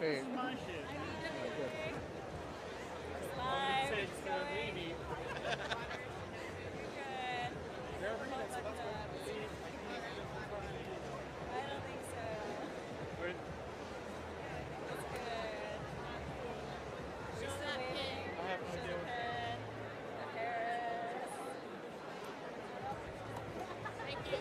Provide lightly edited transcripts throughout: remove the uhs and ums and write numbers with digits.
Hey. This is my shit. It's live. It's going. Maybe. You're good. I don't think so. Good. It's good. We're still waiting. I have no idea what. Harris. Thank you.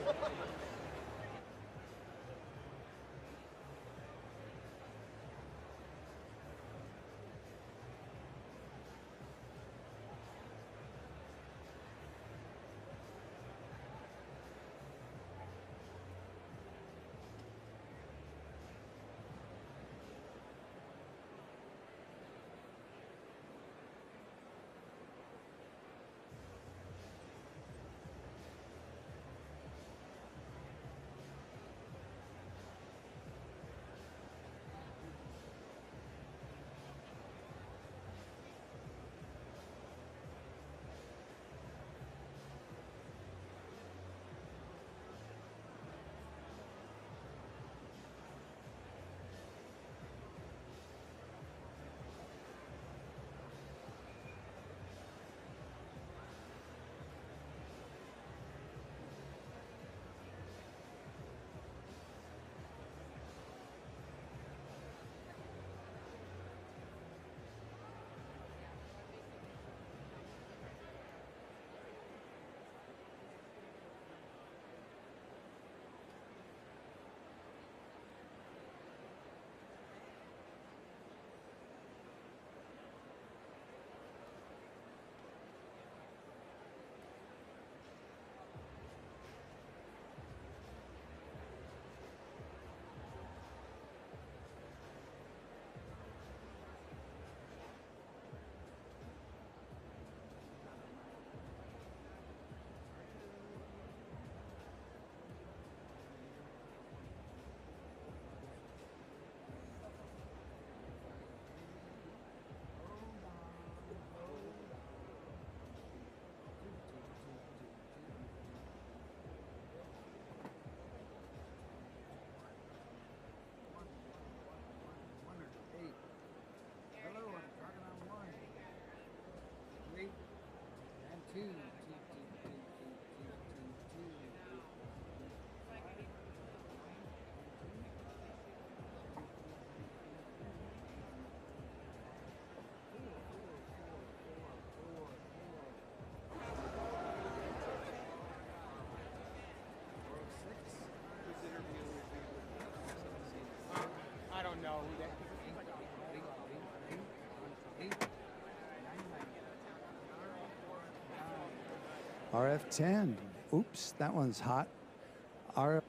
I don't know who that. RF10. Oops, that one's hot. RF.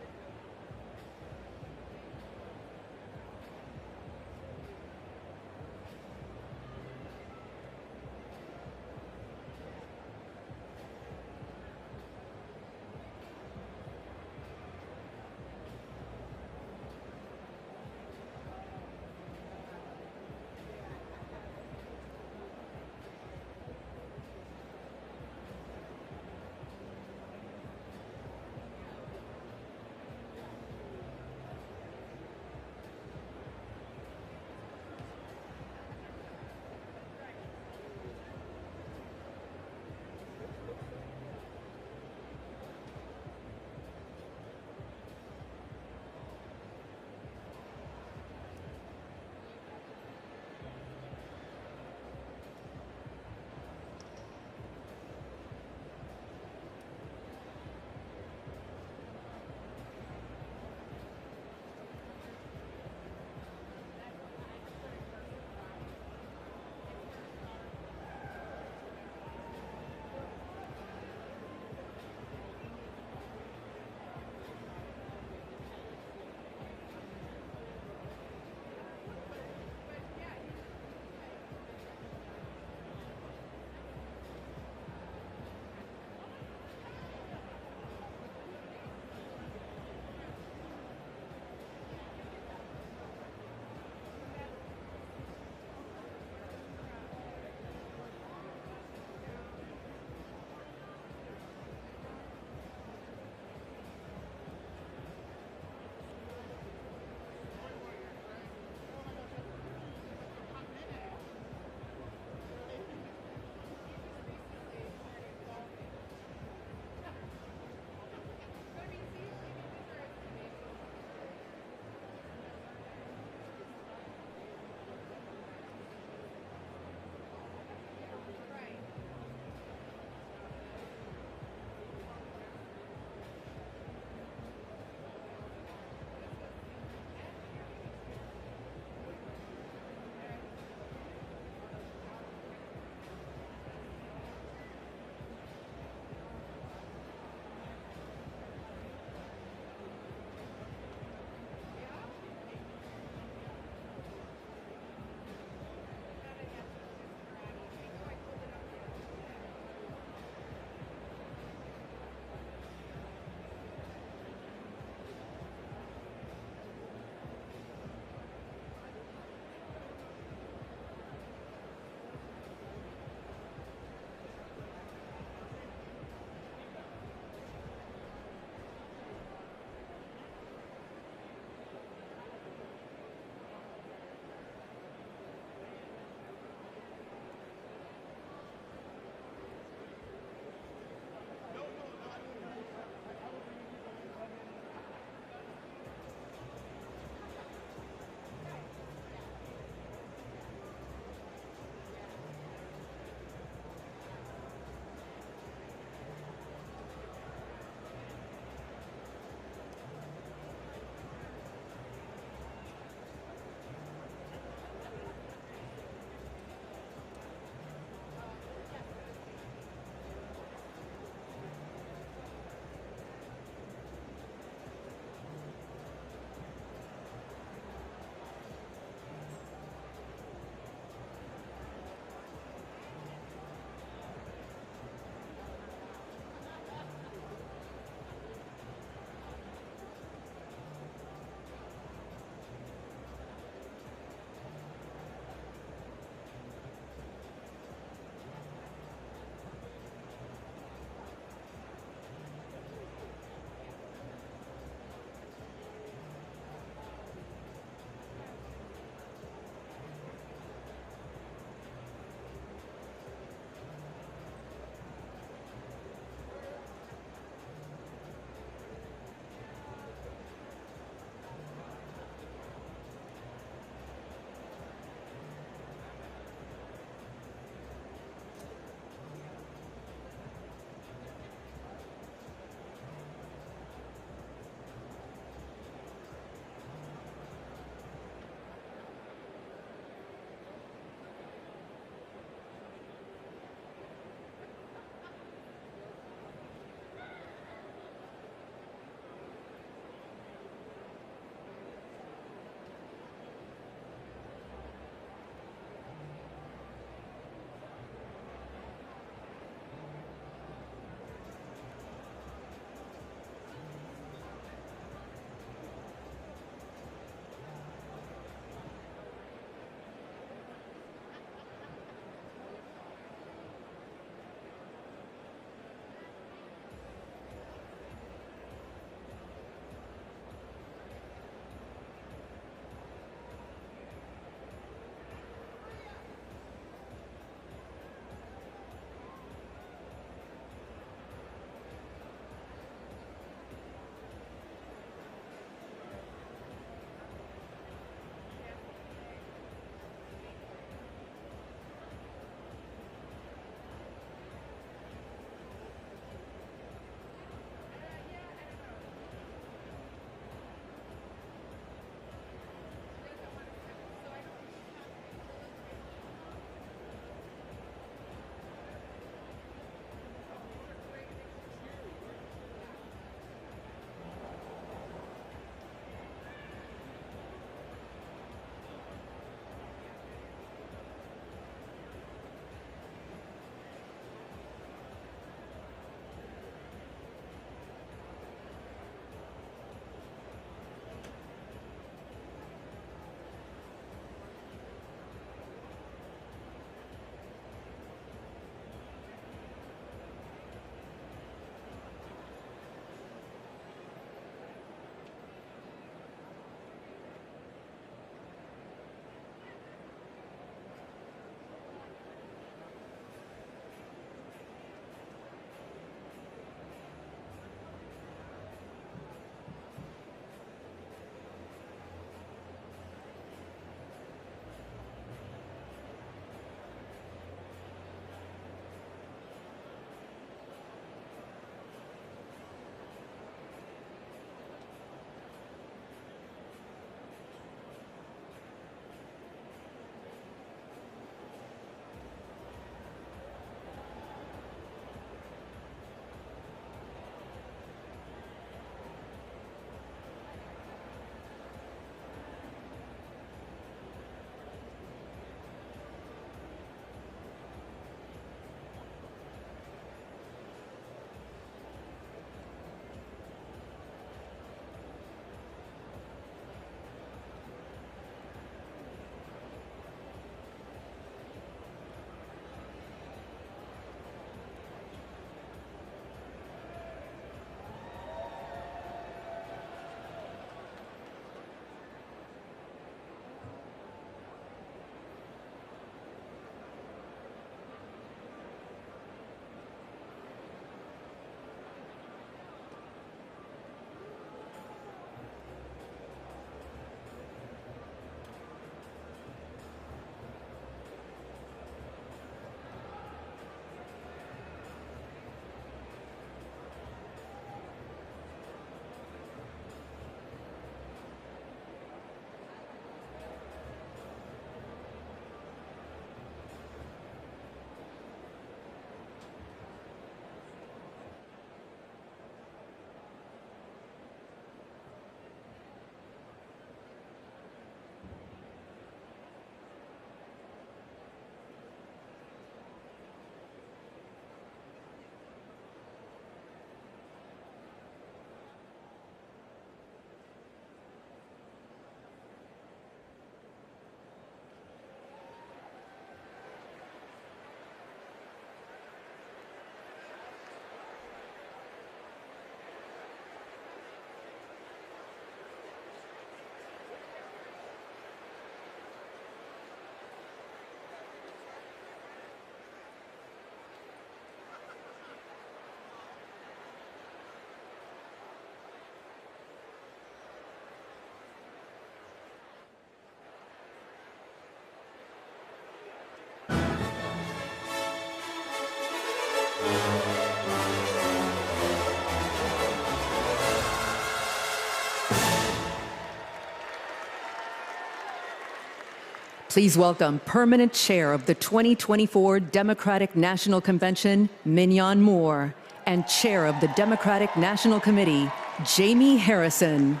Please welcome Permanent Chair of the 2024 Democratic National Convention, Mignon Moore, and Chair of the Democratic National Committee, Jaime Harrison.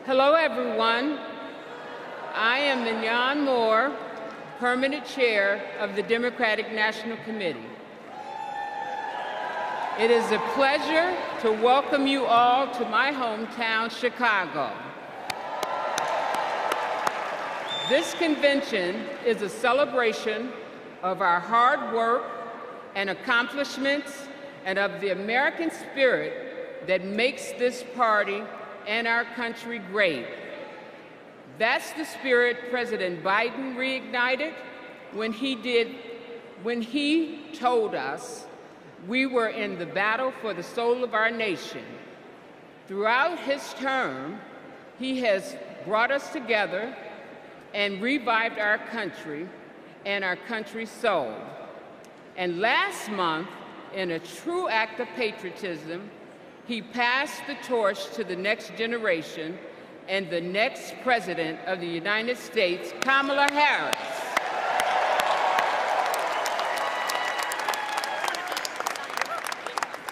Hello, everyone. I am Mignon Moore, Permanent Chair of the Democratic National Committee. It is a pleasure to welcome you all to my hometown, Chicago. This convention is a celebration of our hard work and accomplishments and of the American spirit that makes this party and our country great. That's the spirit President Biden reignited when he told us we were in the battle for the soul of our nation. Throughout his term, he has brought us together and revived our country and our country's soul. And last month, in a true act of patriotism, he passed the torch to the next generation and the next President of the United States, Kamala Harris.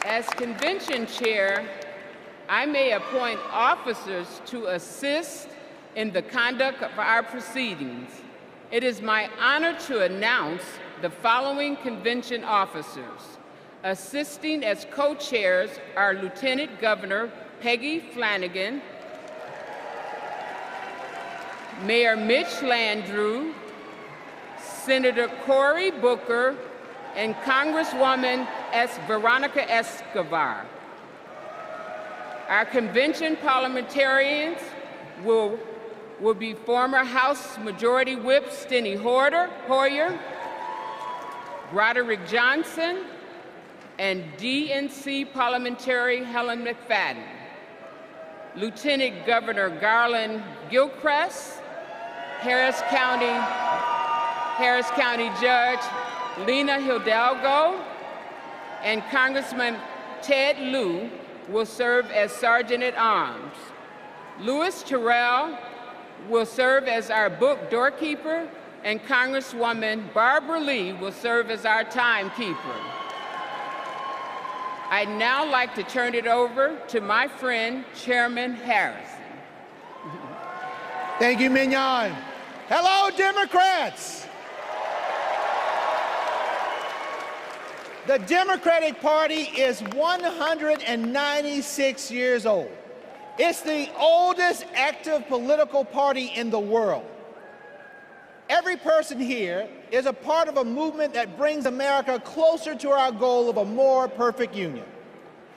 As convention chair, I may appoint officers to assist in the conduct of our proceedings. It is my honor to announce the following convention officers. Assisting as co-chairs are Lieutenant Governor Peggy Flanagan, Mayor Mitch Landrieu, Senator Cory Booker, and Congresswoman Veronica Escobar. Our convention parliamentarians will be former House Majority Whip Steny Hoyer, Broderick Johnson, and DNC parliamentary Helen McFadden. Lieutenant Governor Garland Gilchrist, Harris County Judge Lena Hidalgo, and Congressman Ted Lieu will serve as Sergeant at Arms. Louis Terrell will serve as our book doorkeeper, and Congresswoman Barbara Lee will serve as our timekeeper. I'd now like to turn it over to my friend, Chairman Harrison. Thank you, Mignon. Hello, Democrats. The Democratic Party is 196 years old. It's the oldest active political party in the world. Every person here is a part of a movement that brings America closer to our goal of a more perfect union.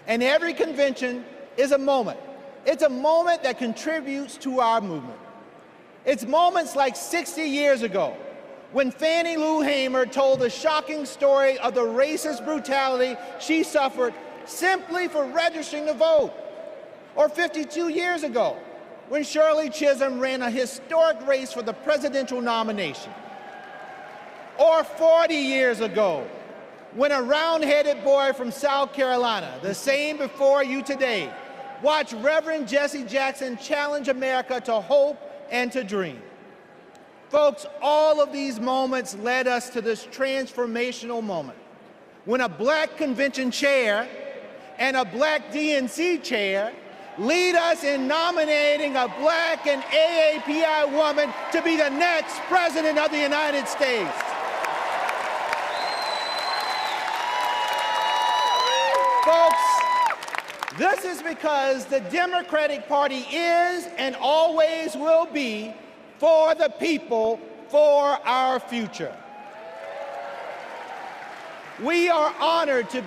And every convention is a moment. It's a moment that contributes to our movement. It's moments like 60 years ago, when Fannie Lou Hamer told the shocking story of the racist brutality she suffered simply for registering to vote. Or 52 years ago, when Shirley Chisholm ran a historic race for the presidential nomination. Or 40 years ago, when a round-headed boy from South Carolina, the same before you today, watched Reverend Jesse Jackson challenge America to hope and to dream. Folks, all of these moments led us to this transformational moment, when a black convention chair and a black DNC chair lead us in nominating a black and AAPI woman to be the next President of the United States. Folks, this is because the Democratic Party is and always will be for the people, for our future. We are honored to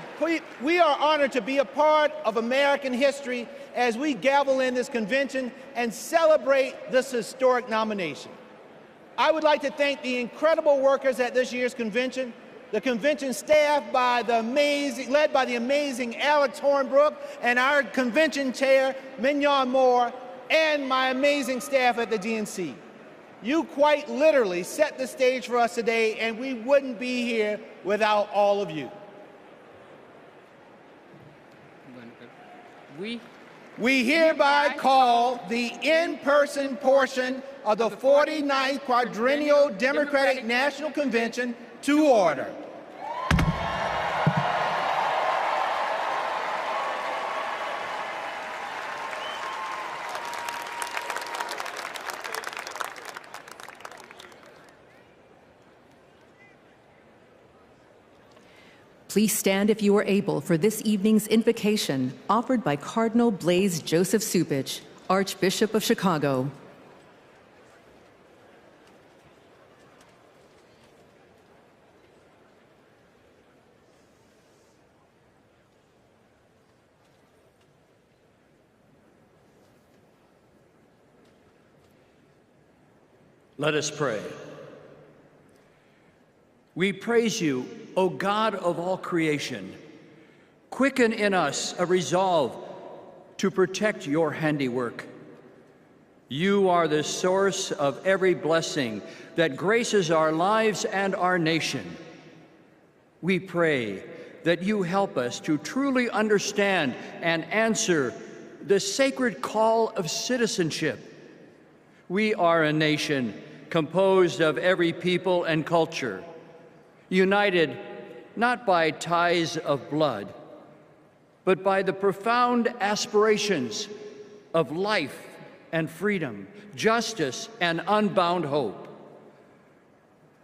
be a part of American history as we gavel in this convention and celebrate this historic nomination. I would like to thank the incredible workers at this year's convention, the convention staff led by the amazing Alex Hornbrook, and our convention chair, Mignon Moore, and my amazing staff at the DNC. You quite literally set the stage for us today, and we wouldn't be here without all of you. We hereby call the in-person portion of the 49th Quadrennial Democratic National Convention to order. Please stand if you are able for this evening's invocation offered by Cardinal Blaise Joseph Cupich, Archbishop of Chicago. Let us pray. We praise you, O God of all creation. Quicken in us a resolve to protect your handiwork. You are the source of every blessing that graces our lives and our nation. We pray that you help us to truly understand and answer the sacred call of citizenship. We are a nation composed of every people and culture, united not by ties of blood, but by the profound aspirations of life and freedom, justice and unbound hope.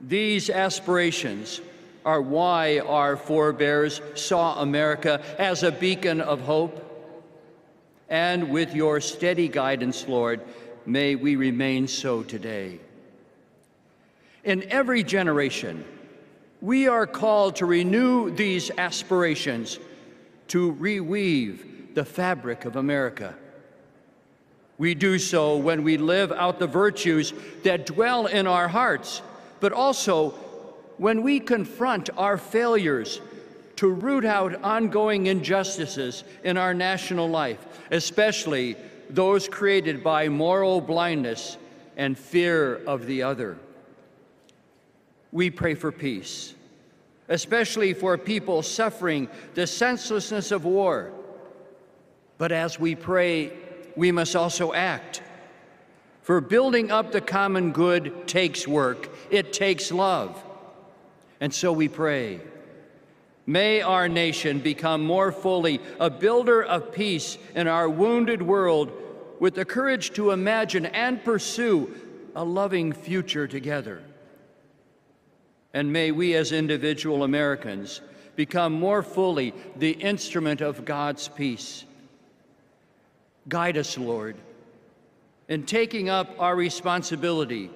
These aspirations are why our forebears saw America as a beacon of hope. And with your steady guidance, Lord, may we remain so today. In every generation, we are called to renew these aspirations, to reweave the fabric of America. We do so when we live out the virtues that dwell in our hearts, but also when we confront our failures to root out ongoing injustices in our national life, especially those created by moral blindness and fear of the other. We pray for peace, especially for people suffering the senselessness of war. But as we pray, we must also act. For building up the common good takes work, it takes love. And so we pray, may our nation become more fully a builder of peace in our wounded world, with the courage to imagine and pursue a loving future together. And may we as individual Americans become more fully the instrument of God's peace. Guide us, Lord, in taking up our responsibility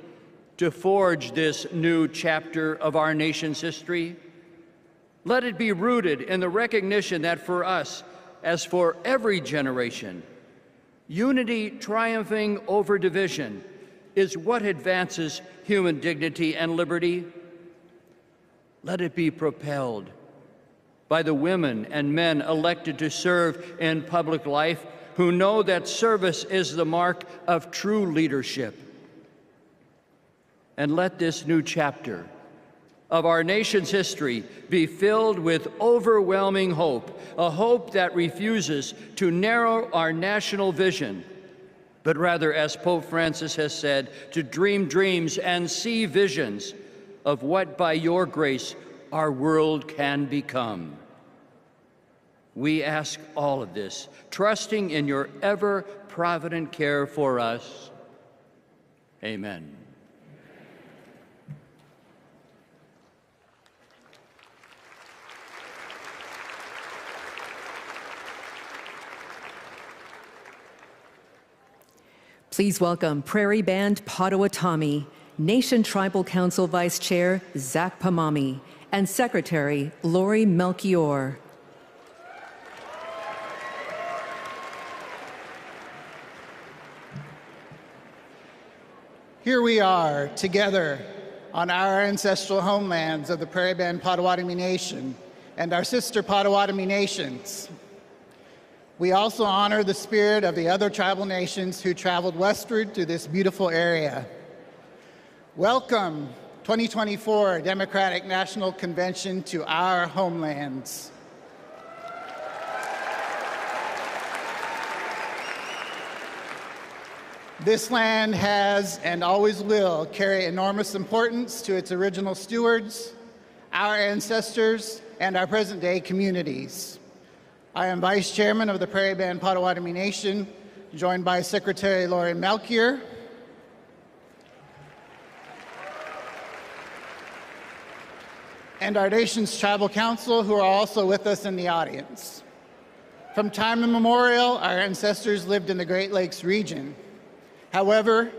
to forge this new chapter of our nation's history. Let it be rooted in the recognition that for us, as for every generation, unity triumphing over division is what advances human dignity and liberty. Let it be propelled by the women and men elected to serve in public life, who know that service is the mark of true leadership. And let this new chapter of our nation's history be filled with overwhelming hope, a hope that refuses to narrow our national vision, but rather, as Pope Francis has said, to dream dreams and see visions of what, by your grace, our world can become. We ask all of this, trusting in your ever-provident care for us. Amen. Please welcome Prairie Band Potawatomi, Nation Tribal Council Vice Chair Zach Pamami, and Secretary Lori Melchior. Here we are together on our ancestral homelands of the Prairie Band Potawatomi Nation and our sister Potawatomi nations. We also honor the spirit of the other tribal nations who traveled westward to this beautiful area. Welcome, 2024 Democratic National Convention, to our homelands. This land has and always will carry enormous importance to its original stewards, our ancestors, and our present-day communities. I am Vice Chairman of the Prairie Band Potawatomi Nation, joined by Secretary Lori Melchior, and our nation's tribal council, who are also with us in the audience. From time immemorial, our ancestors lived in the Great Lakes region. However,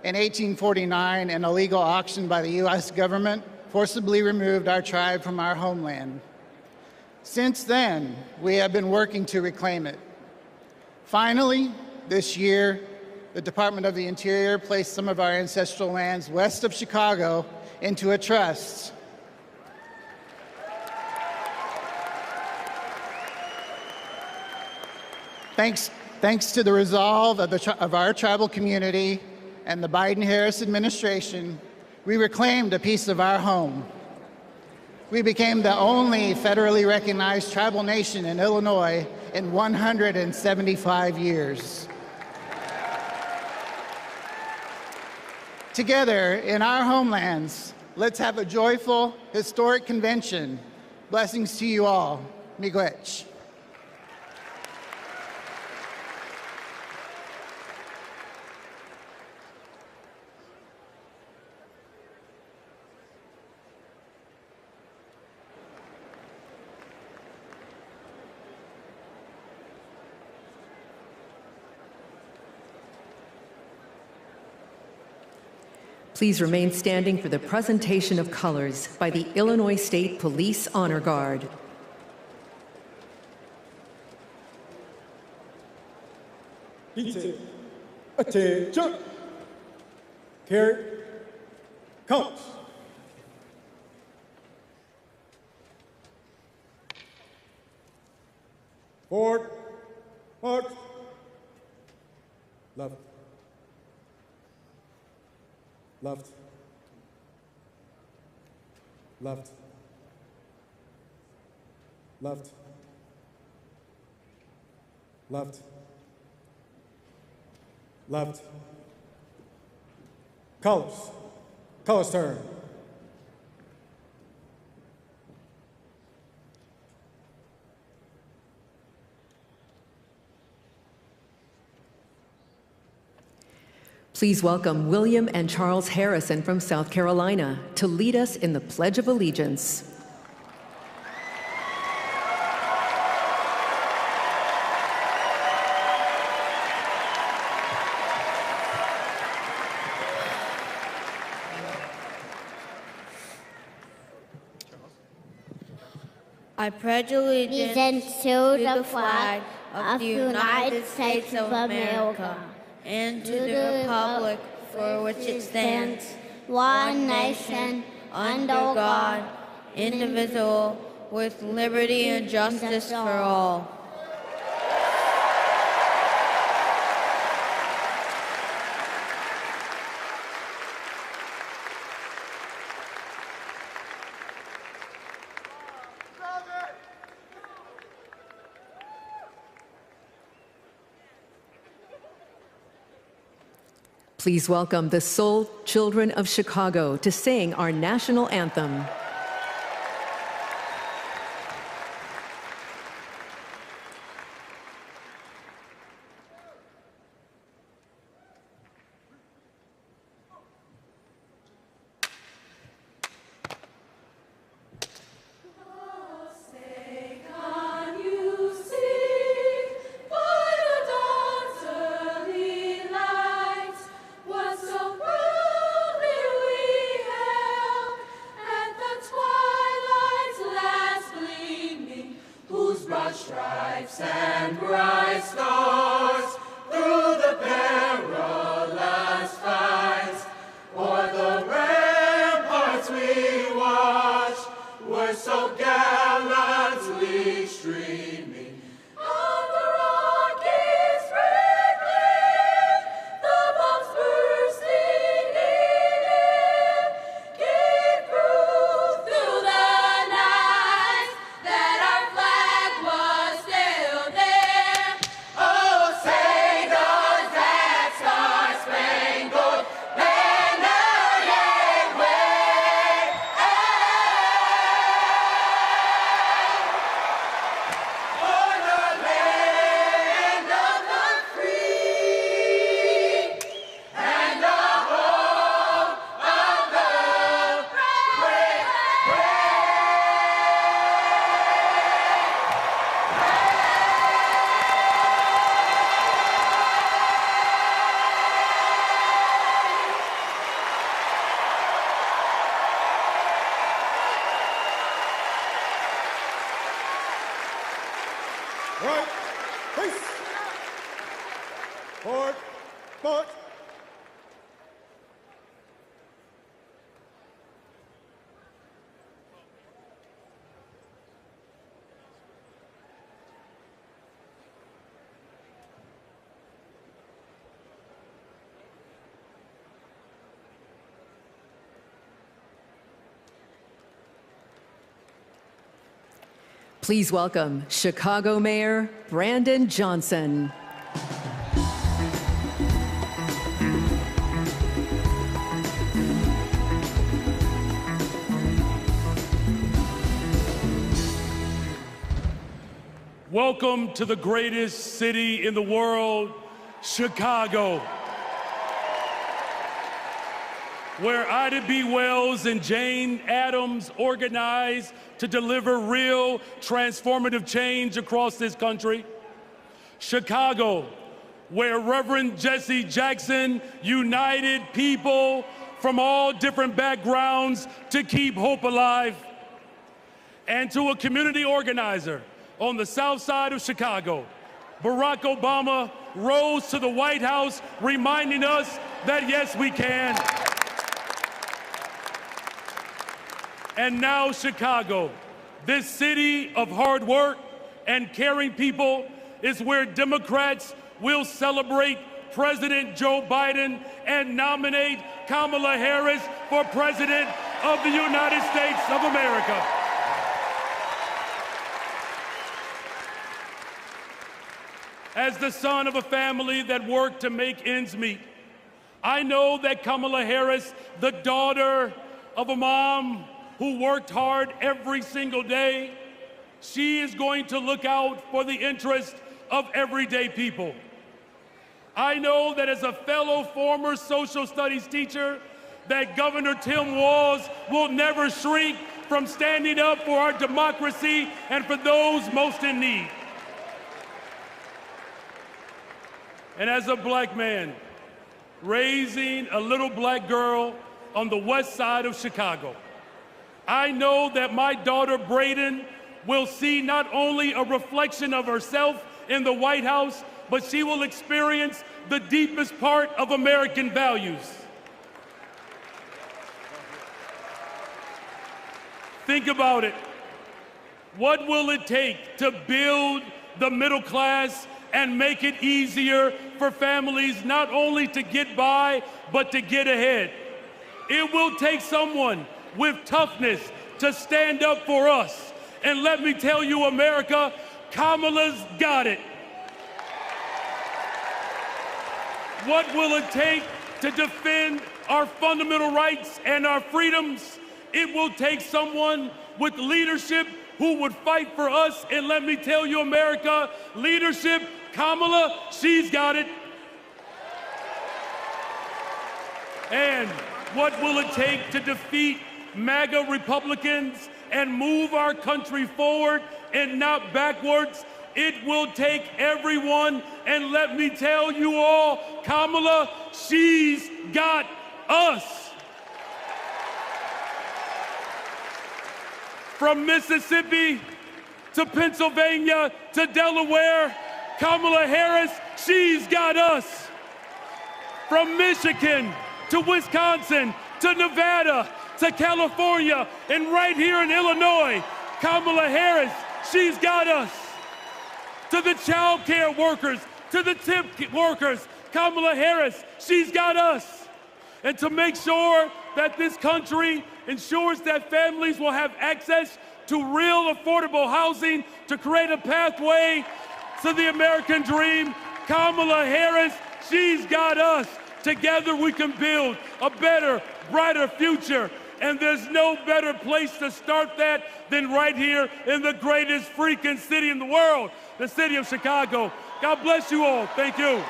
in 1849, an illegal auction by the U.S. government forcibly removed our tribe from our homeland. Since then, we have been working to reclaim it. Finally, this year, the Department of the Interior placed some of our ancestral lands west of Chicago into a trust. Thanks to the resolve of our tribal community and the Biden-Harris administration, we reclaimed a piece of our home. We became the only federally recognized tribal nation in Illinois in 175 years. Together, in our homelands, let's have a joyful, historic convention. Blessings to you all. Miigwech. Please remain standing for the presentation of colors by the Illinois State Police Honor Guard. Attention. Kerr, counts. Forward, march, left. Left. Left. Left. Left. Left. Colors. Colors turn. Please welcome William and Charles Harrison from South Carolina to lead us in the Pledge of Allegiance. I pledge allegiance to the flag of the United States of America and to the republic for which it stands, one nation, under God, indivisible, with liberty and justice for all. Please welcome the Soul Children of Chicago to sing our national anthem. Right. Peace. Forward. Forward. Please welcome Chicago Mayor Brandon Johnson. Welcome to the greatest city in the world, Chicago, where Ida B. Wells and Jane Addams organized to deliver real transformative change across this country. Chicago, where Reverend Jesse Jackson united people from all different backgrounds to keep hope alive. And to a community organizer on the south side of Chicago, Barack Obama rose to the White House reminding us that yes, we can. And now Chicago, this city of hard work and caring people, is where Democrats will celebrate President Joe Biden and nominate Kamala Harris for President of the United States of America. As the son of a family that worked to make ends meet, I know that Kamala Harris, the daughter of a mom who worked hard every single day, she is going to look out for the interest of everyday people. I know that as a fellow former social studies teacher, that Governor Tim Walz will never shrink from standing up for our democracy and for those most in need. And as a black man, raising a little black girl on the west side of Chicago, I know that my daughter Brayden will see not only a reflection of herself in the White House, but she will experience the deepest part of American values. Think about it. What will it take to build the middle class and make it easier for families not only to get by, but to get ahead? It will take someone with toughness to stand up for us. And let me tell you, America, Kamala's got it. What will it take to defend our fundamental rights and our freedoms? It will take someone with leadership who would fight for us. And let me tell you, America, leadership, Kamala, she's got it. And what will it take to defeat MAGA Republicans and move our country forward and not backwards? It will take everyone, and let me tell you all, Kamala, she's got us. From Mississippi to Pennsylvania to Delaware, Kamala Harris, she's got us. From Michigan to Wisconsin to Nevada to California and right here in Illinois, Kamala Harris, she's got us. To the child care workers, to the tip workers, Kamala Harris, she's got us. And to make sure that this country ensures that families will have access to real affordable housing, to create a pathway to the American dream, Kamala Harris, she's got us. Together we can build a better, brighter future. And there's no better place to start that than right here in the greatest freaking city in the world, the city of Chicago. God bless you all. Thank you.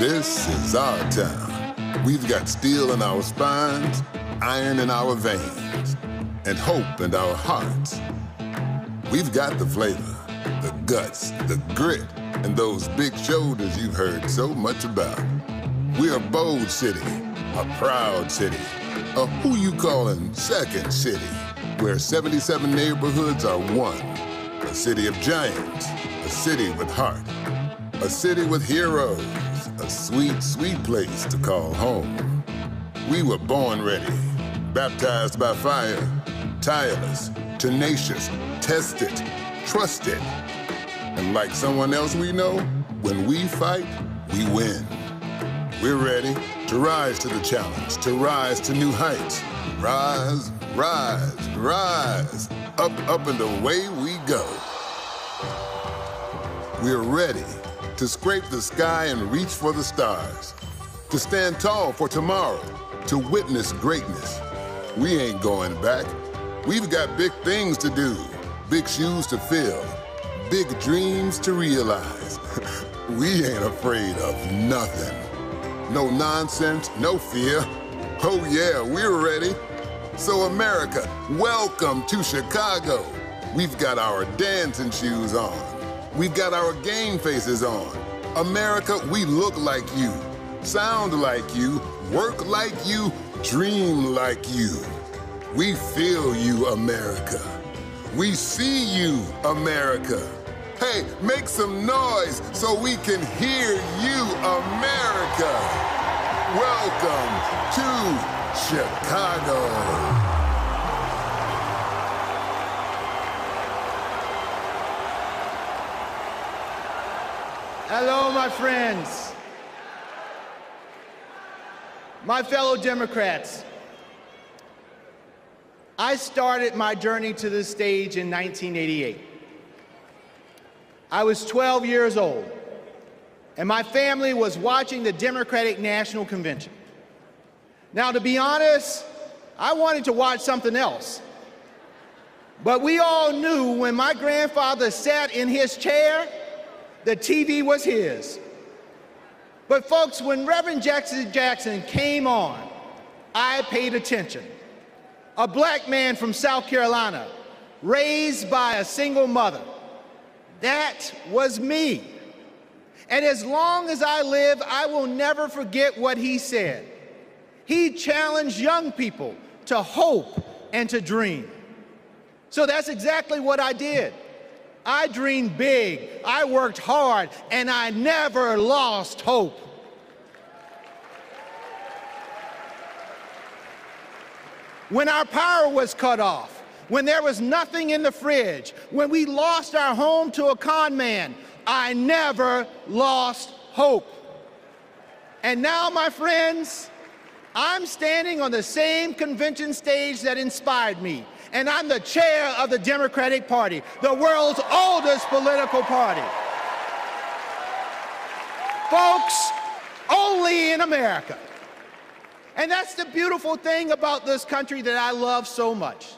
This is our town. We've got steel in our spines, iron in our veins, and hope in our hearts. We've got the flavor. the guts, the grit, and those big shoulders you've heard so much about. We're a bold city, a proud city, a who you callin' second city, where 77 neighborhoods are one. A city of giants, a city with heart, a city with heroes, a sweet, sweet place to call home. We were born ready, baptized by fire, tireless, tenacious, tested, trusted. And like someone else we know, when we fight, we win. We're ready to rise to the challenge, to rise to new heights. Rise, rise, rise, up, up and away we go. We're ready to scrape the sky and reach for the stars, to stand tall for tomorrow, to witness greatness. We ain't going back. We've got big things to do, big shoes to fill, big dreams to realize. We ain't afraid of nothing. No nonsense, no fear. Oh yeah, we're ready. So America, welcome to Chicago. We've got our dancing shoes on. We've got our game faces on. America, we look like you, sound like you, work like you, dream like you. We feel you, America. We see you, America. Hey, make some noise so we can hear you, America. Welcome to Chicago. Hello, my friends. My fellow Democrats, I started my journey to this stage in 1988. I was 12 years old, and my family was watching the Democratic National Convention. Now, to be honest, I wanted to watch something else. But we all knew when my grandfather sat in his chair, the TV was his. But folks, when Reverend Jackson came on, I paid attention. A black man from South Carolina, raised by a single mother. That was me. And as long as I live, I will never forget what he said. He challenged young people to hope and to dream. So that's exactly what I did. I dreamed big, I worked hard, and I never lost hope. When our power was cut off, when there was nothing in the fridge, when we lost our home to a con man, I never lost hope. And now, my friends, I'm standing on the same convention stage that inspired me. And I'm the chair of the Democratic Party, the world's oldest political party. Folks, only in America. And that's the beautiful thing about this country that I love so much.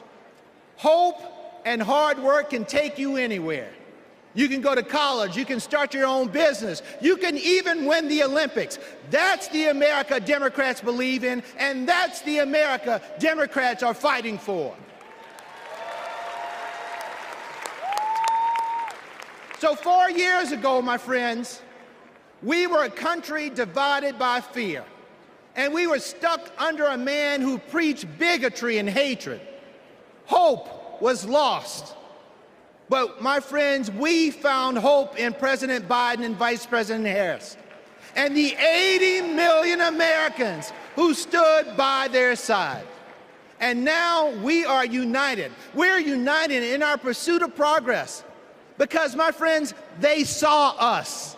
Hope and hard work can take you anywhere. You can go to college, you can start your own business, you can even win the Olympics. That's the America Democrats believe in, and that's the America Democrats are fighting for. So 4 years ago, my friends, we were a country divided by fear, and we were stuck under a man who preached bigotry and hatred. Hope was lost. But my friends, we found hope in President Biden and Vice President Harris, and the 80 million Americans who stood by their side. And now we are united. We're united in our pursuit of progress. Because, my friends, they saw us.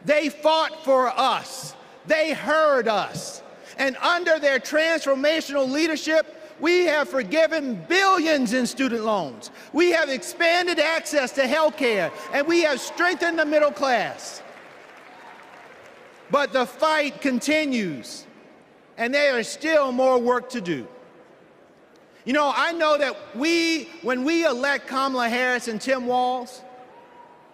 They fought for us. They heard us. And under their transformational leadership, we have forgiven billions in student loans. We have expanded access to health care, and we have strengthened the middle class. But the fight continues, and there is still more work to do. You know, I know that when we elect Kamala Harris and Tim Walz,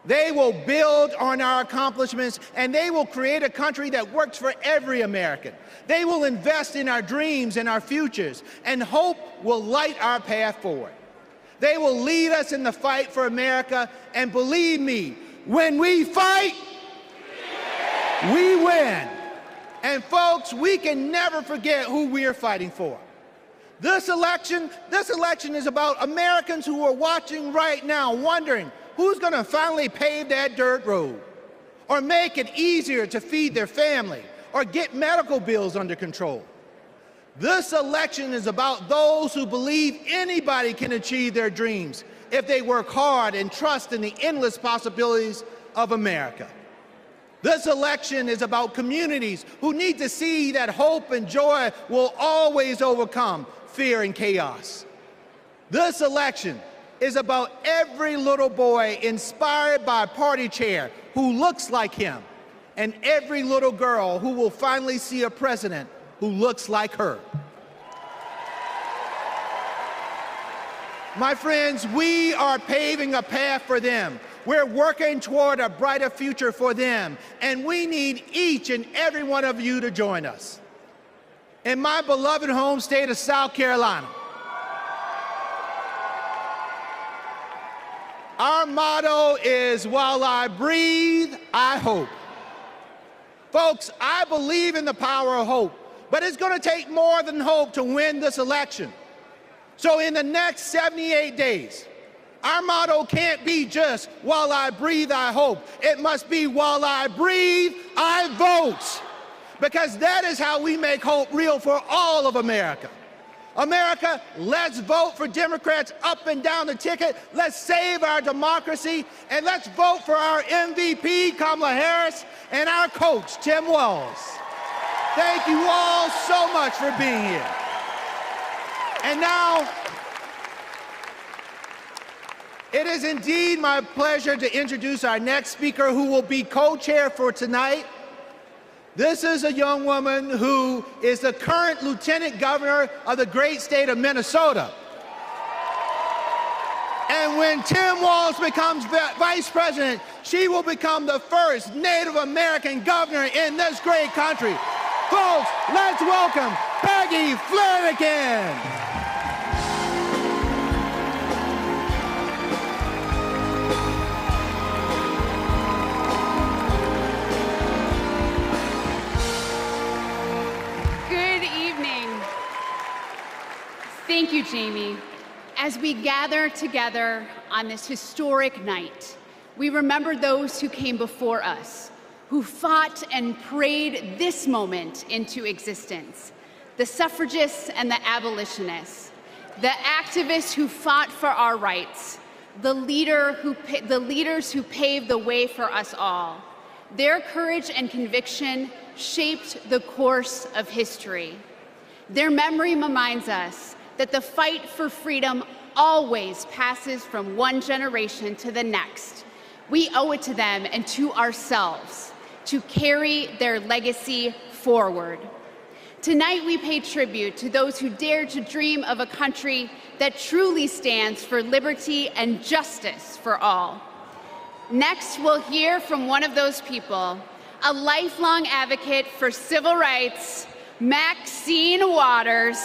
they will build on our accomplishments, and they will create a country that works for every American. They will invest in our dreams and our futures, and hope will light our path forward. They will lead us in the fight for America, and believe me, when we fight, we win. And folks, we can never forget who we are fighting for. This election is about Americans who are watching right now, wondering who's going to finally pave that dirt road, or make it easier to feed their family, or get medical bills under control. This election is about those who believe anybody can achieve their dreams if they work hard and trust in the endless possibilities of America. This election is about communities who need to see that hope and joy will always overcome fear and chaos. This election is about every little boy inspired by a party chair who looks like him, and every little girl who will finally see a president who looks like her. My friends, we are paving a path for them. We're working toward a brighter future for them, and we need each and every one of you to join us. In my beloved home state of South Carolina, our motto is, while I breathe, I hope. Folks, I believe in the power of hope, but it's going to take more than hope to win this election. So in the next 78 days, our motto can't be just, while I breathe, I hope. It must be, while I breathe, I vote. Because that is how we make hope real for all of America. America, let's vote for Democrats up and down the ticket. Let's save our democracy, and let's vote for our MVP, Kamala Harris, and our coach, Tim Walz. Thank you all so much for being here. And now, it is indeed my pleasure to introduce our next speaker, who will be co-chair for tonight. This is a young woman who is the current lieutenant governor of the great state of Minnesota. And when Tim Walz becomes vice president, she will become the first Native American governor in this great country. Folks, let's welcome Peggy Flanagan. Thank you, Jaime. As we gather together on this historic night, we remember those who came before us, who fought and prayed this moment into existence. The suffragists and the abolitionists, the activists who fought for our rights, the leaders who paved the way for us all. Their courage and conviction shaped the course of history. Their memory reminds us that the fight for freedom always passes from one generation to the next. We owe it to them and to ourselves to carry their legacy forward. Tonight we pay tribute to those who dared to dream of a country that truly stands for liberty and justice for all. Next, we'll hear from one of those people, a lifelong advocate for civil rights, Maxine Waters.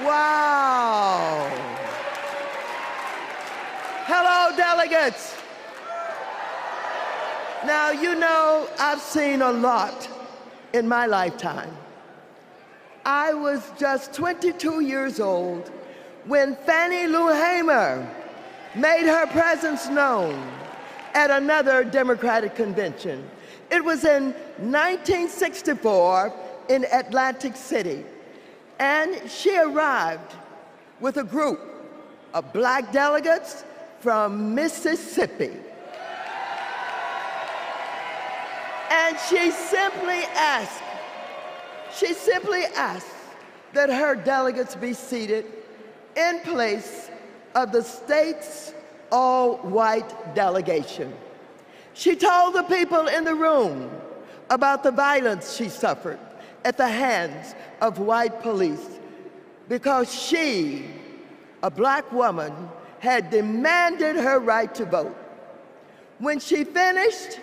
Wow. Hello, delegates. Now, you know, I've seen a lot in my lifetime. I was just 22 years old when Fannie Lou Hamer made her presence known at another Democratic convention. It was in 1964 in Atlantic City. And she arrived with a group of black delegates from Mississippi. And she simply asked that her delegates be seated in place of the state's all-white delegation. She told the people in the room about the violence she suffered at the hands of white police because she, a black woman, had demanded her right to vote. When she finished,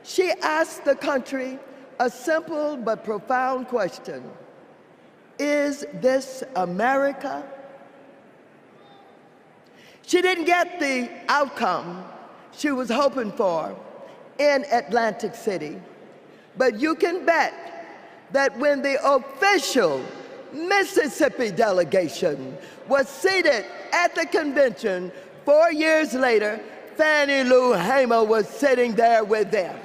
she asked the country a simple but profound question. Is this America? She didn't get the outcome she was hoping for in Atlantic City, but you can bet that when the official Mississippi delegation was seated at the convention 4 years later, Fannie Lou Hamer was sitting there with them.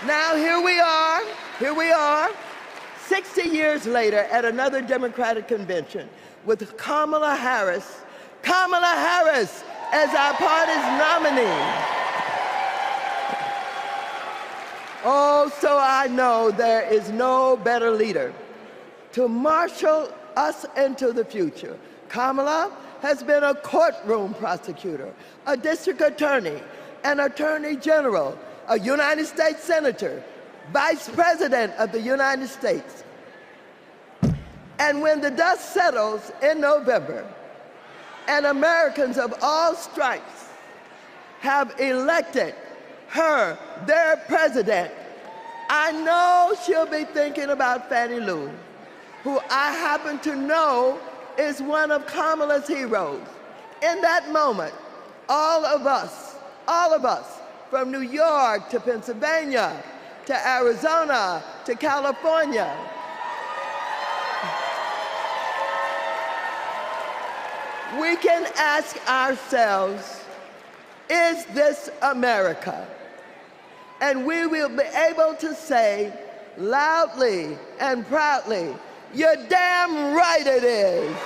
Now here we are, 60 years later at another Democratic convention with Kamala Harris as our party's nominee. Oh, so I know there is no better leader to marshal us into the future. Kamala has been a courtroom prosecutor, a district attorney, an attorney general, a United States senator, vice president of the United States. And when the dust settles in November, and Americans of all stripes have elected her their president, I know she'll be thinking about Fannie Lou, who I happen to know is one of Kamala's heroes. In that moment, all of us, from New York to Pennsylvania, to Arizona, to California, we can ask ourselves, is this America? And we will be able to say loudly and proudly, you're damn right it is.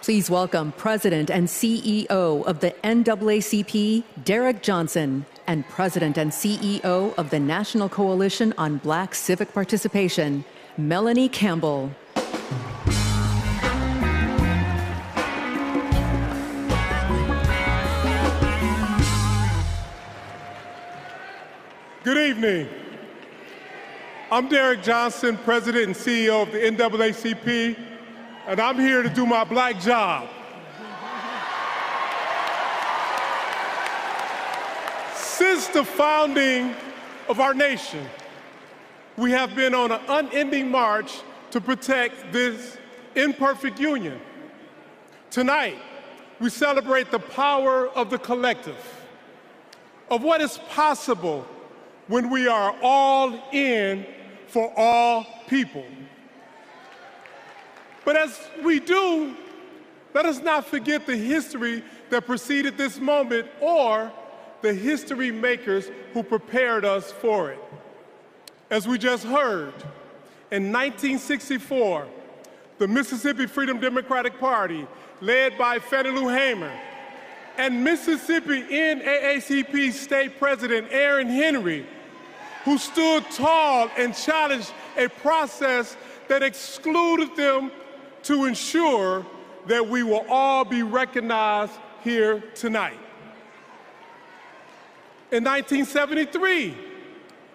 Please welcome President and CEO of the NAACP, Derek Johnson, and President and CEO of the National Coalition on Black Civic Participation, Melanie Campbell. Good evening. I'm Derek Johnson, President and CEO of the NAACP, and I'm here to do my black job. Since the founding of our nation, we have been on an unending march to protect this imperfect union. Tonight, we celebrate the power of the collective, of what is possible when we are all in for all people. But as we do, let us not forget the history that preceded this moment or the history makers who prepared us for it. As we just heard, in 1964, the Mississippi Freedom Democratic Party, led by Fannie Lou Hamer, and Mississippi NAACP State President Aaron Henry, who stood tall and challenged a process that excluded them to ensure that we will all be recognized here tonight. In 1973,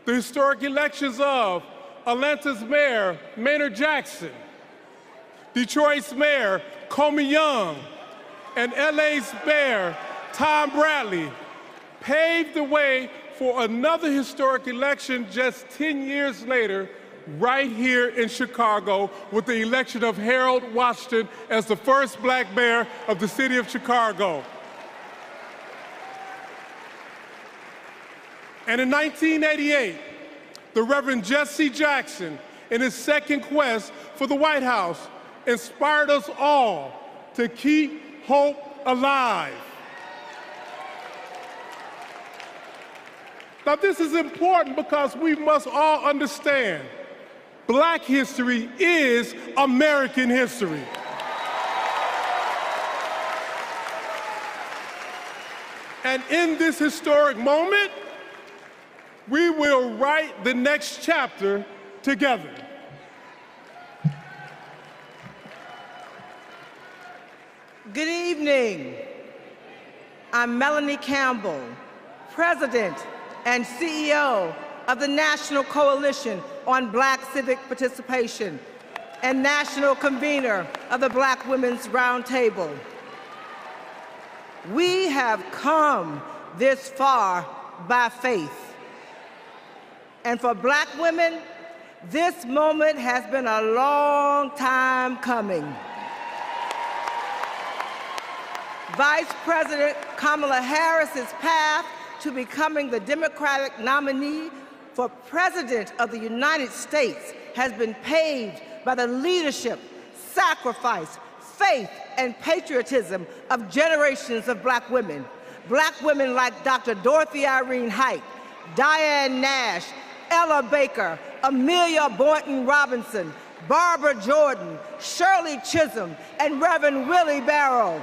the historic elections of Atlanta's Mayor Maynard Jackson, Detroit's Mayor Comey Young, and LA's Mayor Tom Bradley paved the way for another historic election just 10 years later, right here in Chicago, with the election of Harold Washington as the first black mayor of the city of Chicago. And in 1988, the Reverend Jesse Jackson, in his second quest for the White House, inspired us all to keep hope alive. Now, this is important because we must all understand Black history is American history. And in this historic moment, we will write the next chapter together. Good evening. I'm Melanie Campbell, President and CEO of the National Coalition on Black Civic Participation and National Convener of the Black Women's Roundtable. We have come this far by faith. And for Black women, this moment has been a long time coming. Vice President Kamala Harris's path to becoming the Democratic nominee for President of the United States has been paved by the leadership, sacrifice, faith, and patriotism of generations of Black women. Black women like Dr. Dorothy Irene Height, Diane Nash, Ella Baker, Amelia Boynton Robinson, Barbara Jordan, Shirley Chisholm, and Reverend Willie Barrow.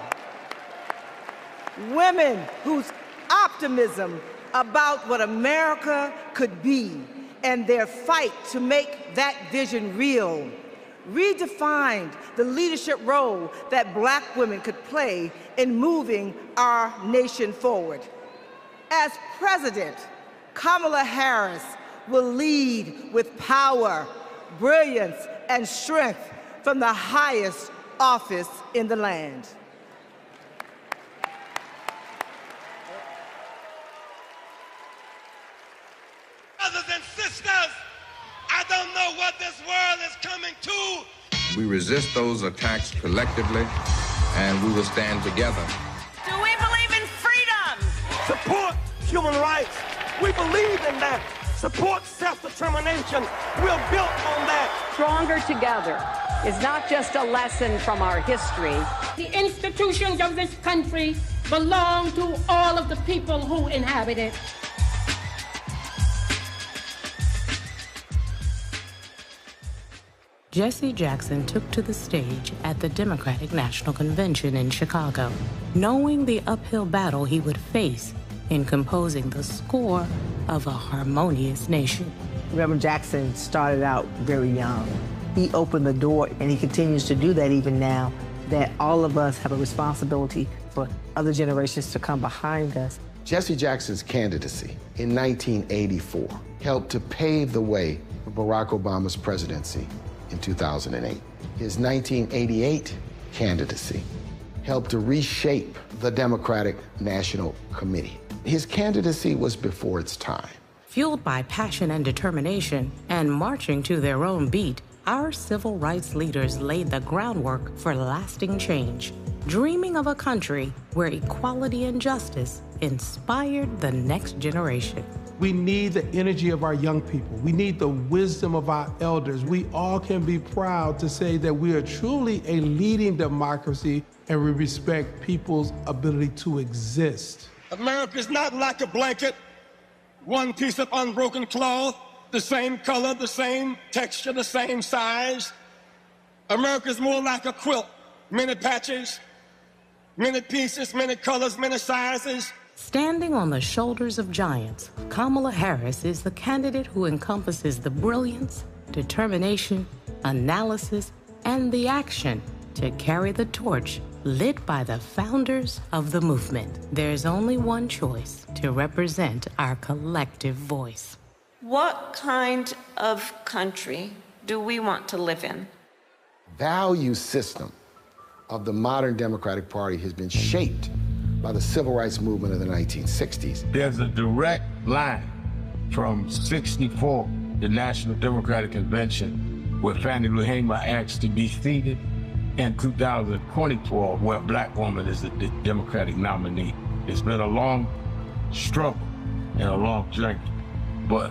Women whose optimism about what America could be and their fight to make that vision real redefined the leadership role that Black women could play in moving our nation forward. As President, Kamala Harris will lead with power, brilliance, and strength from the highest office in the land. Brothers and sisters, I don't know what this world is coming to. We resist those attacks collectively, and we will stand together. Do we believe in freedom? Support human rights. We believe in that. Support self-determination. We're built on that. Stronger together is not just a lesson from our history. The institutions of this country belong to all of the people who inhabit it. Jesse Jackson took to the stage at the Democratic National Convention in Chicago, knowing the uphill battle he would face in composing the score of a harmonious nation. Reverend Jackson started out very young. He opened the door, and he continues to do that even now, that all of us have a responsibility for other generations to come behind us. Jesse Jackson's candidacy in 1984 helped to pave the way for Barack Obama's presidency in 2008. His 1988 candidacy helped to reshape the Democratic National Committee. His candidacy was before its time. Fueled by passion and determination and marching to their own beat, our civil rights leaders laid the groundwork for lasting change, dreaming of a country where equality and justice inspired the next generation. We need the energy of our young people. We need the wisdom of our elders. We all can be proud to say that we are truly a leading democracy and we respect people's ability to exist. America is not like a blanket, one piece of unbroken cloth, the same color, the same texture, the same size. America is more like a quilt, many patches, many pieces, many colors, many sizes. Standing on the shoulders of giants, Kamala Harris is the candidate who encompasses the brilliance, determination, analysis, and the action to carry the torch lit by the founders of the movement. There's only one choice to represent our collective voice. What kind of country do we want to live in? Value system of the modern Democratic Party has been shaped by the civil rights movement of the 1960s. There's a direct line from '64, the National Democratic Convention, where Fannie Lou Hamer asked to be seated, and 2024, where a Black woman is the Democratic nominee. It's been a long struggle and a long journey, but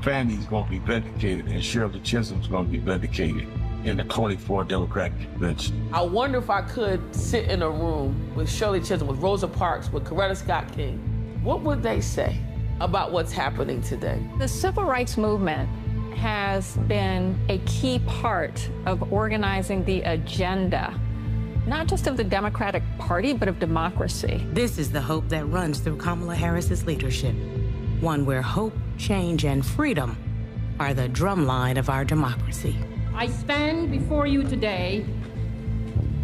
Fannie's gonna be vindicated and Shirley Chisholm's gonna be vindicated in the 24 Democratic Convention. I wonder if I could sit in a room with Shirley Chisholm, with Rosa Parks, with Coretta Scott King. What would they say about what's happening today? The civil rights movement has been a key part of organizing the agenda, not just of the Democratic Party, but of democracy. This is the hope that runs through Kamala Harris's leadership, one where hope, change, and freedom are the drumline of our democracy. I stand before you today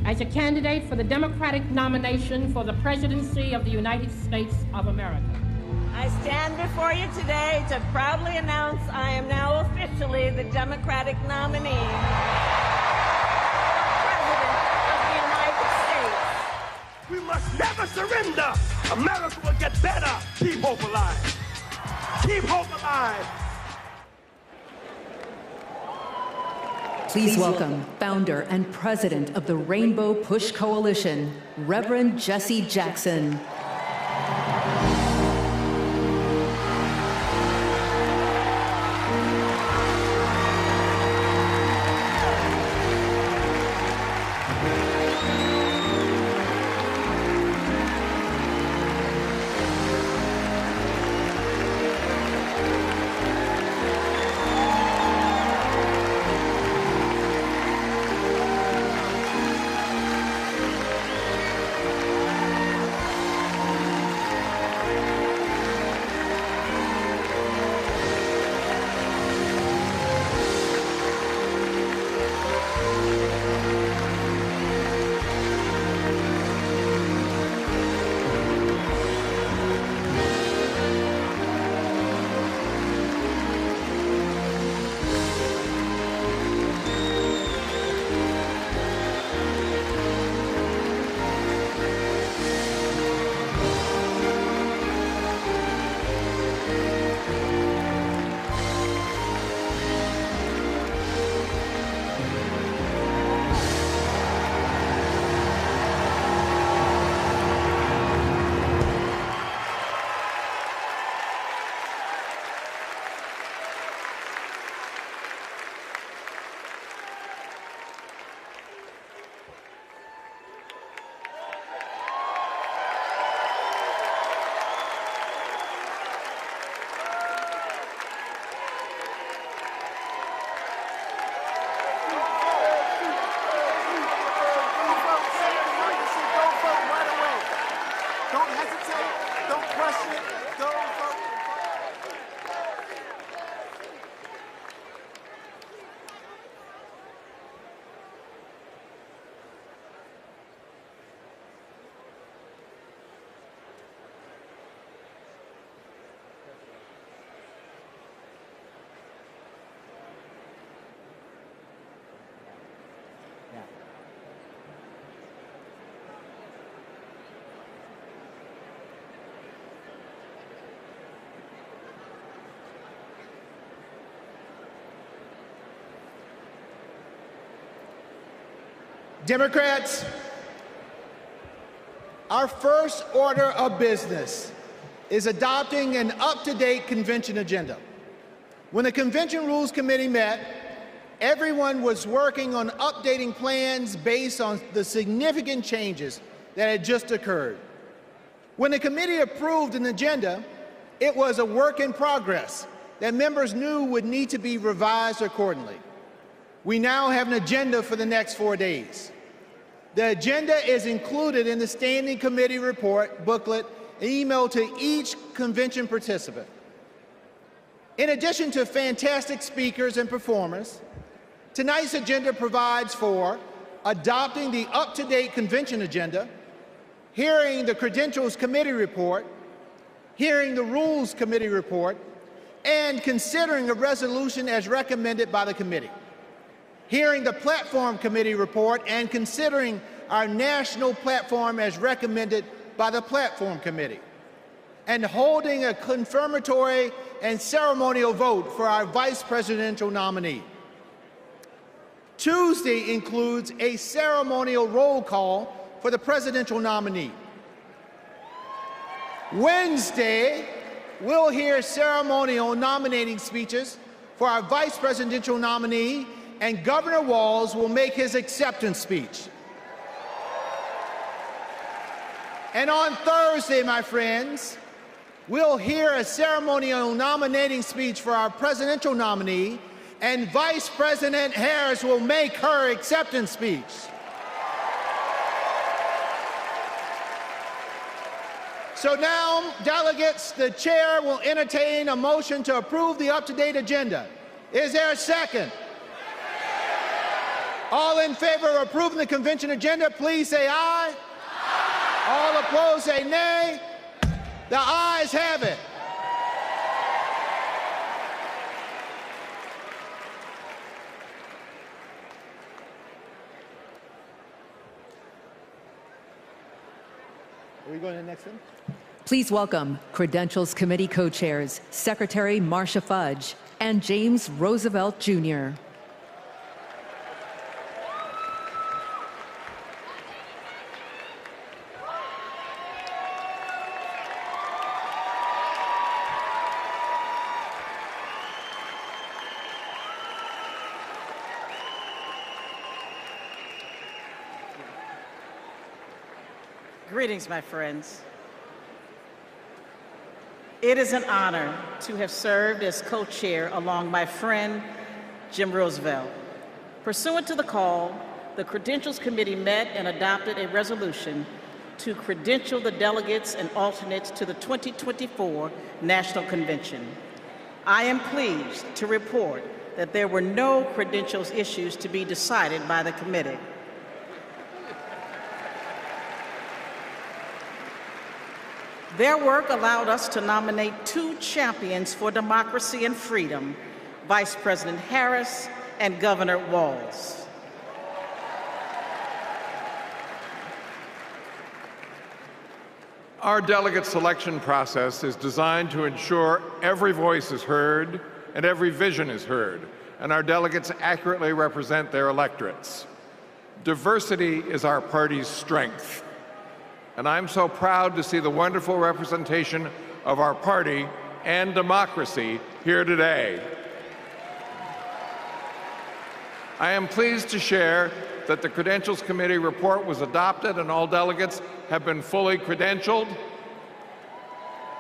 as a candidate for the Democratic nomination for the presidency of the United States of America. I stand before you today to proudly announce I am now officially the Democratic nominee for President of the United States. We must never surrender. America will get better. Keep hope alive. Keep hope alive. Please welcome founder and president of the Rainbow Push Coalition, Reverend Jesse Jackson. Democrats, our first order of business is adopting an up-to-date convention agenda. When the Convention Rules Committee met, everyone was working on updating plans based on the significant changes that had just occurred. When the committee approved an agenda, it was a work in progress that members knew would need to be revised accordingly. We now have an agenda for the next 4 days. The agenda is included in the Standing Committee report booklet emailed to each convention participant. In addition to fantastic speakers and performers, tonight's agenda provides for adopting the up-to-date convention agenda, hearing the Credentials Committee report, hearing the Rules Committee report, and considering a resolution as recommended by the committee, hearing the Platform Committee report and considering our national platform as recommended by the Platform Committee, and holding a confirmatory and ceremonial vote for our vice presidential nominee. Tuesday includes a ceremonial roll call for the presidential nominee. Wednesday, we'll hear ceremonial nominating speeches for our vice presidential nominee, and Governor Walz will make his acceptance speech. And on Thursday, my friends, we'll hear a ceremonial nominating speech for our presidential nominee, and Vice President Harris will make her acceptance speech. So now, delegates, the chair will entertain a motion to approve the up-to-date agenda. Is there a second? All in favor of approving the convention agenda, please say aye. Aye. All opposed, say nay. The ayes have it. Are we going to the next one? Please welcome Credentials Committee co-chairs, Secretary Marcia Fudge and James Roosevelt, Jr. Greetings, my friends. It is an honor to have served as co-chair along my friend, Jim Roosevelt. Pursuant to the call, the Credentials Committee met and adopted a resolution to credential the delegates and alternates to the 2024 National Convention. I am pleased to report that there were no credentials issues to be decided by the committee. Their work allowed us to nominate two champions for democracy and freedom, Vice President Harris and Governor Walz. Our delegate selection process is designed to ensure every voice is heard and every vision is heard, and our delegates accurately represent their electorates. Diversity is our party's strength. And I'm so proud to see the wonderful representation of our party and democracy here today. I am pleased to share that the Credentials Committee report was adopted and all delegates have been fully credentialed.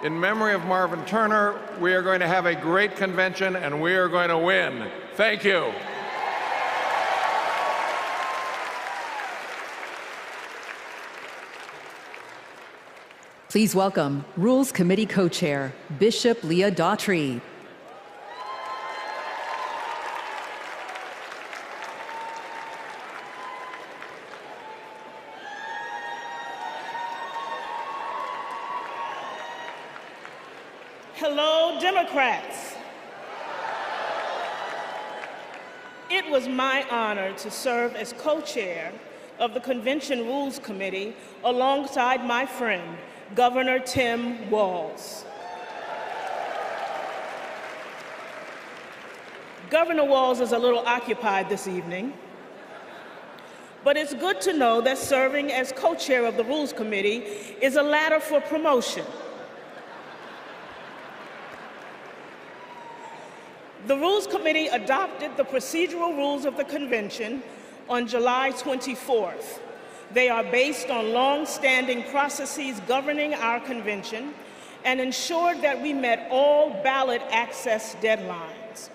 In memory of Marvin Turner, we are going to have a great convention and we are going to win. Thank you. Please welcome Rules Committee co-chair, Bishop Leah Daughtry. Hello, Democrats. It was my honor to serve as co-chair of the Convention Rules Committee alongside my friend, Governor Tim Walz. Governor Walz is a little occupied this evening, but it's good to know that serving as co-chair of the Rules Committee is a ladder for promotion. The Rules Committee adopted the procedural rules of the convention on July 24th. They are based on long-standing processes governing our convention and ensured that we met all ballot access deadlines.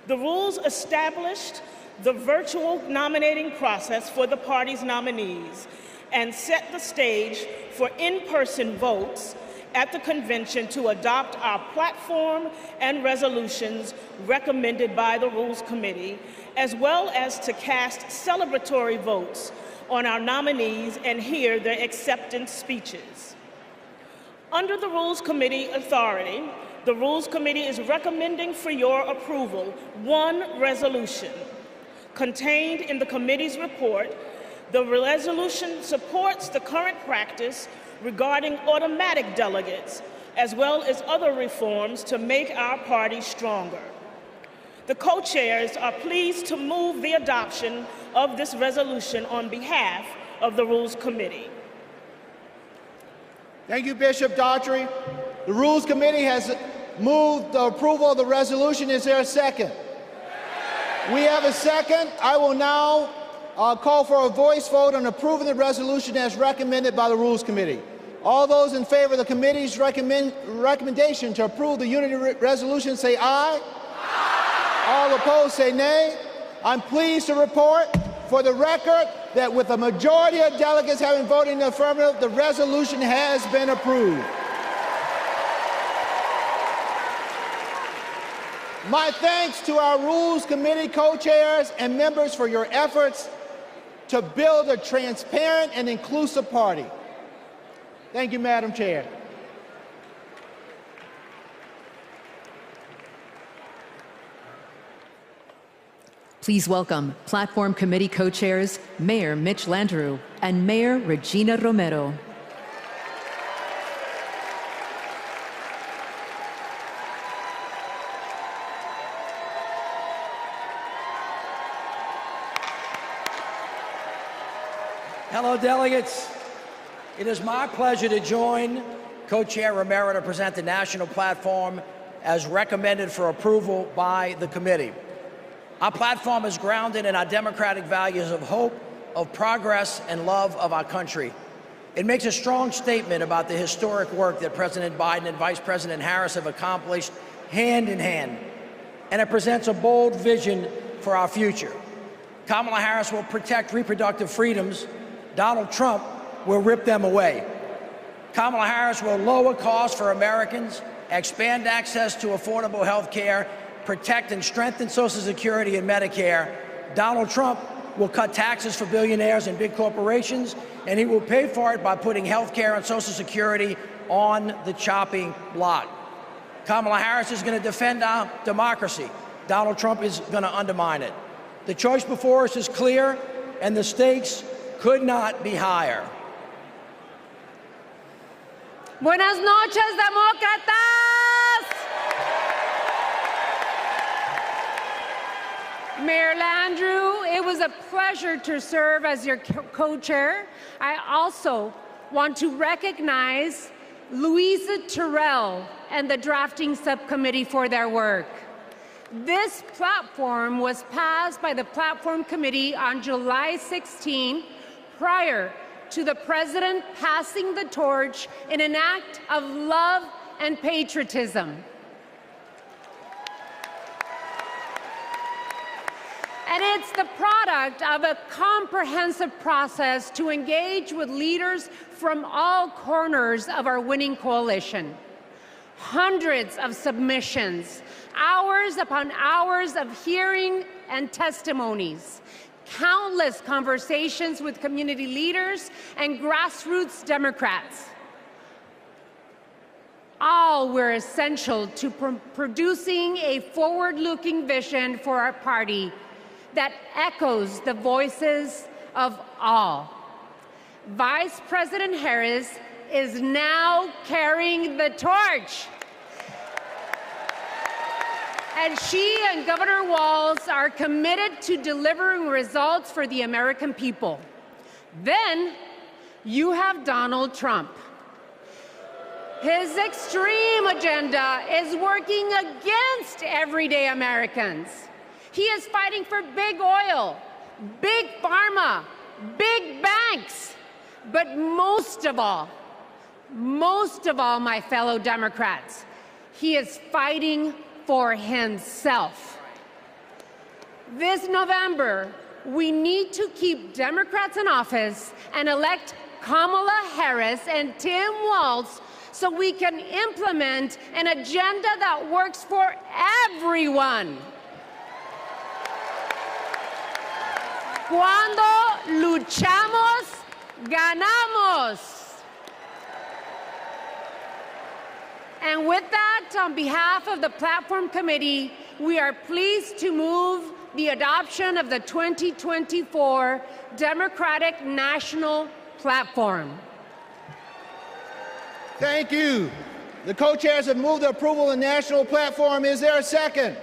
The rules established the virtual nominating process for the party's nominees and set the stage for in-person votes at the convention to adopt our platform and resolutions recommended by the Rules Committee, as well as to cast celebratory votes on our nominees and hear their acceptance speeches. Under the Rules Committee authority, the Rules Committee is recommending for your approval one resolution. Contained in the committee's report, the resolution supports the current practice regarding automatic delegates, as well as other reforms to make our party stronger. The co-chairs are pleased to move the adoption of this resolution on behalf of the Rules Committee. Thank you, Bishop Daughtry. The Rules Committee has moved the approval of the resolution. Is there a second? We have a second. I will now call for a voice vote on approving the resolution as recommended by the Rules Committee. All those in favor of the committee's recommendation to approve the unity resolution say aye. Aye. All opposed say nay. I'm pleased to report for the record that with a majority of delegates having voted in the affirmative, the resolution has been approved. My thanks to our Rules Committee co-chairs and members for your efforts to build a transparent and inclusive party. Thank you, Madam Chair. Please welcome Platform Committee co-chairs Mayor Mitch Landrieu and Mayor Regina Romero. Hello, delegates. It is my pleasure to join Co-Chair Romero to present the national platform as recommended for approval by the committee. Our platform is grounded in our democratic values of hope, of progress, and love of our country. It makes a strong statement about the historic work that President Biden and Vice President Harris have accomplished hand in hand, and it presents a bold vision for our future. Kamala Harris will protect reproductive freedoms. Donald Trump will rip them away. Kamala Harris will lower costs for Americans, expand access to affordable health care, protect and strengthen Social Security and Medicare. Donald Trump will cut taxes for billionaires and big corporations, and he will pay for it by putting health care and Social Security on the chopping block. Kamala Harris is going to defend our democracy. Donald Trump is going to undermine it. The choice before us is clear, and the stakes could not be higher. Buenas noches, demócratas. Mayor Landrieu, it was a pleasure to serve as your co-chair. I also want to recognize Louisa Terrell and the drafting subcommittee for their work. This platform was passed by the Platform Committee on July 16, prior to the President passing the torch in an act of love and patriotism. And it's the product of a comprehensive process to engage with leaders from all corners of our winning coalition. Hundreds of submissions, hours upon hours of hearing and testimonies, countless conversations with community leaders and grassroots Democrats. All were essential to producing a forward-looking vision for our party that echoes the voices of all. Vice President Harris is now carrying the torch. And she and Governor Walz are committed to delivering results for the American people. Then you have Donald Trump. His extreme agenda is working against everyday Americans. He is fighting for big oil, big pharma, big banks, but most of all, my fellow Democrats, he is fighting for himself. This November, we need to keep Democrats in office and elect Kamala Harris and Tim Walz so we can implement an agenda that works for everyone. Cuando luchamos, ganamos. And with that, on behalf of the Platform Committee, we are pleased to move the adoption of the 2024 Democratic National Platform. Thank you. The co-chairs have moved the approval of the national platform. Is there a second?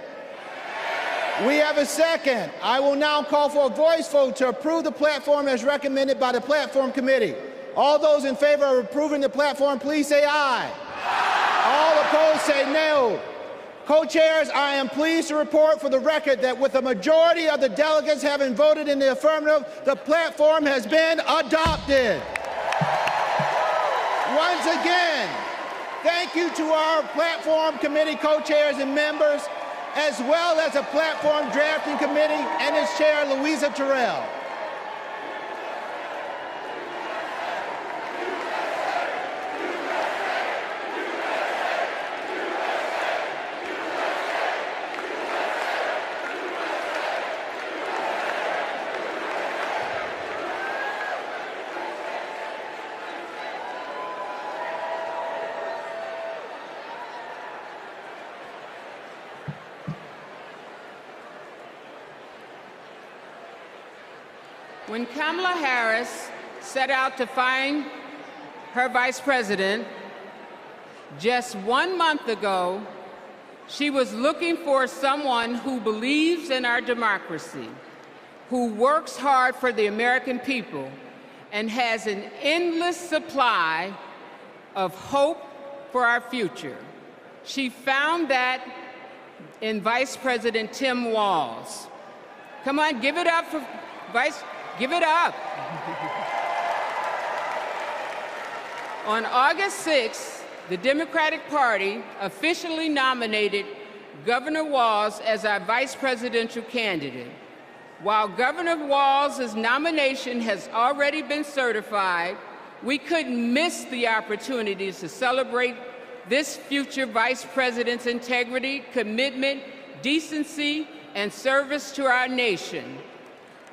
We have a second. I will now call for a voice vote to approve the platform as recommended by the Platform Committee. All those in favor of approving the platform, please say aye. All opposed say no. Co-chairs, I am pleased to report for the record that with a majority of the delegates having voted in the affirmative, the platform has been adopted. Once again, thank you to our Platform Committee co-chairs and members. as well as a platform drafting committee and its chair, Louisa Terrell. When Kamala Harris set out to find her vice president, just 1 month ago, she was looking for someone who believes in our democracy, who works hard for the American people, and has an endless supply of hope for our future. She found that in Vice President Tim Walz. Come on, give it up for give it up. On August 6th, the Democratic Party officially nominated Governor Walz as our vice presidential candidate. While Governor Walz's nomination has already been certified, we couldn't miss the opportunity to celebrate this future vice president's integrity, commitment, decency, and service to our nation.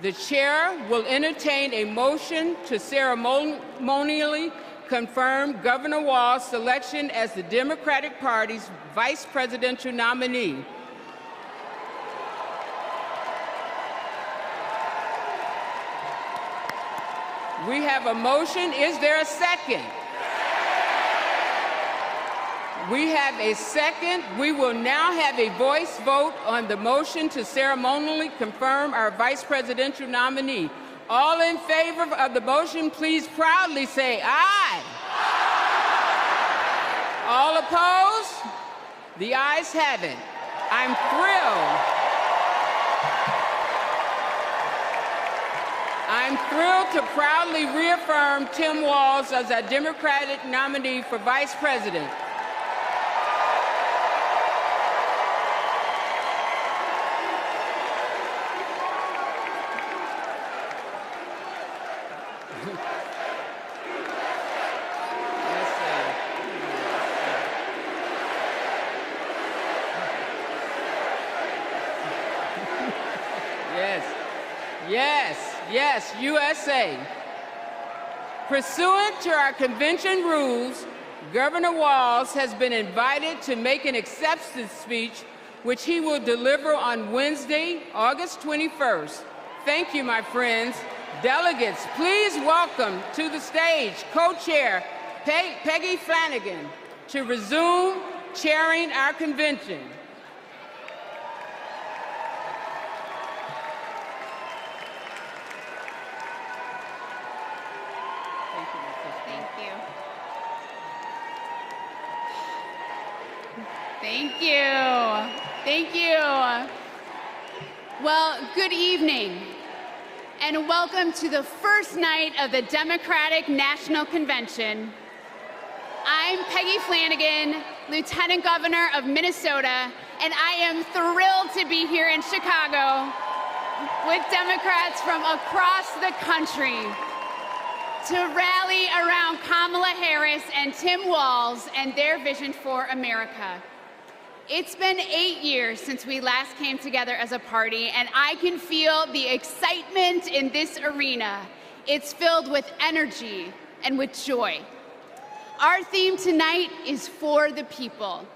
The chair will entertain a motion to ceremonially confirm Governor Walz's selection as the Democratic Party's vice presidential nominee. We have a motion. Is there a second? We have a second. We will now have a voice vote on the motion to ceremonially confirm our vice presidential nominee. All in favor of the motion, please proudly say aye. All opposed? The ayes have it. I'm thrilled. I'm thrilled to proudly reaffirm Tim Walz as our Democratic nominee for vice president. Yes, USA. Pursuant to our convention rules, Governor Walz has been invited to make an acceptance speech, which he will deliver on Wednesday, August 21st. Thank you, my friends. Delegates, please welcome to the stage co-chair Peggy Flanagan to resume chairing our convention. Thank you. Well, good evening, and welcome to the first night of the Democratic National Convention. I'm Peggy Flanagan, Lieutenant Governor of Minnesota, and I am thrilled to be here in Chicago with Democrats from across the country to rally around Kamala Harris and Tim Walz and their vision for America. It's been 8 years since we last came together as a party, and I can feel the excitement in this arena. It's filled with energy and with joy. Our theme tonight is for the people.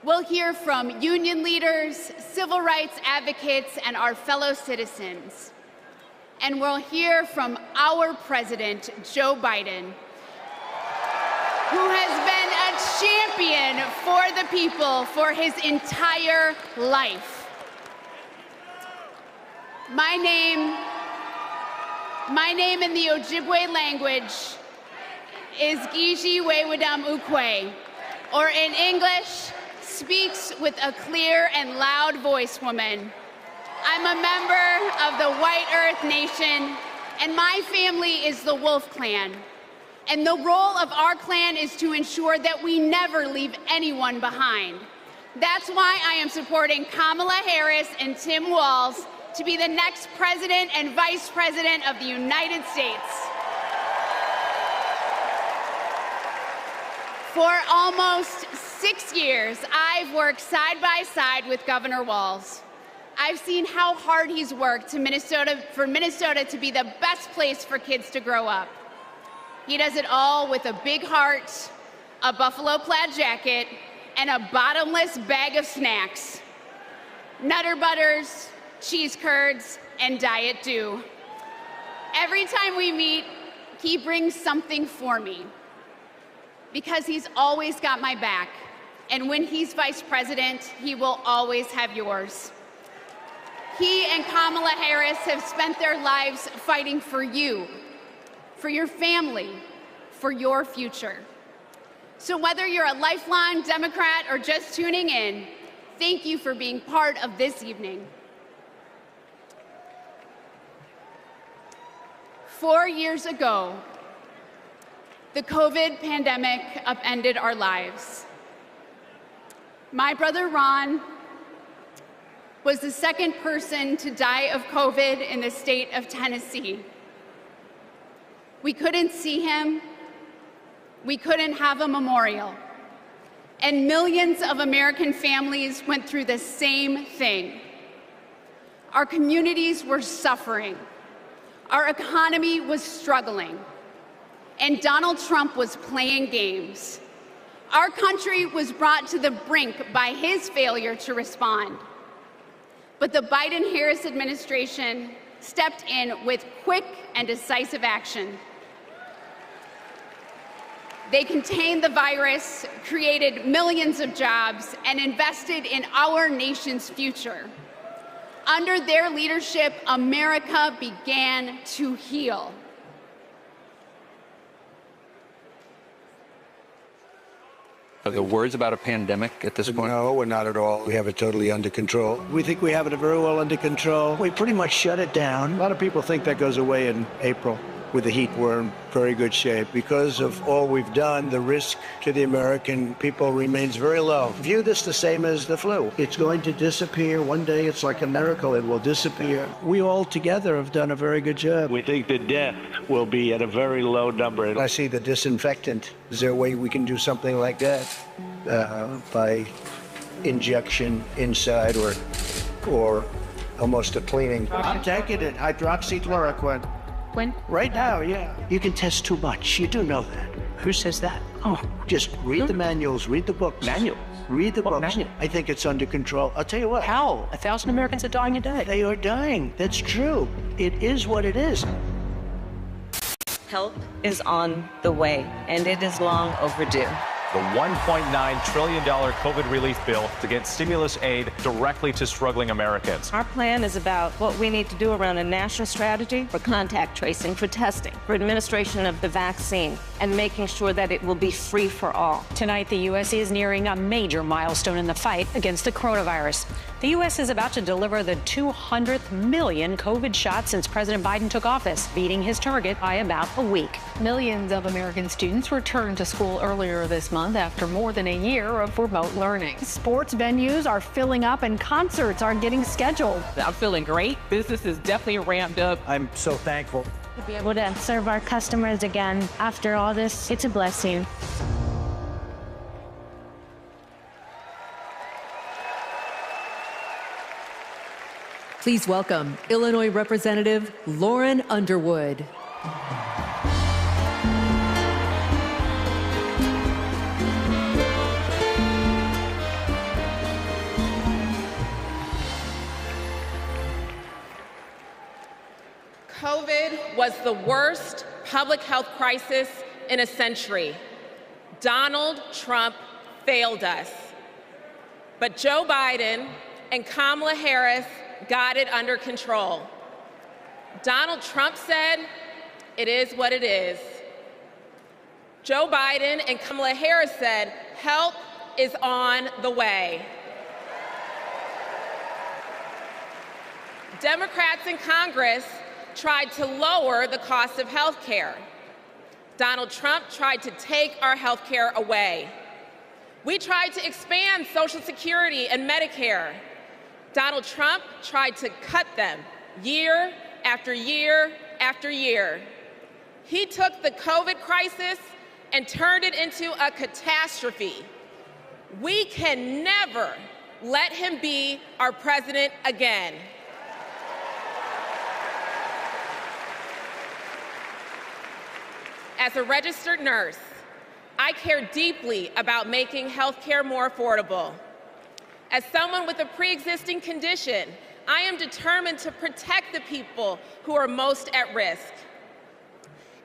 We'll hear from union leaders, civil rights advocates, and our fellow citizens. And we'll hear from our president, Joe Biden, who has been a champion for the people for his entire life. My name in the Ojibwe language is Gigi Wewadam Ukwe, or in English, speaks with a clear and loud voice woman. I'm a member of the White Earth Nation, and my family is the Wolf Clan. And the role of our clan is to ensure that we never leave anyone behind. That's why I am supporting Kamala Harris and Tim Walz to be the next President and Vice President of the United States. For almost 6 years, I've worked side by side with Governor Walz. I've seen how hard he's worked for Minnesota to be the best place for kids to grow up. He does it all with a big heart, a buffalo plaid jacket, and a bottomless bag of snacks. Nutter Butters, cheese curds, and Diet Dew. Every time we meet, he brings something for me because he's always got my back. And when he's vice president, he will always have yours. He and Kamala Harris have spent their lives fighting for you, for your family, for your future. So whether you're a lifelong Democrat or just tuning in, thank you for being part of this evening. 4 years ago, the COVID pandemic upended our lives. My brother Ron was the second person to die of COVID in the state of Tennessee. We couldn't see him. We couldn't have a memorial. And millions of American families went through the same thing. Our communities were suffering. Our economy was struggling. And Donald Trump was playing games. Our country was brought to the brink by his failure to respond. But the Biden-Harris administration stepped in with quick and decisive action. They contained the virus, created millions of jobs, and invested in our nation's future. Under their leadership, America began to heal. Are there words about a pandemic at this point? No, we're not at all. We have it totally under control. We think we have it very well under control. We pretty much shut it down. A lot of people think that goes away in April. With the heat, we're in very good shape. Because of all we've done, the risk to the American people remains very low. View this the same as the flu. It's going to disappear. One day, it's like a miracle. It will disappear. We all together have done a very good job. We think the death will be at a very low number. I see the disinfectant. Is there a way we can do something like that by injection inside or almost a cleaning? I'm taking it. Hydroxychloroquine. When? Right now, yeah. You can test too much. You do know that. Who says that? Oh, just read the manuals, read the books. Manuals? Read the What books. manual? I think it's under control. I'll tell you what. How? 1,000 Americans are dying a day. They are dying. That's true. It is what it is. Help is on the way, and it is long overdue. The $1.9 trillion COVID relief bill to get stimulus aid directly to struggling Americans. Our plan is about what we need to do around a national strategy for contact tracing, for testing, for administration of the vaccine, and making sure that it will be free for all. Tonight, the U.S. is nearing a major milestone in the fight against the coronavirus. The U.S. is about to deliver the 200th million COVID shots since President Biden took office, beating his target by about a week. Millions of American students returned to school earlier this month after more than a year of remote learning. Sports venues are filling up and concerts are getting scheduled. I'm feeling great. Business is definitely ramped up. I'm so thankful. To be able to serve our customers again after all this, it's a blessing. Please welcome Illinois Representative Lauren Underwood. COVID was the worst public health crisis in a century. Donald Trump failed us. But Joe Biden and Kamala Harris got it under control. Donald Trump said, "It is what it is." Joe Biden and Kamala Harris said, "Help is on the way." Democrats in Congress tried to lower the cost of health care. Donald Trump tried to take our health care away. We tried to expand Social Security and Medicare. Donald Trump tried to cut them year after year after year. He took the COVID crisis and turned it into a catastrophe. We can never let him be our president again. As a registered nurse, I care deeply about making healthcare more affordable. As someone with a pre-existing condition, I am determined to protect the people who are most at risk.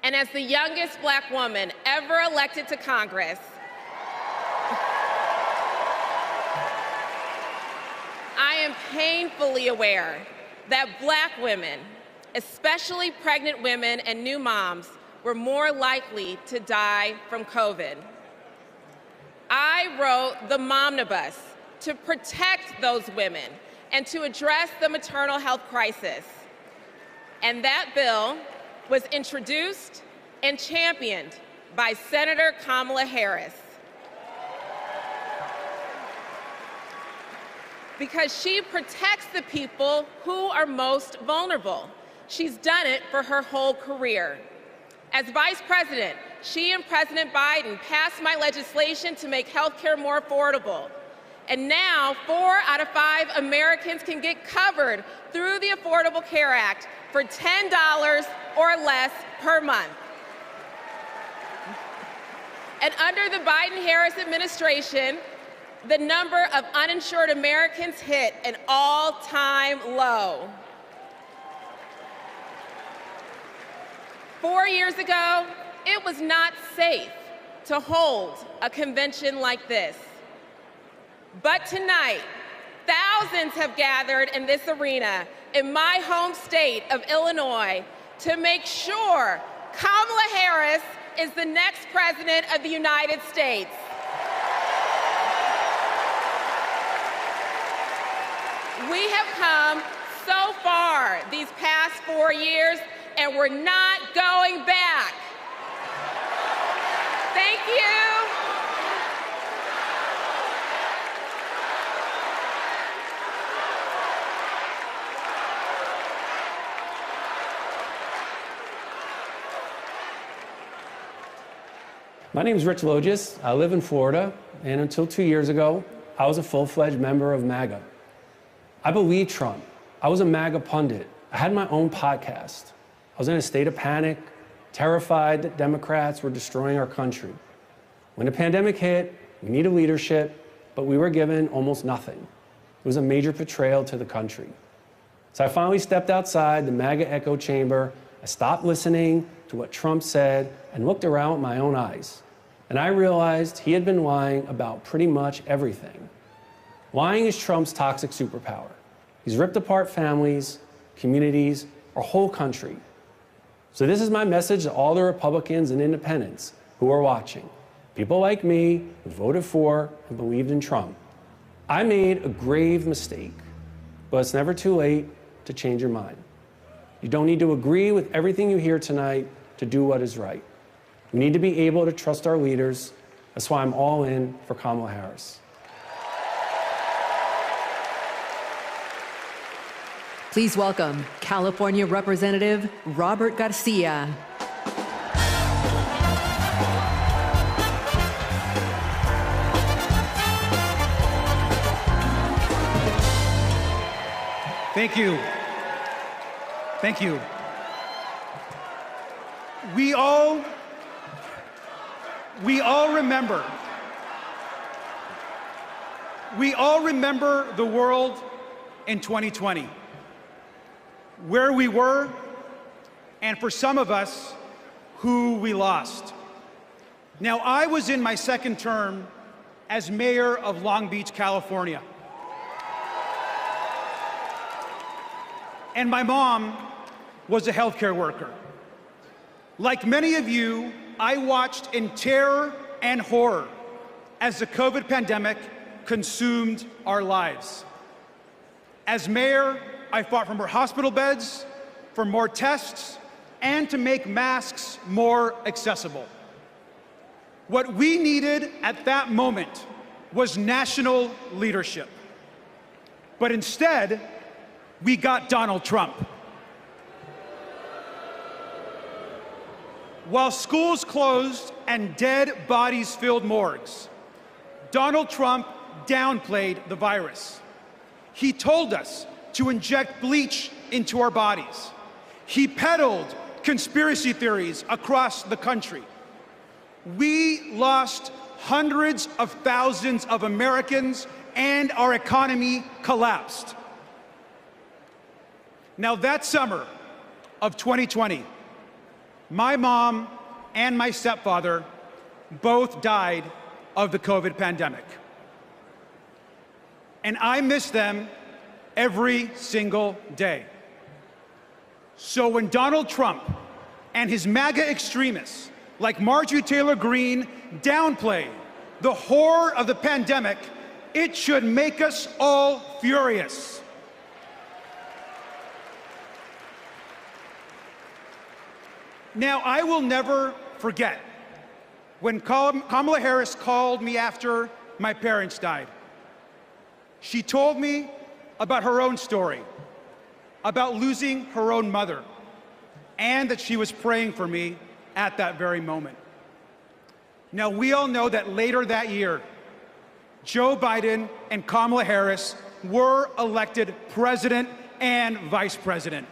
And as the youngest Black woman ever elected to Congress, I am painfully aware that Black women, especially pregnant women and new moms, were more likely to die from COVID. I wrote the Momnibus to protect those women and to address the maternal health crisis. And that bill was introduced and championed by Senator Kamala Harris. Because she protects the people who are most vulnerable. She's done it for her whole career. As Vice President, she and President Biden passed my legislation to make health care more affordable. And now, 4 out of 5 Americans can get covered through the Affordable Care Act for $10 or less per month. And under the Biden-Harris administration, the number of uninsured Americans hit an all-time low. 4 years ago, it was not safe to hold a convention like this. But tonight, thousands have gathered in this arena in my home state of Illinois to make sure Kamala Harris is the next president of the United States. We have come so far these past 4 years, and we're not going back. Thank you. My name is Rich Logis. I live in Florida, and until 2 years ago, I was a full-fledged member of MAGA. I believed Trump. I was a MAGA pundit. I had my own podcast. I was in a state of panic, terrified that Democrats were destroying our country. When the pandemic hit, we needed leadership, but we were given almost nothing. It was a major betrayal to the country. So I finally stepped outside the MAGA echo chamber. I stopped listening to what Trump said and looked around with my own eyes. And I realized he had been lying about pretty much everything. Lying is Trump's toxic superpower. He's ripped apart families, communities, our whole country. So this is my message to all the Republicans and independents who are watching. People like me who voted for and believed in Trump. I made a grave mistake, but it's never too late to change your mind. You don't need to agree with everything you hear tonight to do what is right. We need to be able to trust our leaders. That's why I'm all in for Kamala Harris. Please welcome California Representative Robert Garcia. Thank you. Thank you. We all remember. We all remember the world in 2020. Where we were, and for some of us, who we lost. Now, I was in my second term as mayor of Long Beach, California. And my mom was a healthcare worker. Like many of you, I watched in terror and horror as the COVID pandemic consumed our lives. As mayor, I fought for more hospital beds, for more tests, and to make masks more accessible. What we needed at that moment was national leadership. But instead, we got Donald Trump. While schools closed and dead bodies filled morgues, Donald Trump downplayed the virus. He told us to inject bleach into our bodies. He peddled conspiracy theories across the country. We lost hundreds of thousands of Americans and our economy collapsed. Now that summer of 2020, my mom and my stepfather both died of the COVID pandemic. And I miss them every single day. So when Donald Trump and his MAGA extremists like Marjorie Taylor Greene downplay the horror of the pandemic, it should make us all furious. Now, I will never forget when Kamala Harris called me after my parents died. She told me about her own story, about losing her own mother, and that she was praying for me at that very moment. Now, we all know that later that year, Joe Biden and Kamala Harris were elected president and vice president.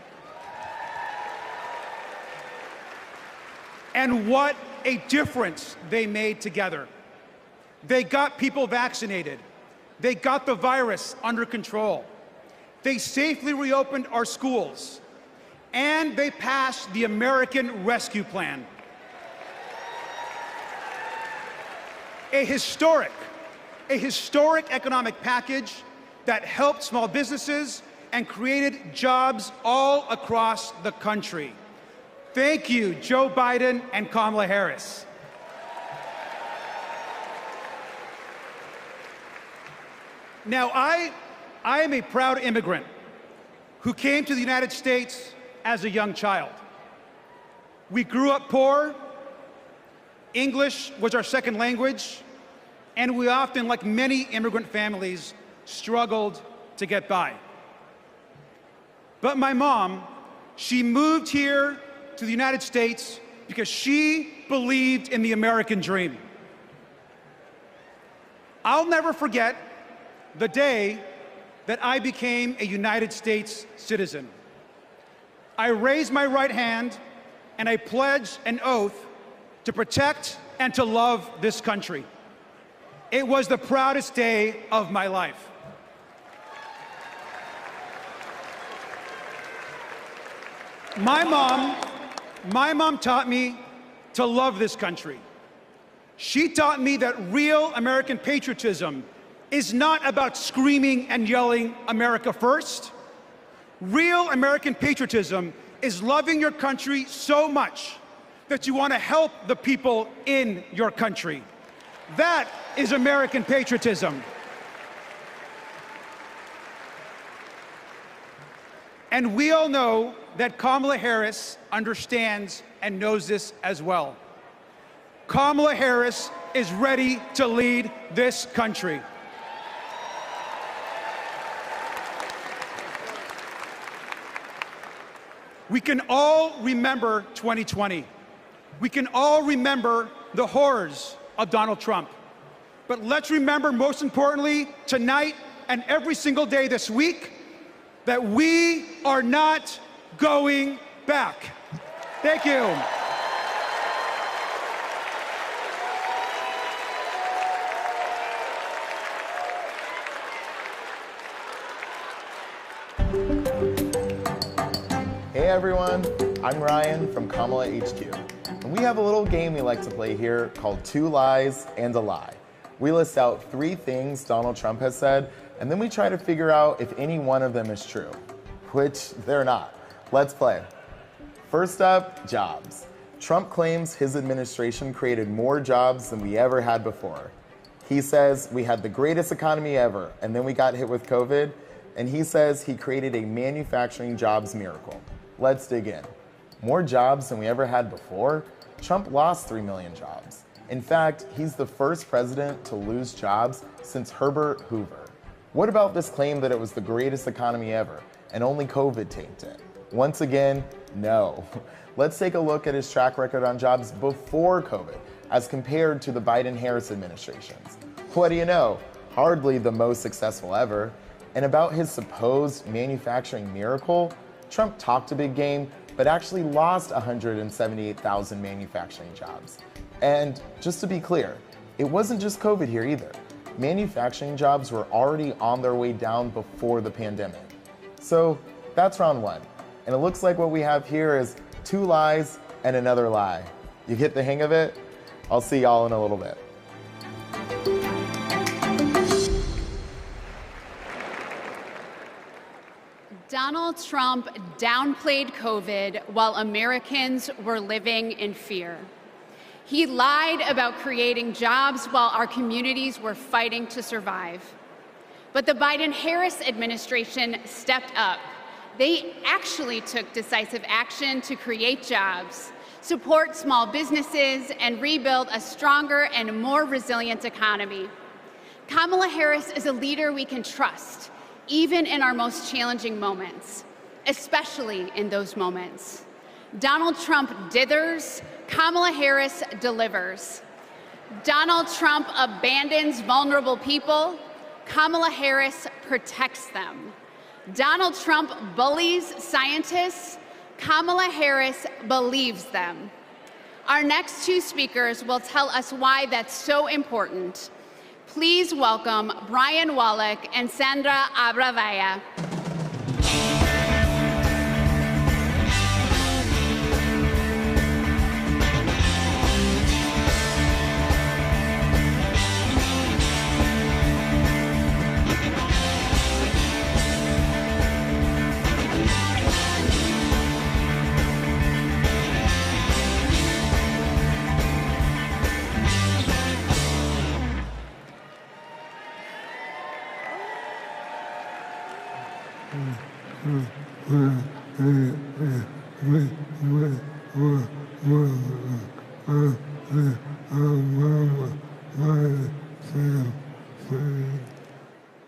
And what a difference they made together. They got people vaccinated. They got the virus under control. They safely reopened our schools. And they passed the American Rescue Plan. A historic economic package that helped small businesses and created jobs all across the country. Thank you, Joe Biden and Kamala Harris. Now, I am a proud immigrant who came to the United States as a young child. We grew up poor. English was our second language, and we often, like many immigrant families, struggled to get by. But my mom, she moved here to the United States because she believed in the American dream. I'll never forget the day that I became a United States citizen. I raised my right hand and I pledged an oath to protect and to love this country. It was the proudest day of my life. My mom taught me to love this country. She taught me that real American patriotism is not about screaming and yelling America first. Real American patriotism is loving your country so much that you want to help the people in your country. That is American patriotism. And we all know that Kamala Harris understands and knows this as well. Kamala Harris is ready to lead this country. We can all remember 2020. We can all remember the horrors of Donald Trump. But let's remember, most importantly, tonight and every single day this week, that we are not going back. Thank you. Hey everyone, I'm Ryan from Kamala HQ. And we have a little game we like to play here called Two Lies and a Lie. We list out 3 things Donald Trump has said, and then we try to figure out if any one of them is true, which they're not. Let's play. First up, jobs. Trump claims his administration created more jobs than we ever had before. He says we had the greatest economy ever, and then we got hit with COVID, and he says he created a manufacturing jobs miracle. Let's dig in. More jobs than we ever had before? Trump lost 3 million jobs. In fact, he's the first president to lose jobs since Herbert Hoover. What about this claim that it was the greatest economy ever and only COVID tanked it? Once again, no. Let's take a look at his track record on jobs before COVID as compared to the Biden-Harris administrations. What do you know? Hardly the most successful ever. And about his supposed manufacturing miracle, Trump talked a big game, but actually lost 178,000 manufacturing jobs. And just to be clear, it wasn't just COVID here either. Manufacturing jobs were already on their way down before the pandemic. So that's round one. And it looks like what we have here is 2 lies and another lie. You get the hang of it? I'll see y'all in a little bit. Donald Trump downplayed COVID while Americans were living in fear. He lied about creating jobs while our communities were fighting to survive. But the Biden-Harris administration stepped up. They actually took decisive action to create jobs, support small businesses, and rebuild a stronger and more resilient economy. Kamala Harris is a leader we can trust, even in our most challenging moments, especially in those moments. Donald Trump dithers, Kamala Harris delivers. Donald Trump abandons vulnerable people, Kamala Harris protects them. Donald Trump bullies scientists, Kamala Harris believes them. Our next 2 speakers will tell us why that's so important. Please welcome Brian Wallach and Sandra Abravaya.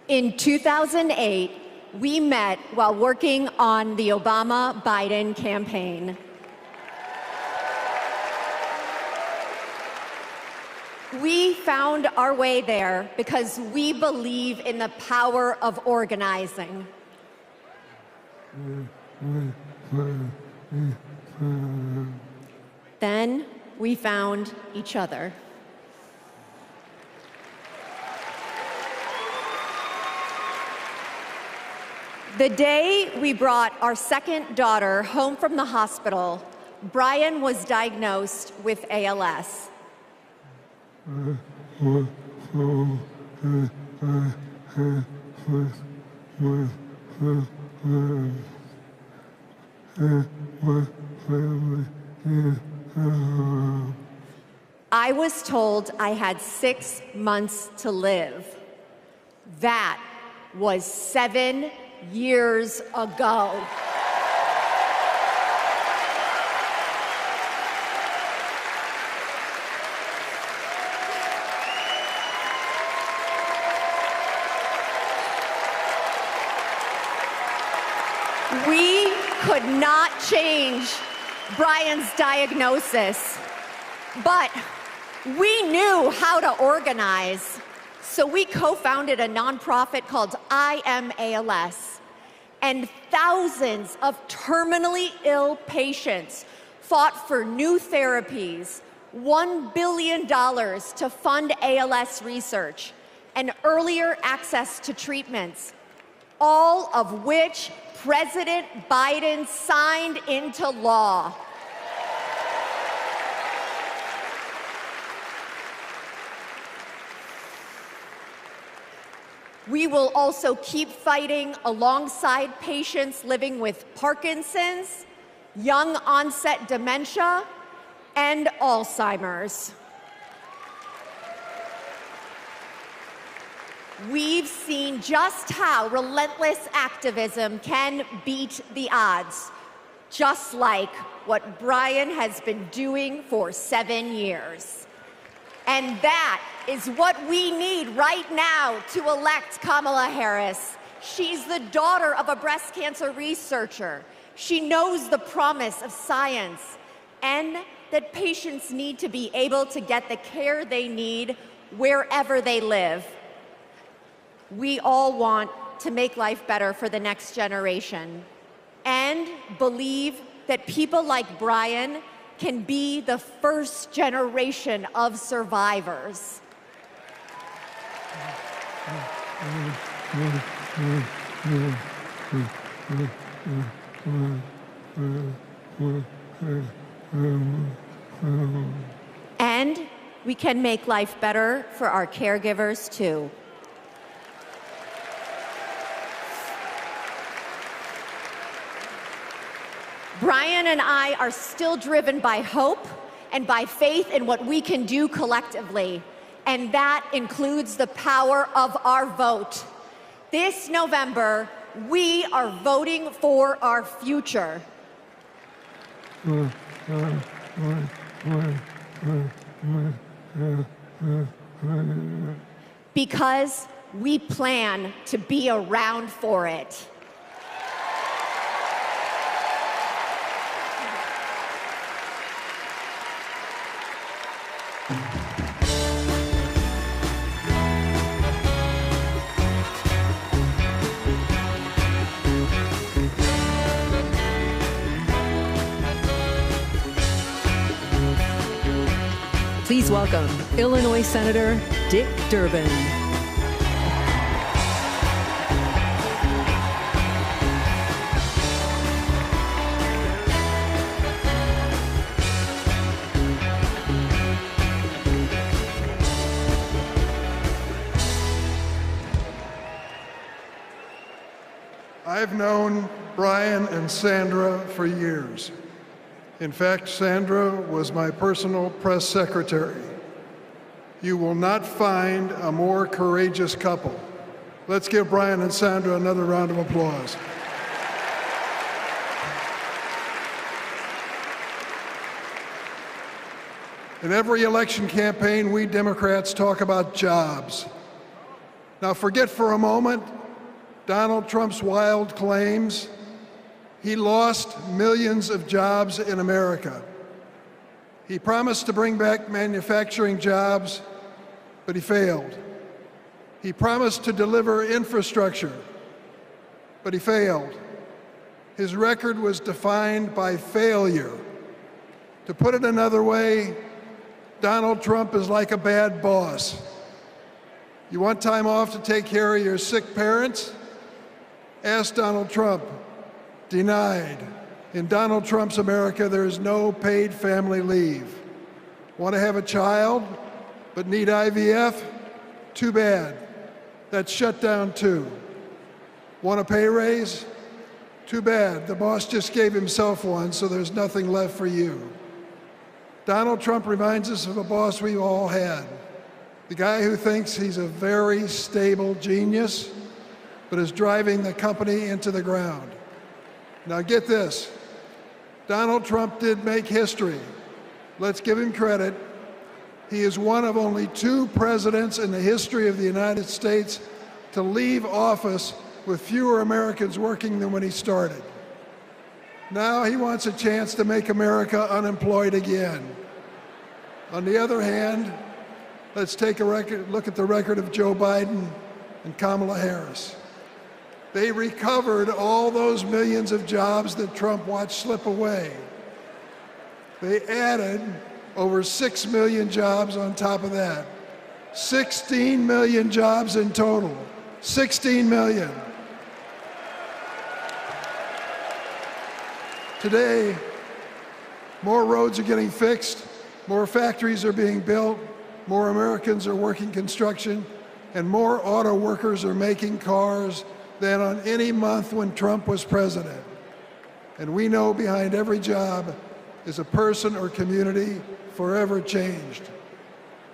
In 2008, we met while working on the Obama-Biden campaign. We found our way there because we believe in the power of organizing. Then we found each other. The day we brought our second daughter home from the hospital, Brian was diagnosed with ALS. I was told I had 6 months to live. That was 7 years ago. We could not change Brian's diagnosis, but we knew how to organize. So we co-founded a nonprofit called I Am ALS, and thousands of terminally ill patients fought for new therapies, $1 billion to fund ALS research, and earlier access to treatments, all of which President Biden signed into law. We will also keep fighting alongside patients living with Parkinson's, young onset dementia, and Alzheimer's. We've seen just how relentless activism can beat the odds, just like what Brian has been doing for 7 years. And that is what we need right now to elect Kamala Harris. She's the daughter of a breast cancer researcher. She knows the promise of science and that patients need to be able to get the care they need wherever they live. We all want to make life better for the next generation and believe that people like Brian can be the first generation of survivors. And we can make life better for our caregivers, too. Brian and I are still driven by hope and by faith in what we can do collectively, and that includes the power of our vote. This November, we are voting for our future. Because we plan to be around for it. Please welcome Illinois Senator Dick Durbin. I've known Brian and Sandra for years. In fact, Sandra was my personal press secretary. You will not find a more courageous couple. Let's give Brian and Sandra another round of applause. In every election campaign, we Democrats talk about jobs. Now forget for a moment Donald Trump's wild claims. He lost millions of jobs in America. He promised to bring back manufacturing jobs, but he failed. He promised to deliver infrastructure, but he failed. His record was defined by failure. To put it another way, Donald Trump is like a bad boss. You want time off to take care of your sick parents? Ask Donald Trump. Denied. In Donald Trump's America, there is no paid family leave. Want to have a child, but need IVF? Too bad. That's shut down too. Want a pay raise? Too bad. The boss just gave himself one, so there's nothing left for you. Donald Trump reminds us of a boss we all had. The guy who thinks he's a very stable genius, but is driving the company into the ground. Now get this, Donald Trump did make history. Let's give him credit. He is one of only 2 presidents in the history of the United States to leave office with fewer Americans working than when he started. Now he wants a chance to make America unemployed again. On the other hand, let's take a look at the record of Joe Biden and Kamala Harris. They recovered all those millions of jobs that Trump watched slip away. They added over 6 million jobs on top of that. 16 million jobs in total. 16 million. Today, more roads are getting fixed, more factories are being built, more Americans are working construction, and more auto workers are making cars than on any month when Trump was president. And we know behind every job is a person or community forever changed.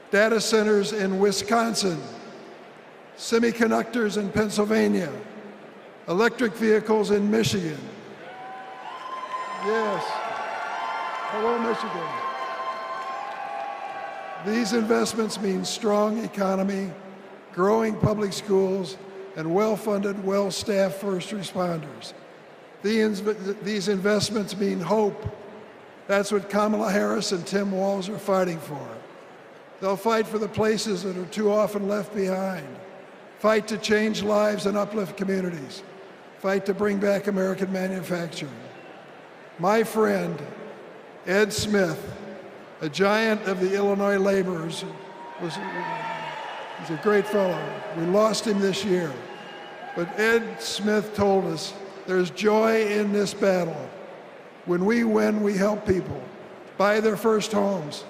Data centers in Wisconsin, semiconductors in Pennsylvania, electric vehicles in Michigan. Yes. Hello, Michigan. These investments mean strong economy, growing public schools, and well-funded, well-staffed first responders. These investments mean hope. That's what Kamala Harris and Tim Walz are fighting for. They'll fight for the places that are too often left behind, fight to change lives and uplift communities, fight to bring back American manufacturing. My friend, Ed Smith, a giant of the Illinois laborers, he's a great fellow. We lost him this year. But Ed Smith told us there's joy in this battle. When we win, we help people buy their first homes,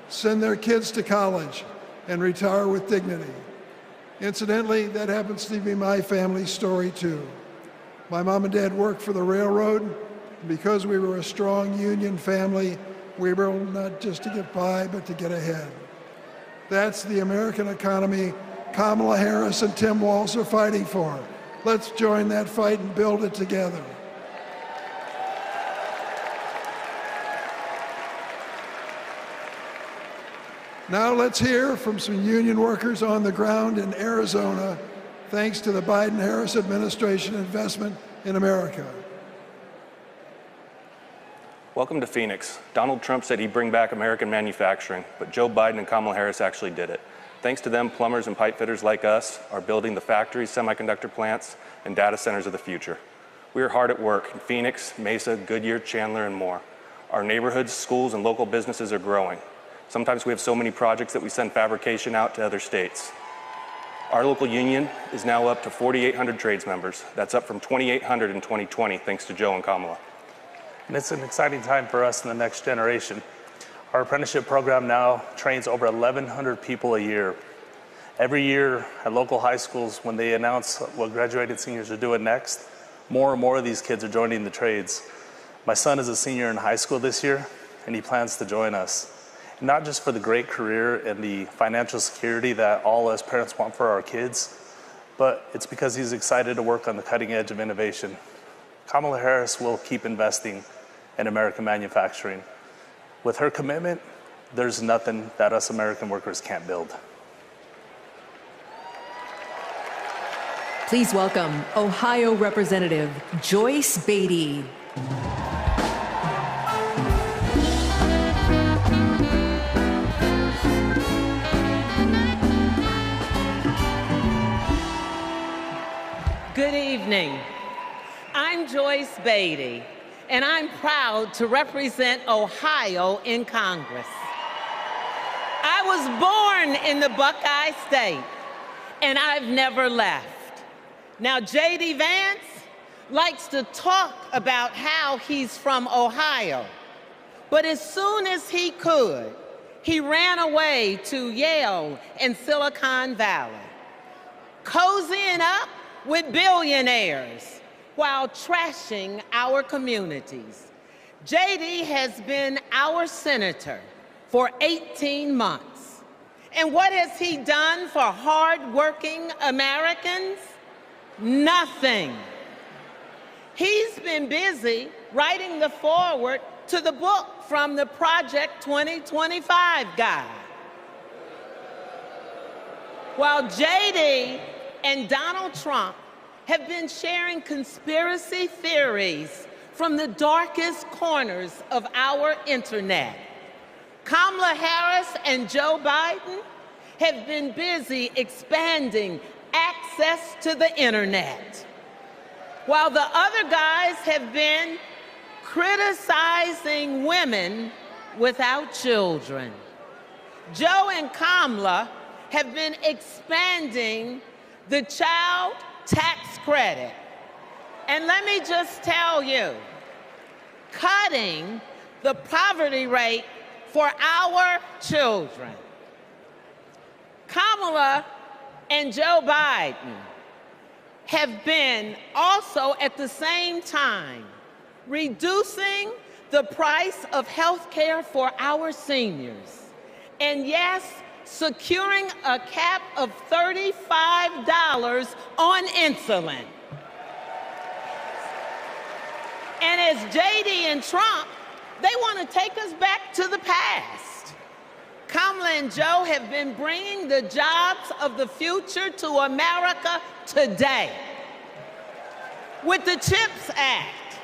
send their kids to college, and retire with dignity. Incidentally, that happens to be my family's story too. My mom and dad worked for the railroad, and because we were a strong union family, we were able not just to get by, but to get ahead. That's the American economy Kamala Harris and Tim Walz are fighting for. Let's join that fight and build it together. Now let's hear from some union workers on the ground in Arizona, thanks to the Biden-Harris administration investment in America. Welcome to Phoenix. Donald Trump said he'd bring back American manufacturing, but Joe Biden and Kamala Harris actually did it. Thanks to them, plumbers and pipe fitters like us are building the factories, semiconductor plants, and data centers of the future. We are hard at work in Phoenix, Mesa, Goodyear, Chandler, and more. Our neighborhoods, schools, and local businesses are growing. Sometimes we have so many projects that we send fabrication out to other states. Our local union is now up to 4,800 trades members. That's up from 2,800 in 2020, thanks to Joe and Kamala. And it's an exciting time for us in the next generation. Our apprenticeship program now trains over 1,100 people a year. Every year at local high schools, when they announce what graduated seniors are doing next, more and more of these kids are joining the trades. My son is a senior in high school this year, and he plans to join us. Not just for the great career and the financial security that all us parents want for our kids, but it's because he's excited to work on the cutting edge of innovation. Kamala Harris will keep investing in American manufacturing. With her commitment, there's nothing that us American workers can't build. Please welcome Ohio Representative Joyce Beatty. Good evening. I'm Joyce Beatty, and I'm proud to represent Ohio in Congress. I was born in the Buckeye State, and I've never left. Now, J.D. Vance likes to talk about how he's from Ohio, but as soon as he could, he ran away to Yale and Silicon Valley, cozying up with billionaires while trashing our communities. J.D. has been our senator for 18 months. And what has he done for hardworking Americans? Nothing. He's been busy writing the foreword to the book from the Project 2025 guy. While J.D. and Donald Trump have been sharing conspiracy theories from the darkest corners of our internet, Kamala Harris and Joe Biden have been busy expanding access to the internet, while the other guys have been criticizing women without children. Joe and Kamala have been expanding the child tax credit. And let me just tell you, cutting the poverty rate for our children. Kamala and Joe Biden have been also at the same time reducing the price of health care for our seniors. And yes, securing a cap of $35 on insulin. And as J.D. and Trump, they want to take us back to the past. Kamala and Joe have been bringing the jobs of the future to America today. With the CHIPS Act,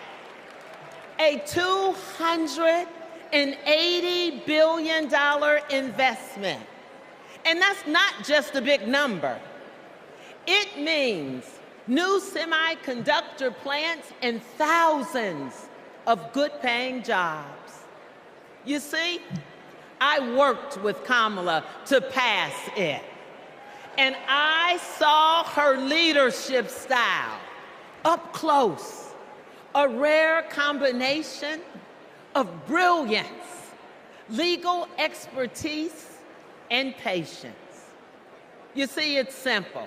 a $280 billion investment. And that's not just a big number. It means new semiconductor plants and thousands of good-paying jobs. You see, I worked with Kamala to pass it, and I saw her leadership style up close, a rare combination of brilliance, legal expertise, and patience. You see, it's simple.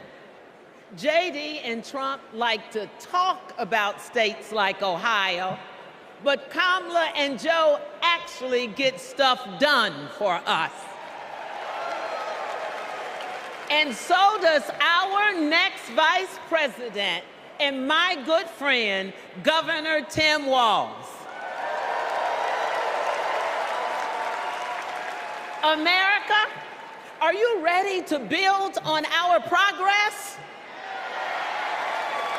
JD and Trump like to talk about states like Ohio, but Kamala and Joe actually get stuff done for us. And so does our next vice president and my good friend, Governor Tim Walz. America, are you ready to build on our progress?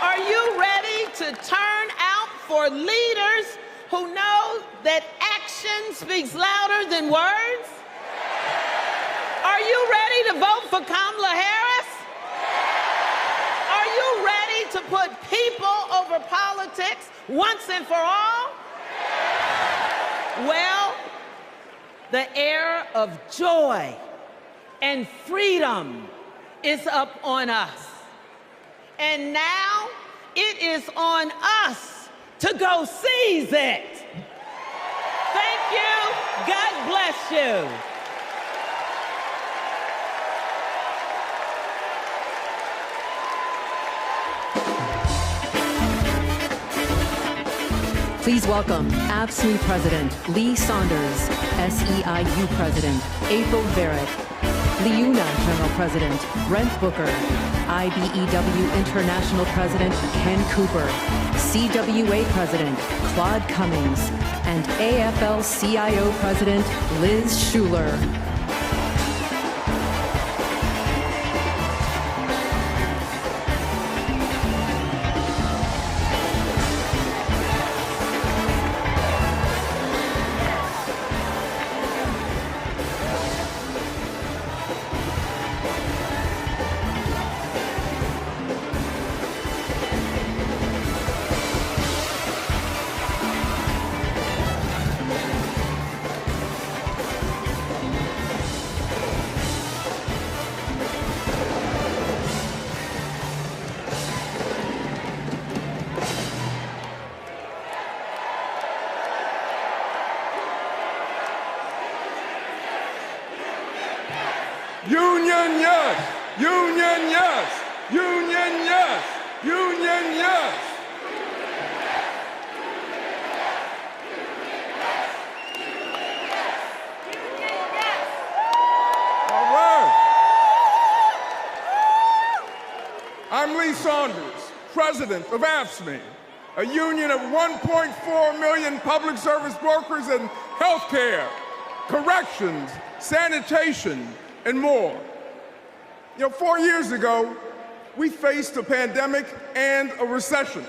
Are you ready to turn out for leaders who know that action speaks louder than words? Are you ready to vote for Kamala Harris? Are you ready to put people over politics once and for all? Well, the era of joy and freedom is up on us. And now it is on us to go seize it. Thank you. God bless you. Please welcome AFSCME President Lee Saunders, SEIU President April Barrett, LIUNA General President Brent Booker, IBEW International President Ken Cooper, CWA President Claude Cummings, and AFL-CIO President Liz Schuler. Union, yes! Union, yes! Union, yes! Union, yes! All right. I'm Lee Saunders, president of AFSCME, a union of 1.4 million public service workers in healthcare, corrections, sanitation, and more. 4 years ago, we faced a pandemic and a recession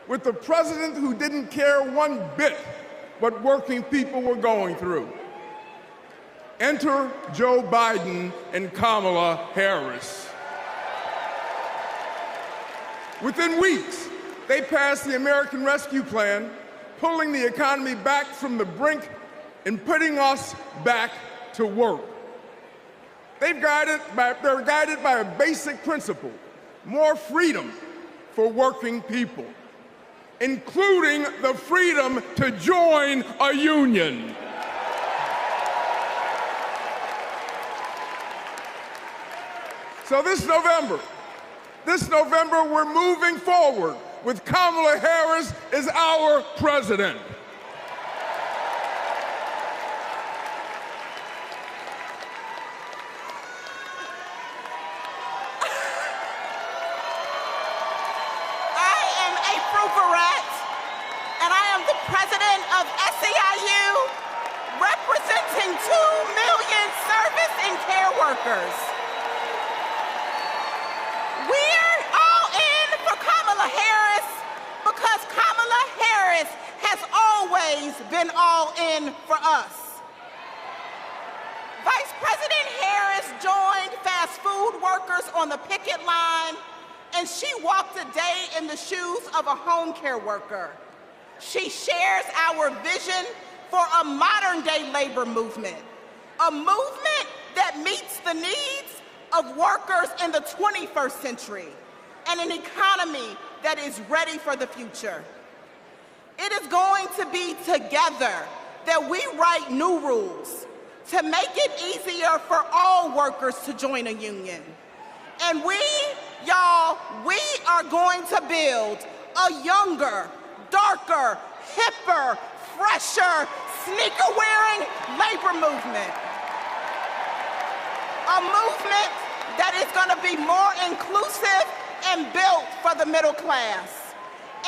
with a president who didn't care one bit what working people were going through. Enter Joe Biden and Kamala Harris. Within weeks, they passed the American Rescue Plan, pulling the economy back from the brink and putting us back to work. They're guided by a basic principle: more freedom for working people, including the freedom to join a union. So this November, we're moving forward with Kamala Harris as our president. President of SEIU, representing 2 million workers. We're all in for Kamala Harris because Kamala Harris has always been all in for us. Vice President Harris joined fast food workers on the picket line, and she walked a day in the shoes of a home care worker. She shares our vision for a modern-day labor movement, a movement that meets the needs of workers in the 21st century, and an economy that is ready for the future. It is going to be together that we write new rules to make it easier for all workers to join a union. And we are going to build a younger, darker, hipper, fresher, sneaker-wearing labor movement. A movement that is going to be more inclusive and built for the middle class.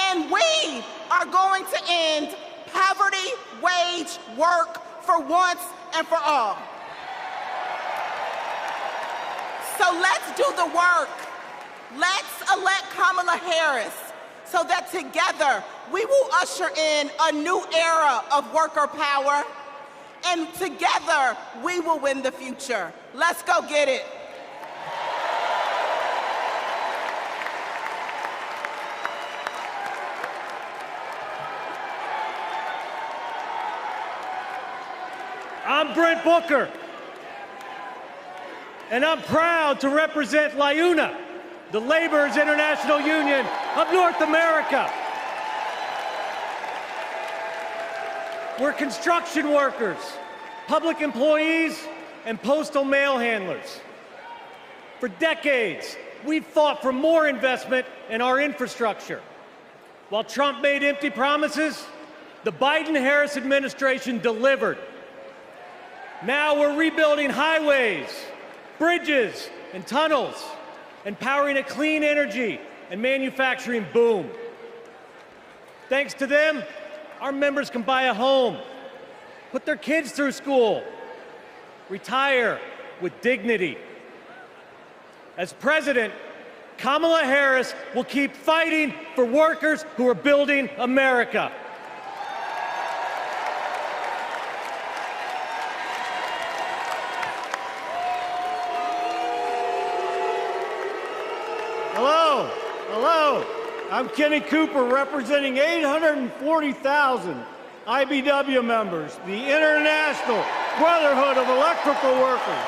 And we are going to end poverty wage work for once and for all. So let's do the work. Let's elect Kamala Harris so that together we will usher in a new era of worker power, and together we will win the future. Let's go get it. I'm Brent Booker, and I'm proud to represent LIUNA, the Laborers International Union of North America. We're construction workers, public employees, and postal mail handlers. For decades, we've fought for more investment in our infrastructure. While Trump made empty promises, the Biden-Harris administration delivered. Now we're rebuilding highways, bridges, and tunnels, and powering a clean energy and manufacturing boom. Thanks to them, our members can buy a home, put their kids through school, retire with dignity. As president, Kamala Harris will keep fighting for workers who are building America. Hello, I'm Kenny Cooper, representing 840,000 IBW members, the International Brotherhood of Electrical Workers.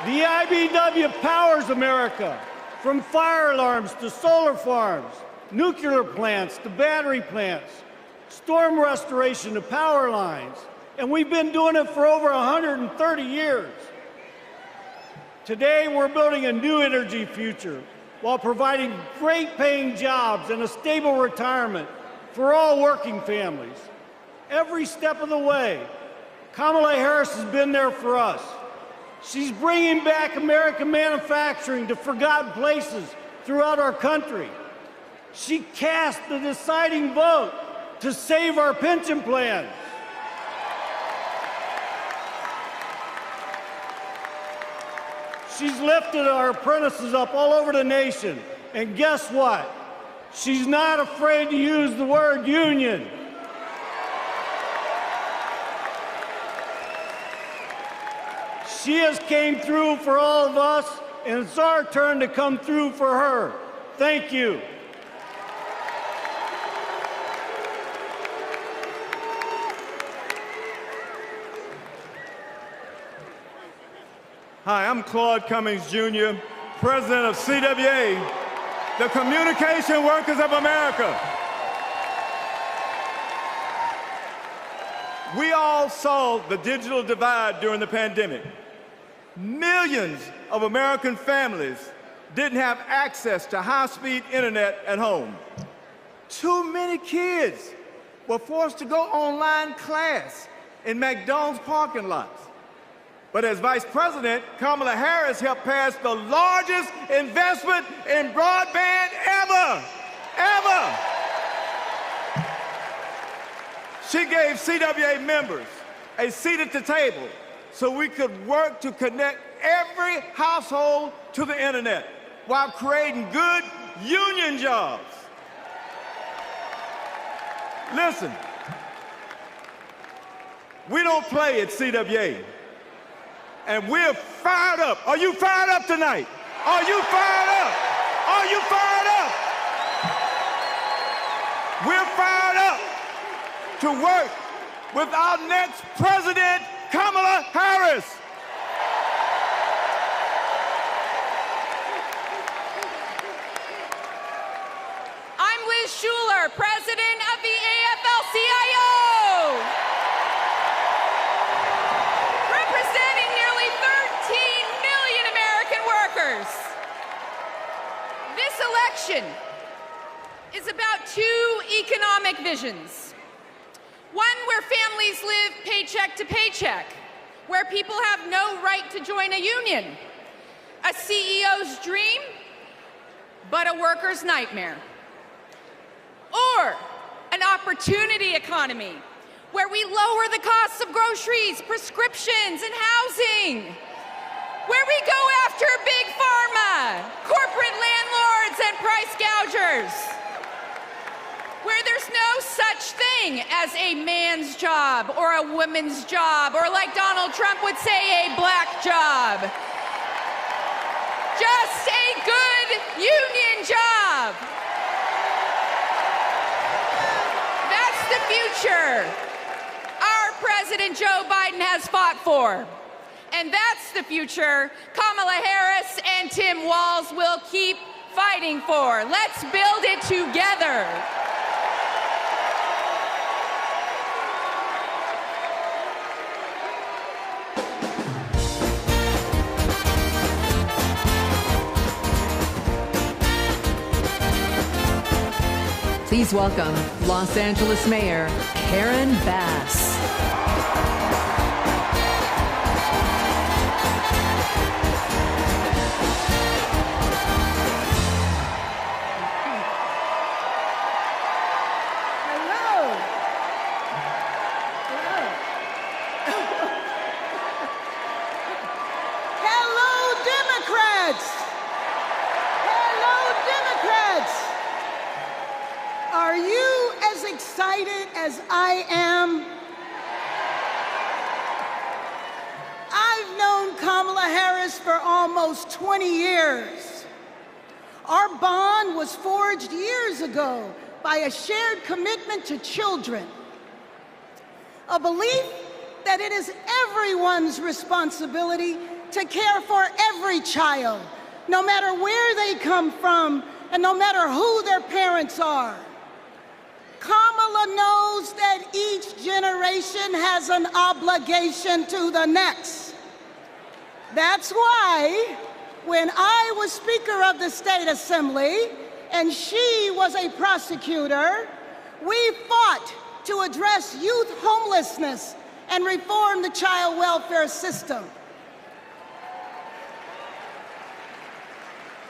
The IBW powers America, from fire alarms to solar farms, nuclear plants to battery plants, storm restoration to power lines, and we've been doing it for over 130 years. Today, we're building a new energy future while providing great-paying jobs and a stable retirement for all working families. Every step of the way, Kamala Harris has been there for us. She's bringing back American manufacturing to forgotten places throughout our country. She cast the deciding vote to save our pension plan. She's lifted our apprentices up all over the nation. And guess what? She's not afraid to use the word union. She has came through for all of us, and it's our turn to come through for her. Thank you. Hi, I'm Claude Cummings, Jr., President of CWA, the Communication Workers of America. We all saw the digital divide during the pandemic. Millions of American families didn't have access to high-speed internet at home. Too many kids were forced to go online class in McDonald's parking lots. But as Vice President, Kamala Harris helped pass the largest investment in broadband ever. She gave CWA members a seat at the table so we could work to connect every household to the internet while creating good union jobs. Listen, we don't play at CWA, and we're fired up. Are you fired up tonight? Are you fired up? Are you fired up? We're fired up to work with our next president, Kamala Harris. I'm Liz Schuler, president of the AFL-CIO. Representing nearly 13 million American workers. This election is about two economic visions. One where families live paycheck to paycheck, where people have no right to join a union. A CEO's dream, but a worker's nightmare. Or an opportunity economy, where we lower the costs of groceries, prescriptions, and housing. Where we go after big pharma, corporate landlords, and price gougers. Where there's no such thing as a man's job or a woman's job, or like Donald Trump would say, a black job. Just a good union job. That's the future our President Joe Biden has fought for. And that's the future Kamala Harris and Tim Walz will keep fighting for. Let's build it together. Please welcome Los Angeles Mayor Karen Bass. As I am. I've known Kamala Harris for almost 20 years. Our bond was forged years ago by a shared commitment to children, a belief that it is everyone's responsibility to care for every child, no matter where they come from and no matter who their parents are. Kamala knows that each generation has an obligation to the next. That's why, when I was Speaker of the State Assembly and she was a prosecutor, we fought to address youth homelessness and reform the child welfare system.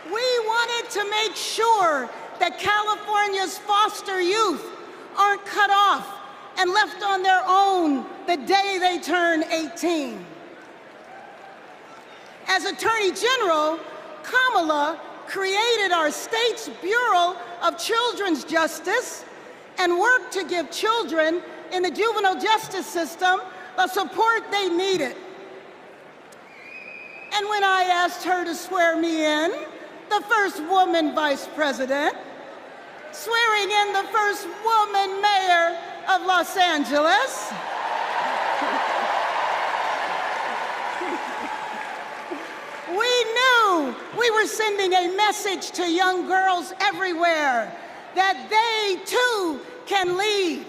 We wanted to make sure that California's foster youth aren't cut off and left on their own the day they turn 18. As Attorney General, Kamala created our state's Bureau of Children's Justice and worked to give children in the juvenile justice system the support they needed. And when I asked her to swear me in, the first woman vice president, swearing in the first woman mayor of Los Angeles, we knew we were sending a message to young girls everywhere that they too can lead.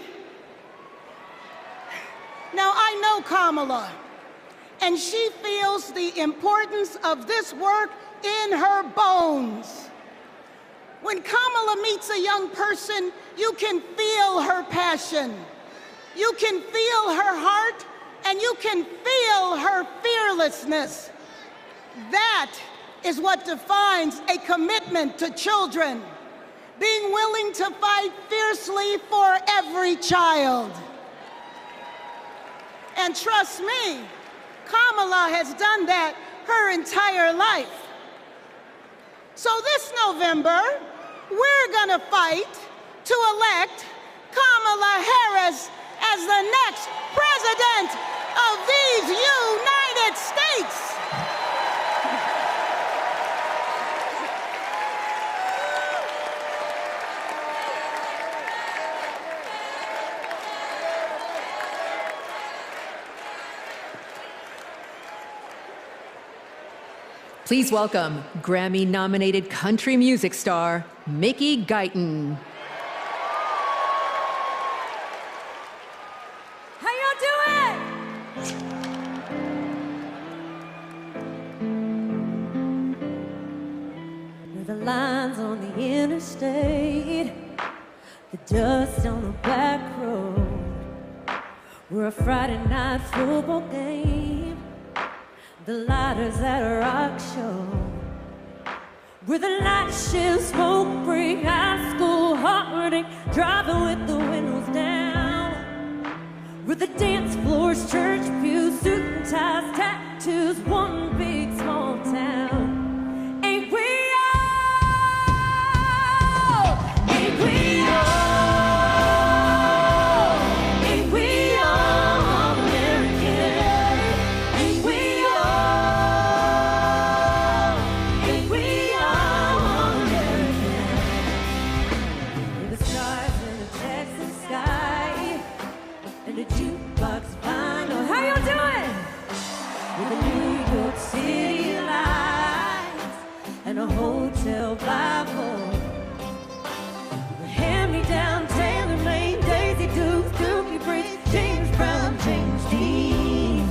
Now, I know Kamala, and she feels the importance of this work in her bones. When Kamala meets a young person, you can feel her passion. You can feel her heart, and you can feel her fearlessness. That is what defines a commitment to children, being willing to fight fiercely for every child. And trust me, Kamala has done that her entire life. So this November, we're gonna fight to elect Kamala Harris as the next president of these United States. Please welcome Grammy-nominated country music star, Mickey Guyton. How y'all doing? With the lines on the interstate, the dust on the back road, we're a Friday night football game. The lighters at a rock show, where the night shift smoke break, high school heartache, driving with the windows down, where the dance floors, church pews, suit and ties, tattoos, one big small town. Ain't we all? Ain't we all? Hotel Bible, hand-me-down, tailor-made, Daisy Dukes, Dookie Briggs, James Brown, James Dean.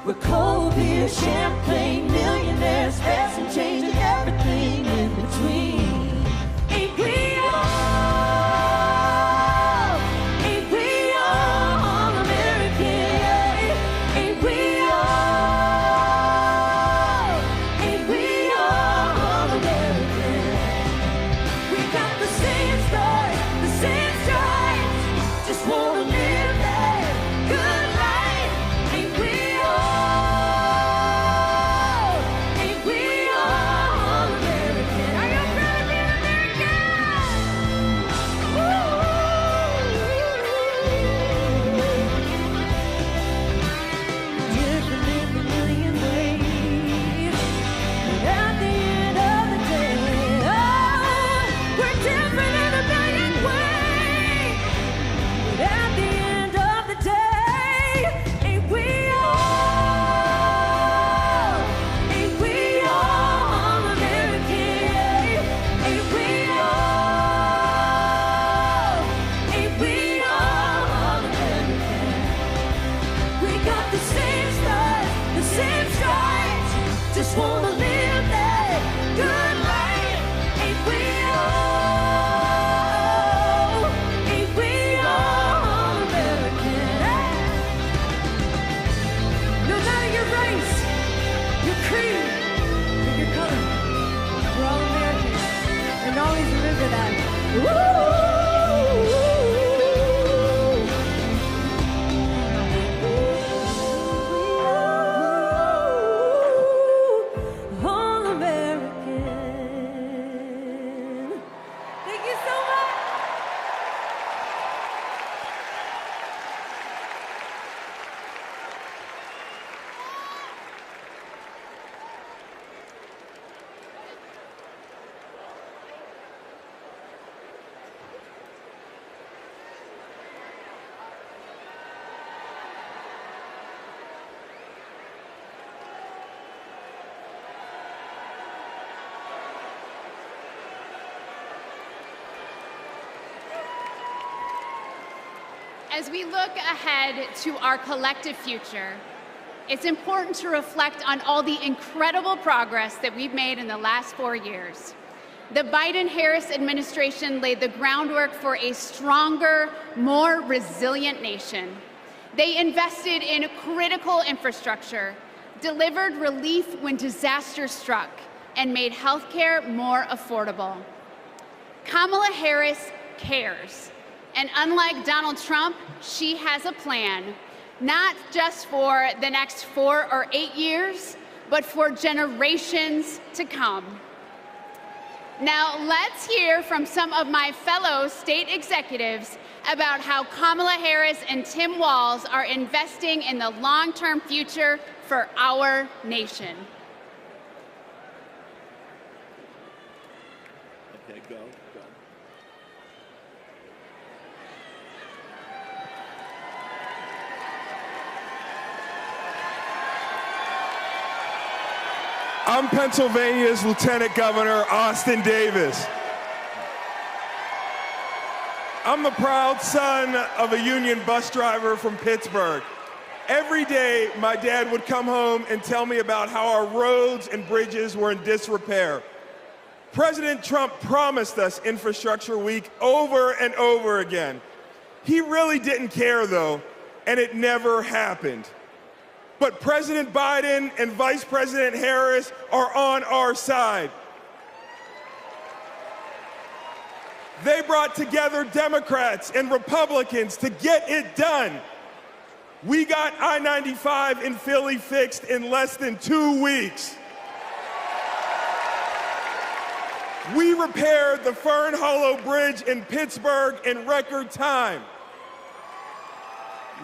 We're cold beer, champagne, millionaires, spats and change, and everything in between. Ain't we all? Ain't we all American? Ain't we all? Ain't we all American? We got the same stars, the same stripes. Just wanna live that good life. Ain't we all? Ain't we all American? Are you proud to be American? Different in a million ways, but at the end of the day, oh, we're different in a million ways, but at the end of the day, ain't we all? Ain't we all American? Ain't we all? Ain't we all American? We got the same stars, the same stripes. Just wanna live that good life. Ain't we all? Ain't we all American? No matter your race, your creed, or your color, we're all Americans. And always remember that. All American. Thank you so much. As we look ahead to our collective future, it's important to reflect on all the incredible progress that we've made in the last 4 years. The Biden-Harris administration laid the groundwork for a stronger, more resilient nation. They invested in critical infrastructure, delivered relief when disaster struck, and made healthcare more affordable. Kamala Harris cares. And unlike Donald Trump, she has a plan not just for the next 4 or 8 years, but for generations to come. Now, let's hear from some of my fellow state executives about how Kamala Harris and Tim Walz are investing in the long-term future for our nation. Okay, go. I'm Pennsylvania's Lieutenant Governor Austin Davis. I'm the proud son of a union bus driver from Pittsburgh. Every day, my dad would come home and tell me about how our roads and bridges were in disrepair. President Trump promised us Infrastructure Week over and over again. He really didn't care, though, and it never happened. But President Biden and Vice President Harris are on our side. They brought together Democrats and Republicans to get it done. We got I-95 in Philly fixed in less than 2 weeks. We repaired the Fern Hollow Bridge in Pittsburgh in record time.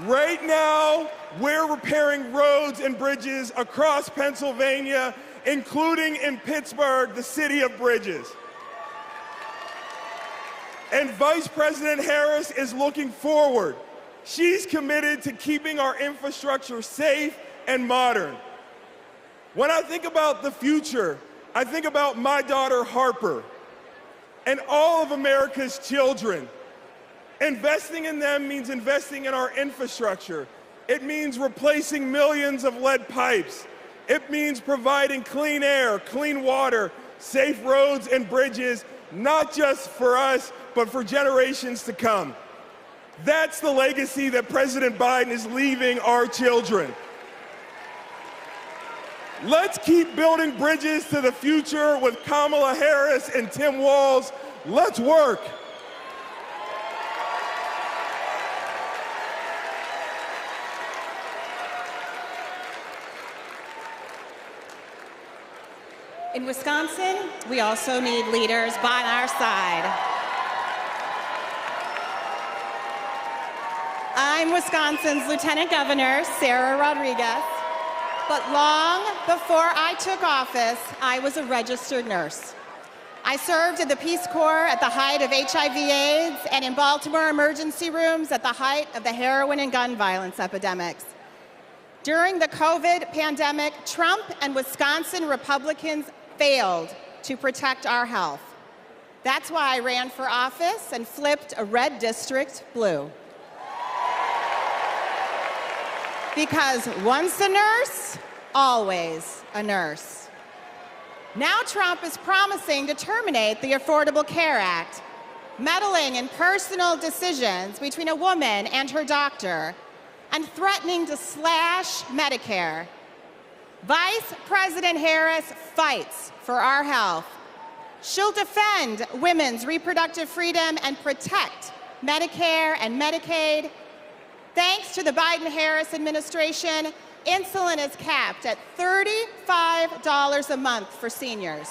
Right now, we're repairing roads and bridges across Pennsylvania, including in Pittsburgh, the city of bridges. And Vice President Harris is looking forward. She's committed to keeping our infrastructure safe and modern. When I think about the future, I think about my daughter Harper and all of America's children. Investing in them means investing in our infrastructure. It means replacing millions of lead pipes. It means providing clean air, clean water, safe roads and bridges, not just for us, but for generations to come. That's the legacy that President Biden is leaving our children. Let's keep building bridges to the future with Kamala Harris and Tim Walz. Let's work. In Wisconsin, we also need leaders by our side. I'm Wisconsin's Lieutenant Governor, Sarah Rodriguez, but long before I took office, I was a registered nurse. I served in the Peace Corps at the height of HIV/AIDS and in Baltimore emergency rooms at the height of the heroin and gun violence epidemics. During the COVID pandemic, Trump and Wisconsin Republicans failed to protect our health. That's why I ran for office and flipped a red district blue. Because once a nurse, always a nurse. Now Trump is promising to terminate the Affordable Care Act, meddling in personal decisions between a woman and her doctor, and threatening to slash Medicare. Vice President Harris fights for our health. She'll defend women's reproductive freedom and protect Medicare and Medicaid. Thanks to the Biden-Harris administration, insulin is capped at $35 a month for seniors.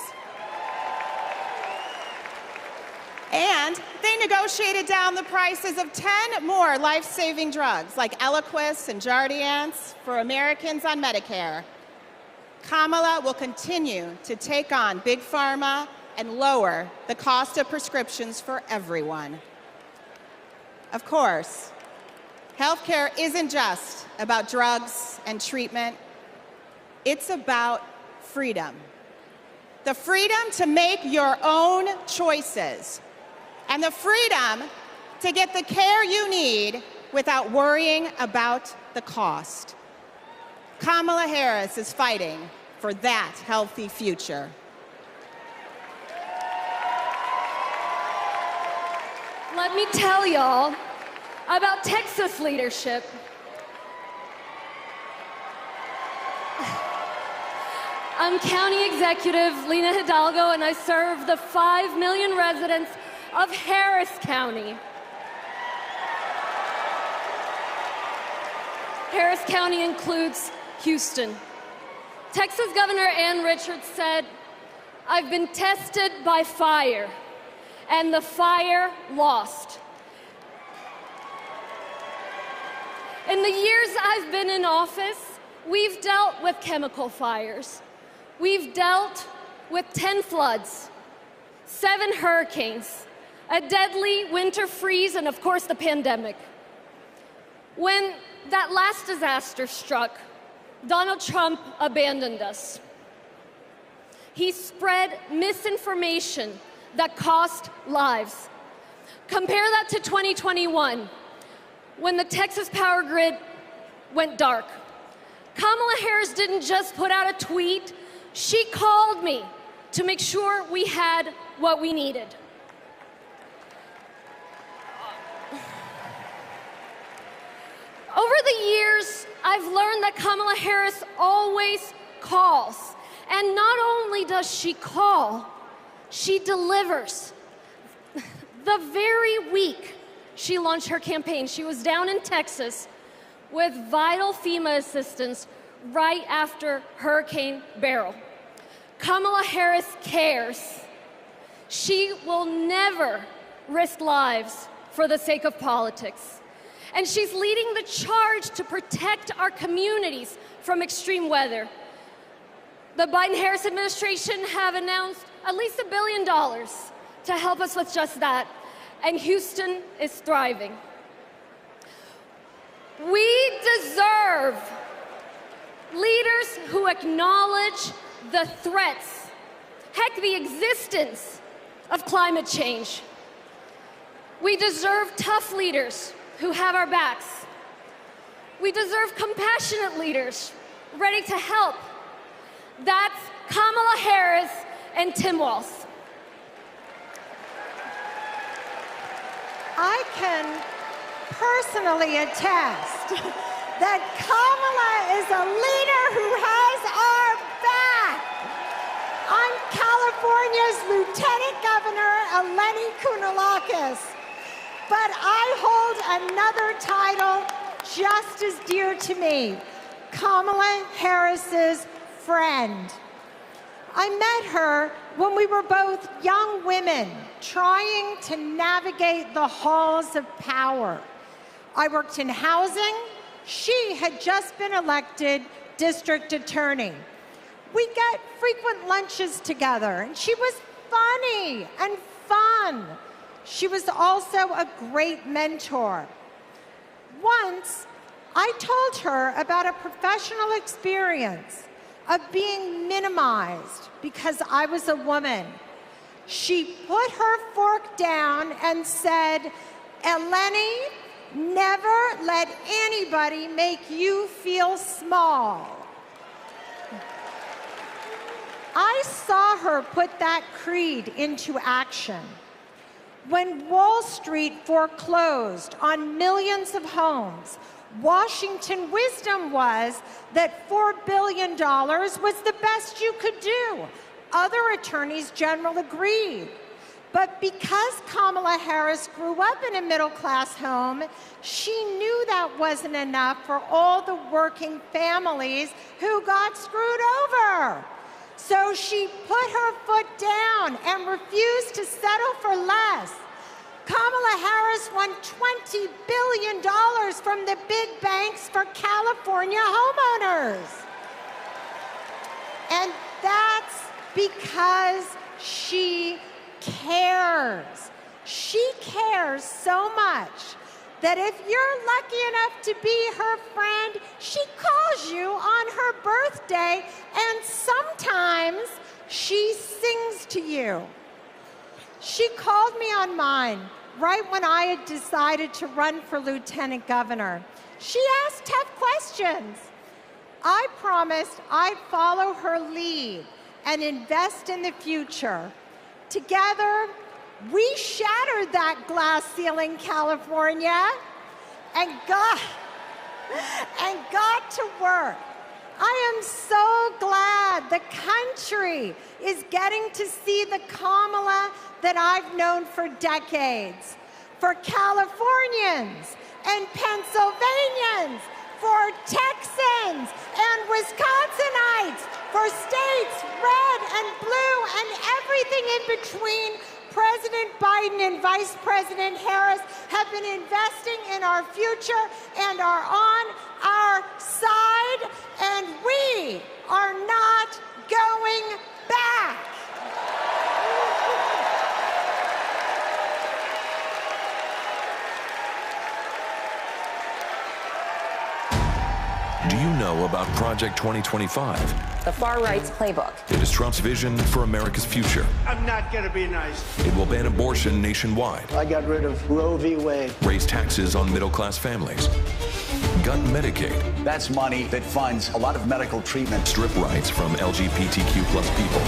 And they negotiated down the prices of 10 more life-saving drugs like Eliquis and Jardiance for Americans on Medicare. Kamala will continue to take on Big Pharma and lower the cost of prescriptions for everyone. Of course, healthcare isn't just about drugs and treatment. It's about freedom. The freedom to make your own choices and the freedom to get the care you need without worrying about the cost. Kamala Harris is fighting for that healthy future. Let me tell y'all about Texas leadership. I'm County Executive Lena Hidalgo, and I serve the 5 million residents of Harris County. Harris County includes Houston. Texas Governor Ann Richards said, "I've been tested by fire, and the fire lost." In the years I've been in office, we've dealt with chemical fires. We've dealt with 10 floods, 7 hurricanes, a deadly winter freeze, and of course the pandemic. When that last disaster struck, Donald Trump abandoned us. He spread misinformation that cost lives. Compare that to 2021, when the Texas power grid went dark. Kamala Harris didn't just put out a tweet, she called me to make sure we had what we needed. Over the years, I've learned that Kamala Harris always calls. And not only does she call, she delivers. The very week she launched her campaign, she was down in Texas with vital FEMA assistance right after Hurricane Beryl. Kamala Harris cares. She will never risk lives for the sake of politics. And she's leading the charge to protect our communities from extreme weather. The Biden-Harris administration have announced at least $1 billion to help us with just that, and Houston is thriving. We deserve leaders who acknowledge the threats, heck, the existence of climate change. We deserve tough leaders who have our backs. We deserve compassionate leaders ready to help. That's Kamala Harris and Tim Walz. I can personally attest that Kamala is a leader who has our back. I'm California's Lieutenant Governor, Eleni Kounalakis, but I hold another title just as dear to me, Kamala Harris's friend. I met her when we were both young women trying to navigate the halls of power. I worked in housing. She had just been elected district attorney. We got frequent lunches together, and she was funny and fun. She was also a great mentor. Once, I told her about a professional experience of being minimized because I was a woman. She put her fork down and said, "Eleni, never let anybody make you feel small." I saw her put that creed into action. When Wall Street foreclosed on millions of homes, Washington wisdom was that $4 billion was the best you could do. Other attorneys general agreed. But because Kamala Harris grew up in a middle-class home, she knew that wasn't enough for all the working families who got screwed over. So she put her foot down and refused to settle for less. Kamala Harris won $20 billion from the big banks for California homeowners. And that's because she cares. She cares so much that if you're lucky enough to be her friend, she calls you on her birthday, and sometimes she sings to you. She called me on mine right when I had decided to run for lieutenant governor. She asked tough questions. I promised I'd follow her lead and invest in the future. Together, we shattered that glass ceiling, California, and got to work. I am so glad the country is getting to see the Kamala that I've known for decades. For Californians and Pennsylvanians for Texans and Wisconsinites, for states red and blue and everything in between. President Biden and Vice President Harris have been investing in our future and are on our side, and we are not going back. Do you know about Project 2025? The far right's playbook. It is Trump's vision for America's future. I'm not going to be nice. It will ban abortion nationwide. I got rid of Roe v. Wade. Raise taxes on middle-class families. Gut Medicaid. That's money that funds a lot of medical treatment. Strip rights from LGBTQ plus people.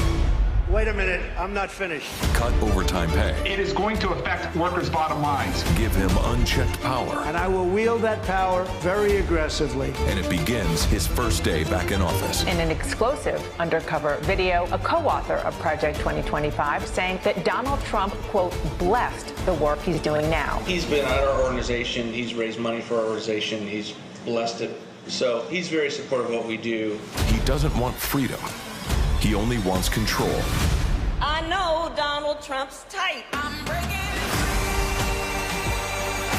Wait a minute, I'm not finished. Cut overtime pay. It is going to affect workers' bottom lines. Give him unchecked power. And I will wield that power very aggressively. And it begins his first day back in office. In an explosive undercover video, a co-author of Project 2025 saying that Donald Trump, quote, blessed the work he's doing now. He's been at our organization. He's raised money for our organization. He's blessed it. So he's very supportive of what we do. He doesn't want freedom. He only wants control. I know Donald Trump's type.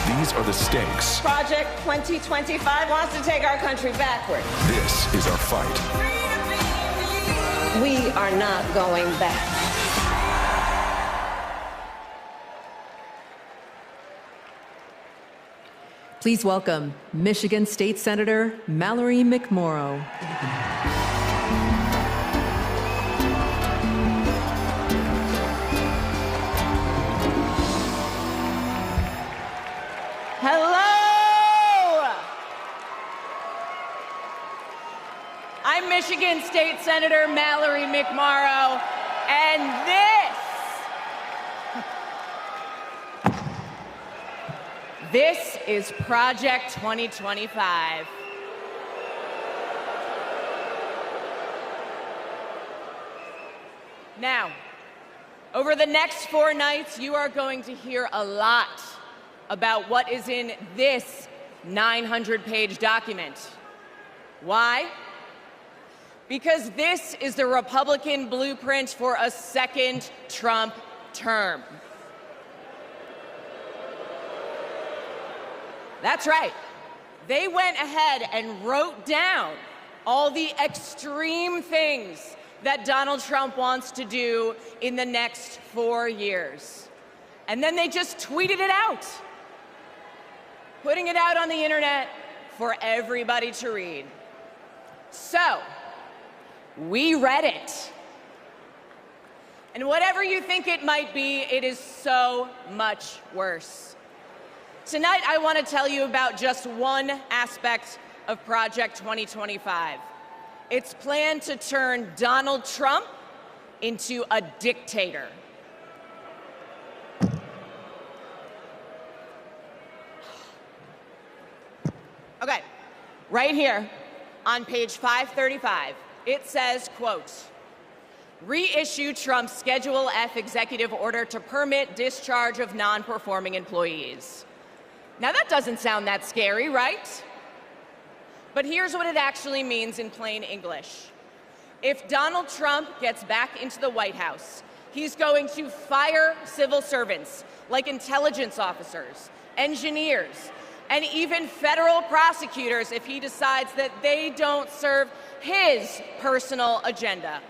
These are the stakes. Project 2025 wants to take our country backward. This is our fight. We are not going back. Please welcome Michigan State Senator Mallerie McMorrow. Hello! I'm Michigan State Senator Mallerie McMorrow, and this is Project 2025. Now, over the next 4 nights, you are going to hear a lot about what is in this 900-page document. Why? Because this is the Republican blueprint for a second Trump term. That's right. They went ahead and wrote down all the extreme things that Donald Trump wants to do in the next 4 years. And then they just tweeted it out, putting it out on the internet for everybody to read. So, we read it. And whatever you think it might be, it is so much worse. Tonight, I want to tell you about just one aspect of Project 2025. Its plan to turn Donald Trump into a dictator. Okay, right here on page 535, it says, quote, reissue Trump's Schedule F executive order to permit discharge of non-performing employees. Now that doesn't sound that scary, right? But here's what it actually means in plain English. If Donald Trump gets back into the White House, he's going to fire civil servants like intelligence officers, engineers, and even federal prosecutors if he decides that they don't serve his personal agenda.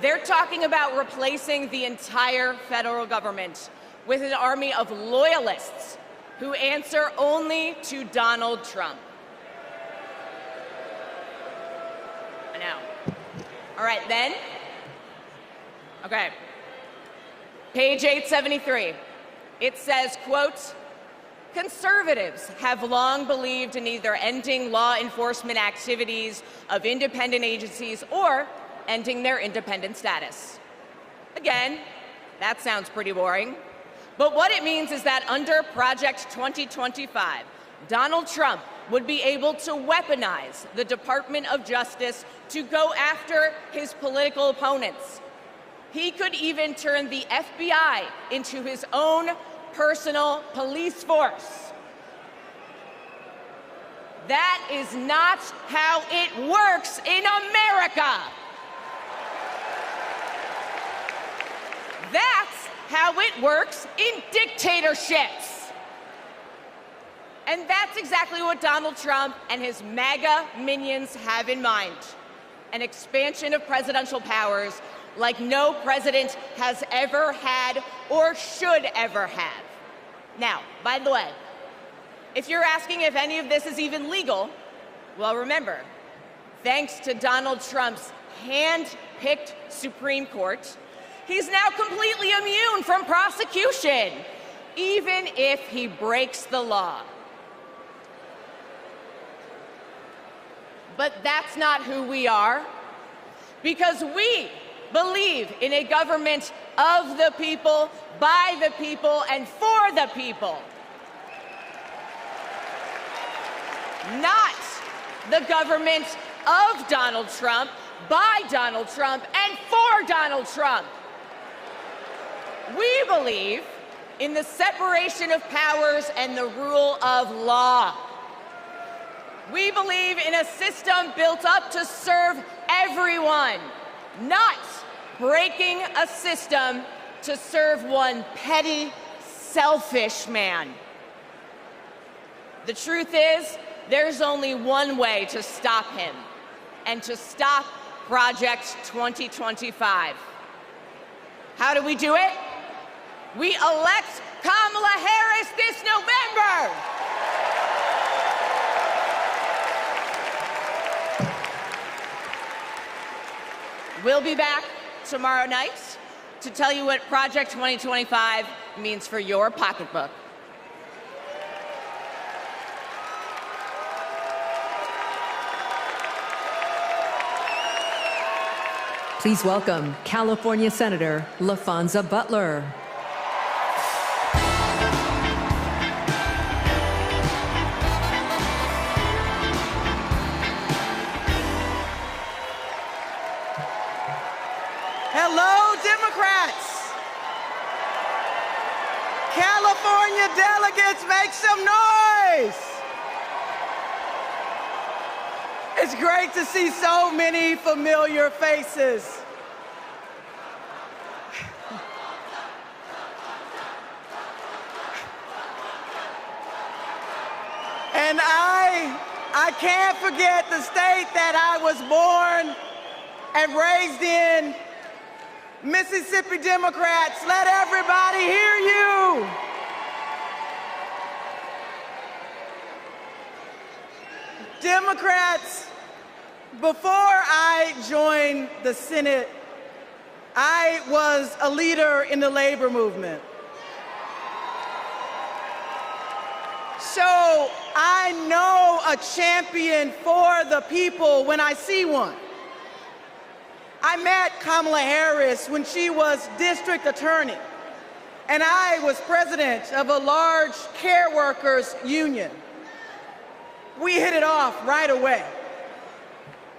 They're talking about replacing the entire federal government with an army of loyalists who answer only to Donald Trump. I know. All right, then. Okay. Page 873. It says, quote, conservatives have long believed in either ending law enforcement activities of independent agencies or ending their independent status. Again, that sounds pretty boring. But what it means is that under Project 2025, Donald Trump would be able to weaponize the Department of Justice to go after his political opponents. He could even turn the FBI into his own personal police force. That is not how it works in America. That's how it works in dictatorships. And that's exactly what Donald Trump and his MAGA minions have in mind. An expansion of presidential powers like no president has ever had or should ever have. Now, by the way, if you're asking if any of this is even legal, well, remember, thanks to Donald Trump's hand-picked Supreme Court, he's now completely immune from prosecution, even if he breaks the law. But that's not who we are, because we believe in a government of the people, by the people, and for the people. Not the government of Donald Trump, by Donald Trump, and for Donald Trump. We believe in the separation of powers and the rule of law. We believe in a system built up to serve everyone, not breaking a system to serve one petty, selfish man. The truth is, there's only one way to stop him, and to stop Project 2025. How do we do it? We elect Kamala Harris this November. We'll be back tomorrow night to tell you what Project 2025 means for your pocketbook. Please welcome California Senator Laphonza Butler. Hello, Democrats. California delegates, make some noise. It's great to see so many familiar faces. And I can't forget the state that I was born and raised in. Mississippi Democrats, let everybody hear you. Democrats, before I joined the Senate, I was a leader in the labor movement. So I know a champion for the people when I see one. I met Kamala Harris when she was district attorney, and I was president of a large care workers union. We hit it off right away.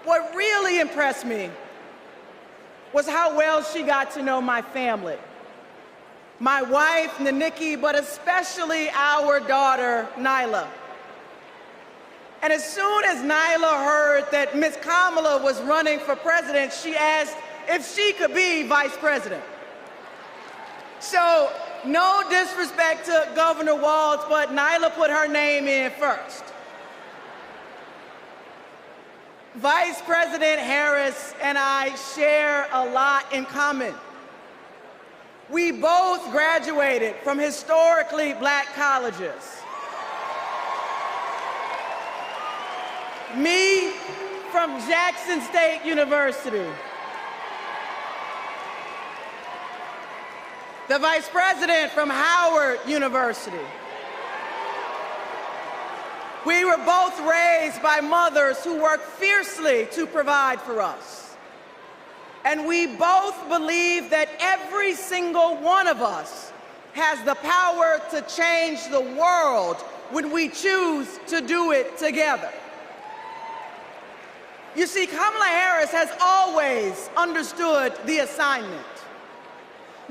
What really impressed me was how well she got to know my family. My wife, Naniki, but especially our daughter, Nyla. And as soon as Nyla heard that Miss Kamala was running for president, she asked if she could be vice president. So, no disrespect to Governor Walz, but Nyla put her name in first. Vice President Harris and I share a lot in common. We both graduated from historically black colleges. Me from Jackson State University. The Vice President from Howard University. We were both raised by mothers who worked fiercely to provide for us. And we both believe that every single one of us has the power to change the world when we choose to do it together. You see, Kamala Harris has always understood the assignment.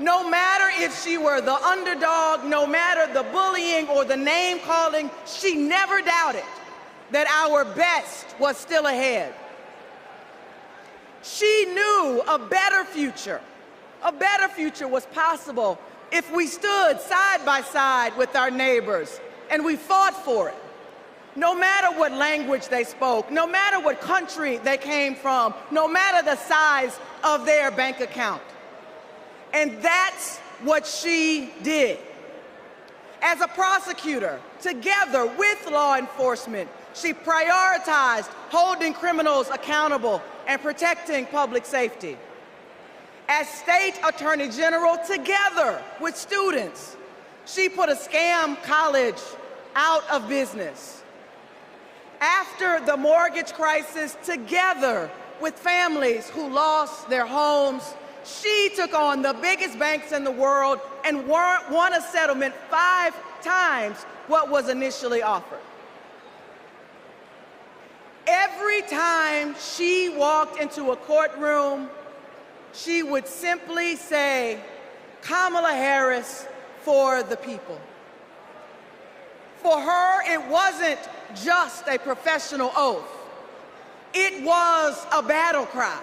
No matter if she were the underdog, no matter the bullying or the name calling, she never doubted that our best was still ahead. She knew a better future was possible if we stood side by side with our neighbors and we fought for it. No matter what language they spoke, no matter what country they came from, no matter the size of their bank account. And that's what she did. As a prosecutor, together with law enforcement, she prioritized holding criminals accountable and protecting public safety. As state attorney general, together with students, she put a scam college out of business. After the mortgage crisis, together with families who lost their homes, she took on the biggest banks in the world and won a settlement 5 times what was initially offered. Every time she walked into a courtroom, she would simply say, "Kamala Harris for the people." For her, it wasn't just a professional oath. It was a battle cry.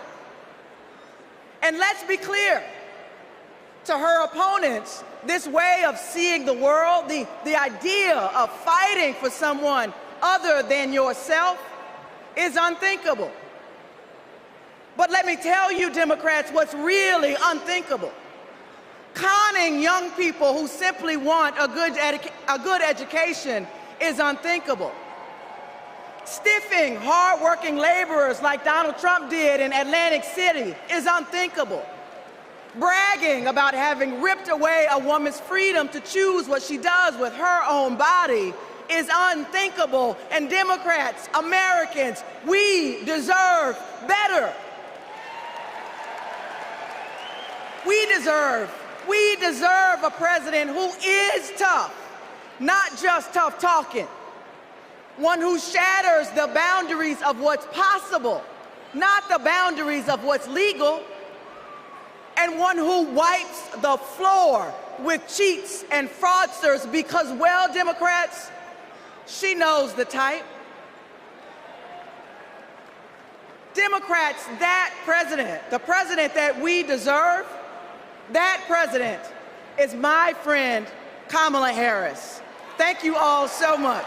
And let's be clear, to her opponents, this way of seeing the world, the idea of fighting for someone other than yourself, is unthinkable. But let me tell you, Democrats, what's really unthinkable. Conning young people who simply want a good education is unthinkable. Stiffing hardworking laborers like Donald Trump did in Atlantic City is unthinkable. Bragging about having ripped away a woman's freedom to choose what she does with her own body is unthinkable. And Democrats, Americans, we deserve better. We deserve a president who is tough, not just tough talking. One who shatters the boundaries of what's possible, not the boundaries of what's legal. And one who wipes the floor with cheats and fraudsters because, well, Democrats, she knows the type. Democrats, that president, the president that we deserve, that president is my friend, Kamala Harris. Thank you all so much.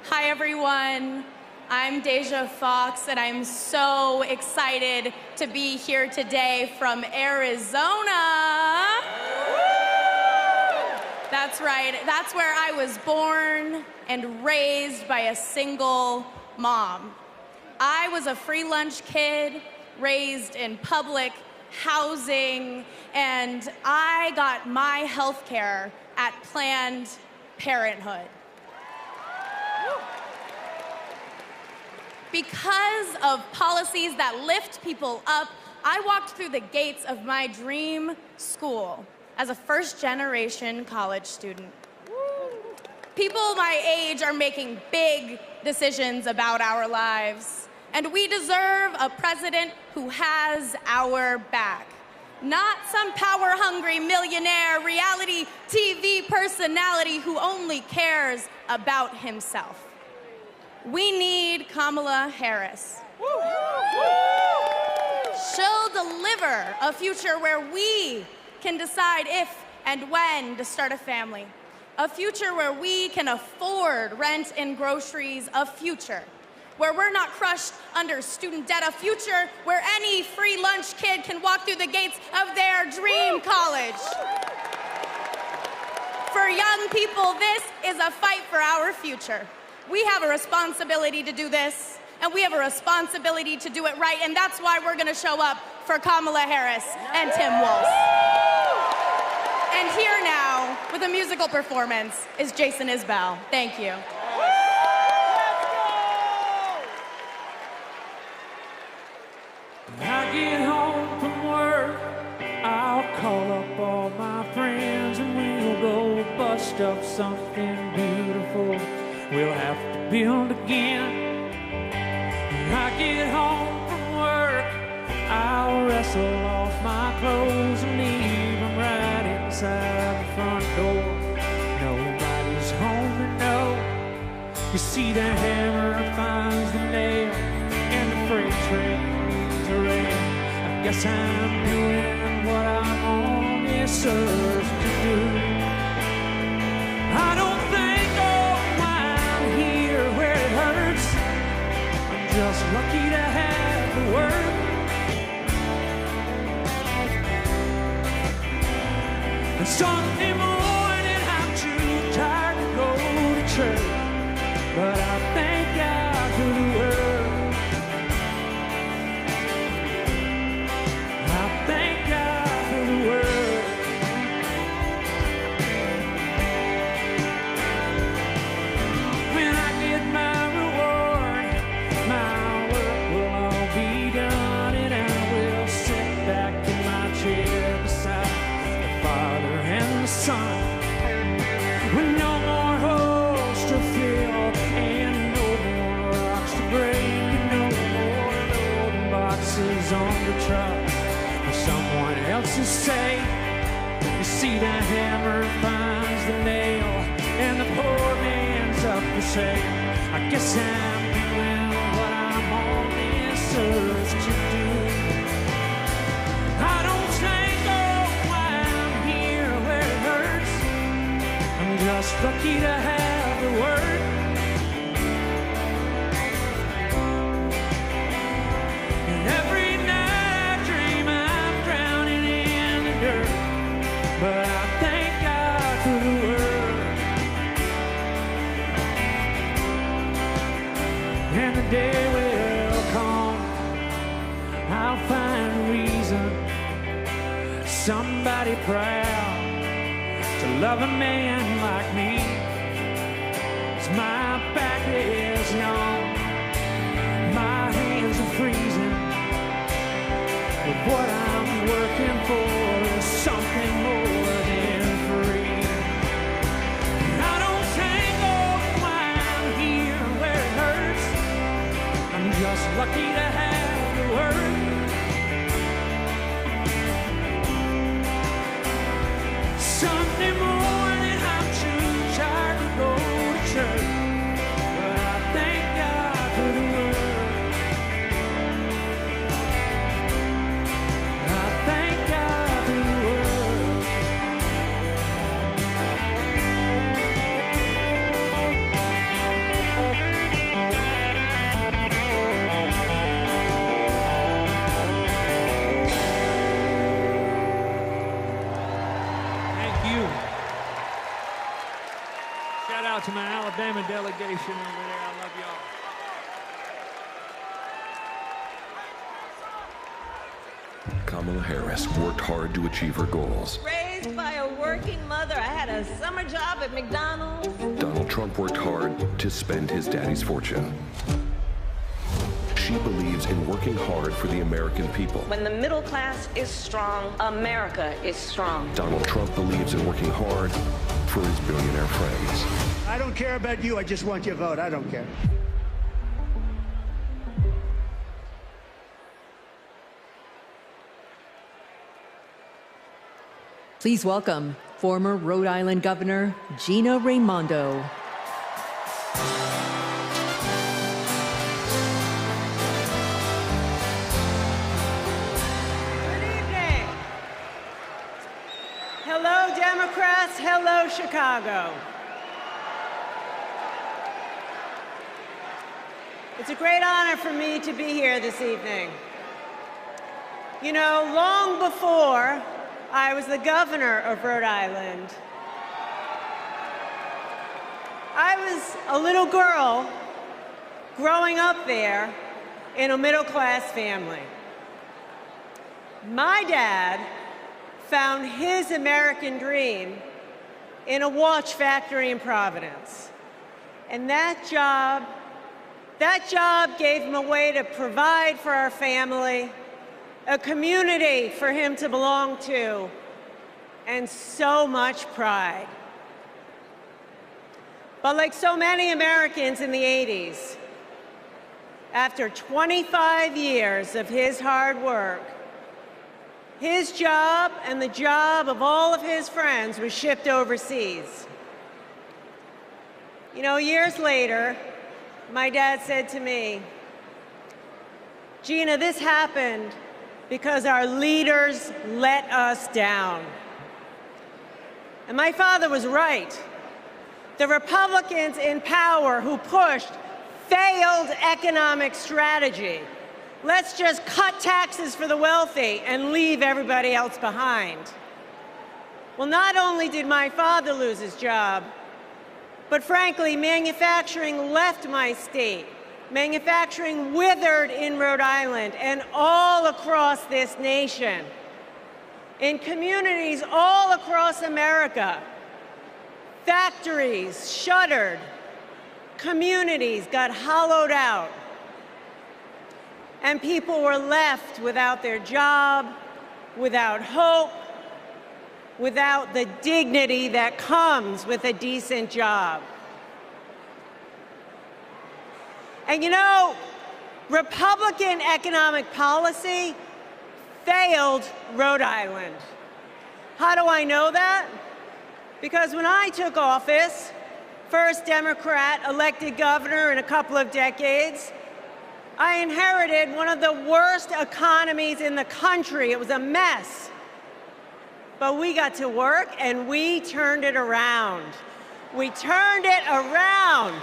Hi, everyone. I'm Deja Fox, and I'm so excited to be here today from Arizona. That's right. That's where I was born and raised by a single mom. I was a free lunch kid, raised in public housing, and I got my health care at Planned Parenthood. Because of policies that lift people up, I walked through the gates of my dream school as a first-generation college student. People my age are making big decisions about our lives, and we deserve a president who has our back. Not some power-hungry millionaire reality TV personality who only cares about himself. We need Kamala Harris. She'll deliver a future where we can decide if and when to start a family. A future where we can afford rent and groceries. A future where we're not crushed under student debt. A future where any free lunch kid can walk through the gates of their dream college. For young people, this is a fight for our future. We have a responsibility to do this, and we have a responsibility to do it right, and that's why we're gonna show up for Kamala Harris and Tim Walz. And here now, with a musical performance, is Jason Isbell. Thank you. When I get home from work, I'll up something beautiful we'll have to build again. When I get home from work, I'll wrestle off my clothes and leave them right inside the front door. Nobody's home to know. You see the hammer finds the nail, and the freight train leaves the rail. I guess I'm doing what I'm on this earth to do. I don't think, oh, why I'm here where it hurts. I'm just lucky to have the work. And Sunday morning I'm too tired to go to church, but I thank God for the word. I thank God for the word. When I get my reward, my work will all be done, and I will sit back in my chair beside the Father and the Son. With no more holes to fill and no more rocks to break, and no more loading boxes on the truck for someone else's sake. You see the hammer finds the nail, and the poor man's up for sale. I guess I'm doing what I'm on this earth to do. I don't think, oh, why I'm here where it hurts. I'm just lucky to have the word. And every night I dream I'm drowning in the dirt, but I thank God for the word. And the day will come, I'll find a reason, somebody proud to love a man like me. 'Cause my back is numb, my hands are freezing, but what I'm working for is something more than free. I don't think, oh, why I'm here where it hurts. I'm just lucky to have the word. Sunday morning I'm too tired to go to church, but I thank God for the word. I thank God for the word. Thank you. Shout out to my Alabama delegation over there. I love y'all. Kamala Harris worked hard to achieve her goals. Raised by a working mother, I had a summer job at McDonald's. Donald Trump worked hard to spend his daddy's fortune. She believes in working hard for the American people. When the middle class is strong, America is strong. Donald Trump believes in working hard for his billionaire friends. I don't care about you. I just want your vote. I don't care. Please welcome former Rhode Island Governor Gina Raimondo. Hello, Democrats. Hello, Chicago. It's a great honor for me to be here this evening. You know, long before I was the governor of Rhode Island, I was a little girl growing up there in a middle-class family. My dad found his American dream in a watch factory in Providence. And that job gave him a way to provide for our family, a community for him to belong to, and so much pride. But like so many Americans in the 80s, after 25 years of his hard work, his job and the job of all of his friends was shipped overseas. You know, years later, my dad said to me, "Gina, this happened because our leaders let us down." And my father was right. The Republicans in power who pushed failed economic strategy. Let's just cut taxes for the wealthy and leave everybody else behind. Well, not only did my father lose his job, but frankly, manufacturing left my state. Manufacturing withered in Rhode Island and all across this nation. In communities all across America, factories shuttered, communities got hollowed out, and people were left without their job, without hope, without the dignity that comes with a decent job. And you know, Republican economic policy failed Rhode Island. How do I know that? Because when I took office, first Democrat elected governor in a couple of decades, I inherited one of the worst economies in the country. It was a mess. But we got to work and we turned it around. We turned it around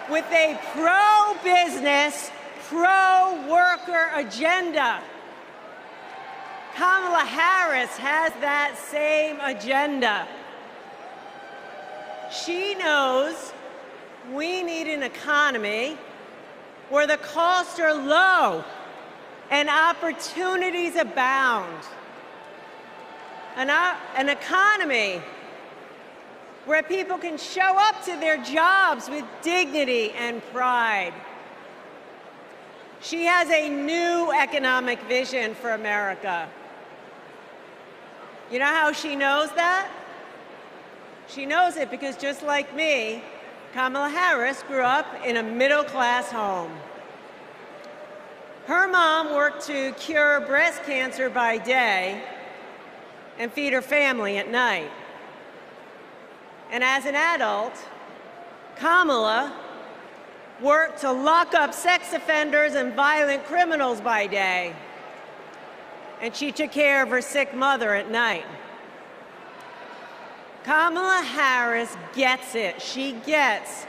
with a pro-business, pro-worker agenda. Kamala Harris has that same agenda. She knows we need an economy where the costs are low and opportunities abound. An economy where people can show up to their jobs with dignity and pride. She has a new economic vision for America. You know how she knows that? She knows it because just like me, Kamala Harris grew up in a middle-class home. Her mom worked to cure breast cancer by day and feed her family at night. And as an adult, Kamala worked to lock up sex offenders and violent criminals by day. And she took care of her sick mother at night. Kamala Harris gets it. She gets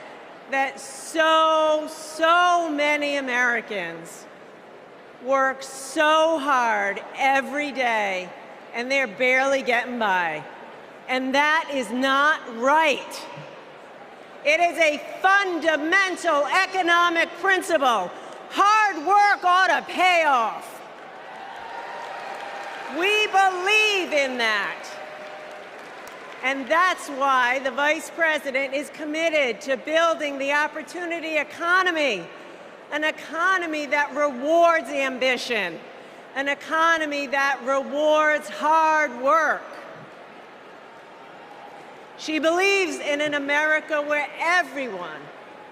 that so many Americans work so hard every day and they're barely getting by. And that is not right. It is a fundamental economic principle. Hard work ought to pay off. We believe in that. And that's why the Vice President is committed to building the opportunity economy, an economy that rewards ambition, an economy that rewards hard work. She believes in an America where everyone,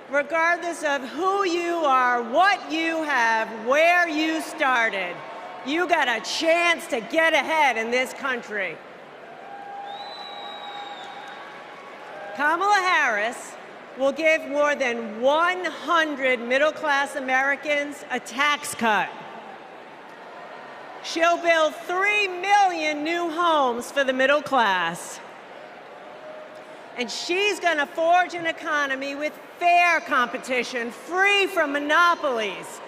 regardless of who you are, what you have, where you started, you got a chance to get ahead in this country. Kamala Harris will give more than 100 middle-class Americans a tax cut. She'll build 3 million new homes for the middle class. And she's going to forge an economy with fair competition, free from monopolies.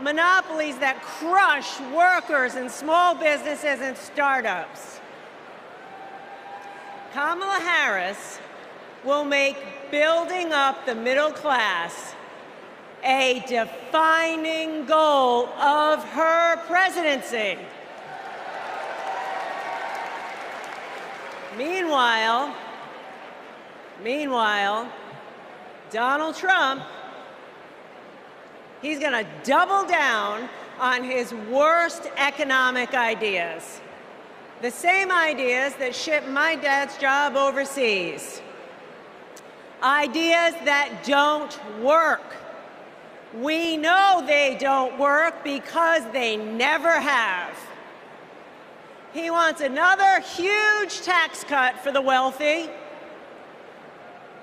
Monopolies that crush workers and small businesses and startups. Kamala Harris will make building up the middle class a defining goal of her presidency. Meanwhile, Donald Trump, he's going to double down on his worst economic ideas. The same ideas that shipped my dad's job overseas. Ideas that don't work. We know they don't work because they never have. He wants another huge tax cut for the wealthy.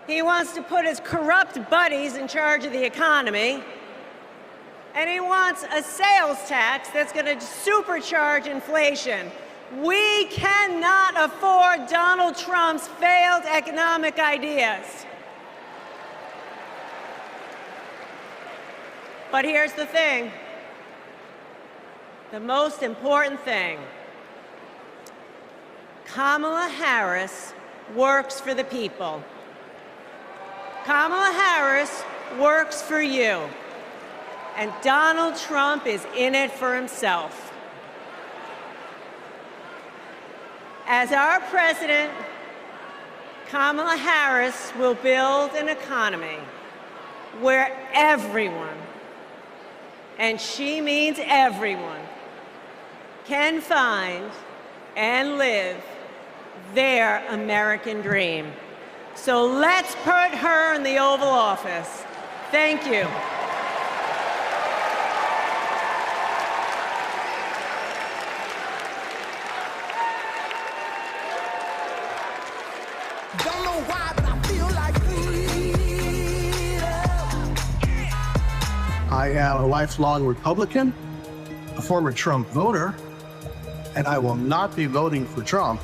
He wants to put his corrupt buddies in charge of the economy. And he wants a sales tax that's going to supercharge inflation. We cannot afford Donald Trump's failed economic ideas. But here's the thing. The most important thing. Kamala Harris works for the people. Kamala Harris works for you. And Donald Trump is in it for himself. As our president, Kamala Harris will build an economy where everyone, and she means everyone, can find and live their American dream. So let's put her in the Oval Office. Thank you. Don't know why, but I feel like I am a lifelong Republican, a former Trump voter, and I will not be voting for Trump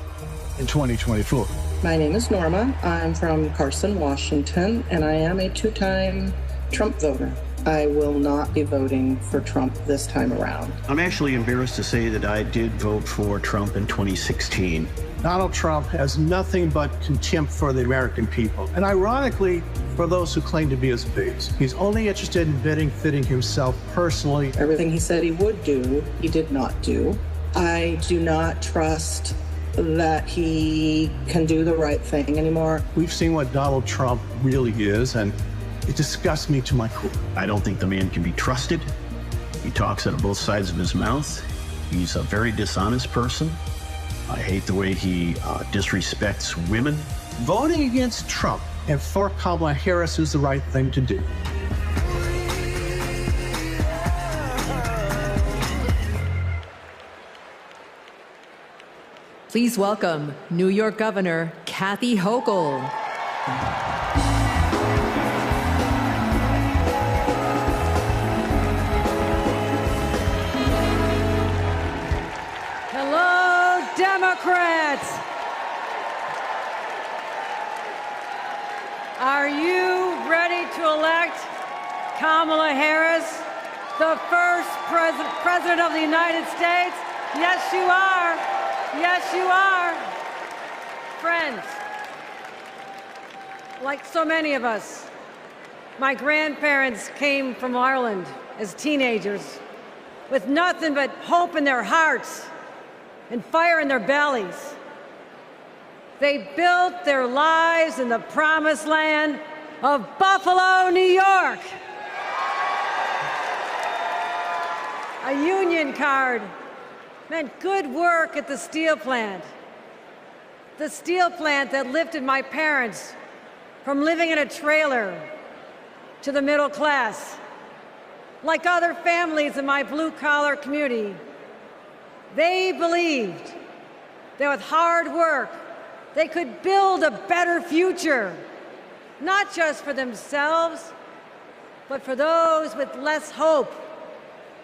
in 2024. My name is Norma. I'm from Carson, Washington, and I am a two-time Trump voter. I will not be voting for Trump this time around. I'm actually embarrassed to say that I did vote for Trump in 2016. Donald Trump has nothing but contempt for the American people, and ironically, for those who claim to be his base. He's only interested in benefiting himself personally. Everything he said he would do, he did not do. I do not trust that he can do the right thing anymore. We've seen what Donald Trump really is, and it disgusts me to my core. I don't think the man can be trusted. He talks out of both sides of his mouth. He's a very dishonest person. I hate the way he disrespects women. Voting against Trump and for Kamala Harris is the right thing to do. Please welcome New York Governor Kathy Hochul. Hello, Democrats. Are you ready to elect Kamala Harris, the first president of the United States? Yes, you are. Yes, you are. Friends, like so many of us, my grandparents came from Ireland as teenagers with nothing but hope in their hearts and fire in their bellies. They built their lives in the promised land of Buffalo, New York. A union card meant good work at the steel plant. The steel plant that lifted my parents from living in a trailer to the middle class. Like other families in my blue-collar community, they believed that with hard work, they could build a better future, not just for themselves, but for those with less hope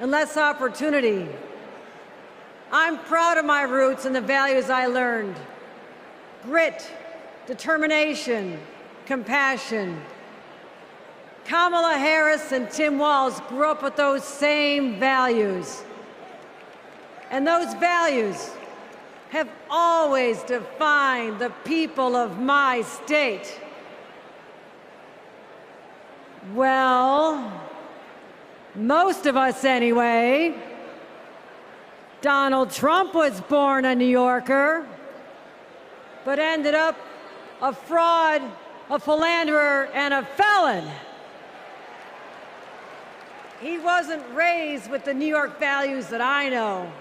and less opportunity. I'm proud of my roots and the values I learned. Grit, determination, compassion. Kamala Harris and Tim Walz grew up with those same values. And those values have always defined the people of my state. Well, most of us anyway. Donald Trump was born a New Yorker, but ended up a fraud, a philanderer, and a felon. He wasn't raised with the New York values that I know.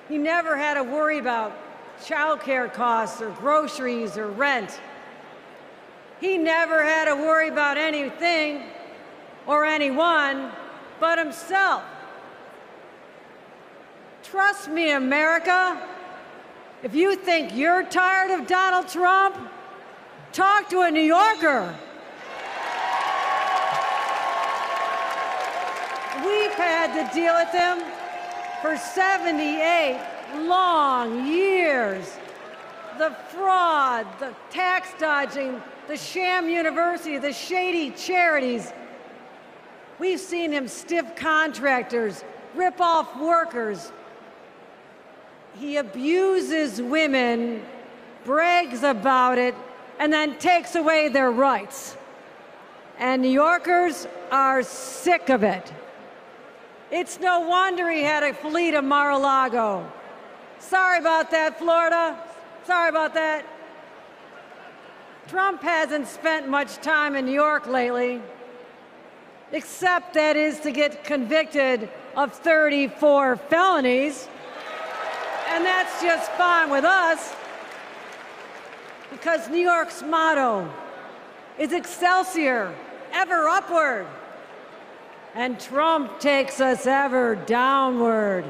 He never had to worry about childcare costs or groceries or rent. He never had to worry about anything or anyone but himself. Trust me, America. If you think you're tired of Donald Trump, talk to a New Yorker. We've had to deal with him for 78 long years. The fraud, the tax dodging, the sham university, the shady charities. We've seen him stiff contractors, rip off workers. He abuses women, brags about it, and then takes away their rights. And New Yorkers are sick of it. It's no wonder he had to flee to Mar-a-Lago. Sorry about that, Florida. Sorry about that. Trump hasn't spent much time in New York lately, except that is to get convicted of 34 felonies. And that's just fine with us, because New York's motto is Excelsior, ever upward. And Trump takes us ever downward.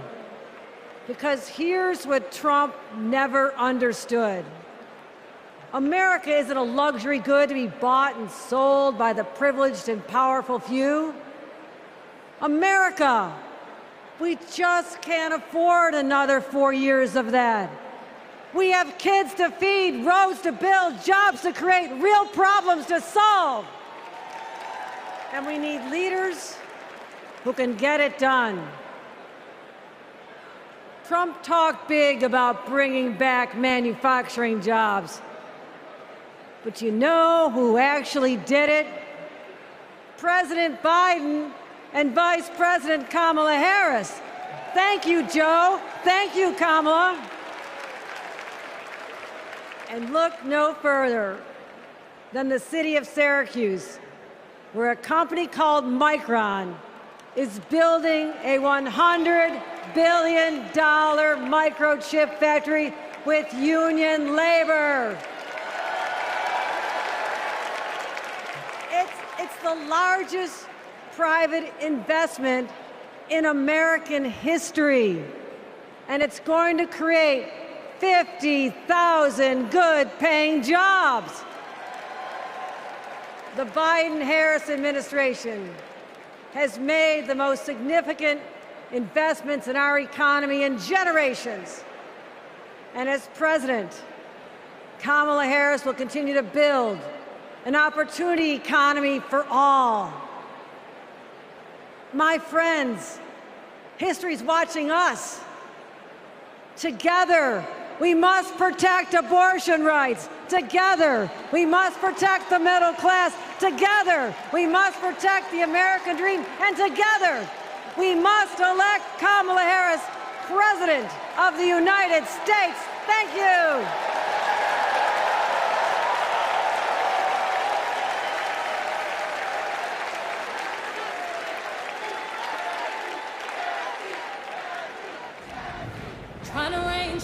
Because here's what Trump never understood. America isn't a luxury good to be bought and sold by the privileged and powerful few. America, we just can't afford another 4 years of that. We have kids to feed, roads to build, jobs to create, real problems to solve. And we need leaders who can get it done. Trump talked big about bringing back manufacturing jobs. But you know who actually did it? President Biden and Vice President Kamala Harris. Thank you, Joe. Thank you, Kamala. And look no further than the city of Syracuse, where a company called Micron is building a $100 billion microchip factory with union labor. It's the largest private investment in American history, and it's going to create 50,000 good-paying jobs. The Biden-Harris administration has made the most significant investments in our economy in generations. And as president, Kamala Harris will continue to build an opportunity economy for all. My friends, history's watching us. Together, we must protect abortion rights. Together, we must protect the middle class. Together, we must protect the American dream. And together, we must elect Kamala Harris President of the United States. Thank you.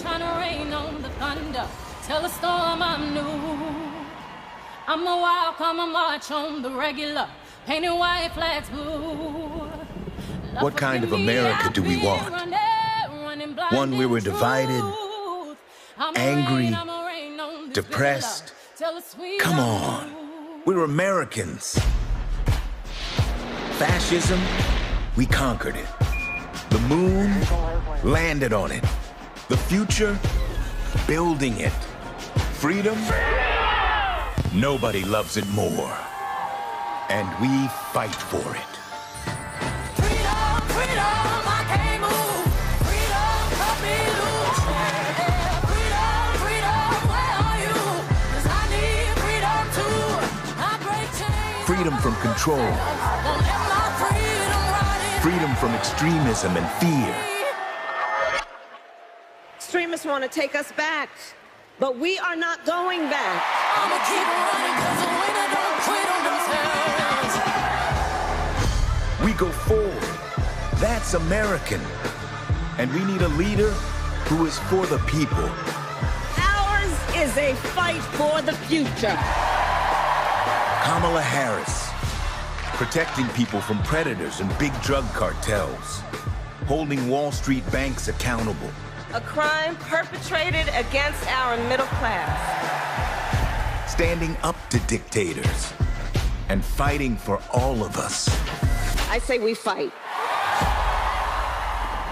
Trying to rain on the thunder. Tell the storm I'm new. I'm a wild, come a march on the regular. Painted white flags blue. What kind of America do we want? One where we're divided, angry, depressed? Come on, we're Americans. Fascism, we conquered it. The moon, landed on it. The future, building it. Freedom, nobody loves it more. And we fight for it. Freedom from control. Freedom from extremism and fear. Extremists want to take us back, but we are not going back. I'ma keep running 'cause the winner don't quit on themselves. We go forward. That's American. And we need a leader who is for the people. Ours is a fight for the future. Kamala Harris, protecting people from predators and big drug cartels, holding Wall Street banks accountable. A crime perpetrated against our middle class. Standing up to dictators and fighting for all of us. I say we fight.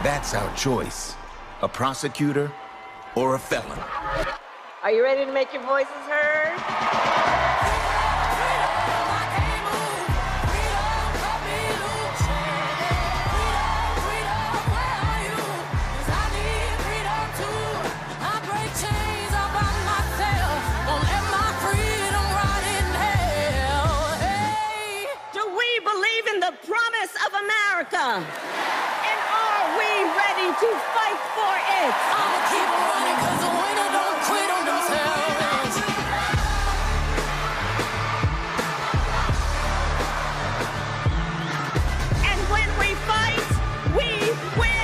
That's our choice. A prosecutor or a felon. Are you ready to make your voices heard? Promise of America. And are we ready to fight for it? I'ma keep running 'cause the winner don't quit on themselves. And when we fight, we win.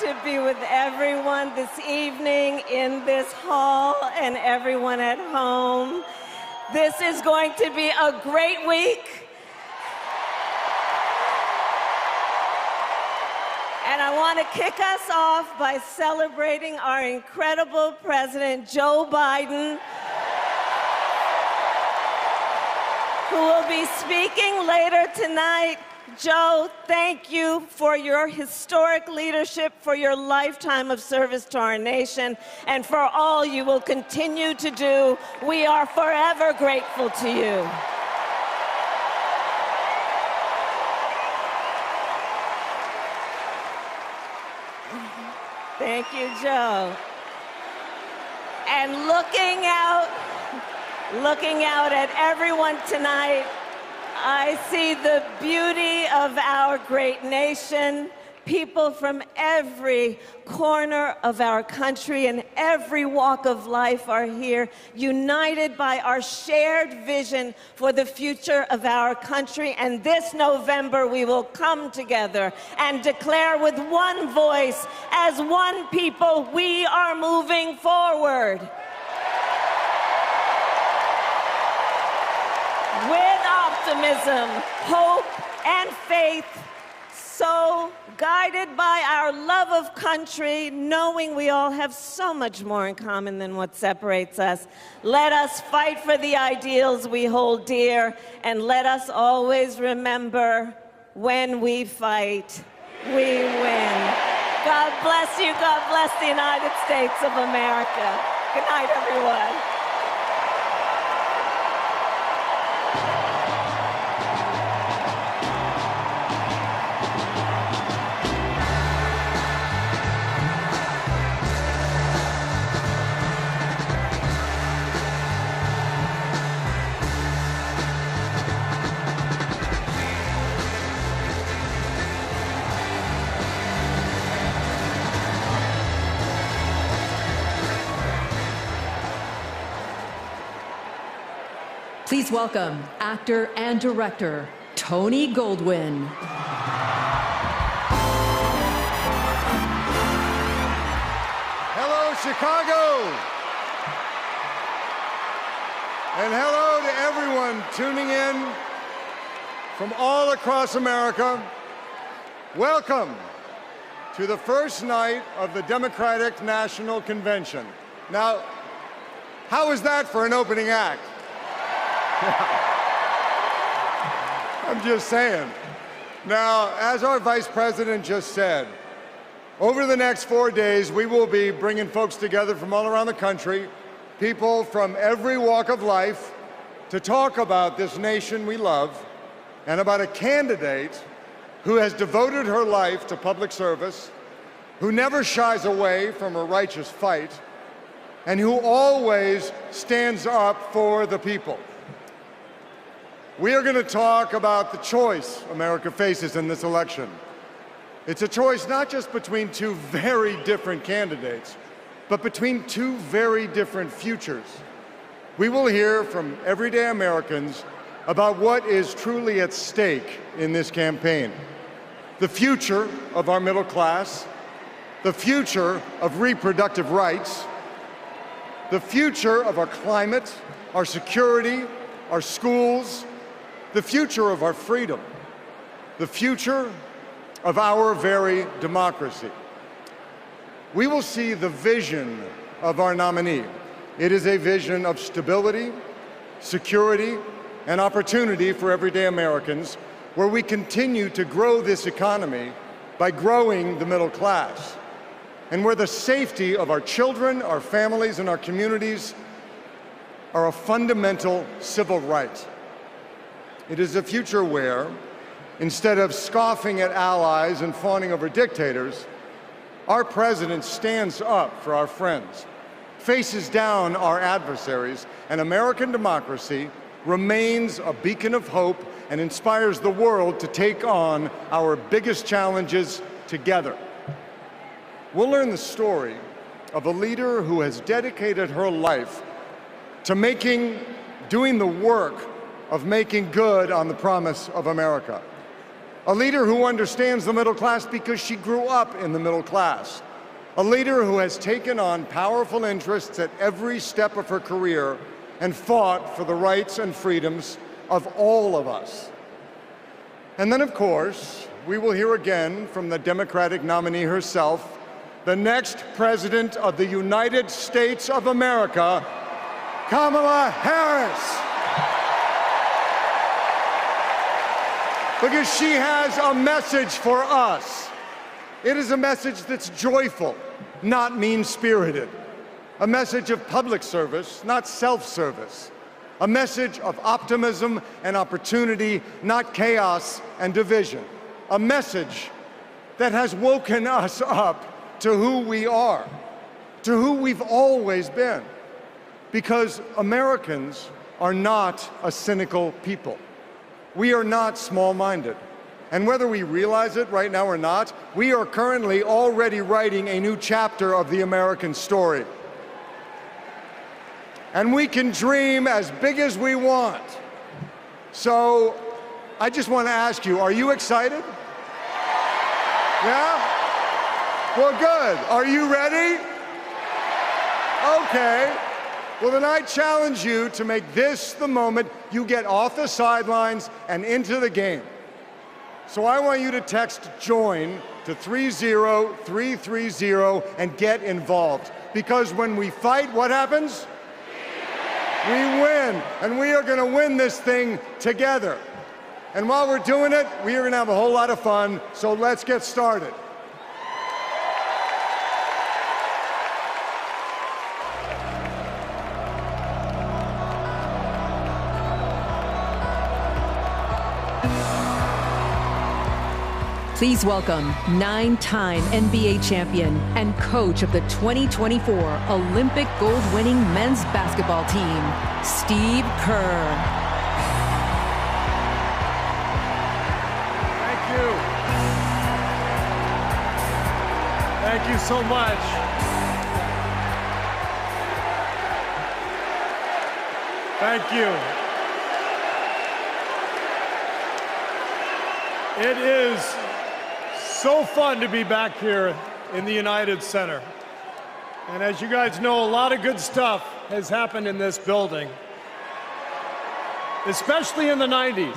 To be with everyone this evening in this hall and everyone at home. This is going to be a great week. And I want to kick us off by celebrating our incredible President Joe Biden, who will be speaking later tonight. Joe, thank you for your historic leadership, for your lifetime of service to our nation, and for all you will continue to do. We are forever grateful to you. Thank you, Joe. And looking out at everyone tonight, I see the beauty of our great nation. People from every corner of our country and every walk of life are here, united by our shared vision for the future of our country. And this November, we will come together and declare with one voice, as one people, we are moving forward. With optimism, hope, and faith, so guided by our love of country, knowing we all have so much more in common than what separates us, let us fight for the ideals we hold dear, and let us always remember, when we fight, we win. God bless you. God bless the United States of America. Good night, everyone. Please welcome actor and director Tony Goldwin. Hello, Chicago. And hello to everyone tuning in from all across America. Welcome to the first night of the Democratic National Convention. Now, how was that for an opening act? I'm just saying. Now, as our vice president just said, over the next 4 days, we will be bringing folks together from all around the country, people from every walk of life, to talk about this nation we love and about a candidate who has devoted her life to public service, who never shies away from a righteous fight, and who always stands up for the people. We are going to talk about the choice America faces in this election. It's a choice not just between two very different candidates, but between two very different futures. We will hear from everyday Americans about what is truly at stake in this campaign. The future of our middle class, the future of reproductive rights, the future of our climate, our security, our schools, the future of our freedom, the future of our very democracy. We will see the vision of our nominee. It is a vision of stability, security, and opportunity for everyday Americans, where we continue to grow this economy by growing the middle class, and where the safety of our children, our families, and our communities are a fundamental civil right. It is a future where, instead of scoffing at allies and fawning over dictators, our president stands up for our friends, faces down our adversaries, and American democracy remains a beacon of hope and inspires the world to take on our biggest challenges together. We'll learn the story of a leader who has dedicated her life to doing the work of making good on the promise of America. A leader who understands the middle class because she grew up in the middle class. A leader who has taken on powerful interests at every step of her career and fought for the rights and freedoms of all of us. And then, of course, we will hear again from the Democratic nominee herself, the next President of the United States of America, Kamala Harris. Because she has a message for us. It is a message that's joyful, not mean-spirited. A message of public service, not self-service. A message of optimism and opportunity, not chaos and division. A message that has woken us up to who we are, to who we've always been. Because Americans are not a cynical people. We are not small-minded. And whether we realize it right now or not, we are currently already writing a new chapter of the American story. And we can dream as big as we want. So I just want to ask you, are you excited? Yeah? Well, good. Are you ready? Okay. Well, then I challenge you to make this the moment you get off the sidelines and into the game. So I want you to text JOIN to 30330 and get involved. Because when we fight, what happens? We win. And we are going to win this thing together. And while we're doing it, we are going to have a whole lot of fun. So let's get started. Please welcome 9-time NBA champion and coach of the 2024 Olympic gold-winning men's basketball team, Steve Kerr. Thank you. Thank you so much. Thank you. It is so fun to be back here in the United Center. And as you guys know, a lot of good stuff has happened in this building, especially in the 90s.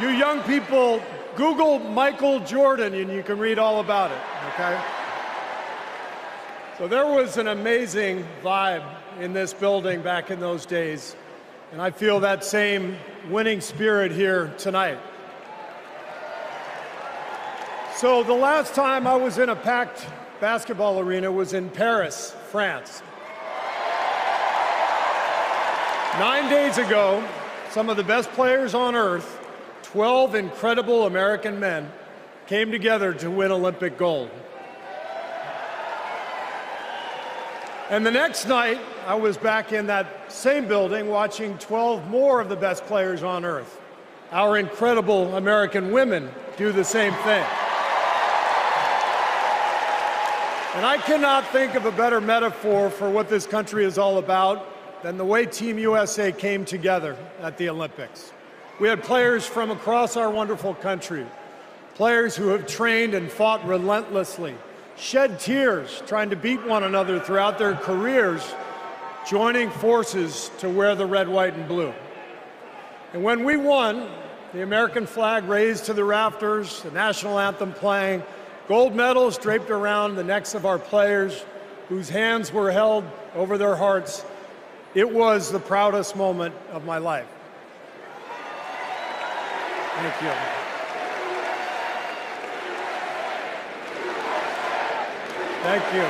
You young people, Google Michael Jordan and you can read all about it, okay? So there was an amazing vibe in this building back in those days, and I feel that same winning spirit here tonight. So the last time I was in a packed basketball arena was in Paris, France. 9 days ago, some of the best players on earth, 12 incredible American men, came together to win Olympic gold. And the next night, I was back in that same building watching 12 more of the best players on earth. Our incredible American women do the same thing. And I cannot think of a better metaphor for what this country is all about than the way Team USA came together at the Olympics. We had players from across our wonderful country, players who have trained and fought relentlessly, shed tears trying to beat one another throughout their careers, joining forces to wear the red, white, and blue. And when we won, the American flag raised to the rafters, the national anthem playing, gold medals draped around the necks of our players, whose hands were held over their hearts. It was the proudest moment of my life. Thank you. Thank you.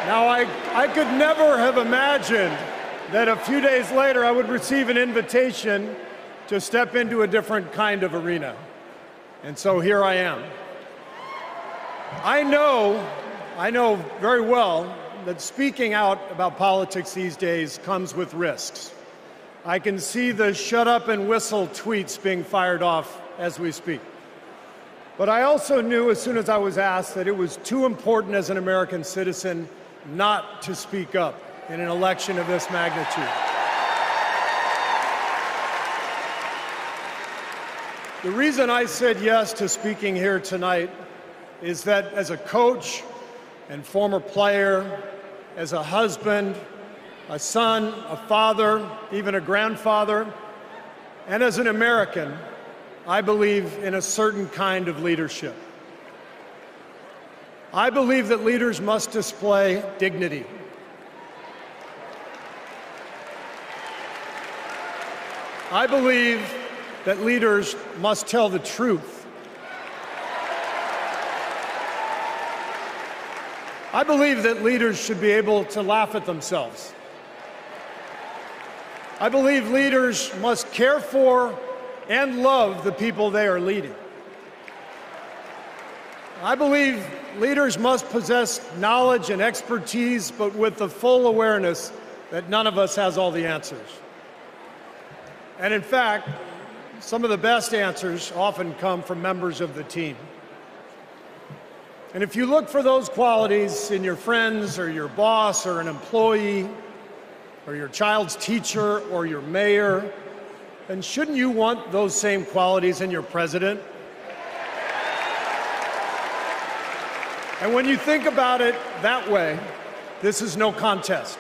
Now, I could never have imagined that a few days later I would receive an invitation to step into a different kind of arena. And so here I am. I know very well that speaking out about politics these days comes with risks. I can see the shut up and whistle tweets being fired off as we speak. But I also knew as soon as I was asked that it was too important as an American citizen not to speak up in an election of this magnitude. The reason I said yes to speaking here tonight is that as a coach and former player, as a husband, a son, a father, even a grandfather, and as an American, I believe in a certain kind of leadership. I believe that leaders must display dignity. I believe that leaders must tell the truth. I believe that leaders should be able to laugh at themselves. I believe leaders must care for and love the people they are leading. I believe leaders must possess knowledge and expertise, but with the full awareness that none of us has all the answers. And in fact, some of the best answers often come from members of the team. And if you look for those qualities in your friends or your boss or an employee or your child's teacher or your mayor, then shouldn't you want those same qualities in your president? And when you think about it that way, this is no contest.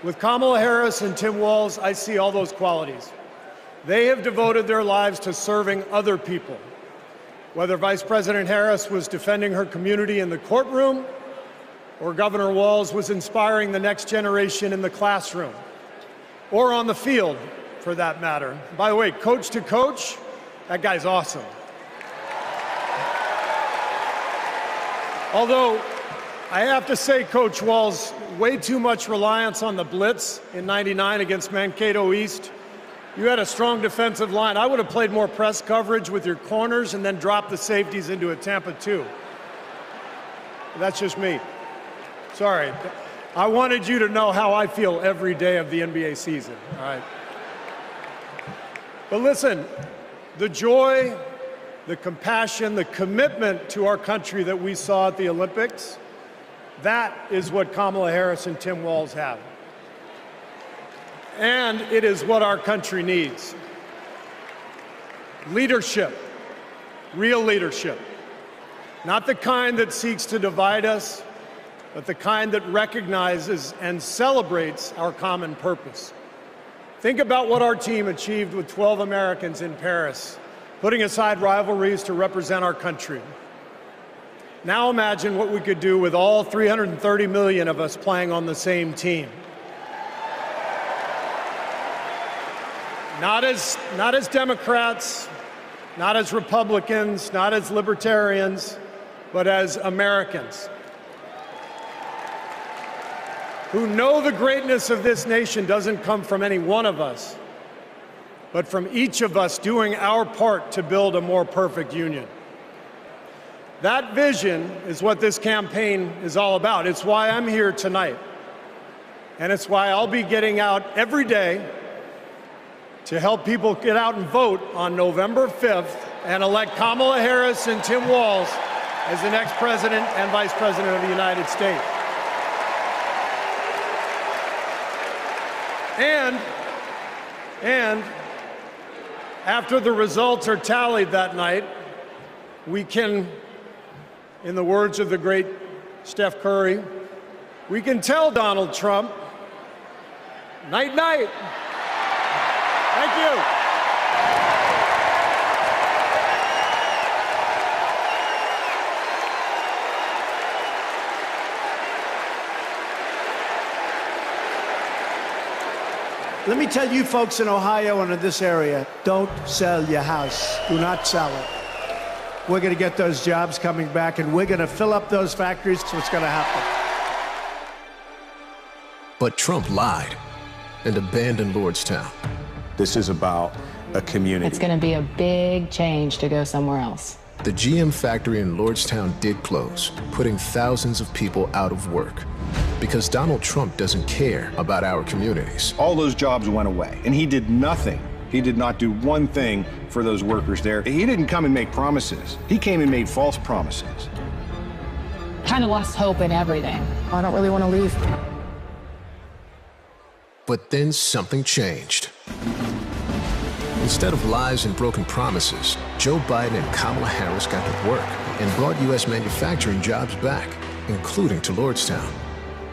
With Kamala Harris and Tim Walz, I see all those qualities. They have devoted their lives to serving other people. Whether Vice President Harris was defending her community in the courtroom, or Governor Walz was inspiring the next generation in the classroom, or on the field, for that matter. By the way, coach to coach, that guy's awesome. Although, I have to say, Coach Walz, way too much reliance on the blitz in '99 against Mankato East. You had a strong defensive line. I would have played more press coverage with your corners and then dropped the safeties into a Tampa 2. That's just me. Sorry. I wanted you to know how I feel every day of the NBA season, all right? But listen, the joy, the compassion, the commitment to our country that we saw at the Olympics, that is what Kamala Harris and Tim Walz have. And it is what our country needs. Leadership, real leadership. Not the kind that seeks to divide us, but the kind that recognizes and celebrates our common purpose. Think about what our team achieved with 12 Americans in Paris, putting aside rivalries to represent our country. Now imagine what we could do with all 330 million of us playing on the same team. Not as Democrats, not as Republicans, not as libertarians, but as Americans who know the greatness of this nation doesn't come from any one of us, but from each of us doing our part to build a more perfect union. That vision is what this campaign is all about. It's why I'm here tonight. And it's why I'll be getting out every day to help people get out and vote on November 5th and elect Kamala Harris and Tim Walz as the next president and vice president of the United States. And after the results are tallied that night, we can, in the words of the great Steph Curry, we can tell Donald Trump, night, night. Thank you. Let me tell you folks in Ohio and in this area, don't sell your house. Do not sell it. We're going to get those jobs coming back, and we're going to fill up those factories. So it's going to happen. But Trump lied and abandoned Lordstown. This is about a community. It's going to be a big change to go somewhere else. The GM factory in Lordstown did close, putting thousands of people out of work. Because Donald Trump doesn't care about our communities. All those jobs went away, and he did nothing. He did not do one thing for those workers there. He didn't come and make promises. He came and made false promises. Kind of lost hope in everything. I don't really want to leave. But then something changed. Instead of lies and broken promises, Joe Biden and Kamala Harris got to work and brought U.S. manufacturing jobs back, including to Lordstown.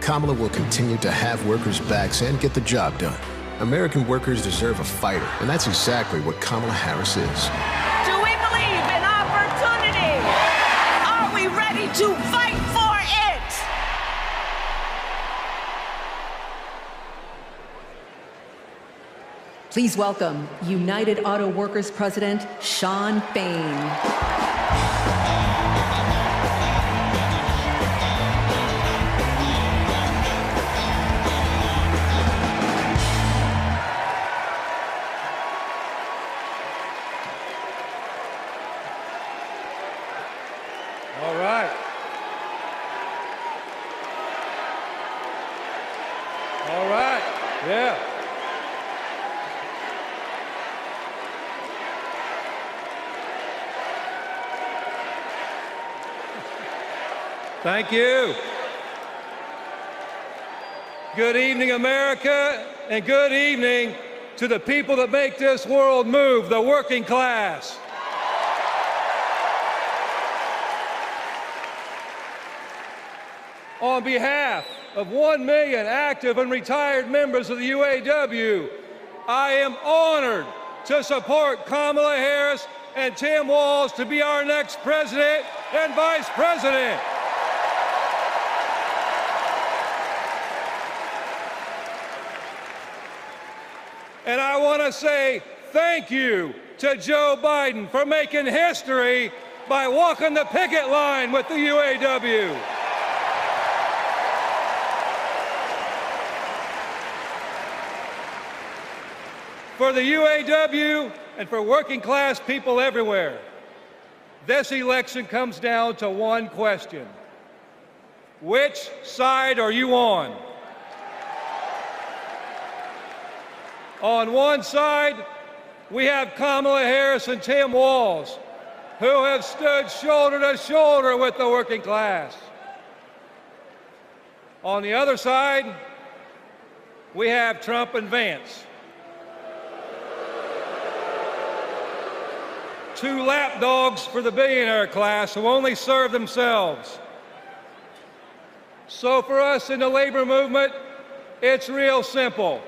Kamala will continue to have workers' backs and get the job done. American workers deserve a fighter, and that's exactly what Kamala Harris is. Do we believe in opportunity? Are we ready to fight for it? Please welcome United Auto Workers President Shawn Fain. Thank you. Good evening, America, and good evening to the people that make this world move, the working class. On behalf of 1 million active and retired members of the UAW, I am honored to support Kamala Harris and Tim Walz to be our next president and vice president. And I want to say thank you to Joe Biden for making history by walking the picket line with the UAW. For the UAW and for working class people everywhere, this election comes down to one question. Which side are you on? On one side, we have Kamala Harris and Tim Walz, who have stood shoulder to shoulder with the working class. On the other side, we have Trump and Vance, two lapdogs for the billionaire class who only serve themselves. So for us in the labor movement, it's real simple.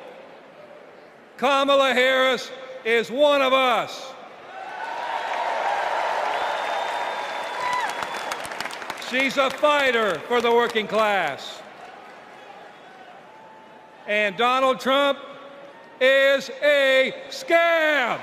Kamala Harris is one of us. She's a fighter for the working class. And Donald Trump is a scab.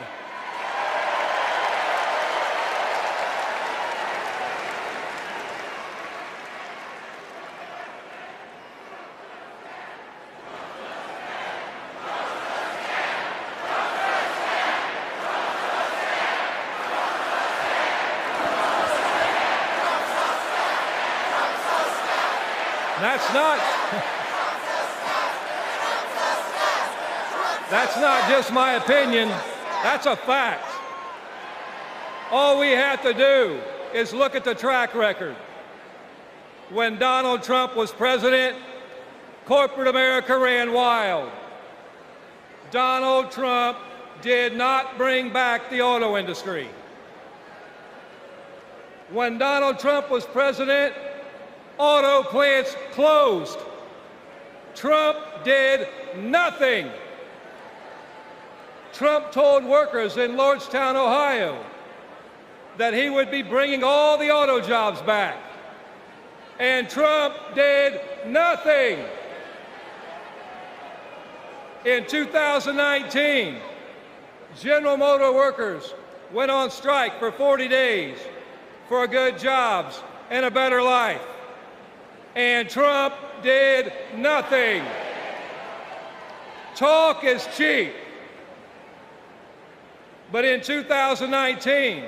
That's not just my opinion, that's a fact. All we have to do is look at the track record. When Donald Trump was president, corporate America ran wild. Donald Trump did not bring back the auto industry. When Donald Trump was president, auto plants closed. Trump did nothing. Trump told workers in Lordstown, Ohio, that he would be bringing all the auto jobs back. And Trump did nothing. In 2019, General Motor workers went on strike for 40 days for good jobs and a better life. And Trump did nothing. Talk is cheap. But in 2019,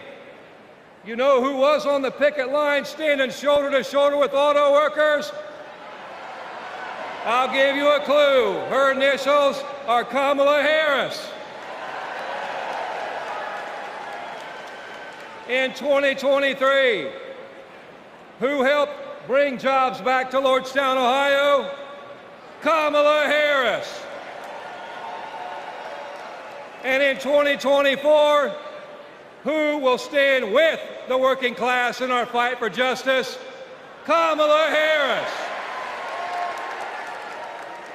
you know who was on the picket line standing shoulder to shoulder with auto workers? I'll give you a clue. Her initials are Kamala Harris. In 2023, who helped bring jobs back to Lordstown, Ohio? Kamala Harris. And in 2024, who will stand with the working class in our fight for justice? Kamala Harris.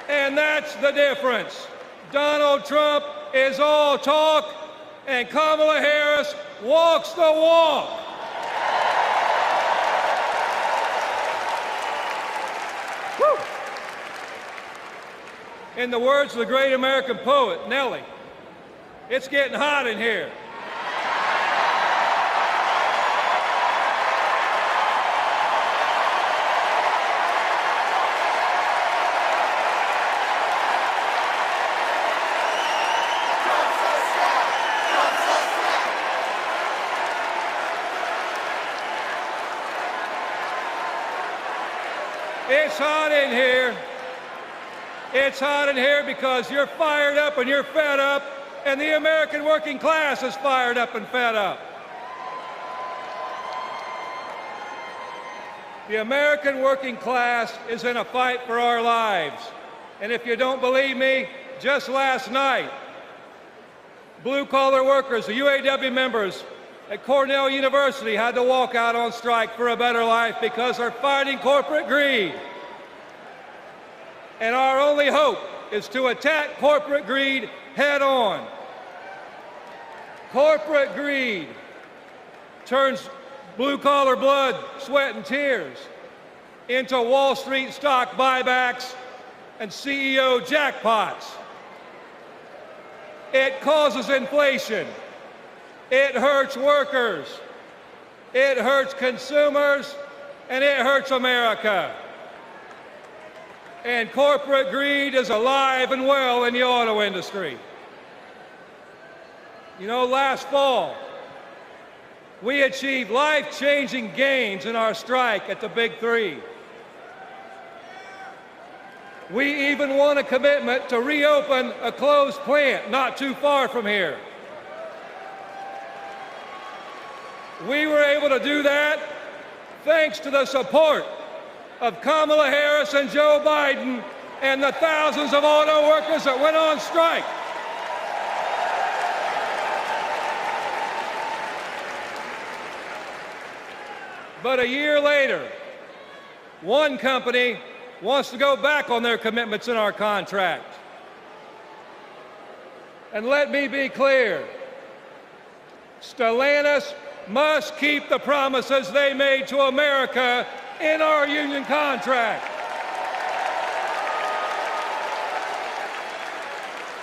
And that's the difference. Donald Trump is all talk, and Kamala Harris walks the walk. Woo. In the words of the great American poet, Nellie, it's getting hot in here. It's hot in here. It's hot in here because you're fired up and you're fed up, and the American working class is fired up and fed up. The American working class is in a fight for our lives. And if you don't believe me, just last night, blue-collar workers, the UAW members at Cornell University had to walk out on strike for a better life because they're fighting corporate greed. And our only hope is to attack corporate greed head on. Corporate greed turns blue-collar blood, sweat, and tears into Wall Street stock buybacks and CEO jackpots. It causes inflation. It hurts workers. It hurts consumers, and it hurts America. And corporate greed is alive and well in the auto industry. You know, last fall, we achieved life-changing gains in our strike at the Big Three. We even won a commitment to reopen a closed plant not too far from here. We were able to do that thanks to the support of Kamala Harris and Joe Biden and the thousands of auto workers that went on strike. But a year later, one company wants to go back on their commitments in our contract. And let me be clear, Stellantis must keep the promises they made to America in our union contract.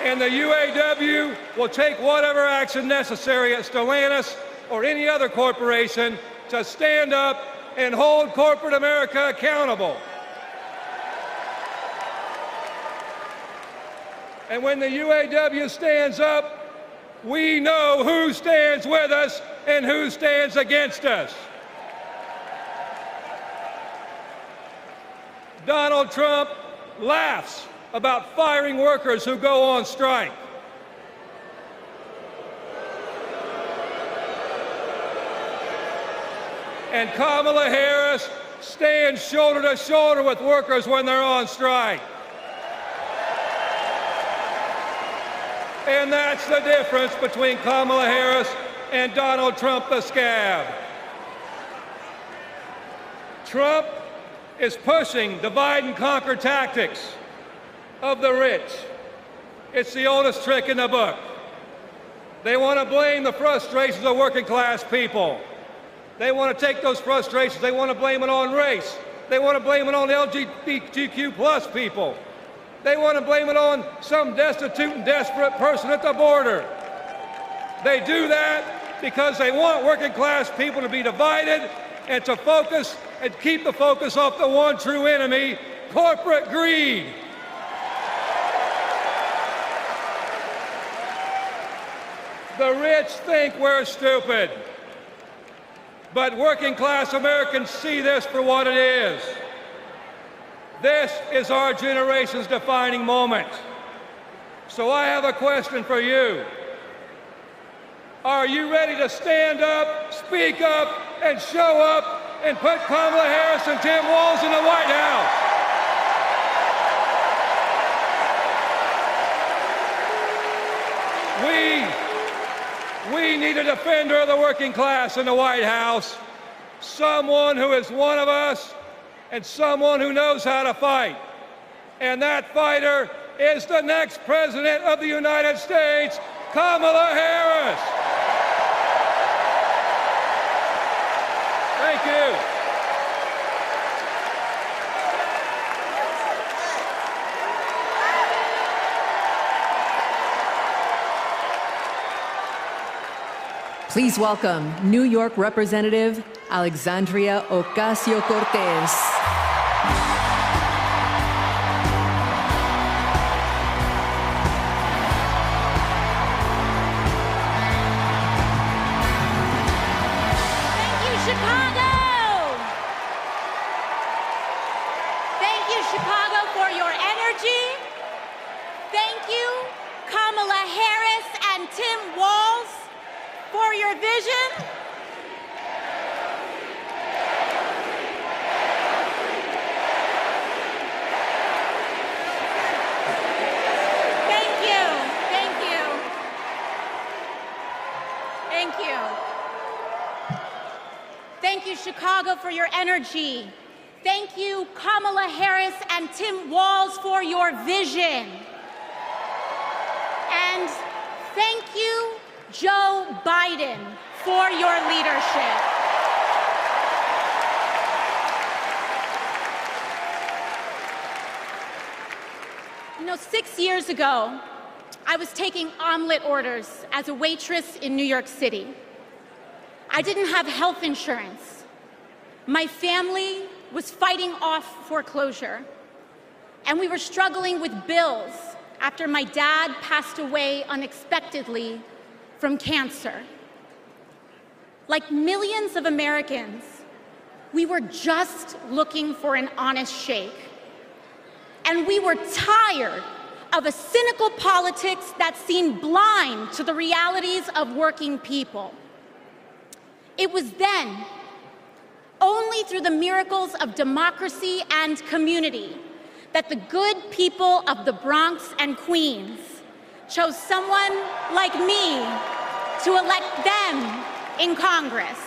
And the UAW will take whatever action necessary at Stellantis or any other corporation to stand up and hold corporate America accountable. And when the UAW stands up, we know who stands with us and who stands against us. Donald Trump laughs about firing workers who go on strike. And Kamala Harris stands shoulder to shoulder with workers when they're on strike. And that's the difference between Kamala Harris and Donald Trump the scab. Trump is pushing divide and conquer tactics of the rich. It's the oldest trick in the book. They want to blame the frustrations of working class people. They want to take those frustrations, they want to blame it on race. They want to blame it on LGBTQ plus people. They want to blame it on some destitute and desperate person at the border. They do that because they want working class people to be divided and to focus and keep the focus off the one true enemy, corporate greed. The rich think we're stupid, but working class Americans see this for what it is. This is our generation's defining moment. So I have a question for you. Are you ready to stand up, speak up, and show up and put Kamala Harris and Tim Walz in the White House? We need a defender of the working class in the White House, someone who is one of us and someone who knows how to fight. And that fighter is the next President of the United States, Kamala Harris. Thank you. Please welcome New York Representative Alexandria Ocasio-Cortez. Chicago for your energy. Thank you, Kamala Harris and Tim Walz, for your vision. And thank you, Joe Biden, for your leadership. You know, 6 years ago, I was taking omelet orders as a waitress in New York City. I didn't have health insurance. My family was fighting off foreclosure, and we were struggling with bills after my dad passed away unexpectedly from cancer. Like millions of Americans, we were just looking for an honest shake. And we were tired of a cynical politics that seemed blind to the realities of working people. It was then, only through the miracles of democracy and community, that the good people of the Bronx and Queens chose someone like me to elect them in Congress.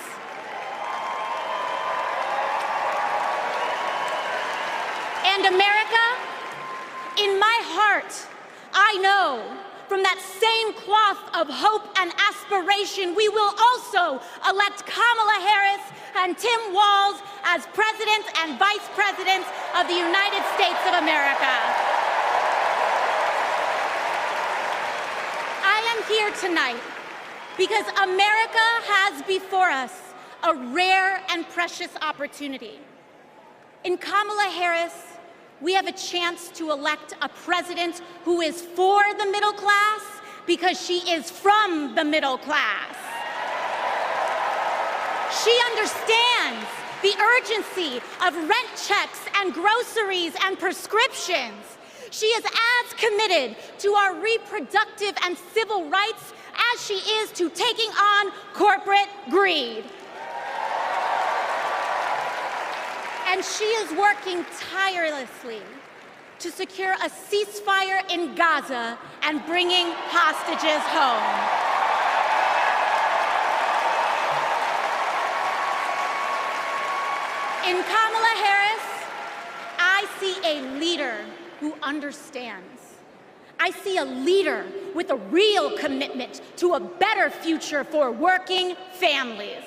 And America, in my heart, I know from that same cloth of hope and aspiration, we will also elect Kamala Harris and Tim Walz as President and Vice President of the United States of America. I am here tonight because America has before us a rare and precious opportunity. In Kamala Harris, we have a chance to elect a president who is for the middle class because she is from the middle class. She understands the urgency of rent checks and groceries and prescriptions. She is as committed to our reproductive and civil rights as she is to taking on corporate greed. And she is working tirelessly to secure a ceasefire in Gaza and bringing hostages home. In Kamala Harris, I see a leader who understands. I see a leader with a real commitment to a better future for working families.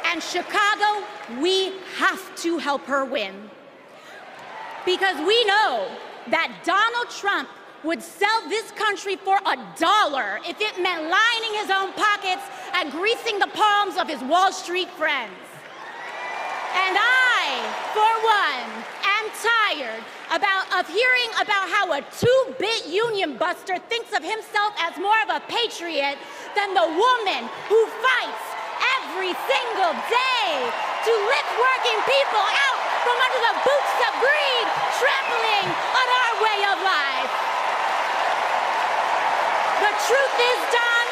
And Chicago, we have to help her win. Because we know that Donald Trump would sell this country for $1 if it meant lining his own pockets and greasing the palms of his Wall Street friends. And I, for one, am tired of hearing about how a two-bit union buster thinks of himself as more of a patriot than the woman who fights every single day to lift working people out from under the boots of greed, trampling on our way of life. The truth is, Don,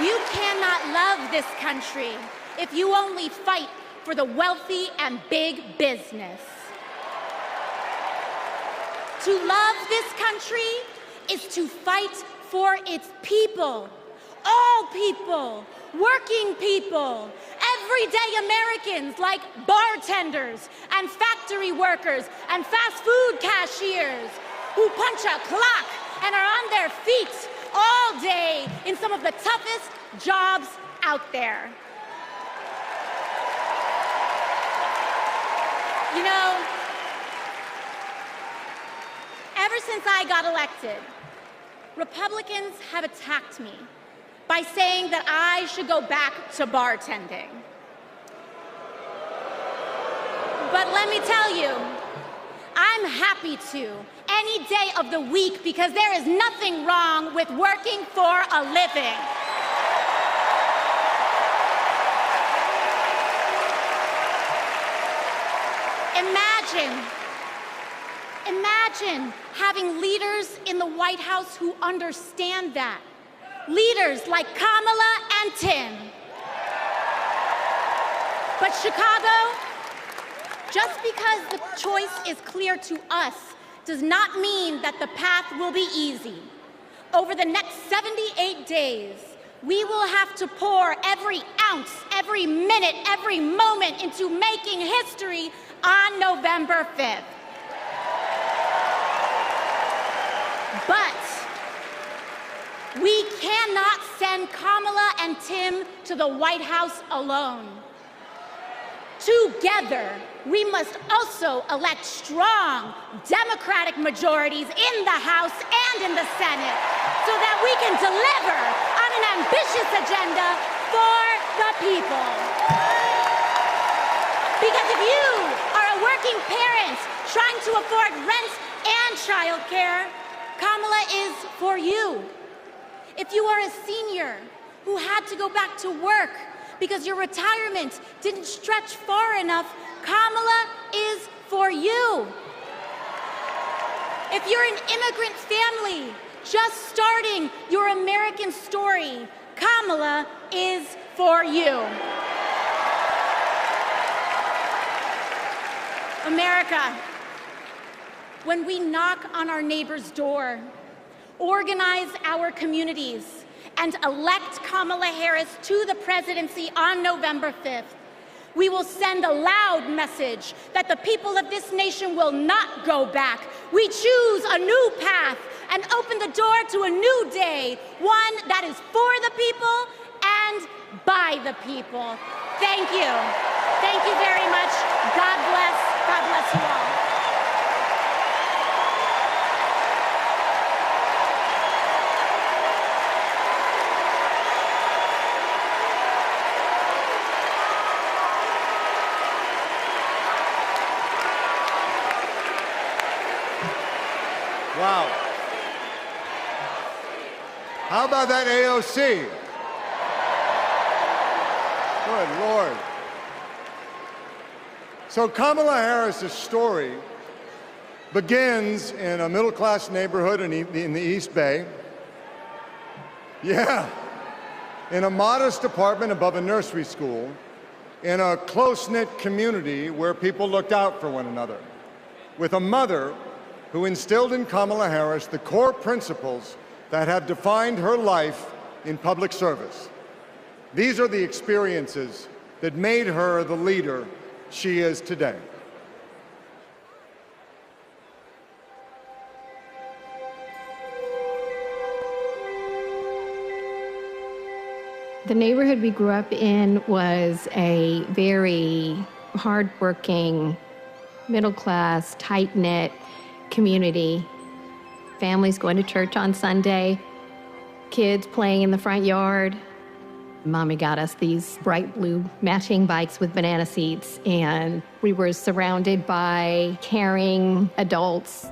you cannot love this country if you only fight for the wealthy and big business. To love this country is to fight for its people, all people, working people, everyday Americans like bartenders and factory workers and fast food cashiers who punch a clock and are on their feet all day in some of the toughest jobs out there. You know, ever since I got elected, Republicans have attacked me by saying that I should go back to bartending. But let me tell you, I'm happy to any day of the week because there is nothing wrong with working for a living. Imagine having leaders in the White House who understand that. Leaders like Kamala and Tim. But Chicago, just because the choice is clear to us does not mean that the path will be easy. Over the next 78 days, we will have to pour every ounce, every minute, every moment into making history on November 5th. But we cannot send Kamala and Tim to the White House alone. Together, we must also elect strong Democratic majorities in the House and in the Senate so that we can deliver on an ambitious agenda for the people. Because if you are a working parent trying to afford rent and childcare, Kamala is for you. If you are a senior who had to go back to work because your retirement didn't stretch far enough, Kamala is for you. If you're an immigrant family just starting your American story, Kamala is for you. America, when we knock on our neighbor's door, organize our communities, and elect Kamala Harris to the presidency on November 5th, We will send a loud message that the people of this nation will not go back. We choose a new path and open the door to a new day, one that is for the people and by the people. Thank you. Thank you very much. God bless. God bless you all. Wow. How about that AOC? Good Lord. So Kamala Harris's story begins in a middle-class neighborhood in the East Bay. Yeah. In a modest apartment above a nursery school, in a close-knit community where people looked out for one another, with a mother who instilled in Kamala Harris the core principles that have defined her life in public service. These are the experiences that made her the leader she is today. The neighborhood we grew up in was a very hardworking, middle-class, tight-knit community. Families going to church on Sunday, kids playing in the front yard. Mommy got us these bright blue matching bikes with banana seats, and we were surrounded by caring adults.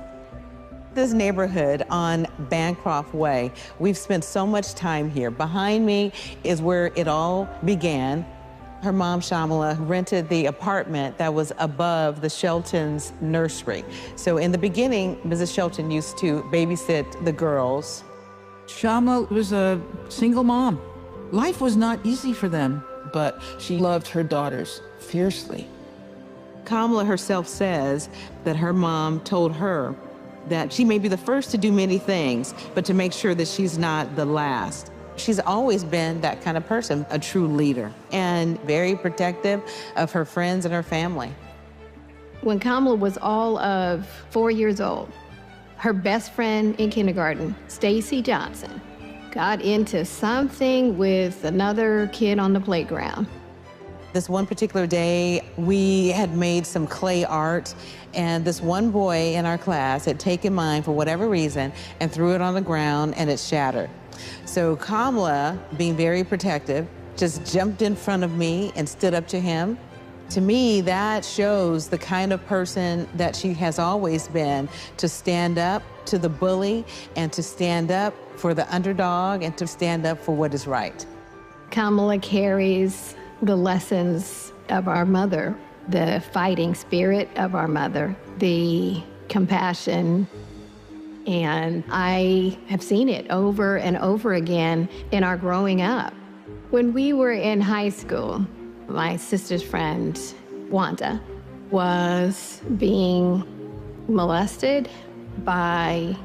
This neighborhood on Bancroft Way, we've spent so much time here. Behind me is where it all began. Her mom, Shamala, rented the apartment that was above the Shelton's nursery. So in the beginning, Mrs. Shelton used to babysit the girls. Shamala was a single mom. Life was not easy for them, but she loved her daughters fiercely. Kamala herself says that her mom told her that she may be the first to do many things, but to make sure that she's not the last. She's always been that kind of person, a true leader, and very protective of her friends and her family. When Kamala was all of 4 years old, her best friend in kindergarten, Stacy Johnson, got into something with another kid on the playground. This one particular day, we had made some clay art, and this one boy in our class had taken mine for whatever reason and threw it on the ground, and it shattered. So Kamala, being very protective, just jumped in front of me and stood up to him. To me, that shows the kind of person that she has always been, to stand up to the bully and to stand up for the underdog and to stand up for what is right. Kamala carries the lessons of our mother, the fighting spirit of our mother, the compassion, and I have seen it over and over again in our growing up. When we were in high school, my sister's friend, Wanda, was being molested by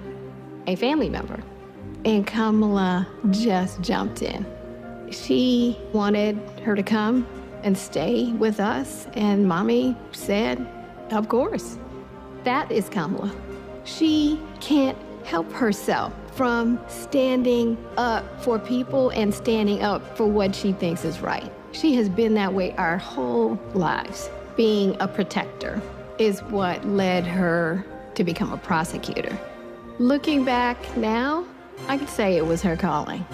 a family member, and Kamala just jumped in. She wanted her to come and stay with us, and Mommy said, of course. That is Kamala. She can't help herself from standing up for people and standing up for what she thinks is right. She has been that way our whole lives. Being a protector is what led her to become a prosecutor. Looking back now, I could say it was her calling.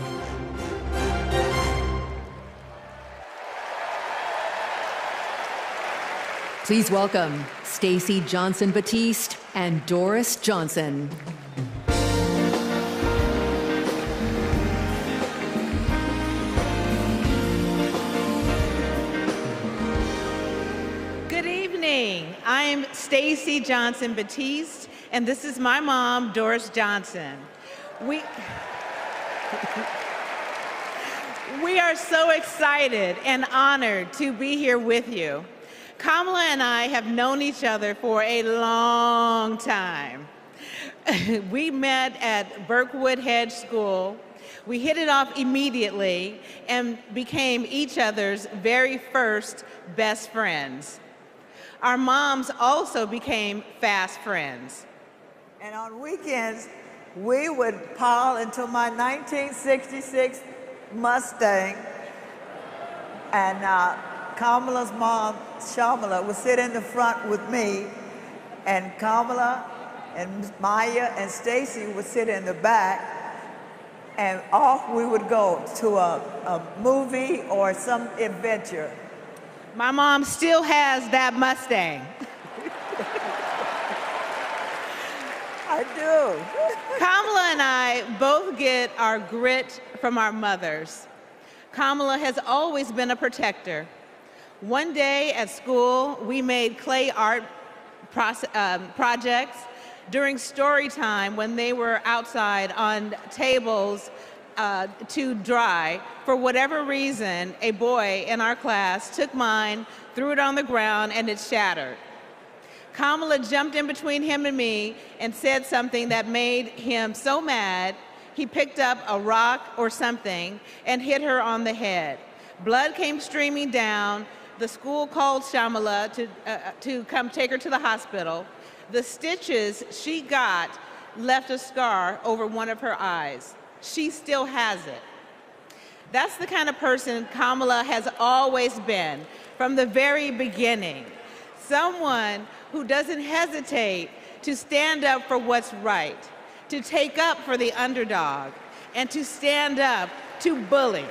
Please welcome Stacy Johnson-Batist and Doris Johnson. Good evening. I'm Stacy Johnson-Batist, and this is my mom, Doris Johnson. We are so excited and honored to be here with you. Kamala and I have known each other for a long time. We met at Burkwood Hedge School, We hit it off immediately and became each other's very first best friends. Our moms also became fast friends. And on weekends, we would pile into my 1966 Mustang, and Kamala's mom, Shamala, would sit in the front with me, and Kamala and Maya and Stacy would sit in the back, and off we would go to a movie or some adventure. My mom still has that Mustang. I do. Kamala and I both get our grit from our mothers. Kamala has always been a protector. One day at school, we made clay art projects during story time when they were outside on tables to dry. For whatever reason, a boy in our class took mine, threw it on the ground, and it shattered. Kamala jumped in between him and me and said something that made him so mad, he picked up a rock or something and hit her on the head. Blood came streaming down. The school called Shamala to come take her to the hospital. The stitches she got left a scar over one of her eyes. She still has it. That's the kind of person Kamala has always been from the very beginning. Someone who doesn't hesitate to stand up for what's right, to take up for the underdog, and to stand up to bullies.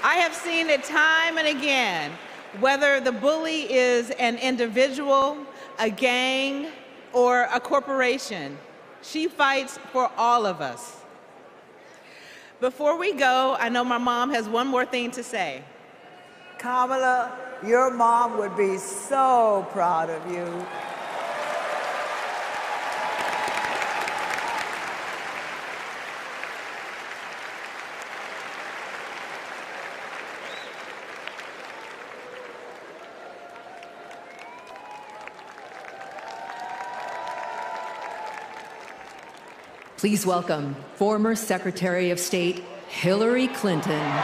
I have seen it time and again, whether the bully is an individual, a gang, or a corporation. She fights for all of us. Before we go, I know my mom has one more thing to say. Kamala, your mom would be so proud of you. Please welcome former Secretary of State Hillary Clinton.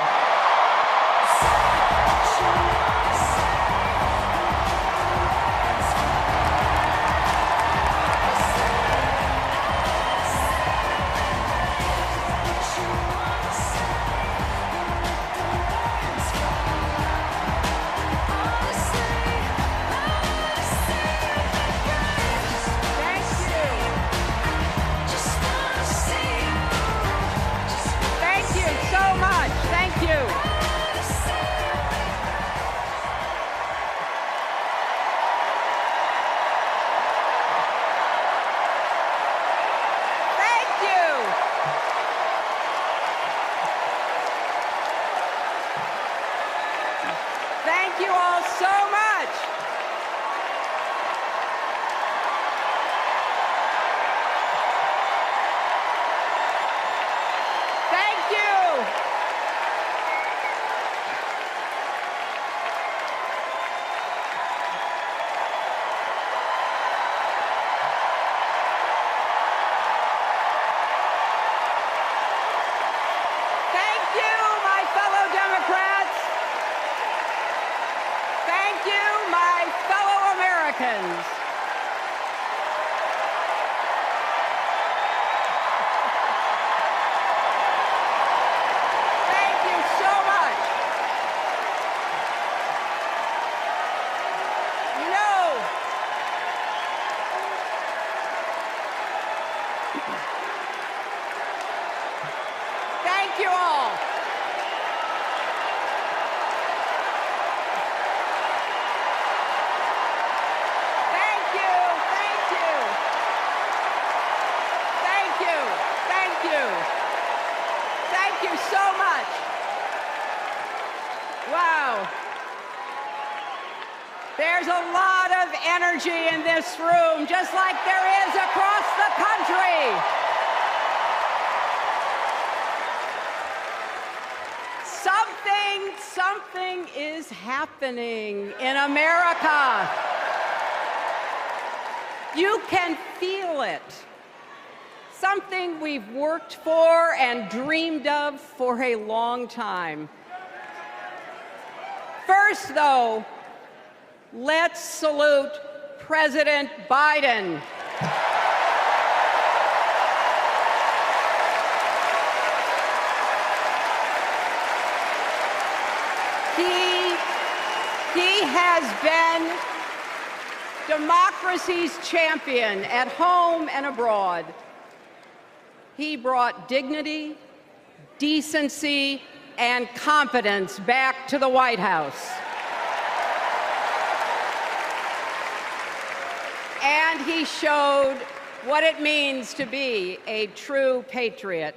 There's a lot of energy in this room, just like there is across the country. Something is happening in America. You can feel it. Something we've worked for and dreamed of for a long time. First, though, let's salute President Biden. He has been democracy's champion at home and abroad. He brought dignity, decency, and competence back to the White House. And he showed what it means to be a true patriot.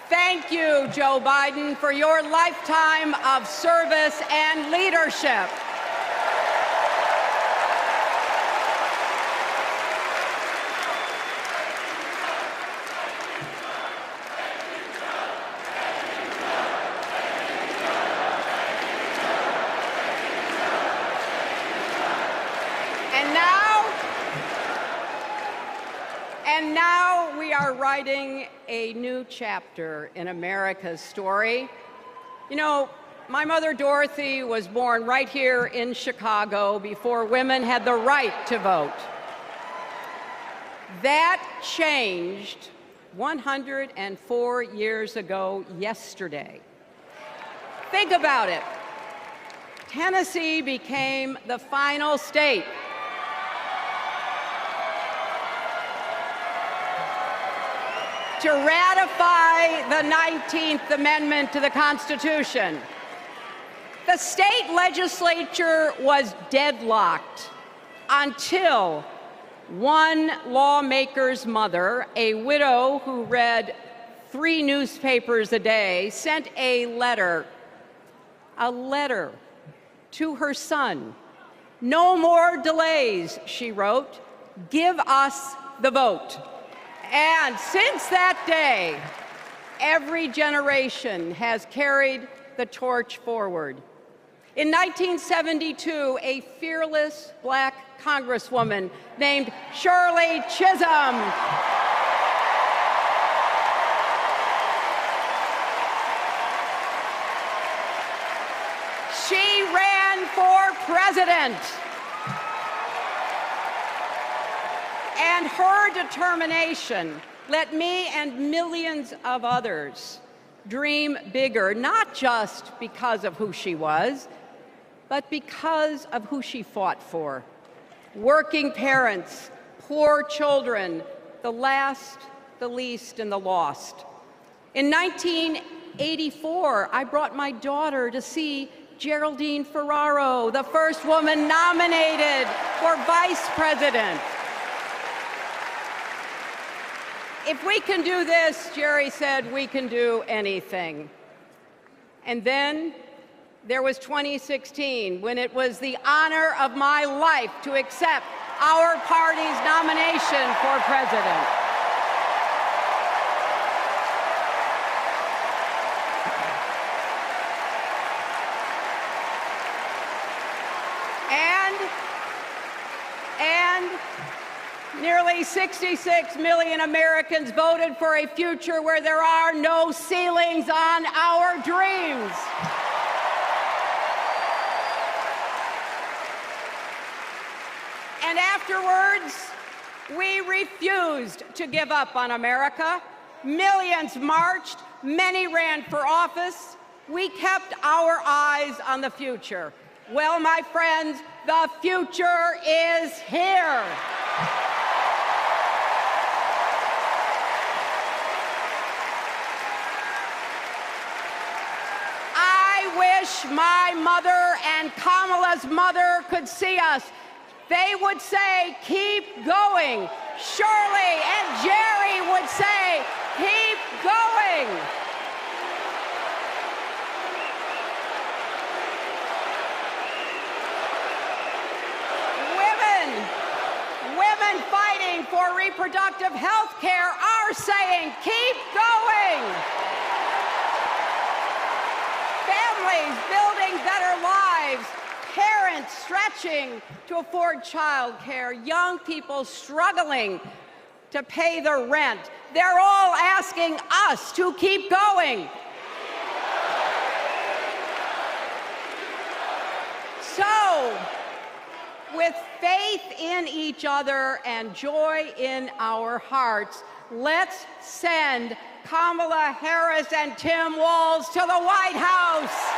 Thank you, Joe Biden, for your lifetime of service and leadership. And now we are writing a new chapter in America's story. You know, my mother Dorothy was born right here in Chicago before women had the right to vote. That changed 104 years ago yesterday. Think about it. Tennessee became the final state to ratify the 19th Amendment to the Constitution. The state legislature was deadlocked until one lawmaker's mother, a widow who read 3 newspapers a day, sent a letter to her son. "No more delays," she wrote. "Give us the vote." And since that day, every generation has carried the torch forward. In 1972, a fearless black congresswoman named Shirley Chisholm she ran for president. And her determination let me and millions of others dream bigger, not just because of who she was, but because of who she fought for. Working parents, poor children, the last, the least, and the lost. In 1984, I brought my daughter to see Geraldine Ferraro, the first woman nominated for vice president. If we can do this, Jerry said, we can do anything. And then there was 2016, when it was the honor of my life to accept our party's nomination for president. And nearly 66 million Americans voted for a future where there are no ceilings on our dreams. And afterwards, we refused to give up on America. Millions marched, many ran for office. We kept our eyes on the future. Well, my friends, the future is here. I wish my mother and Kamala's mother could see us. They would say, keep going. Shirley and Jerry would say, keep going. Women fighting for reproductive health care are saying, keep going. Families building better lives, parents stretching to afford childcare, young people struggling to pay their rent. They're all asking us to keep going. So, with faith in each other and joy in our hearts, let's send Kamala Harris and Tim Walz to the White House.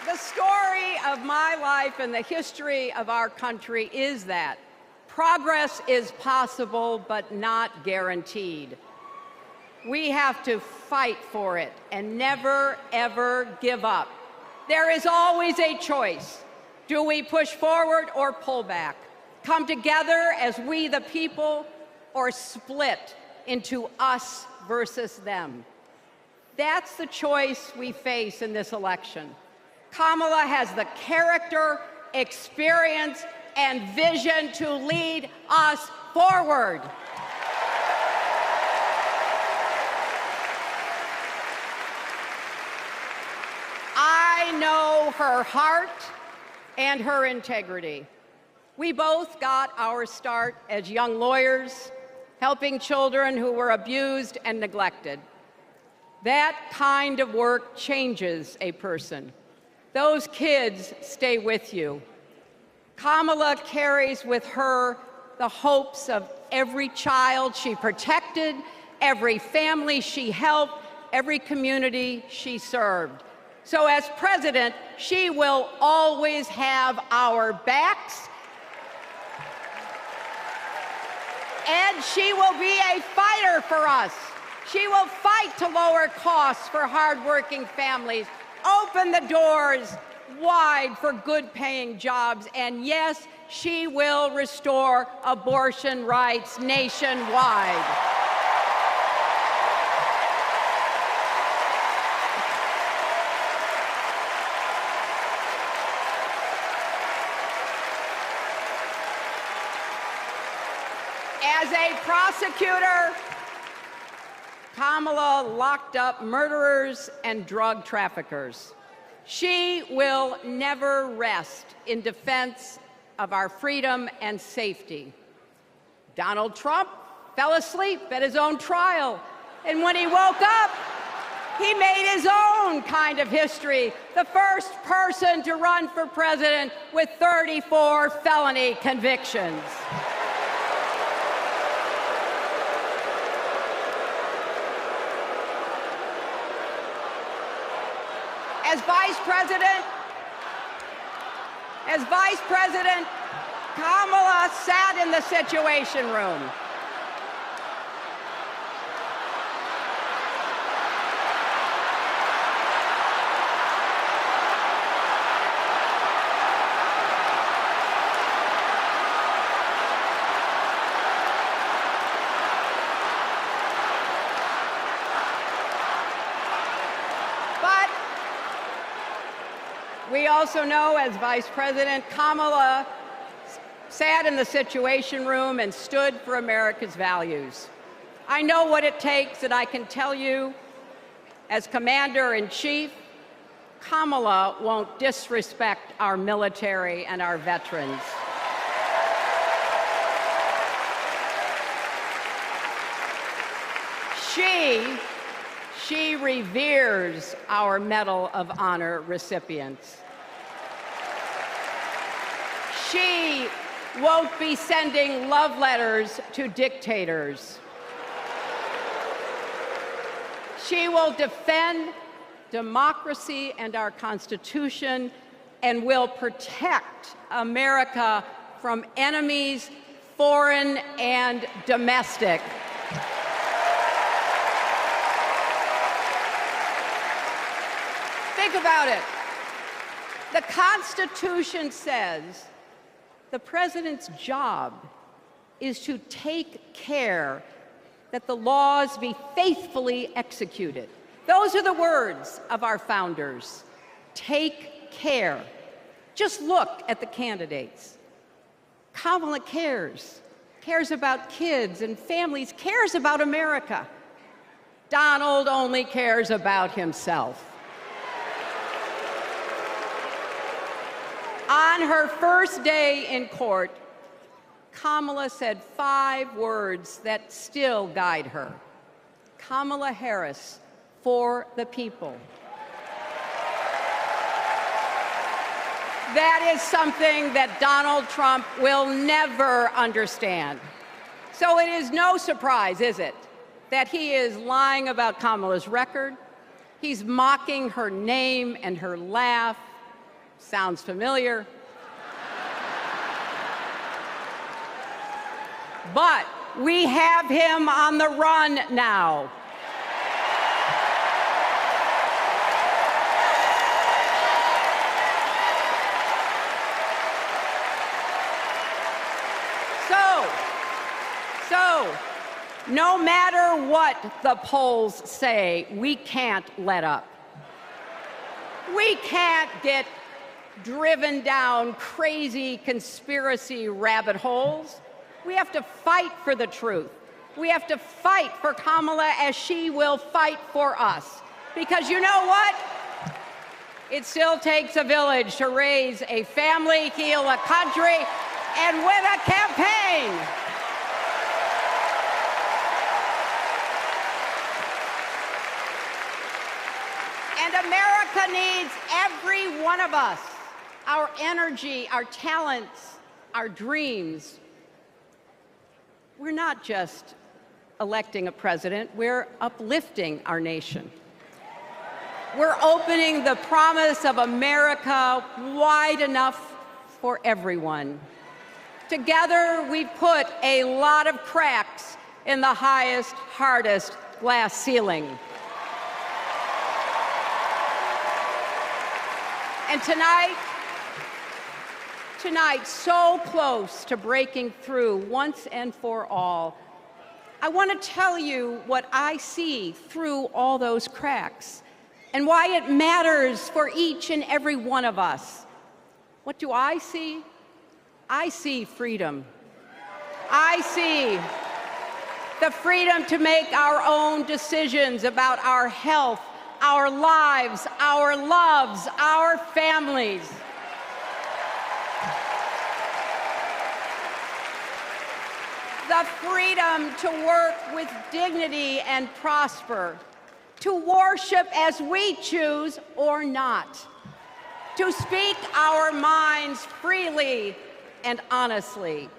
The story of my life and the history of our country is that progress is possible but not guaranteed. We have to fight for it and never, ever give up. There is always a choice. Do we push forward or pull back? Come together as we the people, or split into us versus them? That's the choice we face in this election. Kamala has the character, experience, and vision to lead us forward. I know her heart and her integrity. We both got our start as young lawyers, helping children who were abused and neglected. That kind of work changes a person. Those kids stay with you. Kamala carries with her the hopes of every child she protected, every family she helped, every community she served. So as president, she will always have our backs, and she will be a fighter for us. She will fight to lower costs for hardworking families, open the doors wide for good-paying jobs, and yes, she will restore abortion rights nationwide. As a prosecutor, Kamala locked up murderers and drug traffickers. She will never rest in defense of our freedom and safety. Donald Trump fell asleep at his own trial, and when he woke up, he made his own kind of history, the first person to run for president with 34 felony convictions. As Vice President, Kamala sat in the Situation Room. We also know, as Vice President, Kamala sat in the Situation Room and stood for America's values. I know what it takes, and I can tell you, as Commander-in-Chief, Kamala won't disrespect our military and our veterans. She reveres our Medal of Honor recipients. She won't be sending love letters to dictators. She will defend democracy and our Constitution and will protect America from enemies, foreign and domestic. Think about it. The Constitution says the president's job is to take care that the laws be faithfully executed. Those are the words of our founders. Take care. Just look at the candidates. Kamala cares about kids and families, cares about America. Donald only cares about himself. On her first day in court, Kamala said 5 words that still guide her. Kamala Harris, for the people. That is something that Donald Trump will never understand. So it is no surprise, is it, that he is lying about Kamala's record. He's mocking her name and her laugh. Sounds familiar. But we have him on the run now. So, no matter what the polls say, we can't let up. We can't get driven down crazy conspiracy rabbit holes. We have to fight for the truth. We have to fight for Kamala as she will fight for us. Because you know what? It still takes a village to raise a family, heal a country, and win a campaign. And America needs every one of us, our energy, our talents, our dreams. We're not just electing a president, we're uplifting our nation. We're opening the promise of America wide enough for everyone. Together, we've put a lot of cracks in the highest, hardest glass ceiling. And tonight, so close to breaking through once and for all, I want to tell you what I see through all those cracks and why it matters for each and every one of us. What do I see? I see freedom. I see the freedom to make our own decisions about our health, our lives, our loves, our families. The freedom to work with dignity and prosper, to worship as we choose or not, to speak our minds freely and honestly.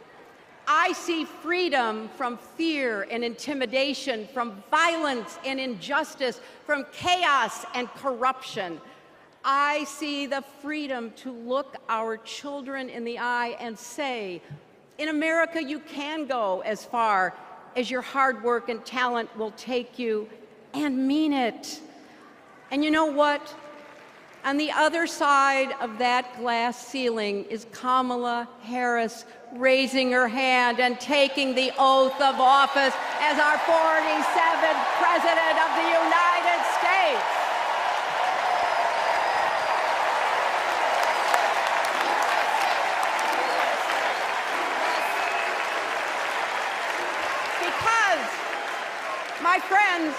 I see freedom from fear and intimidation, from violence and injustice, from chaos and corruption. I see the freedom to look our children in the eye and say, in America, you can go as far as your hard work and talent will take you, and mean it. And you know what? On the other side of that glass ceiling is Kamala Harris raising her hand and taking the oath of office as our 47th President of the United States. Because, my friends,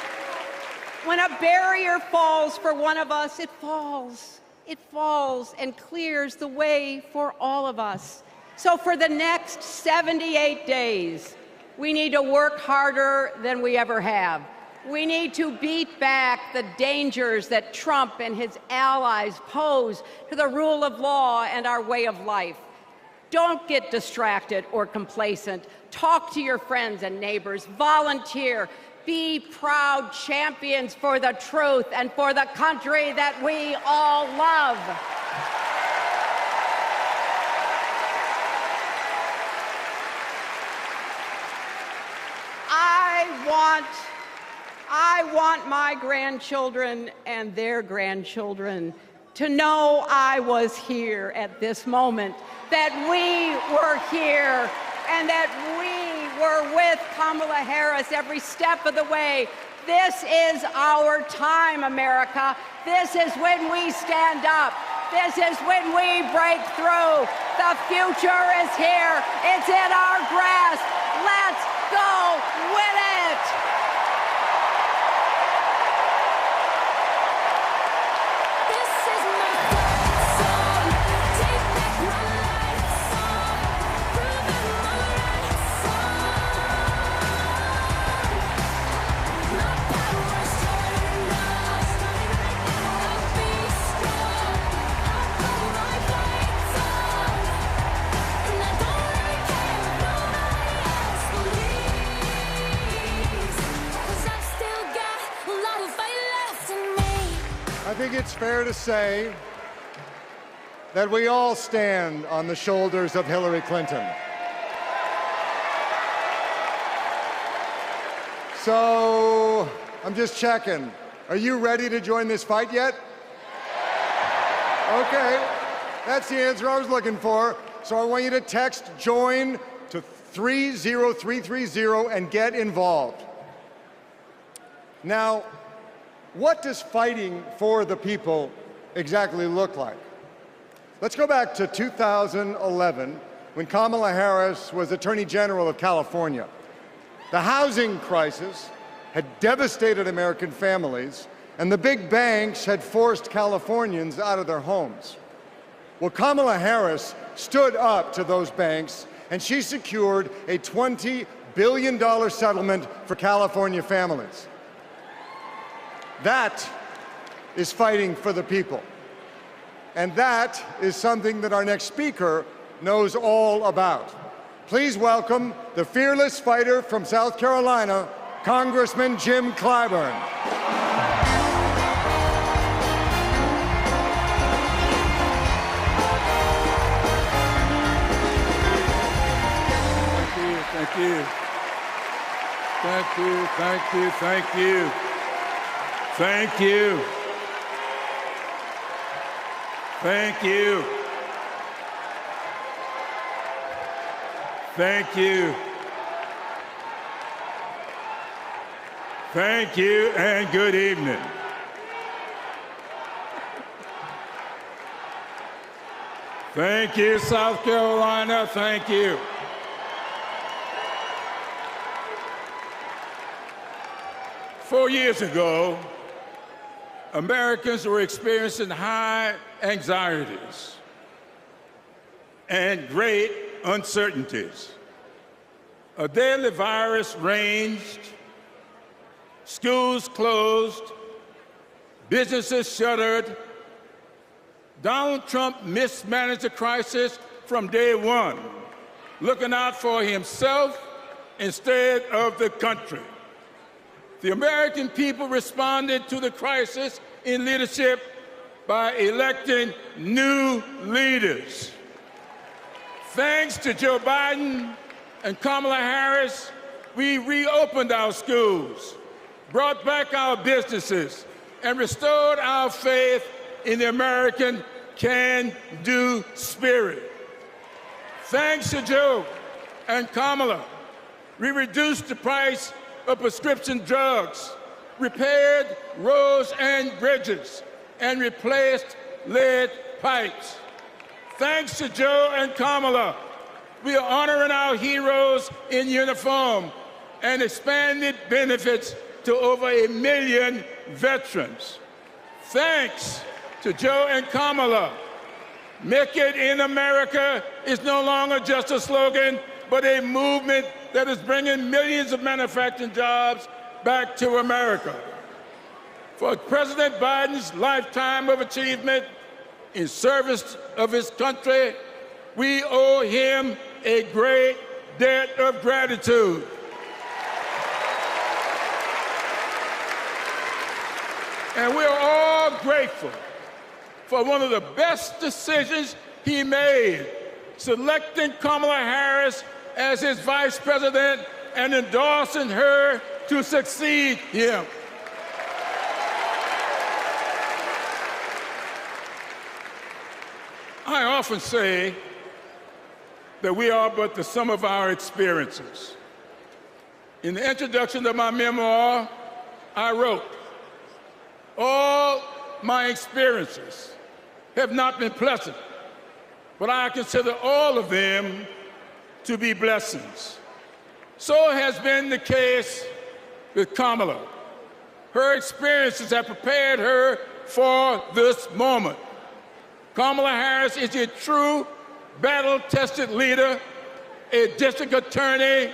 when a barrier falls for one of us, it falls. It falls and clears the way for all of us. So for the next 78 days, we need to work harder than we ever have. We need to beat back the dangers that Trump and his allies pose to the rule of law and our way of life. Don't get distracted or complacent. Talk to your friends and neighbors. Volunteer. Be proud champions for the truth and for the country that we all love. I want my grandchildren and their grandchildren to know I was here at this moment, that we were here, and that we were with Kamala Harris every step of the way. This is our time, America. This is when we stand up. This is when we break through. The future is here. It's in our grasp. Let's go win it. I think it's fair to say that we all stand on the shoulders of Hillary Clinton. So, I'm just checking. Are you ready to join this fight yet? Okay, that's the answer I was looking for. So I want you to text JOIN to 30330 and get involved. Now, what does fighting for the people exactly look like? Let's go back to 2011 when Kamala Harris was Attorney General of California. The housing crisis had devastated American families, and the big banks had forced Californians out of their homes. Well, Kamala Harris stood up to those banks, and she secured a $20 billion settlement for California families. That is fighting for the people. And that is something that our next speaker knows all about. Please welcome the fearless fighter from South Carolina, Congressman Jim Clyburn. Thank you. Thank you, thank you, thank you. Thank you. Thank you. Thank you. Thank you, and good evening. Thank you, South Carolina. Thank you. Four years ago, Americans were experiencing high anxieties and great uncertainties. A deadly virus raged, schools closed, businesses shuttered. Donald Trump mismanaged the crisis from day one, looking out for himself instead of the country. The American people responded to the crisis in leadership by electing new leaders. Thanks to Joe Biden and Kamala Harris, we reopened our schools, brought back our businesses, and restored our faith in the American can-do spirit. Thanks to Joe and Kamala, we reduced the price of prescription drugs, repaired roads and bridges, and replaced lead pipes. Thanks to Joe and Kamala, we are honoring our heroes in uniform and expanded benefits to over 1 million veterans. Thanks to Joe and Kamala, Make It in America is no longer just a slogan, but a movement that is bringing millions of manufacturing jobs back to America. For President Biden's lifetime of achievement in service of his country, we owe him a great debt of gratitude. And we are all grateful for one of the best decisions he made, selecting Kamala Harris as his vice president and endorsing her to succeed him. I often say that we are but the sum of our experiences. In the introduction of my memoir, I wrote, "All my experiences have not been pleasant, but I consider all of them to be blessings. So has been the case with Kamala. Her experiences have prepared her for this moment. Kamala Harris is a true battle-tested leader, a district attorney,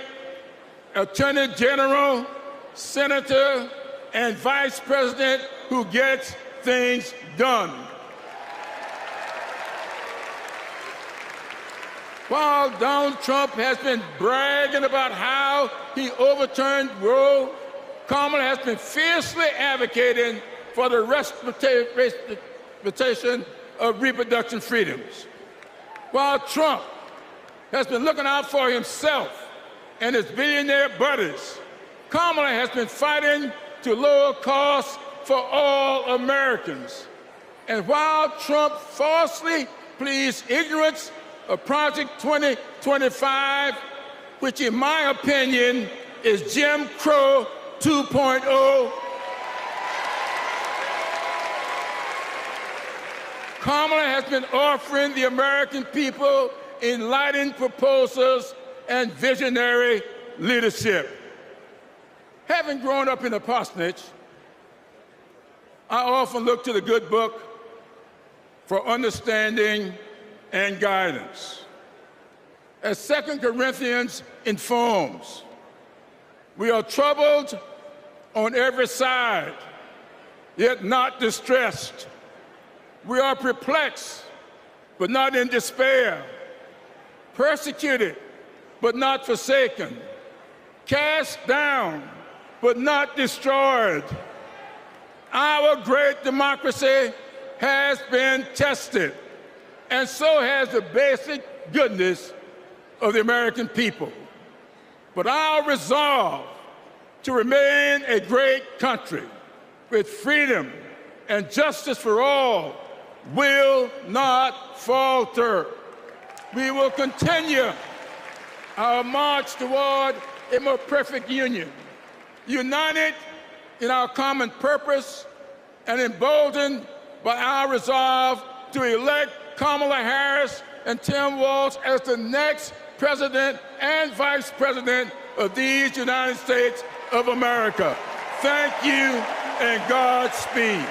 attorney general, senator, and vice president who gets things done. While Donald Trump has been bragging about how he overturned Roe, Kamala has been fiercely advocating for the respectation of reproduction freedoms. While Trump has been looking out for himself and his billionaire buddies, Kamala has been fighting to lower costs for all Americans. And while Trump falsely pleads ignorance of Project 2025, which in my opinion is Jim Crow 2.0, Kamala has been offering the American people enlightened proposals and visionary leadership. Having grown up in a parsonage, I often look to the good book for understanding and guidance. As 2 Corinthians informs, we are troubled on every side, yet not distressed. We are perplexed, but not in despair. Persecuted, but not forsaken. Cast down, but not destroyed. Our great democracy has been tested, and so has the basic goodness of the American people. But our resolve to remain a great country with freedom and justice for all will not falter. We will continue our march toward a more perfect union, united in our common purpose and emboldened by our resolve to elect Kamala Harris and Tim Walz as the next president and vice president of these United States of America. Thank you and Godspeed.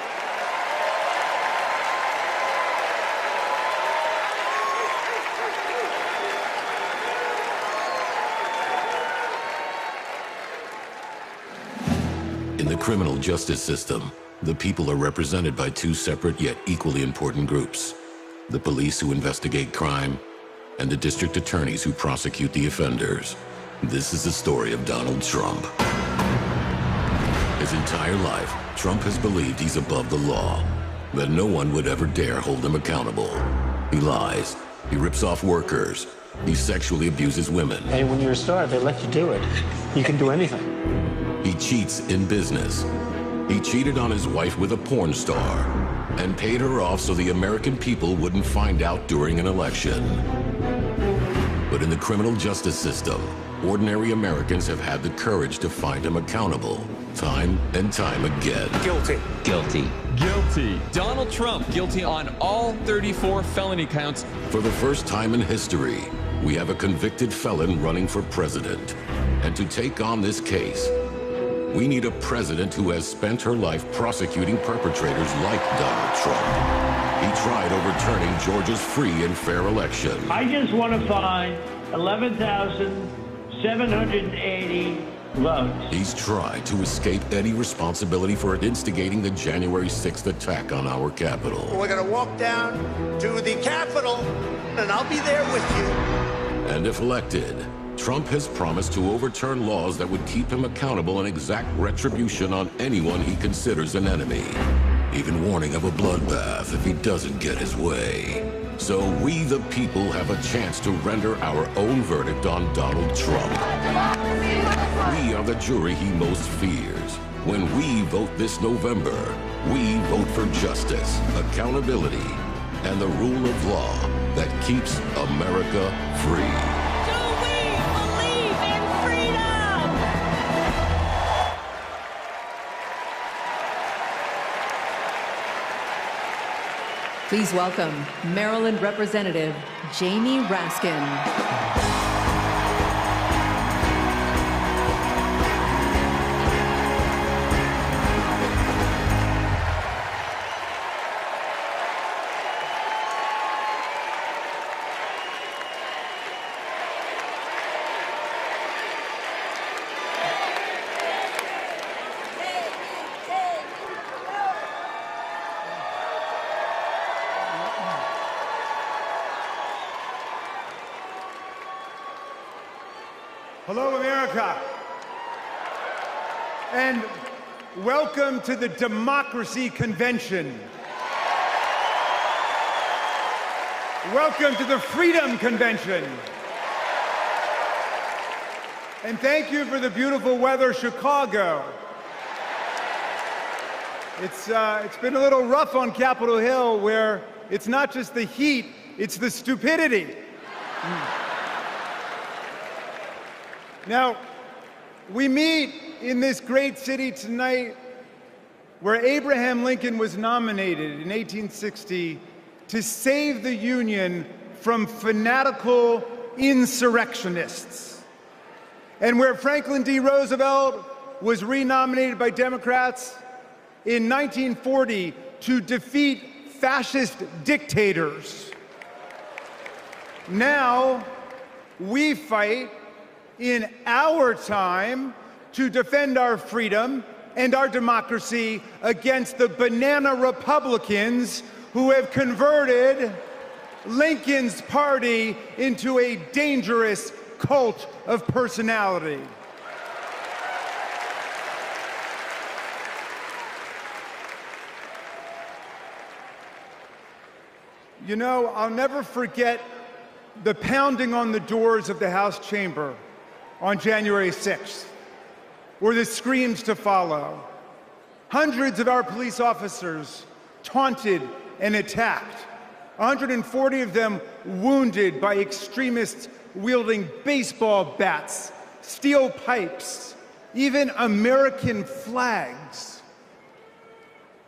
In the criminal justice system, the people are represented by two separate yet equally important groups: the police who investigate crime and the district attorneys who prosecute the offenders. This is the story of Donald Trump. His entire life, Trump has believed he's above the law, that no one would ever dare hold him accountable. He lies, he rips off workers, he sexually abuses women. Hey, when you're a star, they let you do it. You can do anything. He cheats in business. He cheated on his wife with a porn star and paid her off so the American people wouldn't find out during an election. But in the criminal justice system, ordinary Americans have had the courage to find him accountable, time and time again. Guilty. Guilty. Guilty. Donald Trump guilty on all 34 felony counts. For the first time in history, we have a convicted felon running for president. And to take on this case, we need a president who has spent her life prosecuting perpetrators like Donald Trump. He tried overturning Georgia's free and fair election. I just want to find 11,780 votes. He's tried to escape any responsibility for instigating the January 6th attack on our Capitol. We're going to walk down to the Capitol, and I'll be there with you. And if elected, Trump has promised to overturn laws that would keep him accountable and exact retribution on anyone he considers an enemy, even warning of a bloodbath if he doesn't get his way. So we, the people, have a chance to render our own verdict on Donald Trump. We are the jury he most fears. When we vote this November, we vote for justice, accountability, and the rule of law that keeps America free. Please welcome Maryland Representative Jamie Raskin. Hello, America. And welcome to the Democracy Convention. Welcome to the Freedom Convention. And thank you for the beautiful weather, Chicago. It's been a little rough on Capitol Hill, where it's not just the heat, it's the stupidity. Now, we meet in this great city tonight where Abraham Lincoln was nominated in 1860 to save the Union from fanatical insurrectionists, and where Franklin D. Roosevelt was renominated by Democrats in 1940 to defeat fascist dictators. Now, we fight in our time to defend our freedom and our democracy against the banana Republicans who have converted Lincoln's party into a dangerous cult of personality. You know, I'll never forget the pounding on the doors of the House chamber on January 6th, or the screams to follow. Hundreds of our police officers taunted and attacked, 140 of them wounded by extremists wielding baseball bats, steel pipes, even American flags.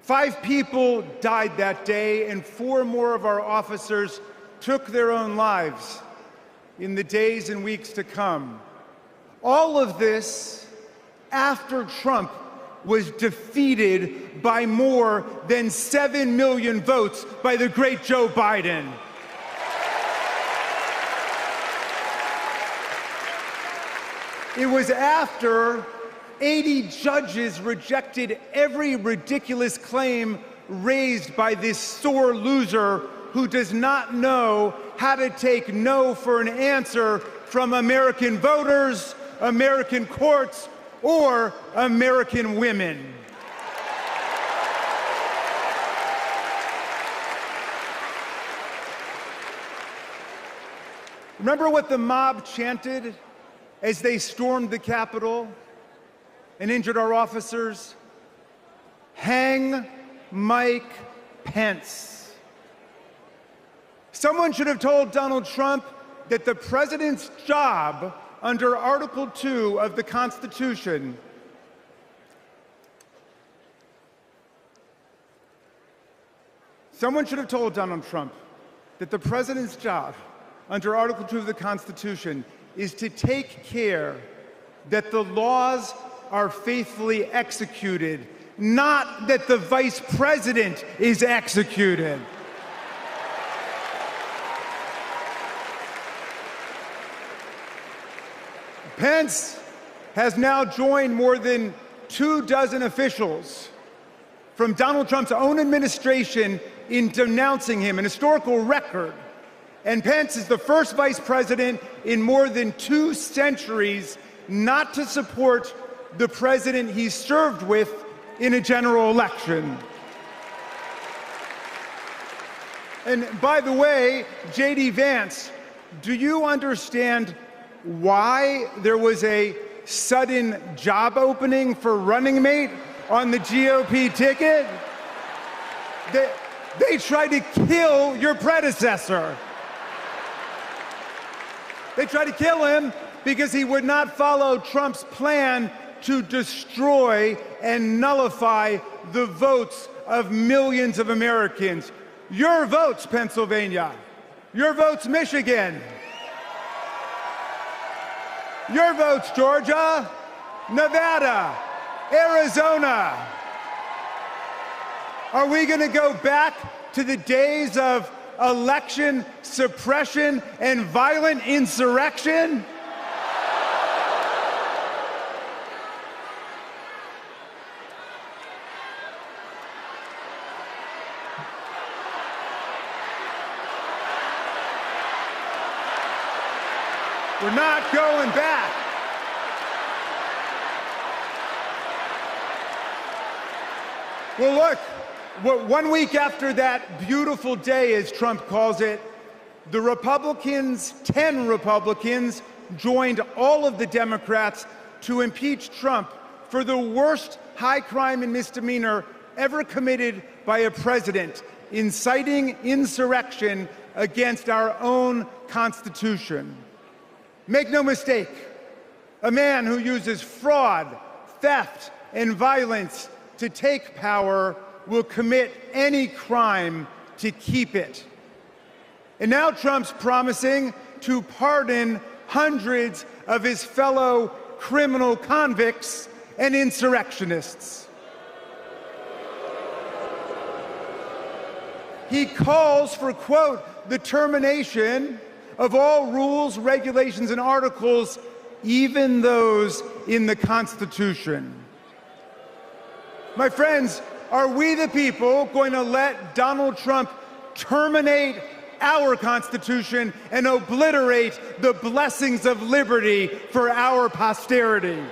5 people died that day, and 4 more of our officers took their own lives in the days and weeks to come. All of this after Trump was defeated by more than 7 million votes by the great Joe Biden. It was after 80 judges rejected every ridiculous claim raised by this sore loser who does not know how to take no for an answer from American voters, American courts, or American women. Remember what the mob chanted as they stormed the Capitol and injured our officers? Hang Mike Pence. Someone should have told Donald Trump that the president's job under Article 2 of the Constitution Someone should have told Donald Trump that the president's job under Article 2 of the Constitution is to take care that the laws are faithfully executed, not that the vice president is executed. Pence has now joined more than 24 officials from Donald Trump's own administration in denouncing him, an historical record. And Pence is the first vice president in more than 2 centuries not to support the president he served with in a general election. And by the way, J.D. Vance, do you understand why there was a sudden job opening for running mate on the GOP ticket? They tried to kill your predecessor. They tried to kill him because he would not follow Trump's plan to destroy and nullify the votes of millions of Americans. Your votes, Pennsylvania. Your votes, Michigan. Your votes, Georgia, Nevada, Arizona. Are we going to go back to the days of election suppression and violent insurrection? We're not going back. Well, look, 1 week after that beautiful day, as Trump calls it, the Republicans, 10 Republicans, joined all of the Democrats to impeach Trump for the worst high crime and misdemeanor ever committed by a president, inciting insurrection against our own Constitution. Make no mistake, a man who uses fraud, theft, and violence to take power will commit any crime to keep it. And now Trump's promising to pardon hundreds of his fellow criminal convicts and insurrectionists. He calls for, quote, the termination of all rules, regulations, and articles, even those in the Constitution. My friends, are we the people going to let Donald Trump terminate our Constitution and obliterate the blessings of liberty for our posterity?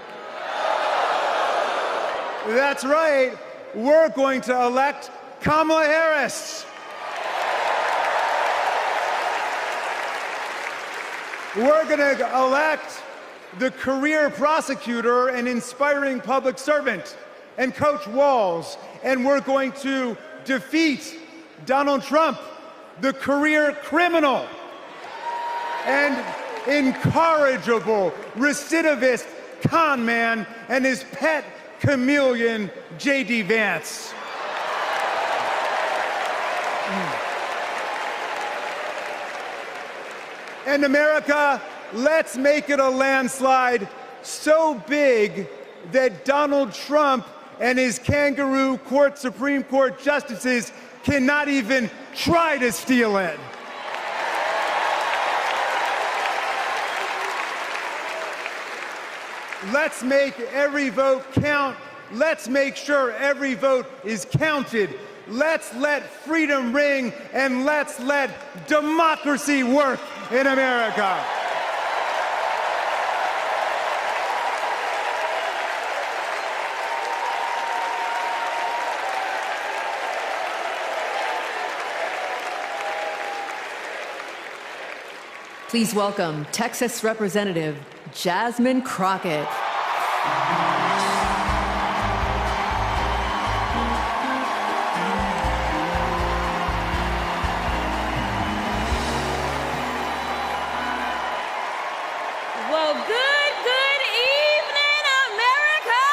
That's right, we're going to elect Kamala Harris. We're going to elect the career prosecutor and inspiring public servant and Coach Walz, and we're going to defeat Donald Trump, the career criminal and incorrigible recidivist con man, and his pet chameleon, J.D. Vance. And America, let's make it a landslide so big that Donald Trump and his kangaroo court Supreme Court justices cannot even try to steal it. Let's make every vote count. Let's make sure every vote is counted. Let's let freedom ring, and let's let democracy work in America. Please welcome Texas Representative Jasmine Crockett. Well, good evening, America!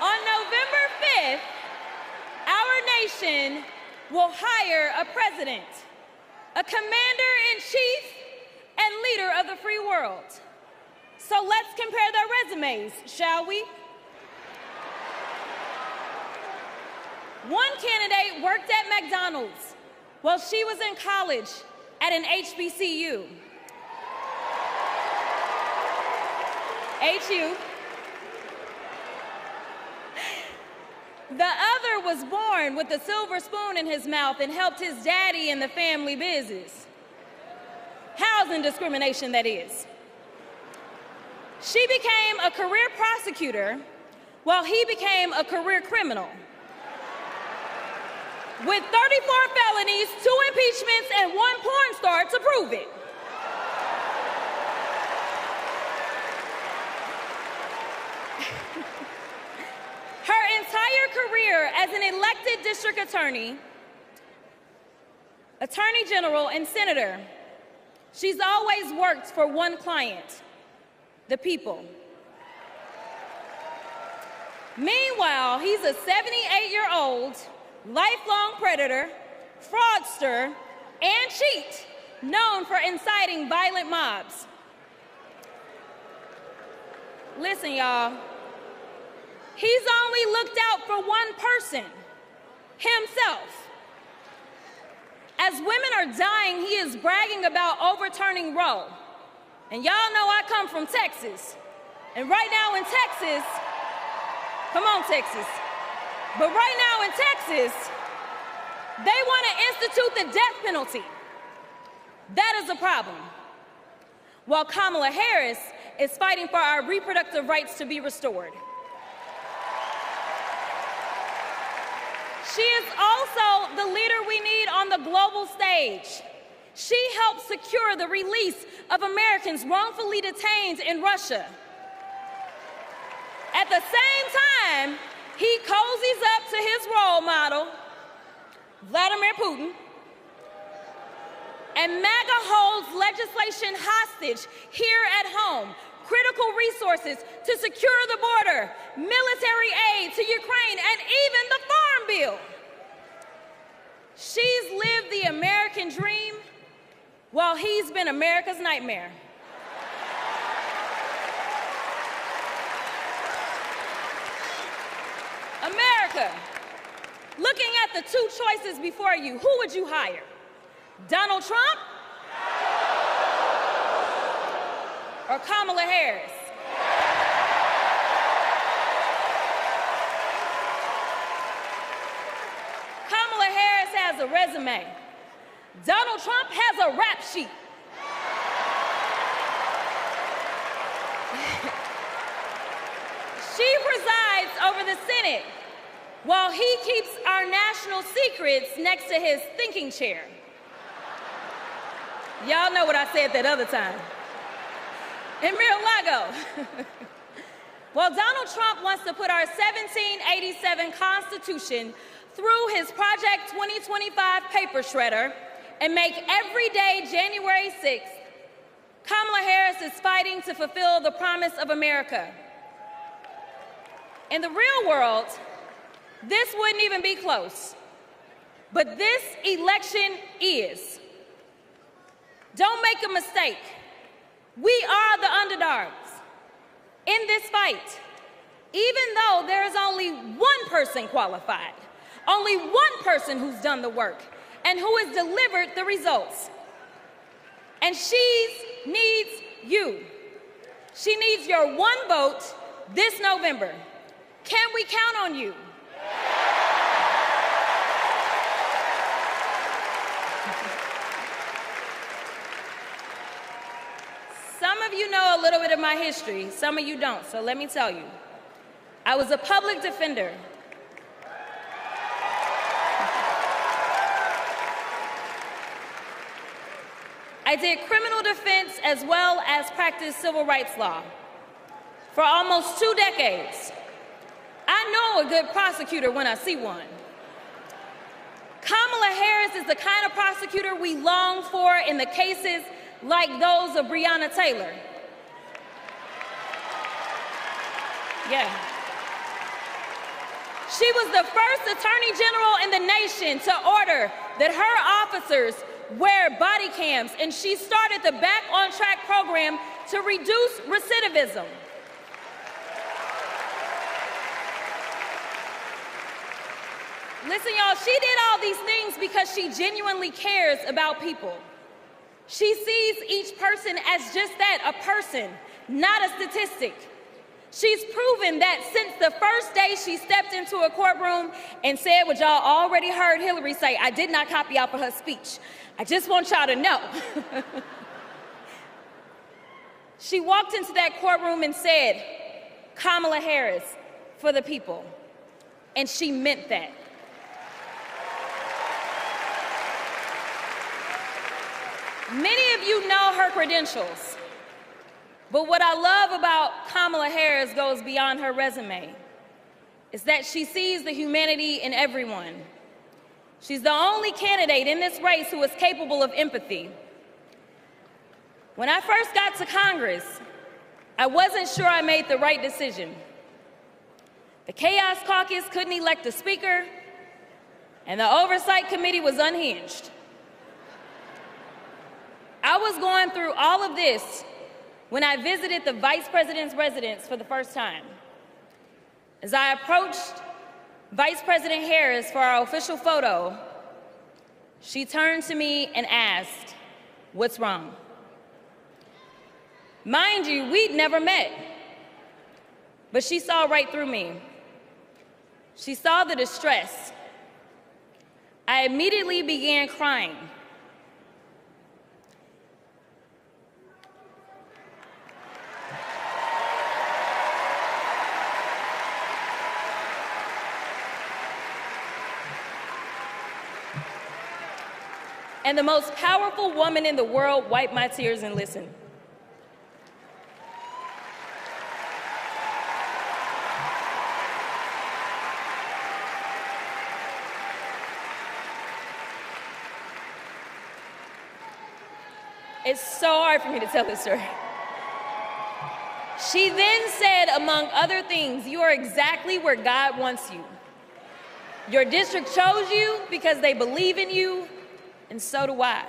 On November 5th, our nation will hire a president, a commander-in-chief, and leader of the free world. So let's compare their resumes, shall we? One candidate worked at McDonald's while she was in college at an HBCU. HU. The other was born with a silver spoon in his mouth and helped his daddy in the family business. Housing discrimination, that is. She became a career prosecutor while he became a career criminal. With 34 felonies, 2 impeachments, and 1 porn star to prove it. Her entire career as an elected district attorney, attorney general, and senator, she's always worked for one client, the people. Meanwhile, he's a 78-year-old, lifelong predator, fraudster, and cheat, known for inciting violent mobs. Listen, y'all, he's only looked out for one person, himself. As women are dying, he is bragging about overturning Roe. And y'all know I come from Texas. And right now in Texas, come on, Texas. But right now in Texas, they want to institute the death penalty. That is a problem. While Kamala Harris is fighting for our reproductive rights to be restored. She is also the leader we need on the global stage. She helped secure the release of Americans wrongfully detained in Russia. At the same time, he cozies up to his role model, Vladimir Putin, and MAGA holds legislation hostage here at home, critical resources to secure the border, military aid to Ukraine, and even the Farm Bill. She's lived the American dream while he's been America's nightmare. America, looking at the two choices before you, who would you hire? Donald Trump or Kamala Harris? Kamala Harris has a resume. Donald Trump has a rap sheet. She presides over the Senate while he keeps our national secrets next to his thinking chair. Y'all know what I said that other time. In Mar-a-Lago. Well, Donald Trump wants to put our 1787 Constitution through his Project 2025 paper shredder and make every day January 6th, Kamala Harris is fighting to fulfill the promise of America. In the real world, this wouldn't even be close. But this election is. Don't make a mistake. We are the underdogs in this fight, even though there is only one person qualified, only one person who's done the work and who has delivered the results. And she needs you. She needs your one vote this November. Can we count on you? Some of you know a little bit of my history, some of you don't, so let me tell you. I was a public defender. I did criminal defense as well as practiced civil rights law for almost 2 decades. I know a good prosecutor when I see one. Kamala Harris is the kind of prosecutor we long for in the cases like those of Breonna Taylor. Yeah. She was the first attorney general in the nation to order that her officers wear body cams, and she started the Back on Track program to reduce recidivism. Listen, y'all, she did all these things because she genuinely cares about people. She sees each person as just that, a person, not a statistic. She's proven that since the first day she stepped into a courtroom and said what y'all already heard Hillary say. I did not copy out for her speech. I just want y'all to know. She walked into that courtroom and said, Kamala Harris for the people. And she meant that. Many of you know her credentials, but what I love about Kamala Harris goes beyond her resume, is that she sees the humanity in everyone. She's the only candidate in this race who is capable of empathy. When I first got to Congress, I wasn't sure I made the right decision. The Chaos Caucus couldn't elect a speaker, and the Oversight Committee was unhinged. I was going through all of this when I visited the Vice President's residence for the first time. As I approached Vice President Harris for our official photo, she turned to me and asked, "What's wrong?" Mind you, we'd never met, but she saw right through me. She saw the distress. I immediately began crying. And the most powerful woman in the world wiped my tears and listened. It's so hard for me to tell this story. She then said, among other things, "You are exactly where God wants you. Your district chose you because they believe in you, and so do I."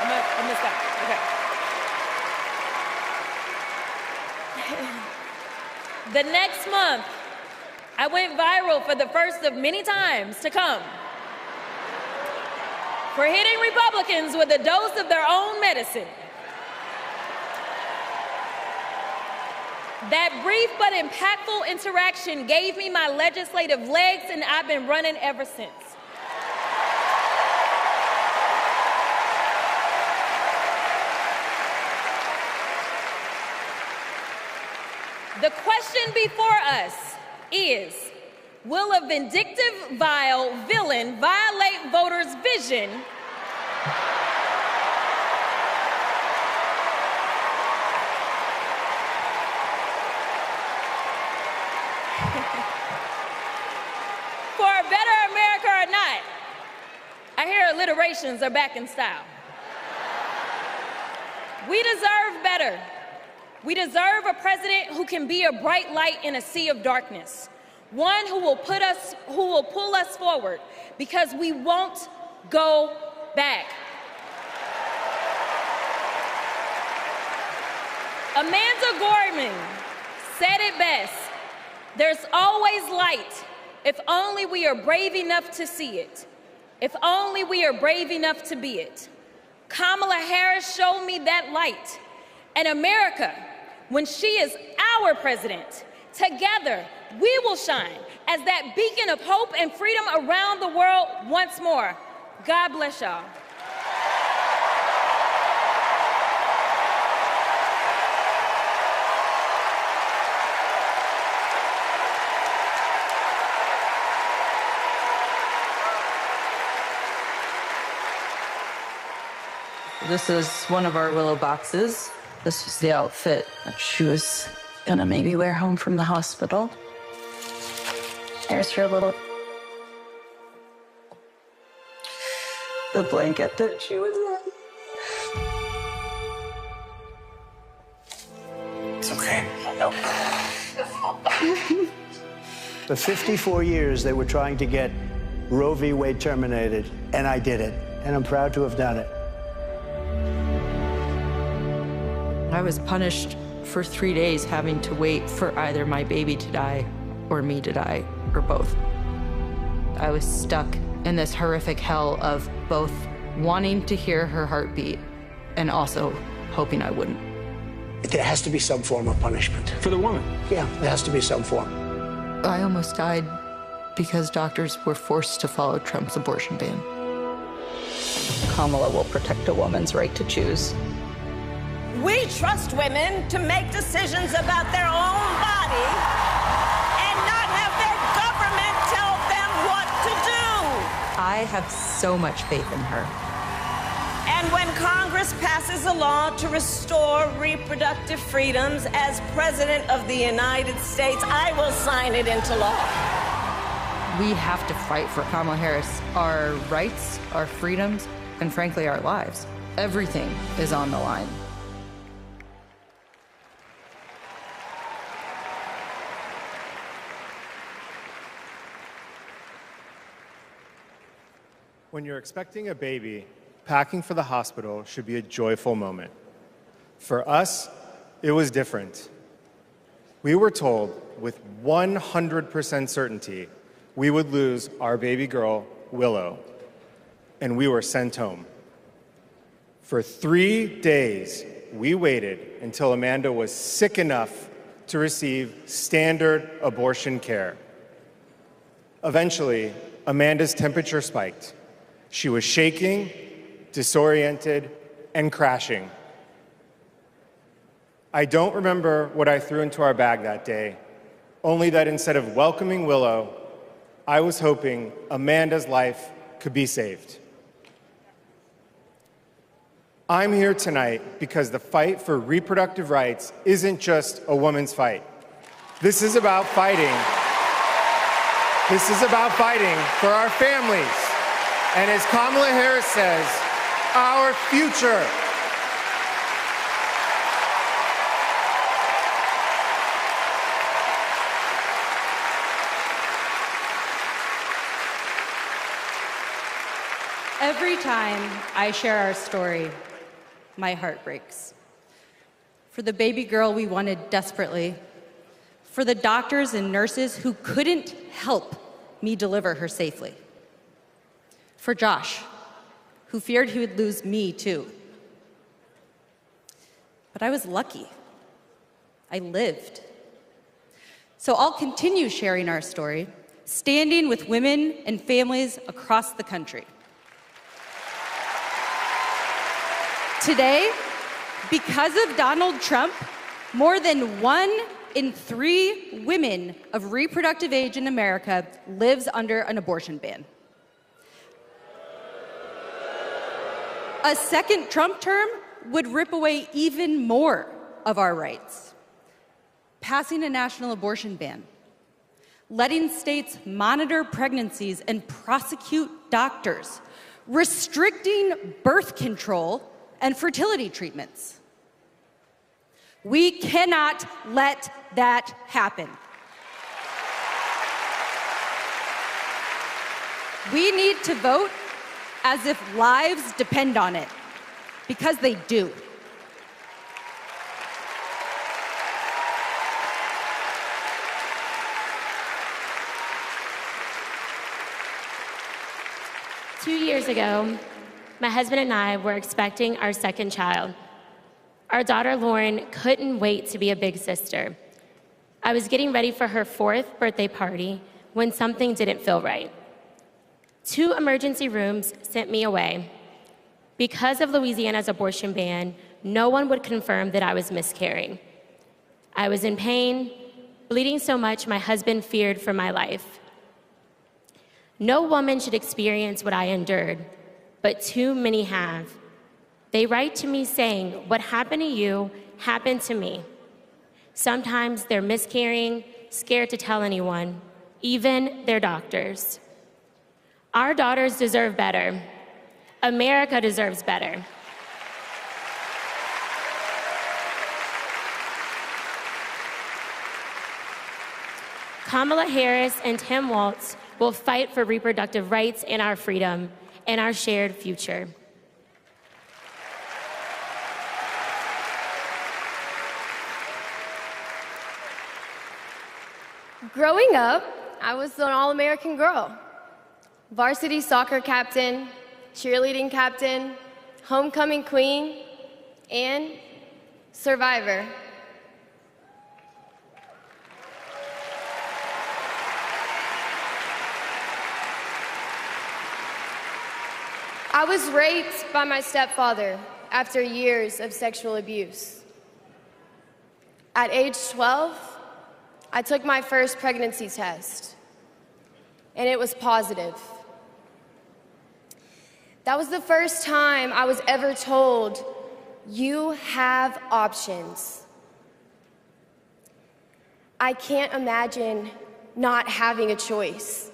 I'm gonna stop. Okay. The next month, I went viral for the first of many times to come for hitting Republicans with a dose of their own medicine. That brief but impactful interaction gave me my legislative legs, and I've been running ever since. The question before us is, will a vindictive, vile villain violate voters' vision for a better America or not? I hear alliterations are back in style. We deserve better. We deserve a president who can be a bright light in a sea of darkness, one who will pull us forward, because we won't go back. Amanda Gorman said it best: "There's always light if only we are brave enough to see it, if only we are brave enough to be it." Kamala Harris showed me that light. And America, when she is our president, together we will shine as that beacon of hope and freedom around the world once more. God bless y'all. This is one of our willow boxes. This was the outfit that she was gonna maybe wear home from the hospital. Here's her little... the blanket that she was in. It's okay. No. For 54 years, they were trying to get Roe v. Wade terminated, and I did it. And I'm proud to have done it. I was punished for 3 days having to wait for either my baby to die or me to die, or both. I was stuck in this horrific hell of both wanting to hear her heartbeat and also hoping I wouldn't. There has to be some form of punishment. For the woman? Yeah, there has to be some form. I almost died because doctors were forced to follow Trump's abortion ban. Kamala will protect a woman's right to choose. We trust women to make decisions about their own body and not have their government tell them what to do. I have so much faith in her. And when Congress passes a law to restore reproductive freedoms, as President of the United States, I will sign it into law. We have to fight for Kamala Harris, our rights, our freedoms, and frankly, our lives. Everything is on the line. When you're expecting a baby, packing for the hospital should be a joyful moment. For us, it was different. We were told with 100% certainty we would lose our baby girl, Willow, and we were sent home. For 3 days, we waited until Amanda was sick enough to receive standard abortion care. Eventually, Amanda's temperature spiked. She was shaking, disoriented, and crashing. I don't remember what I threw into our bag that day, only that instead of welcoming Willow, I was hoping Amanda's life could be saved. I'm here tonight because the fight for reproductive rights isn't just a woman's fight. This is about fighting. This is about fighting for our families. And as Kamala Harris says, our future. Every time I share our story, my heart breaks. For the baby girl we wanted desperately, for the doctors and nurses who couldn't help me deliver her safely, for Josh, who feared he would lose me too. But I was lucky. I lived. So I'll continue sharing our story, standing with women and families across the country. Today, because of Donald Trump, more than 1 in 3 women of reproductive age in America lives under an abortion ban. A second Trump term would rip away even more of our rights. Passing a national abortion ban, letting states monitor pregnancies and prosecute doctors, restricting birth control and fertility treatments. We cannot let that happen. We need to vote as if lives depend on it, because they do. Two years ago, my husband and I were expecting our second child. Our daughter, Lauren, couldn't wait to be a big sister. I was getting ready for her 4th birthday party when something didn't feel right. 2 emergency rooms sent me away. Because of Louisiana's abortion ban, no one would confirm that I was miscarrying. I was in pain, bleeding so much my husband feared for my life. No woman should experience what I endured, but too many have. They write to me saying, "What happened to you happened to me." Sometimes they're miscarrying, scared to tell anyone, even their doctors. Our daughters deserve better. America deserves better. Kamala Harris and Tim Walz will fight for reproductive rights and our freedom and our shared future. Growing up, I was an all-American girl. Varsity soccer captain, cheerleading captain, homecoming queen, and survivor. I was raped by my stepfather after years of sexual abuse. At age 12, I took my first pregnancy test, and it was positive. That was the first time I was ever told, "You have options." I can't imagine not having a choice.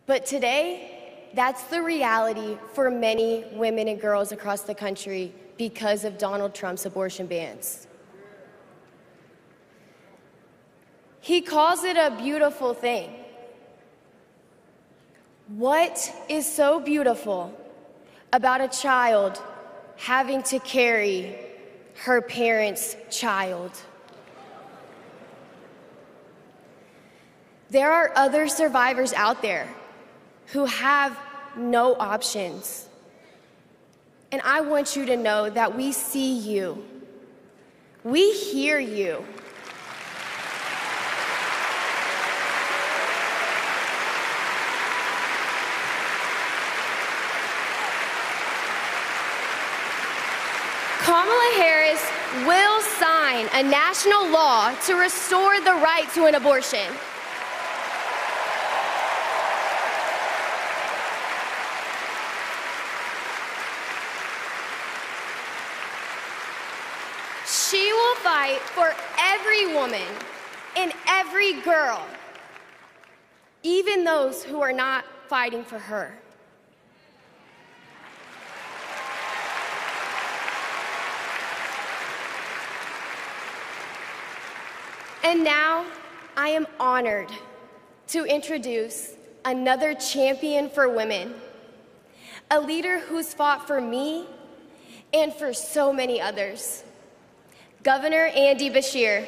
But today, that's the reality for many women and girls across the country because of Donald Trump's abortion bans. He calls it a beautiful thing. What is so beautiful about a child having to carry her parent's child? There are other survivors out there who have no options. And I want you to know that we see you. We hear you. Kamala Harris will sign a national law to restore the right to an abortion. She will fight for every woman and every girl, even those who are not fighting for her. And now, I am honored to introduce another champion for women, a leader who's fought for me and for so many others, Governor Andy Beshear.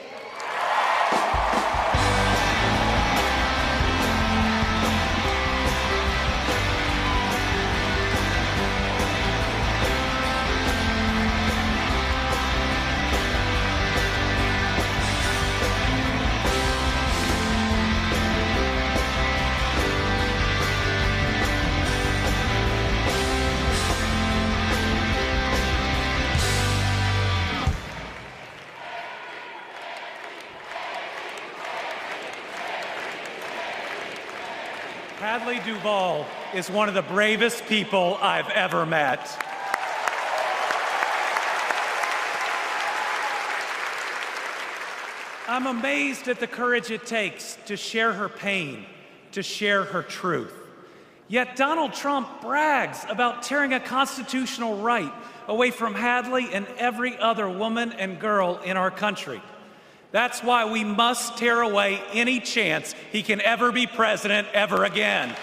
Hadley Duvall is one of the bravest people I've ever met. I'm amazed at the courage it takes to share her pain, to share her truth. Yet Donald Trump brags about tearing a constitutional right away from Hadley and every other woman and girl in our country. That's why we must tear away any chance he can ever be president ever again.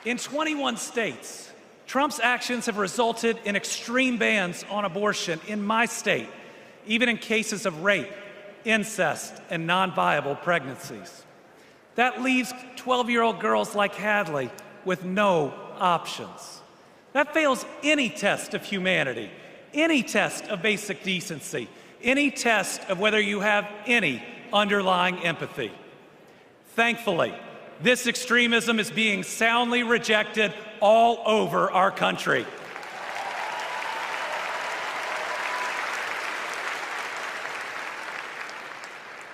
In 21 states, Trump's actions have resulted in extreme bans on abortion in my state, even in cases of rape, incest, and non-viable pregnancies. That leaves 12-year-old girls like Hadley with no options. That fails any test of humanity, any test of basic decency, any test of whether you have any underlying empathy. Thankfully, this extremism is being soundly rejected all over our country.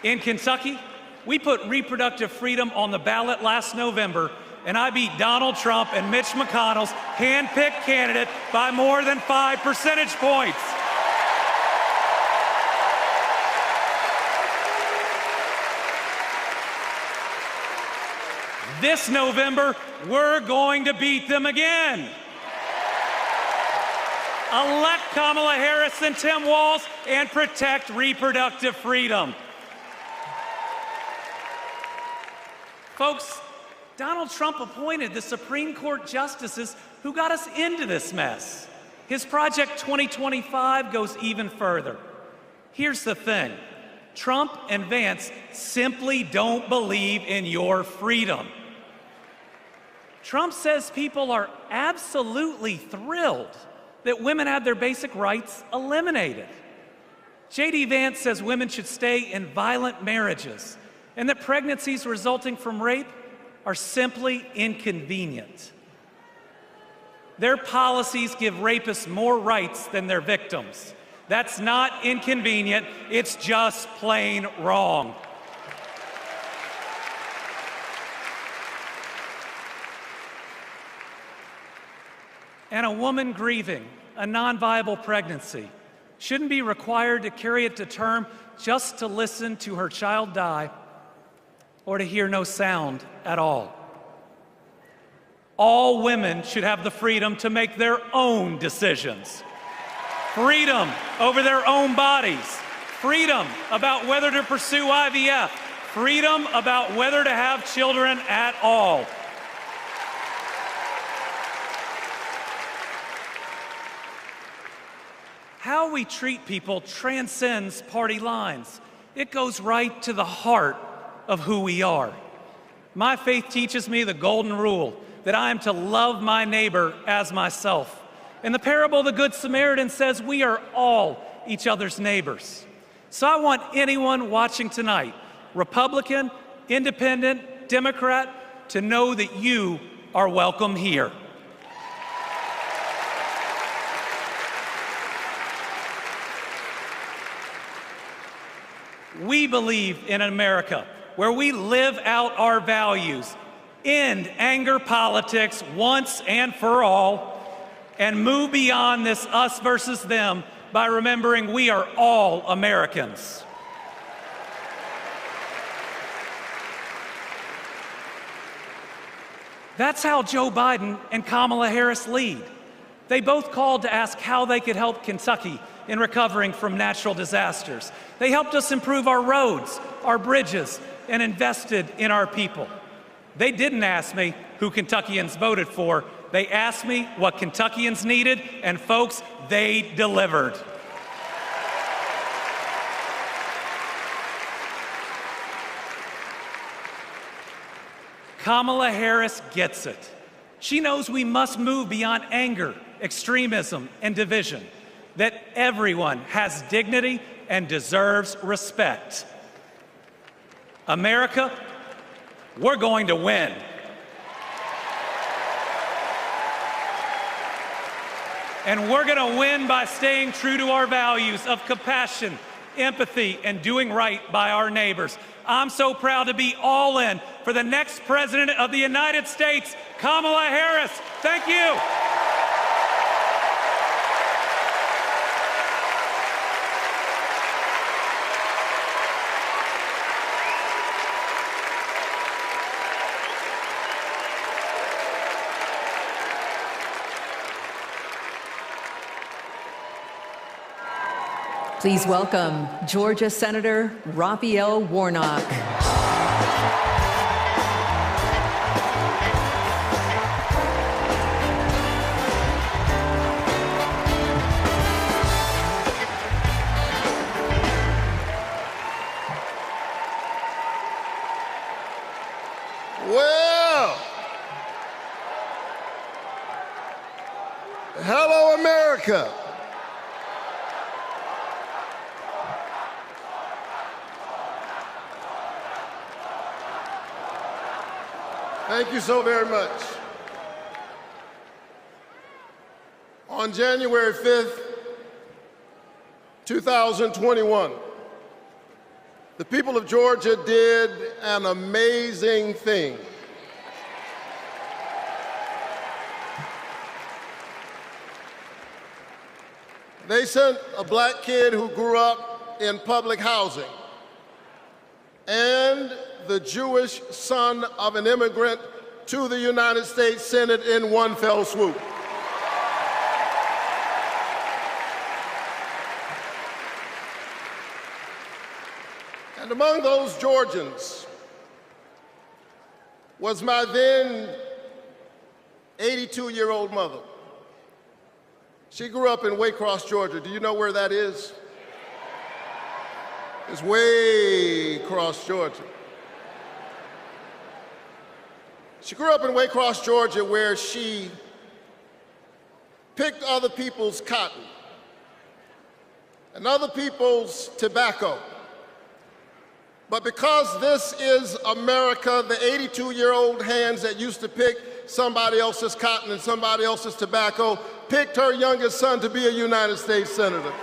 In Kentucky, we put reproductive freedom on the ballot last November, and I beat Donald Trump and Mitch McConnell's hand-picked candidate by more than 5 percentage points. This November, we're going to beat them again. Elect Kamala Harris and Tim Walz and protect reproductive freedom. Folks, Donald Trump appointed the Supreme Court justices who got us into this mess. His Project 2025 goes even further. Here's the thing. Trump and Vance simply don't believe in your freedom. Trump says people are absolutely thrilled that women have their basic rights eliminated. J.D. Vance says women should stay in violent marriages and that pregnancies resulting from rape are simply inconvenient. Their policies give rapists more rights than their victims. That's not inconvenient, it's just plain wrong. And a woman grieving a non-viable pregnancy shouldn't be required to carry it to term just to listen to her child die or to hear no sound at all. All women should have the freedom to make their own decisions. Freedom over their own bodies. Freedom about whether to pursue IVF. Freedom about whether to have children at all. How we treat people transcends party lines. It goes right to the heart of who we are. My faith teaches me the golden rule that I am to love my neighbor as myself. And the parable of the Good Samaritan says we are all each other's neighbors. So I want anyone watching tonight, Republican, Independent, Democrat, to know that you are welcome here. We believe in an America where we live out our values, end anger politics once and for all, and move beyond this us versus them by remembering we are all Americans. That's how Joe Biden and Kamala Harris lead. They both called to ask how they could help Kentucky in recovering from natural disasters. They helped us improve our roads, our bridges, and invested in our people. They didn't ask me who Kentuckians voted for. They asked me what Kentuckians needed, and folks, they delivered. Kamala Harris gets it. She knows we must move beyond anger, extremism, and division, that everyone has dignity and deserves respect. America, we're going to win. And we're going to win by staying true to our values of compassion, empathy, and doing right by our neighbors. I'm so proud to be all in for the next President of the United States, Kamala Harris. Thank you. Please welcome Georgia Senator Raphael Warnock. Well, hello, America. Thank you so very much. On January 5th, 2021, the people of Georgia did an amazing thing. They sent a black kid who grew up in public housing and the Jewish son of an immigrant to the United States Senate in one fell swoop. And among those Georgians was my then 82-year-old mother. She grew up in Waycross, Georgia. Do you know where that is? It's way across Georgia. She grew up in Waycross, Georgia, where she picked other people's cotton and other people's tobacco. But because this is America, the 82-year-old hands that used to pick somebody else's cotton and somebody else's tobacco picked her youngest son to be a United States Senator.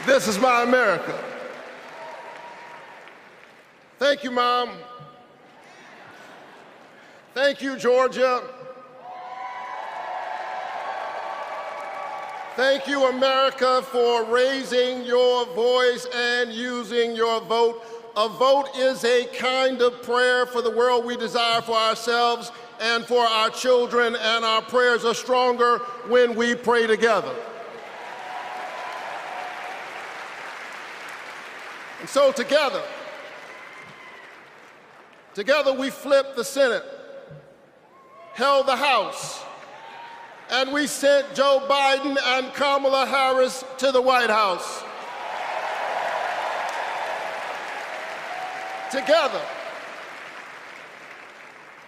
This is my America. Thank you, Mom. Thank you, Georgia. Thank you, America, for raising your voice and using your vote. A vote is a kind of prayer for the world we desire for ourselves and for our children, and our prayers are stronger when we pray together. And so together we flipped the Senate, held the House, and we sent Joe Biden and Kamala Harris to the White House.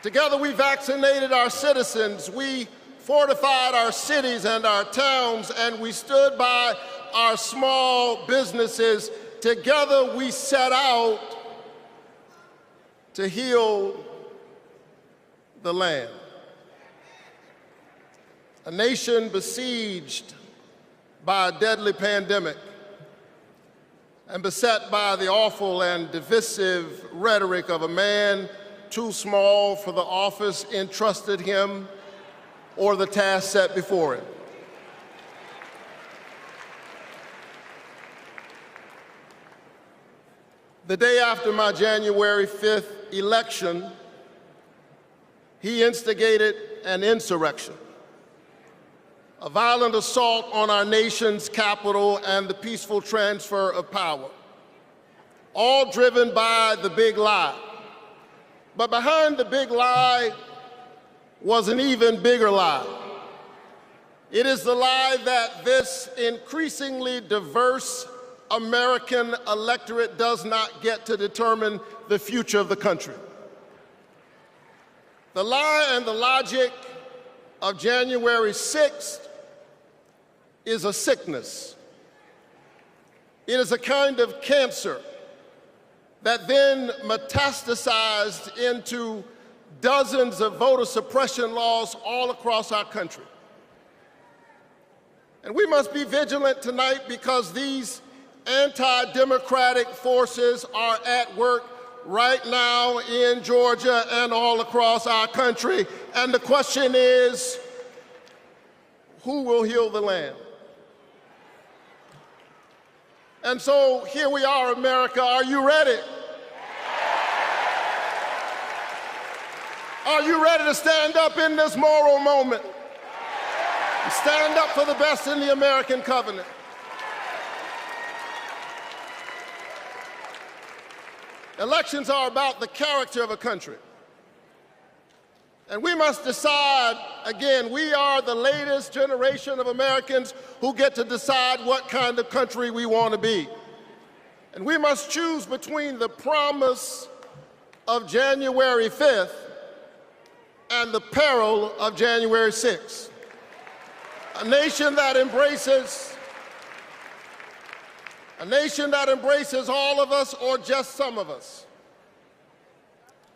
Together we vaccinated our citizens, we fortified our cities and our towns, and we stood by our small businesses. Together we set out to heal the land. A nation besieged by a deadly pandemic and beset by the awful and divisive rhetoric of a man too small for the office entrusted him or the task set before him. The day after my January 5th election, he instigated an insurrection, a violent assault on our nation's capital and the peaceful transfer of power, all driven by the big lie. But behind the big lie was an even bigger lie. It is the lie that this increasingly diverse American electorate does not get to determine the future of the country. The lie and the logic of January 6th is a sickness. It is a kind of cancer that then metastasized into dozens of voter suppression laws all across our country. And we must be vigilant tonight because these anti-democratic forces are at work right now in Georgia and all across our country. And the question is, who will heal the land? And so here we are, America. Are you ready? Are you ready to stand up in this moral moment? Stand up for the best in the American covenant. Elections are about the character of a country. And we must decide, again, we are the latest generation of Americans who get to decide what kind of country we want to be. And we must choose between the promise of January 5th and the peril of January 6th. A nation that embraces all of us or just some of us.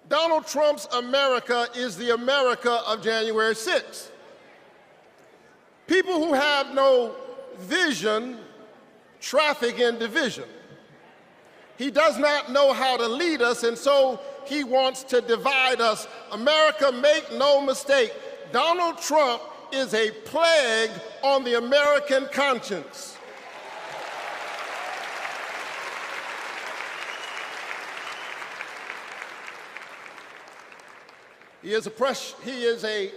Donald Trump's America is the America of January 6th. People who have no vision traffic in division. He does not know how to lead us, and so he wants to divide us. America, make no mistake, Donald Trump is a plague on the American conscience. He is a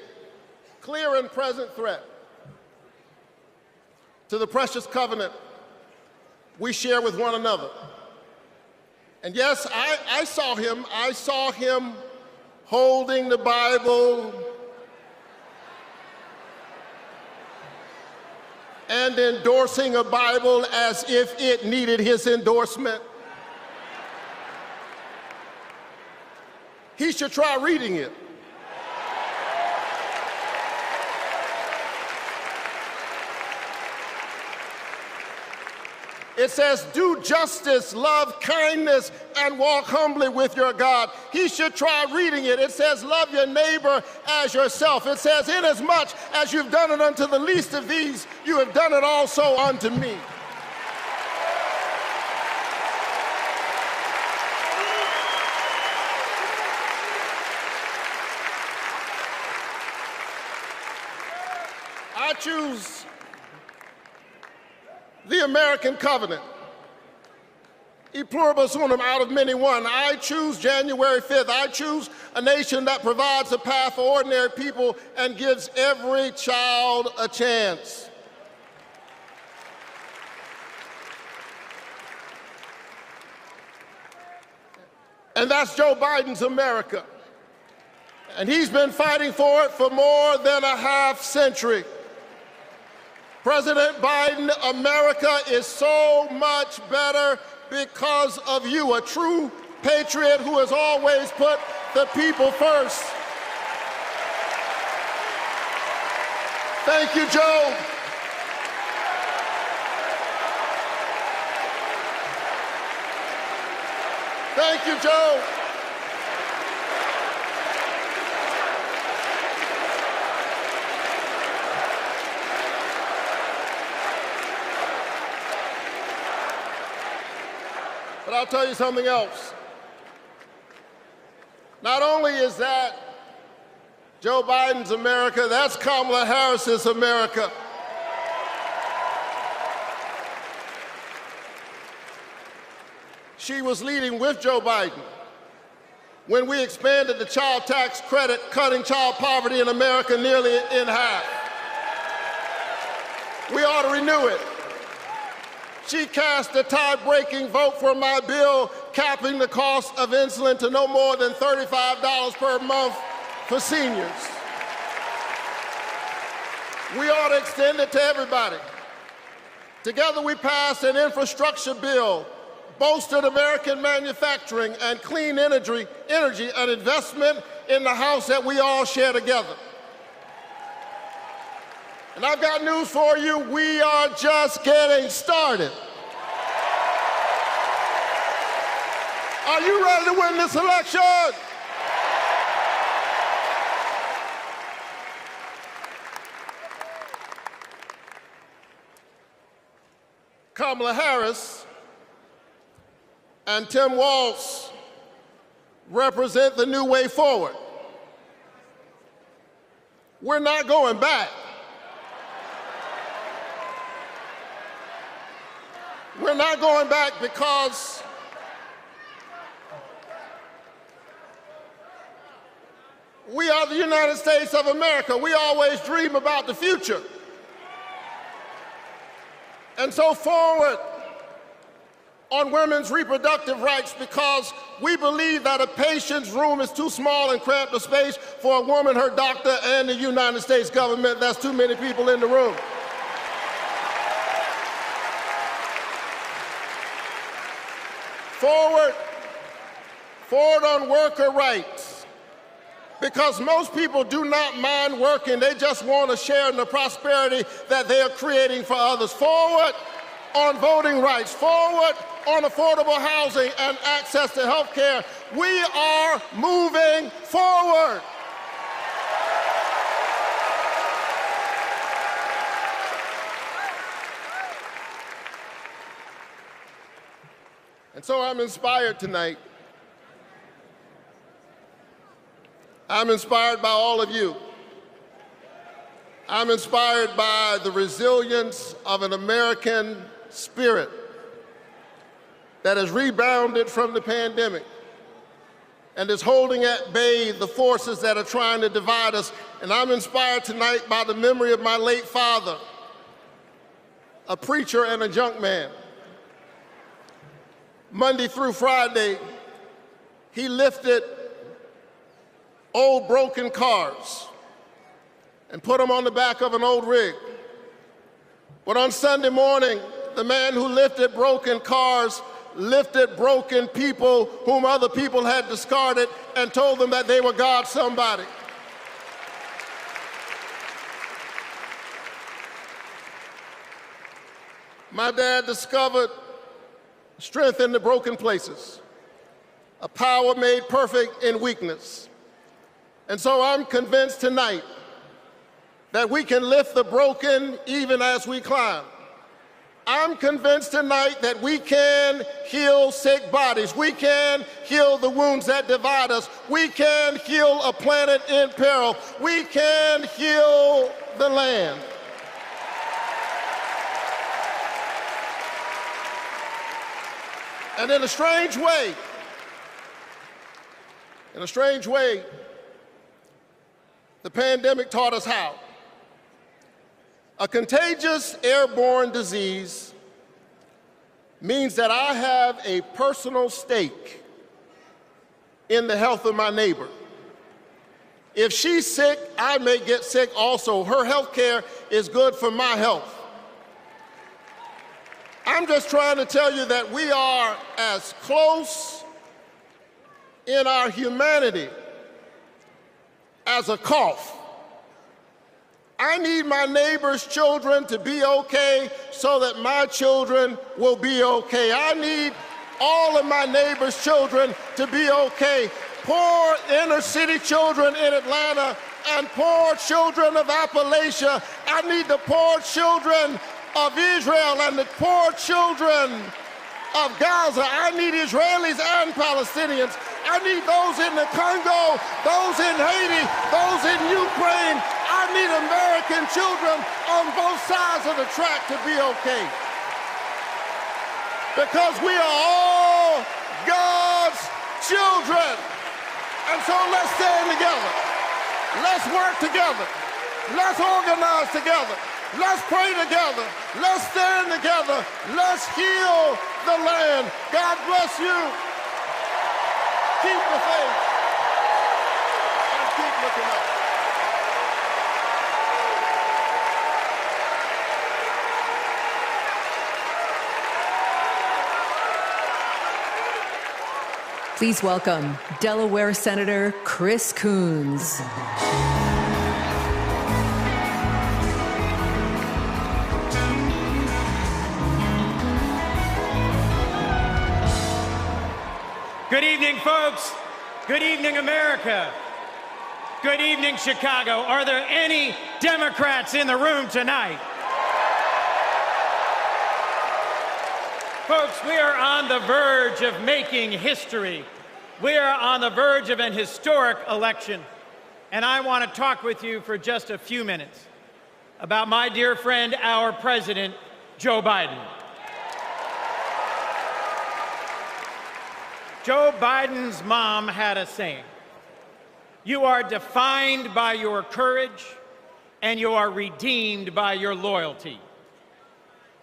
clear and present threat to the precious covenant we share with one another. And yes, I saw him holding the Bible and endorsing a Bible as if it needed his endorsement. He should try reading it. It says, do justice, love kindness, and walk humbly with your God. He should try reading it. It says, love your neighbor as yourself. It says, inasmuch as you've done it unto the least of these, you have done it also unto me. choose the American covenant. E pluribus unum, out of many one. I choose January 5th. I choose a nation that provides a path for ordinary people and gives every child a chance. And that's Joe Biden's America. And he's been fighting for it for more than a half century. President Biden, America is so much better because of you, a true patriot who has always put the people first. Thank you, Joe. Thank you, Joe. But I'll tell you something else. Not only is that Joe Biden's America, that's Kamala Harris's America. She was leading with Joe Biden when we expanded the child tax credit, cutting child poverty in America nearly in half. We ought to renew it. She cast a tie-breaking vote for my bill capping the cost of insulin to no more than $35 per month for seniors. We ought to extend it to everybody. Together we passed an infrastructure bill, bolstered American manufacturing and clean energy, an investment in the house that we all share together. And I've got news for you, we are just getting started. Are you ready to win this election? Kamala Harris and Tim Walz represent the new way forward. We're not going back. We're not going back because we are the United States of America. We always dream about the future. And so forward on women's reproductive rights, because we believe that a patient's room is too small and cramped a space for a woman, her doctor, and the United States government. That's too many people in the room. Forward on worker rights, because most people do not mind working, they just want to share in the prosperity that they are creating for others. Forward on voting rights, forward on affordable housing and access to health care. We are moving forward. And so I'm inspired tonight. I'm inspired by all of you. I'm inspired by the resilience of an American spirit that has rebounded from the pandemic and is holding at bay the forces that are trying to divide us. And I'm inspired tonight by the memory of my late father, a preacher and a junk man. Monday through Friday, he lifted old broken cars and put them on the back of an old rig. But on Sunday morning, the man who lifted broken cars lifted broken people whom other people had discarded and told them that they were God's somebody. My dad discovered strength in the broken places, a power made perfect in weakness. And so I'm convinced tonight that we can lift the broken even as we climb. I'm convinced tonight that we can heal sick bodies. We can heal the wounds that divide us. We can heal a planet in peril. We can heal the land. And in a strange way, the pandemic taught us how. A contagious airborne disease means that I have a personal stake in the health of my neighbor. If she's sick, I may get sick also. Her health care is good for my health. I'm just trying to tell you that we are as close in our humanity as a cough. I need my neighbor's children to be okay so that my children will be okay. I need all of my neighbor's children to be okay. Poor inner city children in Atlanta and poor children of Appalachia. I need the poor children of Israel and the poor children of Gaza. I need Israelis and Palestinians. I need those in the Congo, those in Haiti, those in Ukraine. I need American children on both sides of the track to be okay. Because we are all God's children. And so let's stand together. Let's work together. Let's organize together. Let's pray together. Let's stand together. Let's heal the land. God bless you. Keep the faith and keep looking up. Please welcome Delaware Senator Chris Coons. Good evening, folks. Good evening, America. Good evening, Chicago. Are there any Democrats in the room tonight? Folks, we are on the verge of making history. We are on the verge of an historic election. And I want to talk with you for just a few minutes about my dear friend, our president, Joe Biden. Joe Biden's mom had a saying: "You are defined by your courage, and you are redeemed by your loyalty."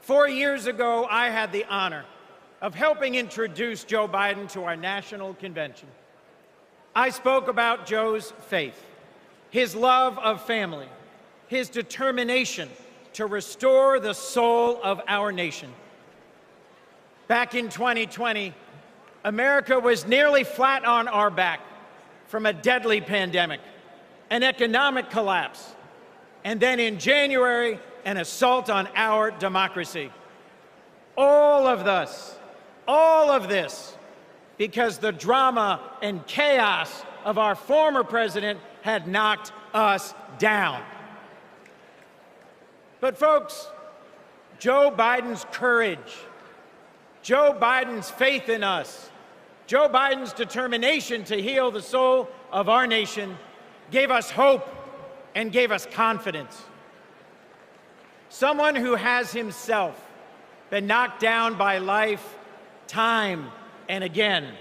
4 years ago, I had the honor of helping introduce Joe Biden to our national convention. I spoke about Joe's faith, his love of family, his determination to restore the soul of our nation. Back in 2020, America was nearly flat on our back from a deadly pandemic, an economic collapse, and then in January, an assault on our democracy. All of this, because the drama and chaos of our former president had knocked us down. But folks, Joe Biden's courage, Joe Biden's faith in us, Joe Biden's determination to heal the soul of our nation gave us hope and gave us confidence. Someone who has himself been knocked down by life time and again.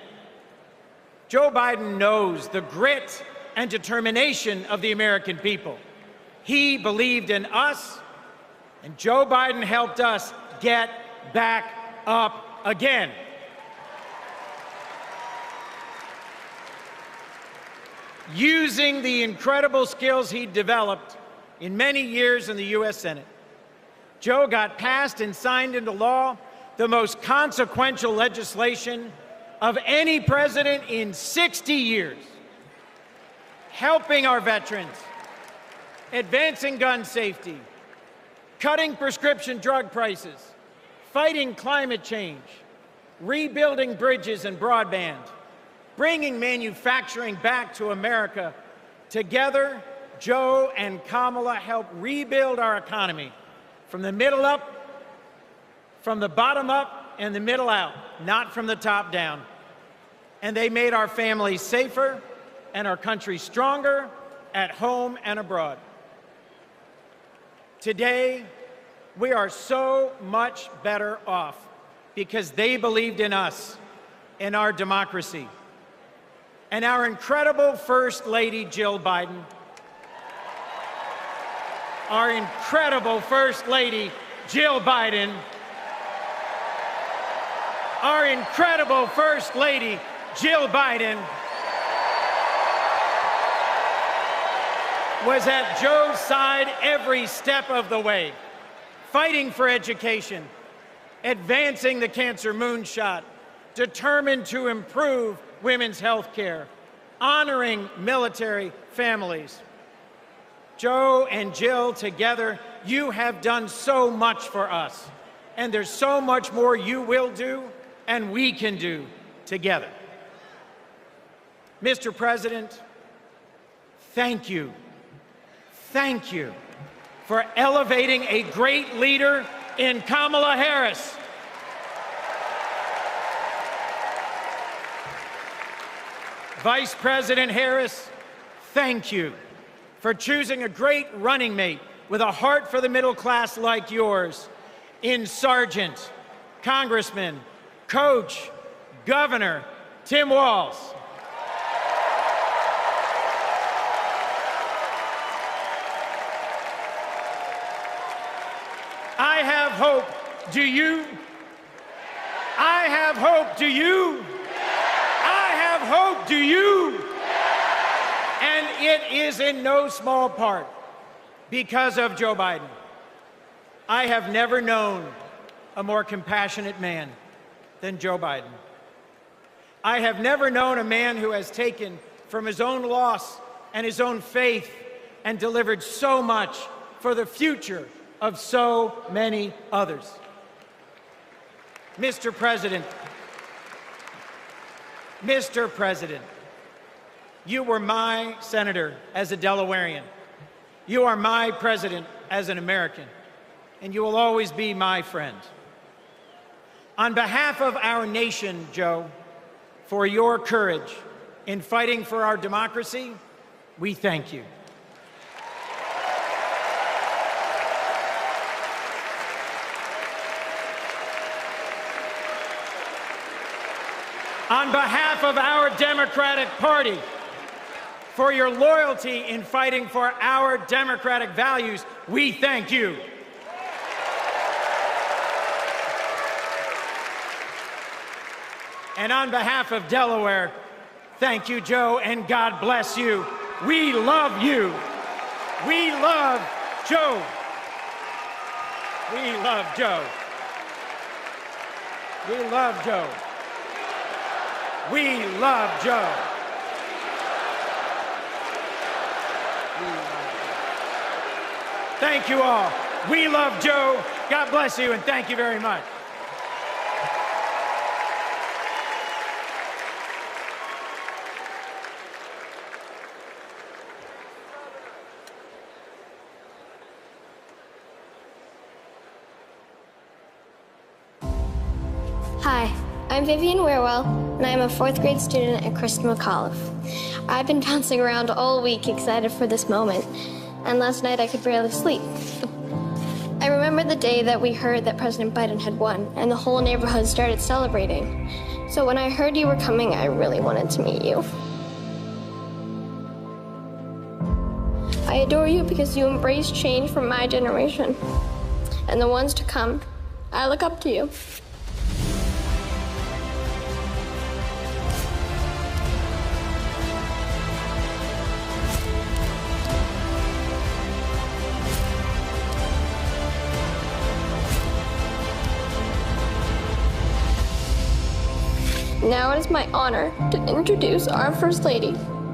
Joe Biden knows the grit and determination of the American people. He believed in us, and Joe Biden helped us get back up again. Using the incredible skills he developed in many years in the U.S. Senate, Joe got passed and signed into law the most consequential legislation of any president in 60 years, helping our veterans, advancing gun safety, cutting prescription drug prices, fighting climate change, rebuilding bridges and broadband, bringing manufacturing back to America. Together, Joe and Kamala helped rebuild our economy from the middle up, from the bottom up, and the middle out, not from the top down. And they made our families safer and our country stronger at home and abroad. Today, we are so much better off because they believed in us in our democracy. And our incredible First Lady, Jill Biden. Our incredible First Lady, Jill Biden. Our incredible First Lady, Jill Biden, was at Joe's side every step of the way, fighting for education, advancing the cancer moonshot, determined to improve women's health care, honoring military families. Joe and Jill together, you have done so much for us, and there's so much more you will do and we can do together. Mr. President, thank you. Thank you for elevating a great leader in Kamala Harris. Vice President Harris, thank you for choosing a great running mate with a heart for the middle class like yours in Sergeant, Congressman, Coach, Governor Tim Walz. I have hope. Do you? I have hope. Do you? I have hope. Do you? And it is in no small part because of Joe Biden. I have never known a more compassionate man than Joe Biden. I have never known a man who has taken from his own loss and his own faith and delivered so much for the future of so many others. Mr. President, you were my senator as a Delawarean. You are my president as an American, and you will always be my friend. On behalf of our nation, Joe, for your courage in fighting for our democracy, we thank you. On behalf of our Democratic Party, for your loyalty in fighting for our democratic values, we thank you. And on behalf of Delaware, thank you, Joe, and God bless you. We love you. We love Joe. We love Joe. We love Joe. We love Joe. Thank you all. We love Joe. God bless you, and thank you very much. Hi, I'm Vivian Weirwell, and I'm a 4th grade student at Christian McAuliffe. I've been bouncing around all week excited for this moment, and last night I could barely sleep. I remember the day that we heard that President Biden had won, and the whole neighborhood started celebrating. So when I heard you were coming, I really wanted to meet you. I adore you because you embrace change from my generation, and the ones to come. I look up to you. Now it is my honor to introduce our First Lady,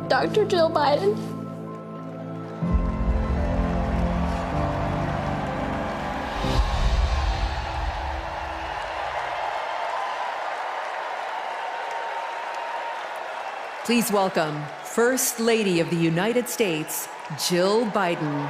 Dr. Jill Biden. Please welcome First Lady of the United States, Jill Biden.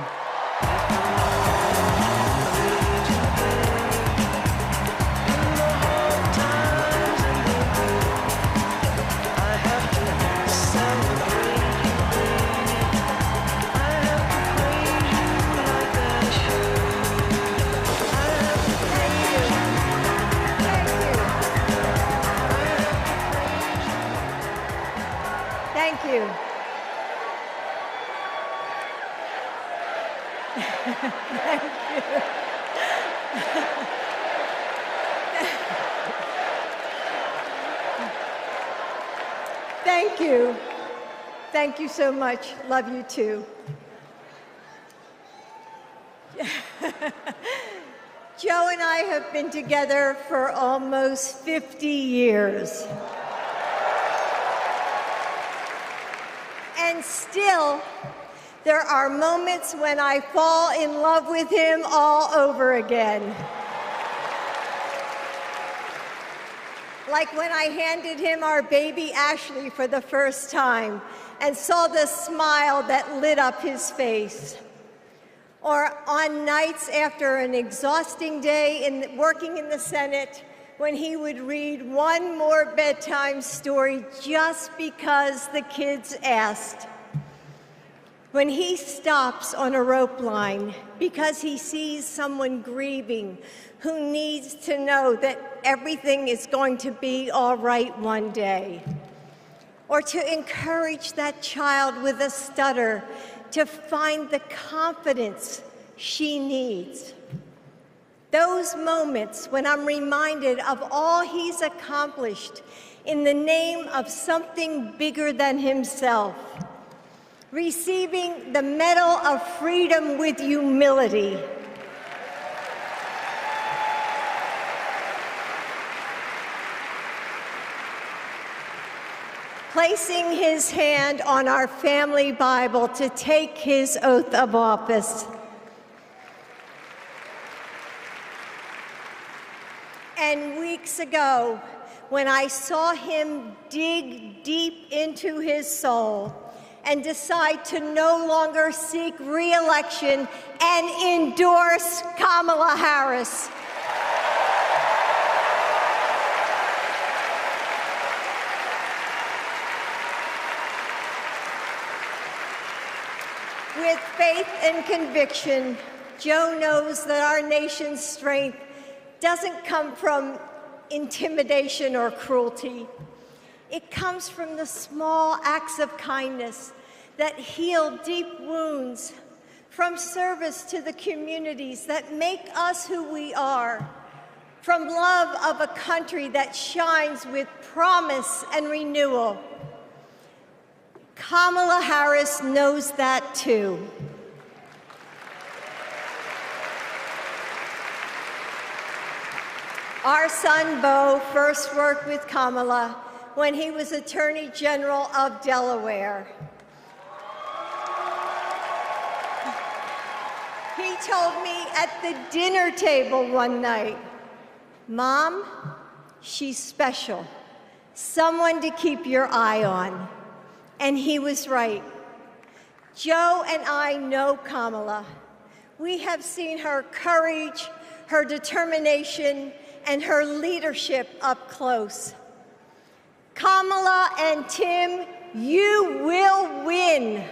Thank you. Thank you so much. Love you too. Joe and I have been together for almost 50 years. And still, there are moments when I fall in love with him all over again. Like when I handed him our baby Ashley for the first time and saw the smile that lit up his face. Or on nights after an exhausting day working in the Senate, when he would read one more bedtime story just because the kids asked. When he stops on a rope line because he sees someone grieving who needs to know that everything is going to be all right one day. Or to encourage that child with a stutter to find the confidence she needs. Those moments when I'm reminded of all he's accomplished in the name of something bigger than himself. Receiving the Medal of Freedom with humility. Placing his hand on our family Bible to take his oath of office. And weeks ago, when I saw him dig deep into his soul and decide to no longer seek re-election and endorse Kamala Harris. With faith and conviction, Joe knows that our nation's strength doesn't come from intimidation or cruelty. It comes from the small acts of kindness that heal deep wounds, from service to the communities that make us who we are, from love of a country that shines with promise and renewal. Kamala Harris knows that too. Our son, Beau, first worked with Kamala when he was Attorney General of Delaware. He told me at the dinner table one night, "Mom, she's special, someone to keep your eye on." And he was right. Joe and I know Kamala. We have seen her courage, her determination, and her leadership up close. Kamala and Tim, you will win.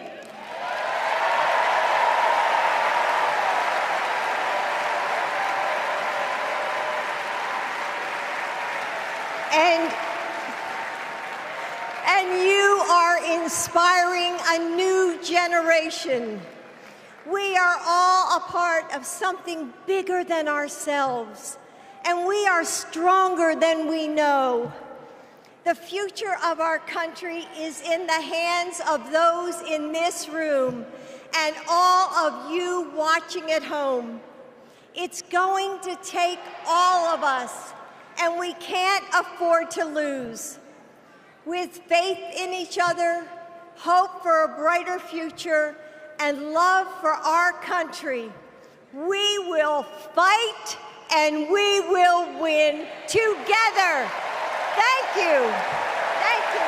And you are inspiring a new generation. We are all a part of something bigger than ourselves, and we are stronger than we know. The future of our country is in the hands of those in this room and all of you watching at home. It's going to take all of us, and we can't afford to lose. With faith in each other, hope for a brighter future, and love for our country, we will fight and we will win together. Thank you. Thank you.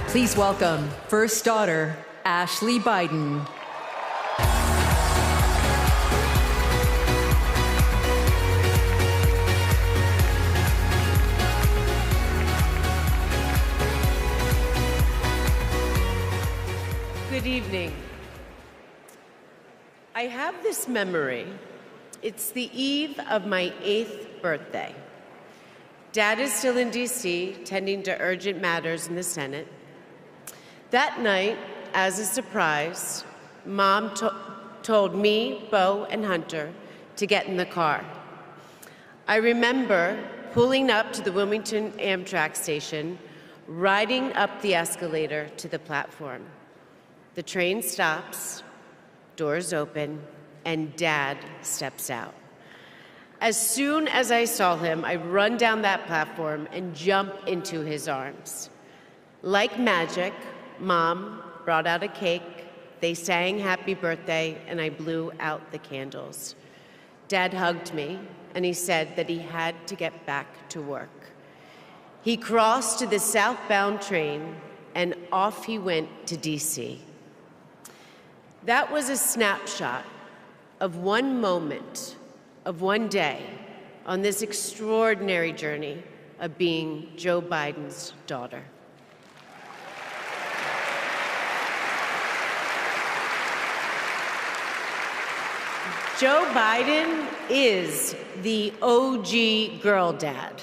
Please welcome First Daughter, Ashley Biden. good evening. I have this memory. It's the eve of my 8th birthday. Dad is still in D.C., tending to urgent matters in the Senate. That night, as a surprise, Mom told me, Bo, and Hunter to get in the car. I remember pulling up to the Wilmington Amtrak station, riding up the escalator to the platform. The train stops, doors open, and Dad steps out. As soon as I saw him, I run down that platform and jump into his arms. Like magic, Mom brought out a cake, they sang happy birthday, and I blew out the candles. Dad hugged me, and he said that he had to get back to work. He crossed to the southbound train, and off he went to D.C. That was a snapshot of one moment, of one day, on this extraordinary journey of being Joe Biden's daughter. Joe Biden is the OG girl dad.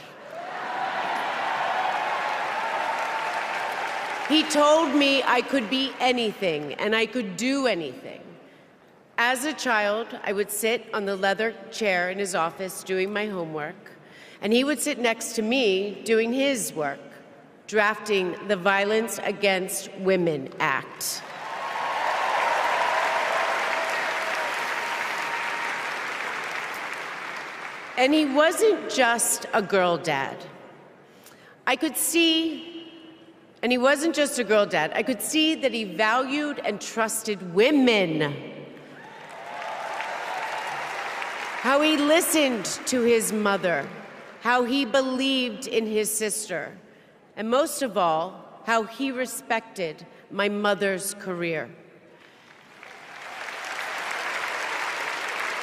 He told me I could be anything and I could do anything. As a child, I would sit on the leather chair in his office doing my homework, and he would sit next to me doing his work, drafting the Violence Against Women Act. And he wasn't just a girl dad. I could see that he valued and trusted women. How he listened to his mother, how he believed in his sister, and most of all, how he respected my mother's career.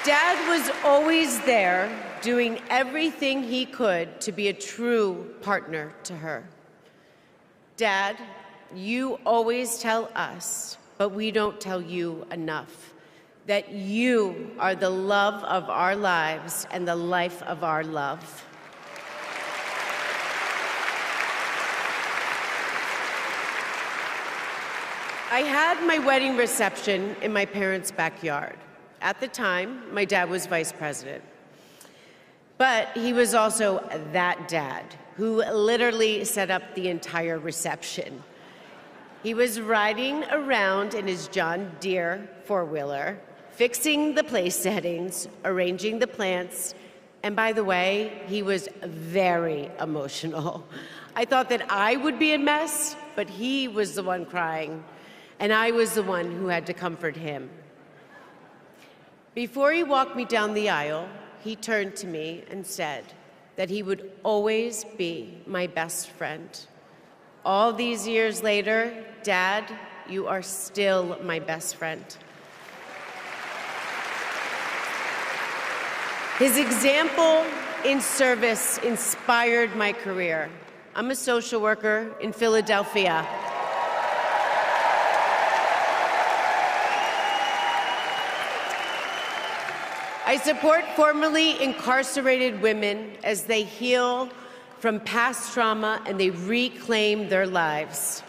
Dad was always there, doing everything he could to be a true partner to her. Dad, you always tell us, but we don't tell you enough, that you are the love of our lives and the life of our love. I had my wedding reception in my parents' backyard. At the time, my dad was vice president. But he was also that dad who literally set up the entire reception. He was riding around in his John Deere four-wheeler, fixing the place settings, arranging the plants, and by the way, he was very emotional. I thought that I would be a mess, but he was the one crying, and I was the one who had to comfort him. Before he walked me down the aisle, he turned to me and said that he would always be my best friend. All these years later, Dad, you are still my best friend. His example in service inspired my career. I'm a social worker in Philadelphia. I support formerly incarcerated women as they heal from past trauma and they reclaim their lives.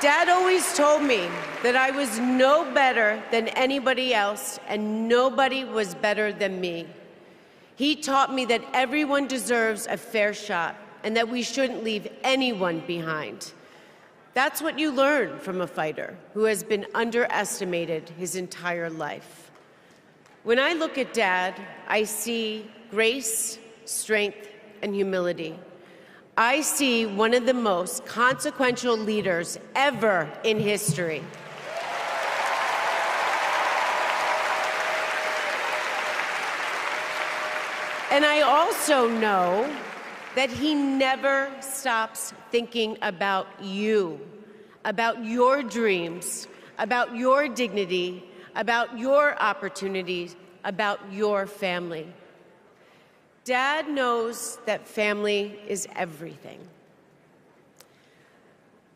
Dad always told me that I was no better than anybody else and nobody was better than me. He taught me that everyone deserves a fair shot and that we shouldn't leave anyone behind. That's what you learn from a fighter who has been underestimated his entire life. When I look at Dad, I see grace, strength, and humility. I see one of the most consequential leaders ever in history. And I also know that he never stops thinking about you, about your dreams, about your dignity, about your opportunities, about your family. Dad knows that family is everything.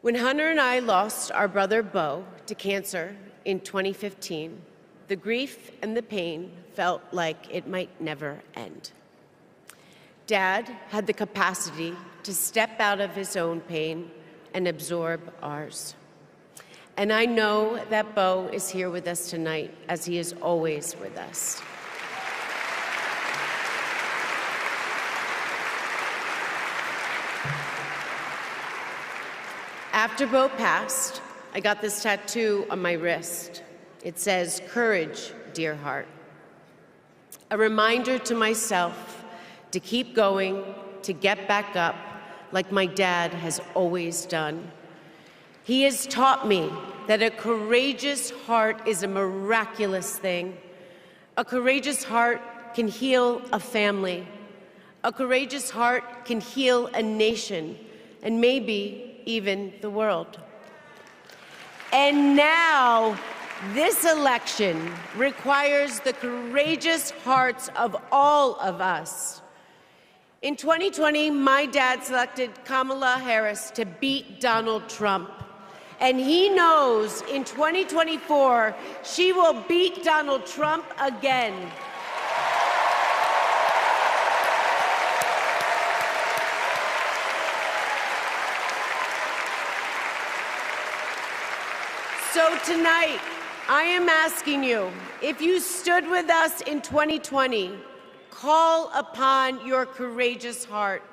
When Hunter and I lost our brother Beau to cancer in 2015, the grief and the pain felt like it might never end. Dad had the capacity to step out of his own pain and absorb ours. And I know that Beau is here with us tonight, as he is always with us. After Beau passed, I got this tattoo on my wrist. It says, "Courage, dear heart." A reminder to myself to keep going, to get back up, like my dad has always done. He has taught me that a courageous heart is a miraculous thing. A courageous heart can heal a family. A courageous heart can heal a nation, and maybe even the world. And now, this election requires the courageous hearts of all of us. In 2020, my dad selected Kamala Harris to beat Donald Trump. And he knows in 2024, she will beat Donald Trump again. So tonight, I am asking you, if you stood with us in 2020, call upon your courageous heart.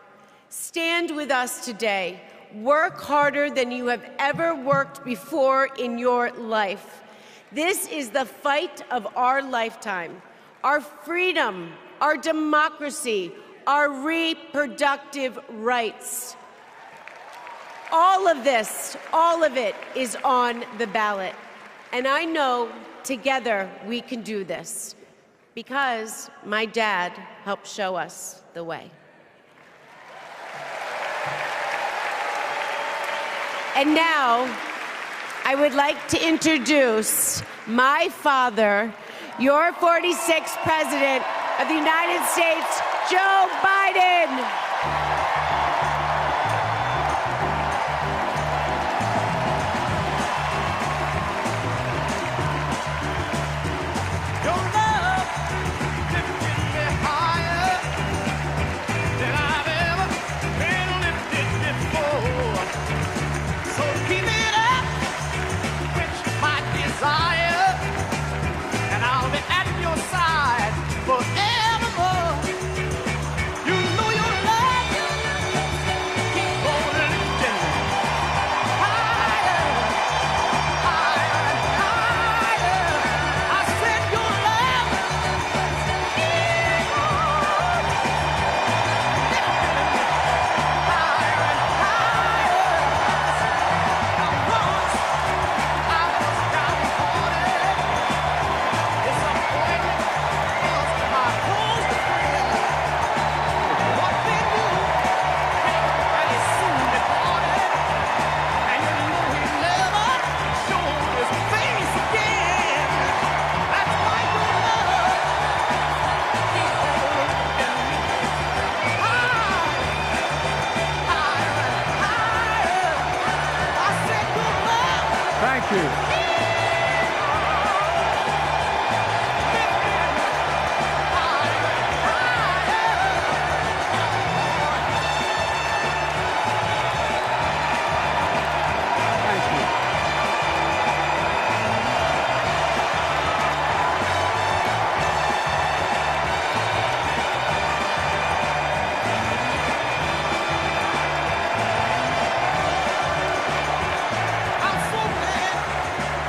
Stand with us today. Work harder than you have ever worked before in your life. This is the fight of our lifetime. Our freedom, our democracy, our reproductive rights. All of this, all of it is on the ballot. And I know together we can do this because my dad helped show us the way. And now I would like to introduce my father, your 46th President of the United States, Joe Biden.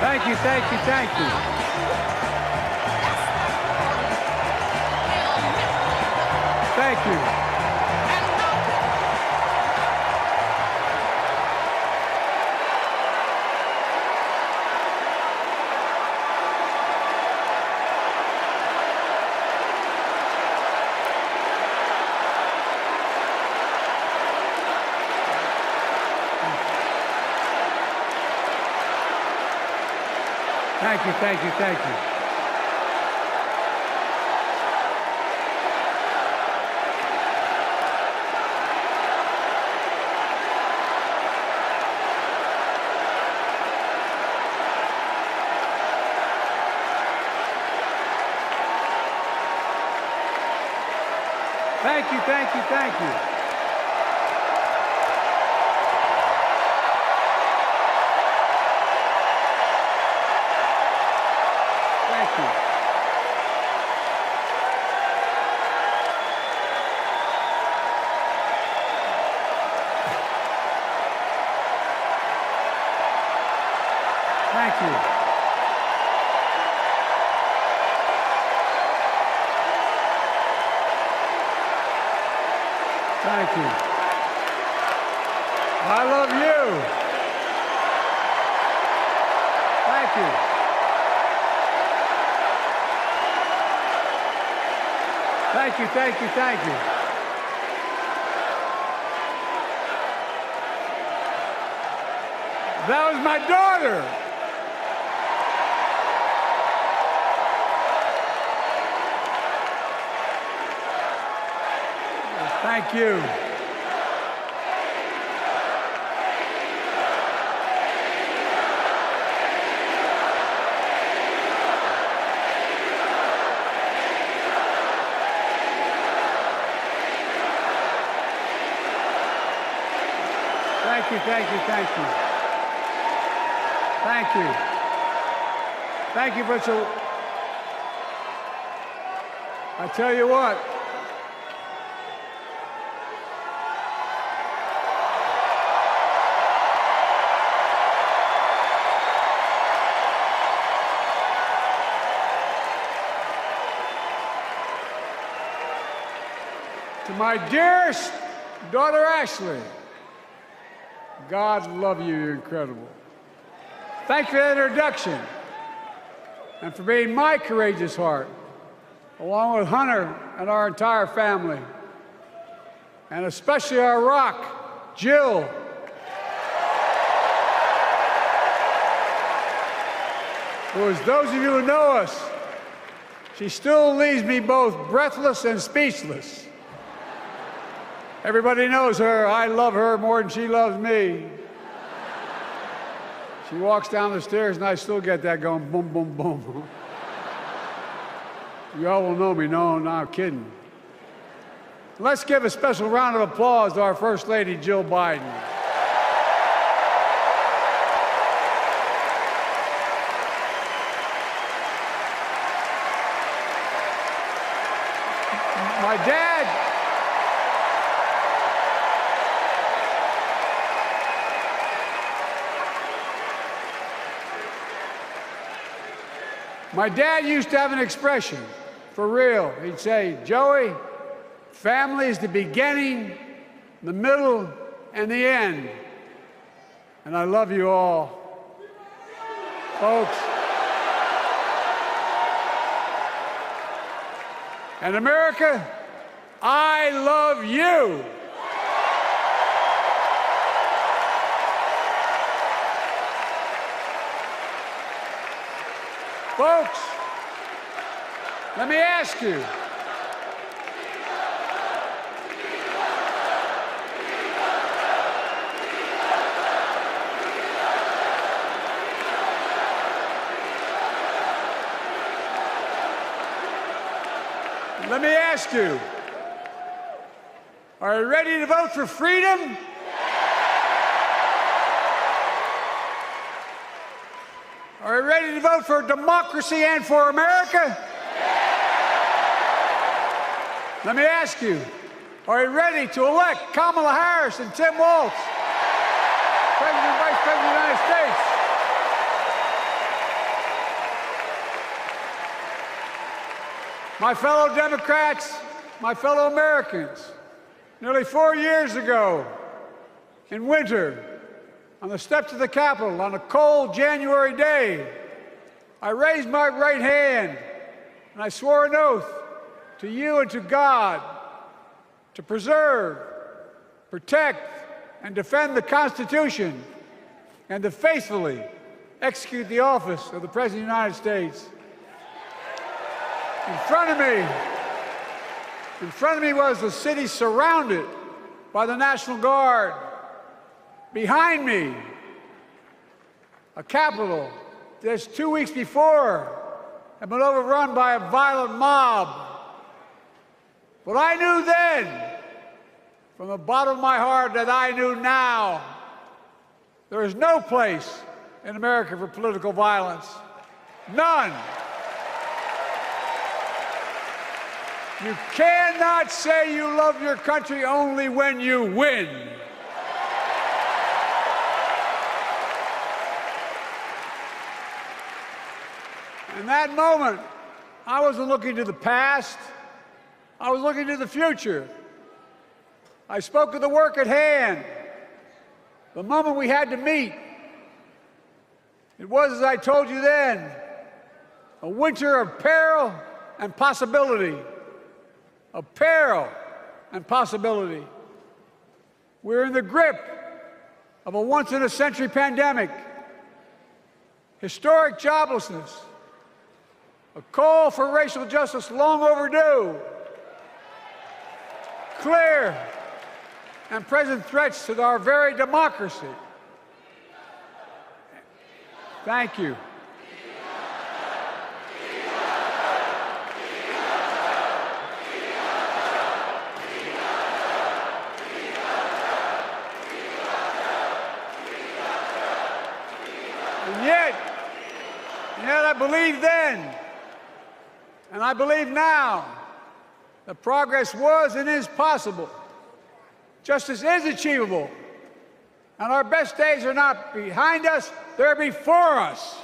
Thank you, thank you, thank you. Thank you. Thank you, thank you, thank you. Thank you, thank you, thank you. Thank you. Thank you. Thank you. I love you. Thank you. Thank you, thank you, thank you. That was my daughter. Thank you. Thank you, thank you, thank you. Thank you. Thank you for so. I tell you what. To my dearest daughter, Ashley, God love you, you're incredible. Thank you for that introduction and for being my courageous heart, along with Hunter and our entire family, and especially our rock, Jill. Who, as those of you who know us, she still leaves me both breathless and speechless. Everybody knows her. I love her more than she loves me. She walks down the stairs and I still get that going boom, boom, boom. Y'all will know me. No, I'm not kidding. Let's give a special round of applause to our First Lady, Jill Biden. My dad used to have an expression, for real. He'd say, Joey, family is the beginning, the middle, and the end. And I love you all. Folks. And America, I love you. Folks, let me ask you. Let me ask you. Are you ready to vote for freedom? Are you ready to vote for democracy and for America? Let me ask you, are you ready to elect Kamala Harris and Tim Walz, President and Vice President of the United States? My fellow Democrats, my fellow Americans, nearly 4 years ago, in winter, on the steps of the Capitol on a cold January day, I raised my right hand and I swore an oath to you and to God to preserve, protect, and defend the Constitution and to faithfully execute the office of the President of the United States. In front of me was the city surrounded by the National Guard. Behind me, a Capitol just 2 weeks before had been overrun by a violent mob. But I knew then, from the bottom of my heart, that I knew now, there is no place in America for political violence. None. You cannot say you love your country only when you win. In that moment, I wasn't looking to the past. I was looking to the future. I spoke of the work at hand, the moment we had to meet. It was, as I told you then, a winter of peril and possibility. Of peril and possibility. We're in the grip of a once-in-a-century pandemic, historic joblessness, a call for racial justice long overdue, clear and present threats to our very democracy. Thank you. And yet I believed then, and I believe now, that progress was and is possible. Justice is achievable. And our best days are not behind us, they're before us.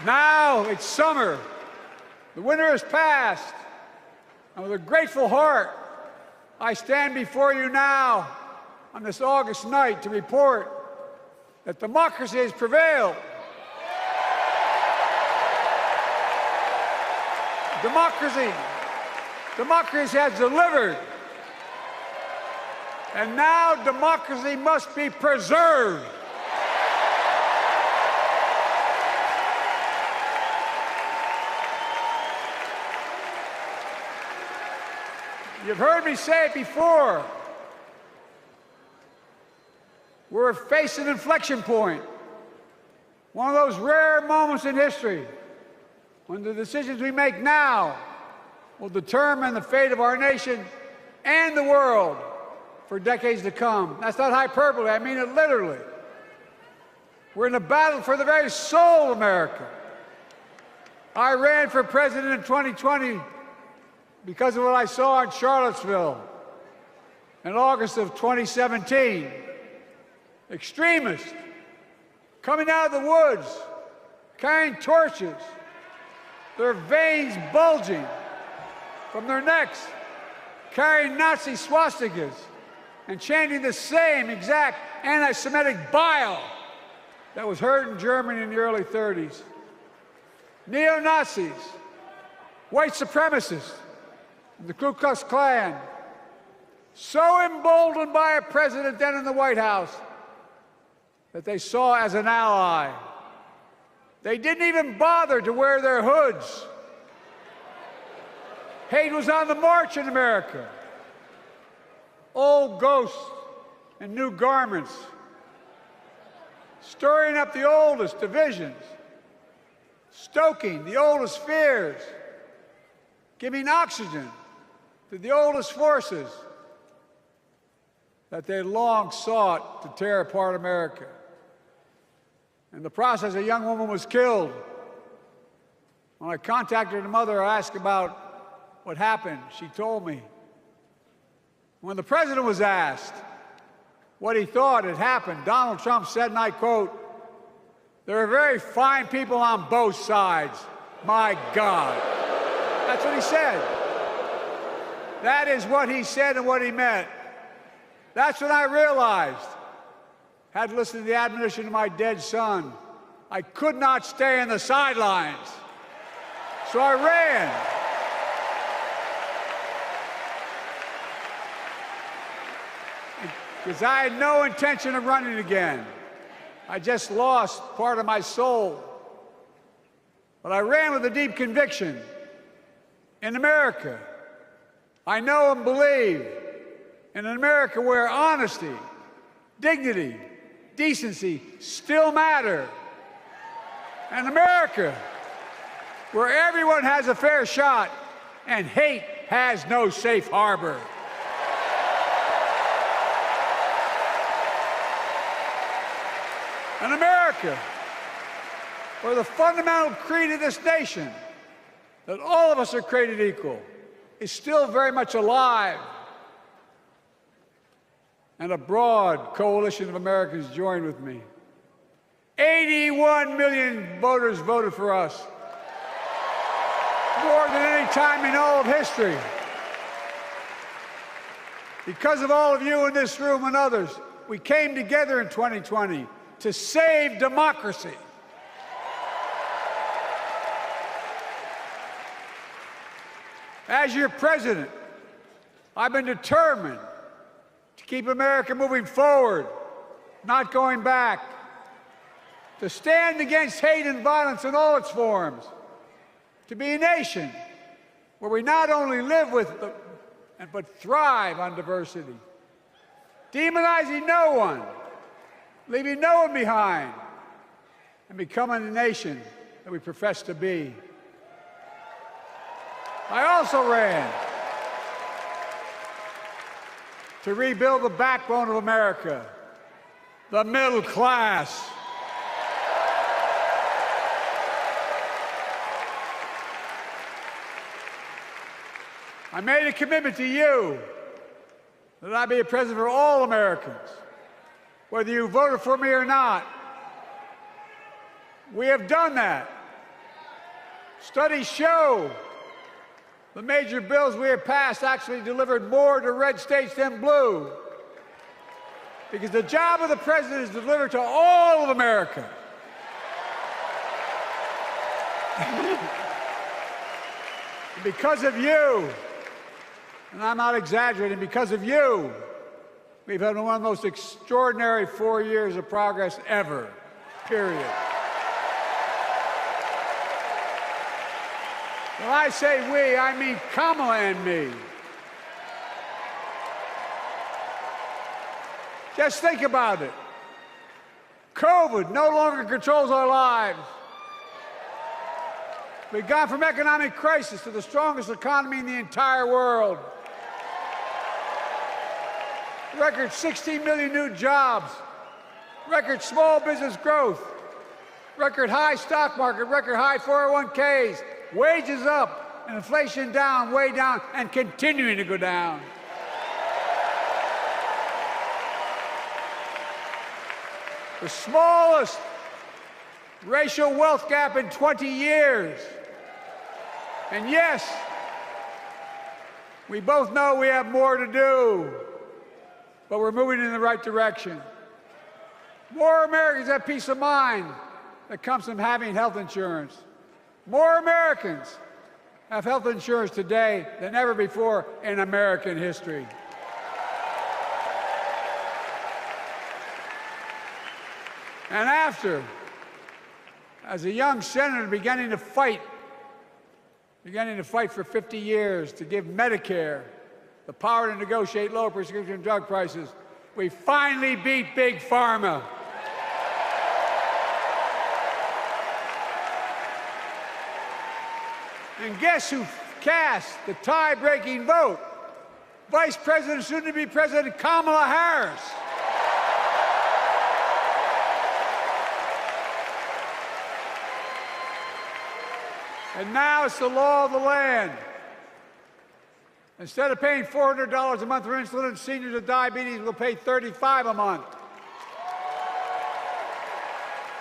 Now it's summer. The winter has passed. And with a grateful heart, I stand before you now on this August night to report that democracy has prevailed. Democracy has delivered. And now democracy must be preserved. You've heard me say it before. We're facing an inflection point. One of those rare moments in history when the decisions we make now will determine the fate of our nation and the world for decades to come. That's not hyperbole, I mean it literally. We're in a battle for the very soul of America. I ran for president in 2020 because of what I saw in Charlottesville in August of 2017. Extremists coming out of the woods, carrying torches, their veins bulging from their necks, carrying Nazi swastikas, and chanting the same exact anti-Semitic bile that was heard in Germany in the early 30s. Neo-Nazis, white supremacists, and the Ku Klux Klan, so emboldened by a president then in the White House that they saw as an ally. They didn't even bother to wear their hoods. Hate was on the march in America. Old ghosts and new garments, stirring up the oldest divisions, stoking the oldest fears, giving oxygen to the oldest forces that they long sought to tear apart America. In the process, a young woman was killed. When I contacted her mother, I asked about what happened. She told me. When the president was asked what he thought had happened, Donald Trump said, and I quote, "There are very fine people on both sides. My God." That's what he said. That is what he said and what he meant. That's when I realized, had to listen to the admonition of my dead son, I could not stay in the sidelines. So I ran. Because I had no intention of running again. I just lost part of my soul. But I ran with a deep conviction. In America, I know and believe in an America where honesty, dignity, decency still matter. And America where everyone has a fair shot and hate has no safe harbor. An America where the fundamental creed of this nation, that all of us are created equal, is still very much alive. And a broad coalition of Americans joined with me. 81 million voters voted for us, more than any time in all of history. Because of all of you in this room and others, we came together in 2020 to save democracy. As your president, I've been determined to keep America moving forward, not going back, to stand against hate and violence in all its forms, to be a nation where we not only live with but thrive on diversity, demonizing no one, leaving no one behind, and becoming the nation that we profess to be. I also ran to rebuild the backbone of America, the middle class. I made a commitment to you that I'd be a president for all Americans, whether you voted for me or not. We have done that. Studies show the major bills we have passed actually delivered more to red states than blue, because the job of the president is to deliver to all of America. Because of you, and I'm not exaggerating, because of you, we've had one of the most extraordinary 4 years of progress ever, period. When I say we, I mean Kamala and me. Just think about it. COVID no longer controls our lives. We've gone from economic crisis to the strongest economy in the entire world. Record 16 million new jobs. Record small business growth. Record high stock market. Record high 401ks. Wages up, and inflation down, way down, and continuing to go down. The smallest racial wealth gap in 20 years. And yes, we both know we have more to do, but we're moving in the right direction. More Americans have peace of mind that comes from having health insurance. More Americans have health insurance today than ever before in American history. And after, as a young senator beginning to fight for 50 years to give Medicare the power to negotiate low prescription drug prices, we finally beat Big Pharma. And guess who cast the tie-breaking vote? Vice President, soon-to-be President Kamala Harris. And now it's the law of the land. Instead of paying $400 a month for insulin, seniors with diabetes will pay $35 a month.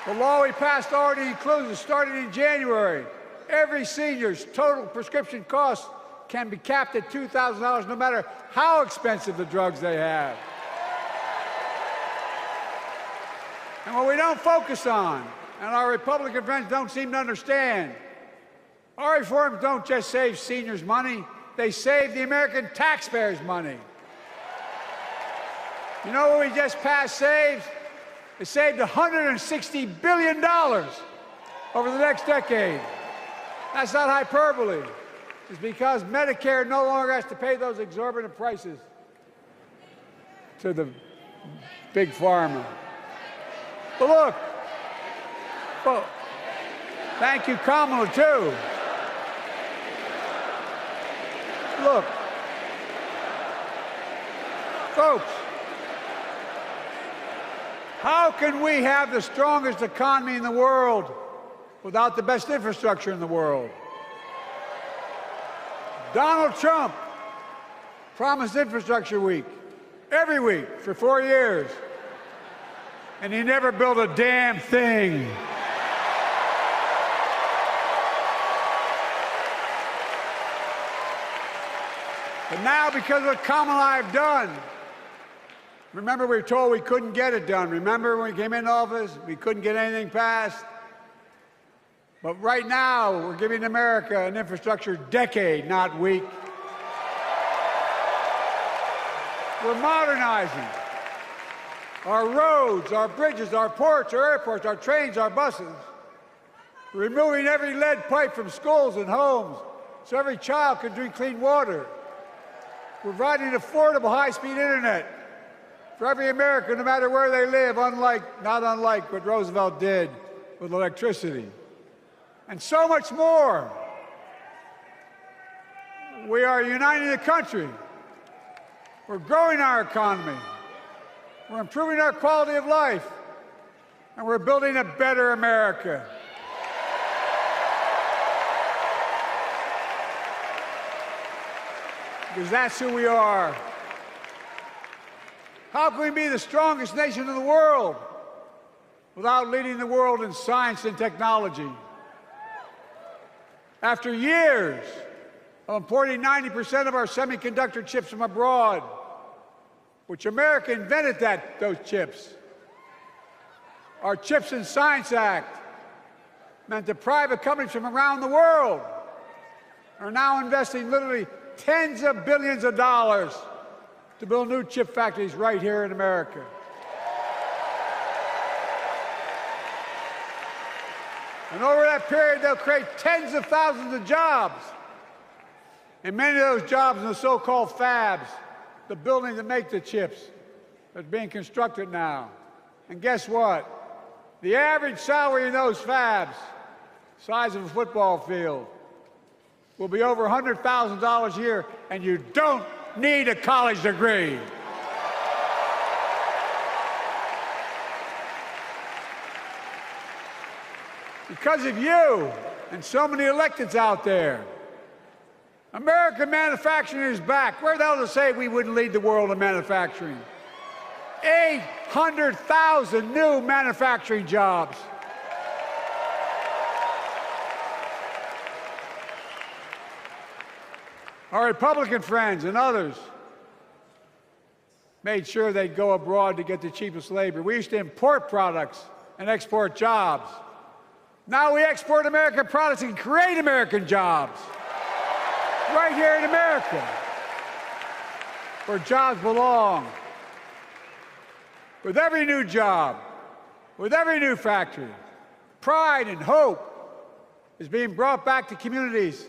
The law we passed already includes, starting in January, every senior's total prescription cost can be capped at $2,000 no matter how expensive the drugs they have. And what we don't focus on, and our Republican friends don't seem to understand, our reforms don't just save seniors money, they save the American taxpayers money. You know what we just passed saves? It saved $160 billion over the next decade. That's not hyperbole. It's because Medicare no longer has to pay those exorbitant prices to the big pharma. But look, thank you, Kamala, too. Look, folks, how can we have the strongest economy in the world without the best infrastructure in the world? Donald Trump promised Infrastructure Week every week for 4 years, and he never built a damn thing. But now, because of what Kamala and I have done, remember we were told we couldn't get it done. Remember when we came into office, we couldn't get anything passed? But right now, we're giving America an infrastructure decade, not week. We're modernizing our roads, our bridges, our ports, our airports, our trains, our buses. We're removing every lead pipe from schools and homes so every child can drink clean water. We're providing affordable high-speed internet for every American, no matter where they live, not unlike what Roosevelt did with electricity. And so much more. We are uniting the country. We're growing our economy. We're improving our quality of life. And we're building a better America. Because that's who we are. How can we be the strongest nation in the world without leading the world in science and technology? After years of importing 90% of our semiconductor chips from abroad, which America invented those chips, our Chips and Science Act meant that private companies from around the world are now investing literally tens of billions of dollars to build new chip factories right here in America. And over that period, they'll create tens of thousands of jobs. And many of those jobs in the so-called fabs, the buildings that make the chips, that's being constructed now. And guess what? The average salary in those fabs, size of a football field, will be over $100,000 a year, and you don't need a college degree. Because of you and so many electeds out there, American manufacturing is back. Where the hell to say we wouldn't lead the world in manufacturing? 800,000 new manufacturing jobs. Our Republican friends and others made sure they'd go abroad to get the cheapest labor. We used to import products and export jobs. Now we export American products and create American jobs right here in America, where jobs belong. With every new job, with every new factory, pride and hope is being brought back to communities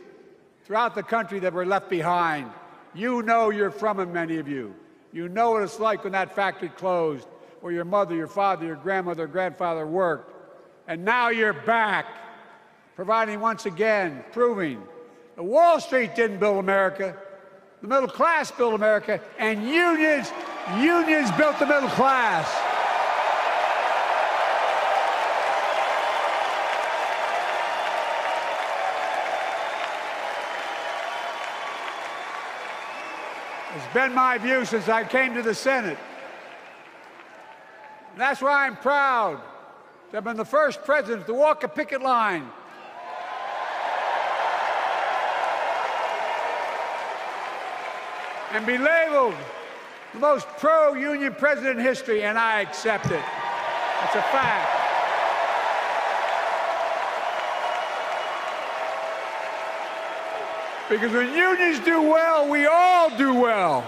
throughout the country that were left behind. You know you're from them, many of you. You know what it's like when that factory closed, where your mother, your father, your grandmother, grandfather worked. And now you're back, providing once again, proving that Wall Street didn't build America, the middle class built America, and unions built the middle class. It's been my view since I came to the Senate. And that's why I'm proud to have been the first president to walk a picket line and be labeled the most pro-union president in history, and I accept it. It's a fact. Because when unions do well, we all do well.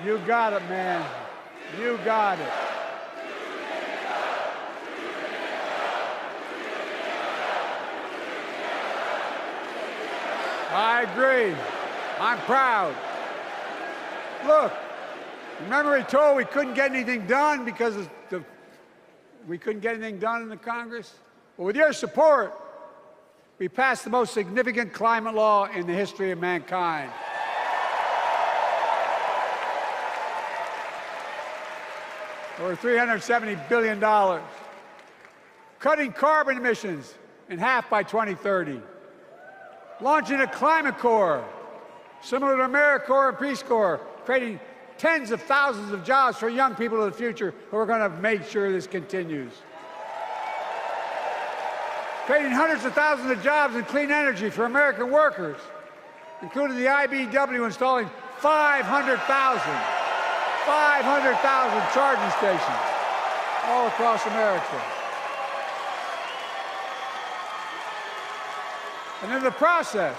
You got it, man. You got it. I agree. I'm proud. Look, remember we told we couldn't get anything done because we couldn't get anything done in the Congress? Well, with your support, we passed the most significant climate law in the history of mankind. Over $370 billion. Cutting carbon emissions in half by 2030. Launching a climate corps, similar to AmeriCorps and Peace Corps, creating tens of thousands of jobs for young people of the future who are going to make sure this continues. Creating hundreds of thousands of jobs in clean energy for American workers, including the IBEW installing 500,000 charging stations all across America. And in the process,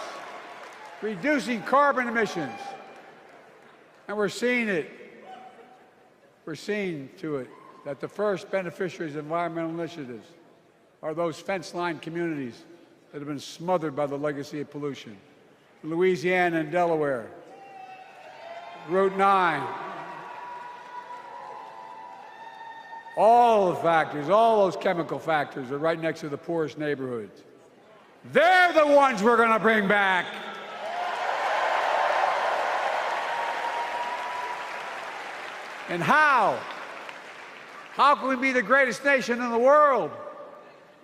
reducing carbon emissions. And we're seeing it. We're seeing to it that the first beneficiaries of environmental initiatives are those fence-lined communities that have been smothered by the legacy of pollution. Louisiana and Delaware, Route 9, all the factories, all those chemical factories are right next to the poorest neighborhoods. They're the ones we're going to bring back. And how? How can we be the greatest nation in the world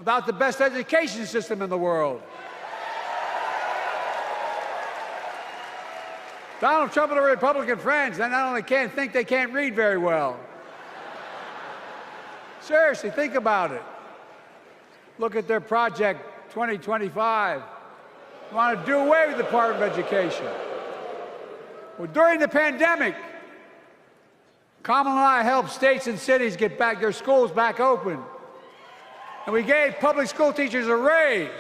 without the best education system in the world? Donald Trump and the Republican friends, they not only can't think, they can't read very well. Seriously, think about it. Look at their Project 2025. They want to do away with the Department of Education. Well, during the pandemic, Kamala and I helped states and cities get back their schools back open. And we gave public school teachers a raise.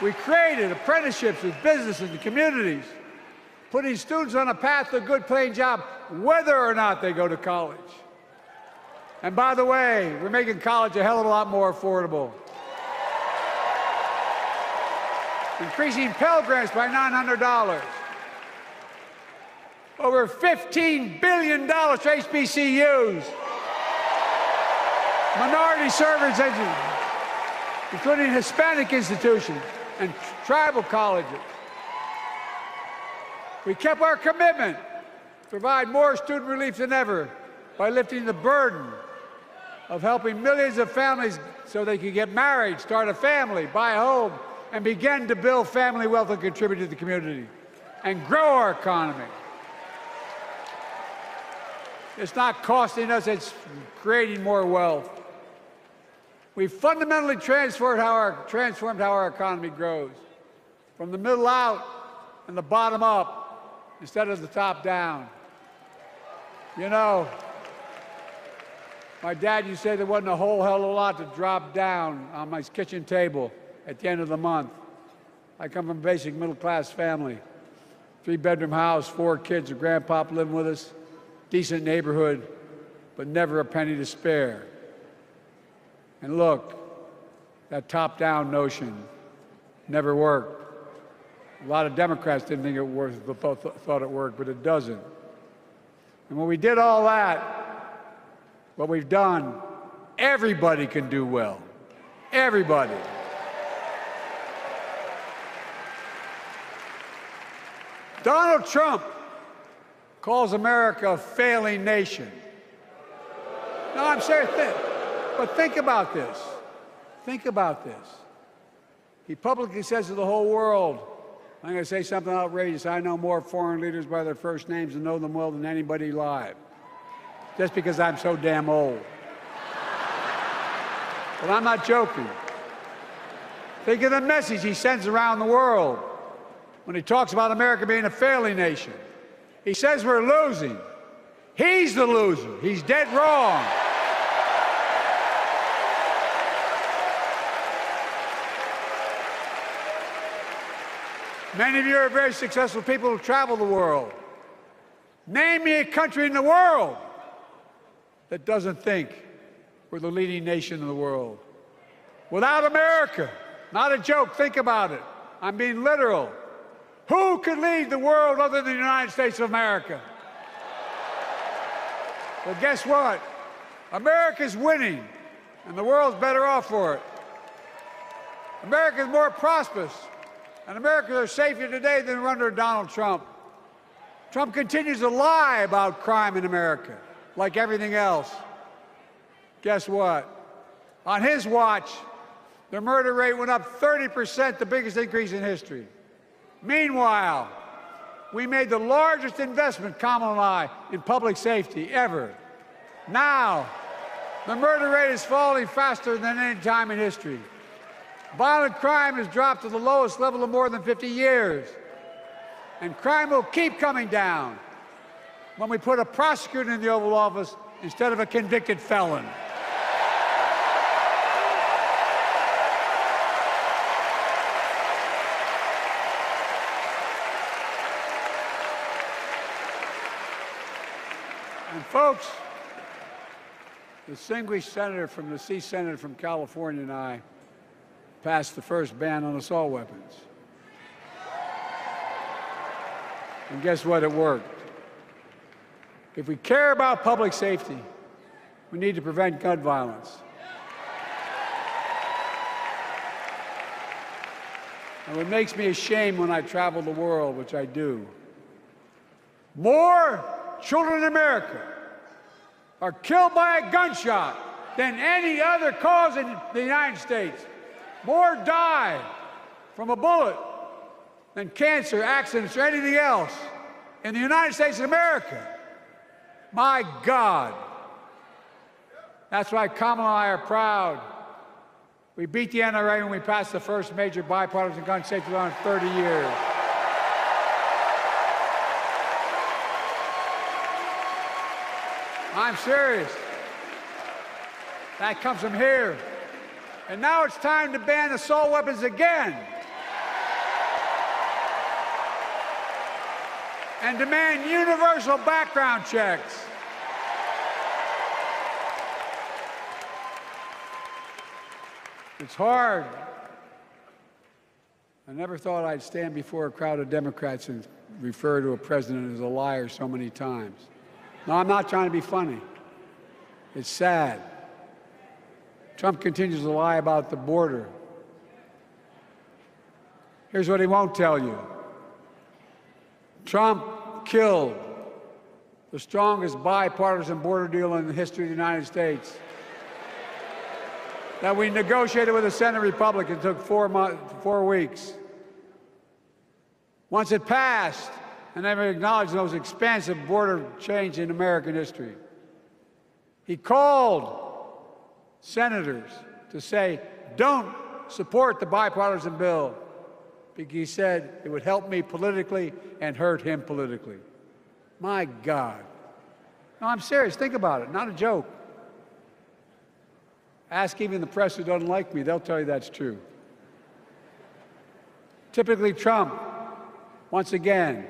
We created apprenticeships with businesses and communities, putting students on a path to a good paying job, whether or not they go to college. And by the way, we're making college a hell of a lot more affordable. Increasing Pell Grants by $900. Over $15 billion for HBCUs. Minority service education, including Hispanic institutions and tribal colleges. We kept our commitment to provide more student relief than ever by lifting the burden of helping millions of families so they could get married, start a family, buy a home, and begin to build family wealth and contribute to the community and grow our economy. It's not costing us, it's creating more wealth. We've fundamentally transformed how our economy grows, from the middle out and the bottom up instead of the top down. You know, my dad used to say there wasn't a whole hell of a lot to drop down on my kitchen table at the end of the month. I come from a basic middle-class family, 3-bedroom house, 4 kids, a grandpa living with us, decent neighborhood, but never a penny to spare. And look, that top-down notion never worked. A lot of Democrats didn't think it worked, thought it worked, but it doesn't. And when we did all that, what we've done, everybody can do well. Everybody. Donald Trump calls America a failing nation. No, I'm serious. But think about this. Think about this. He publicly says to the whole world, I'm going to say something outrageous. I know more foreign leaders by their first names and know them well than anybody alive. Just because I'm so damn old. But I'm not joking. Think of the message he sends around the world when he talks about America being a failing nation. He says we're losing. He's the loser. He's dead wrong. Many of you are very successful people who travel the world. Name me a country in the world that doesn't think we're the leading nation in the world. Without America, not a joke, think about it. I'm being literal. Who could lead the world other than the United States of America? Well, guess what? America's winning, and the world's better off for it. America's more prosperous, and Americans are safer today than under Donald Trump. Trump continues to lie about crime in America, like everything else. Guess what? On his watch, the murder rate went up 30%, the biggest increase in history. Meanwhile, we made the largest investment, Kamala and I, in public safety ever. Now, the murder rate is falling faster than any time in history. Violent crime has dropped to the lowest level in more than 50 years. And crime will keep coming down when we put a prosecutor in the Oval Office instead of a convicted felon. And folks, the distinguished senator from the C Senate from California and I passed the first ban on assault weapons. And guess what? It worked. If we care about public safety, we need to prevent gun violence. And what makes me ashamed when I travel the world, which I do, more children in America are killed by a gunshot than any other cause in the United States. More die from a bullet than cancer, accidents, or anything else in the United States of America. My God. That's why Kamala and I are proud. We beat the NRA when we passed the first major bipartisan gun safety law in 30 years. I'm serious. That comes from here. And now it's time to ban assault weapons again. And demand universal background checks. It's hard. I never thought I'd stand before a crowd of Democrats and refer to a president as a liar so many times. No, I'm not trying to be funny. It's sad. Trump continues to lie about the border. Here's what he won't tell you. Trump killed the strongest bipartisan border deal in the history of the United States that we negotiated with the Senate Republicans. It took 4 weeks. Once it passed, and never acknowledged the most expansive border change in American history. He called senators to say, don't support the bipartisan bill, because he said it would help me politically and hurt him politically. My God. No, I'm serious. Think about it. Not a joke. Ask even the press who doesn't like me. They'll tell you that's true. Typically, Trump, once again,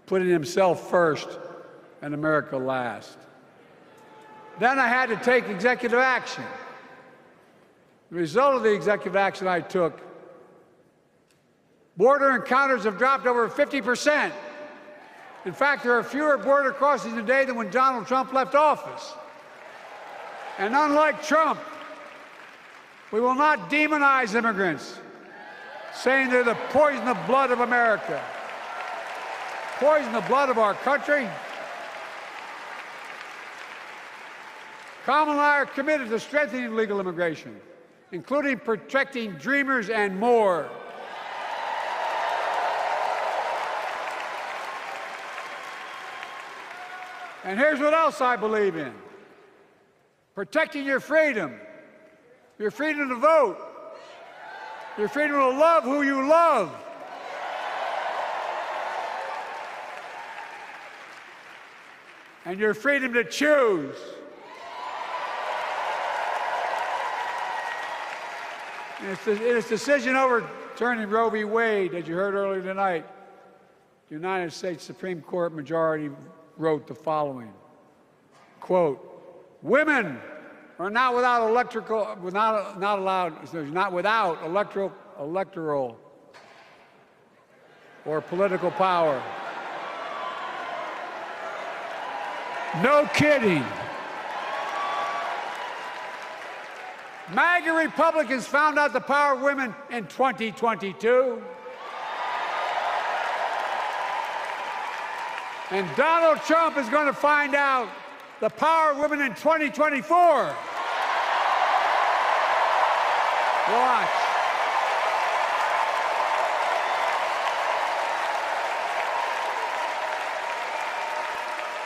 putting himself first and America last. Then I had to take executive action. The result of the executive action I took, border encounters have dropped over 50%. In fact, there are fewer border crossings today than when Donald Trump left office. And unlike Trump, we will not demonize immigrants, saying they're the poison of blood of America. Poison the blood of our country. Kamala and I are committed to strengthening legal immigration, including protecting dreamers and more. And here's what else I believe in. Protecting your freedom to vote, your freedom to love who you love. And your freedom to choose. In its decision overturning Roe v. Wade, as you heard earlier tonight, the United States Supreme Court majority wrote the following, quote, women are not without electoral or political power. No kidding. MAGA Republicans found out the power of women in 2022. And Donald Trump is going to find out the power of women in 2024. Watch.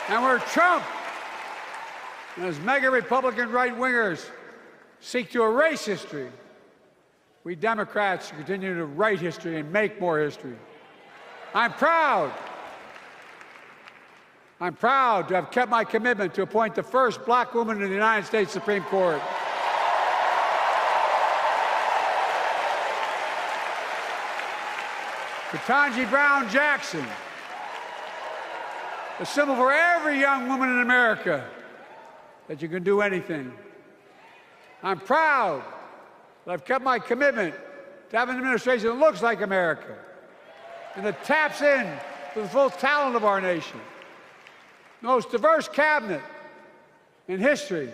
And where Trump and his mega Republican right-wingers seek to erase history, we Democrats continue to write history and make more history. I'm proud to have kept my commitment to appoint the first black woman in the United States Supreme Court. Ketanji Brown Jackson, a symbol for every young woman in America that you can do anything. I'm proud that I've kept my commitment to have an administration that looks like America and that taps in to the full talent of our nation. The most diverse cabinet in history,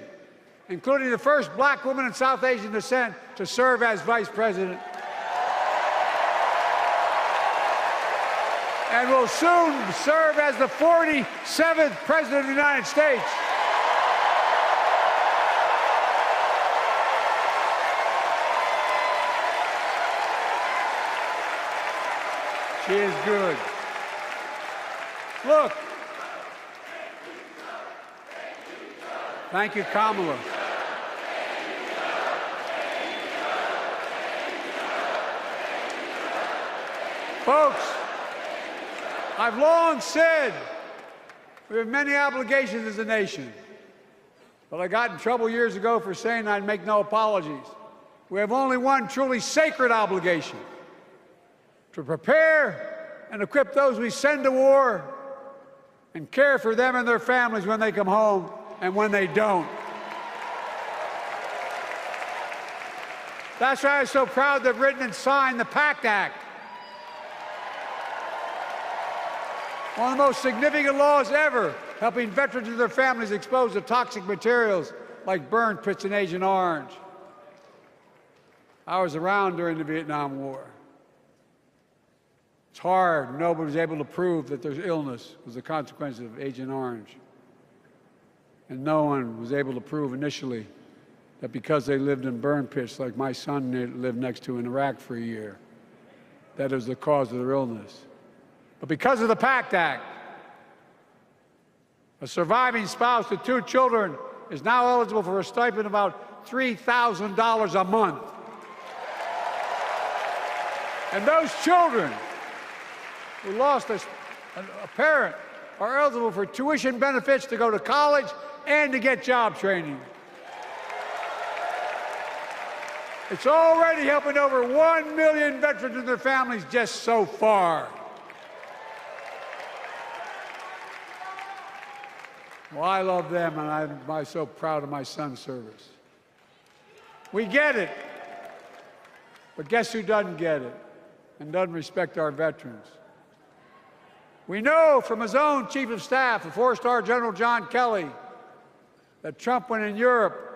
including the first black woman in South Asian descent to serve as vice president. And will soon serve as the 47th president of the United States. She is good. Look. Thank you, Kamala. Folks, I've long said we have many obligations as a nation, but I got in trouble years ago for saying I'd make no apologies. We have only one truly sacred obligation: to prepare and equip those we send to war and care for them and their families when they come home and when they don't. That's why I'm so proud to have written and signed the PACT Act, one of the most significant laws ever, helping veterans and their families exposed to toxic materials like burn pits in Agent Orange. I was around during the Vietnam War. It's hard. Nobody was able to prove that there's illness was the consequence of Agent Orange. And no one was able to prove initially that because they lived in burn pits like my son lived next to in Iraq for a year, that is the cause of their illness. But because of the PACT Act, a surviving spouse with 2 children is now eligible for a stipend of about $3,000 a month. And those children who lost a parent are eligible for tuition benefits to go to college and to get job training. It's already helping over 1 million veterans and their families just so far. Well, I love them, and I'm so proud of my son's service. We get it, but guess who doesn't get it and doesn't respect our veterans? We know from his own chief of staff, the 4-star General John Kelly, that Trump, when in Europe,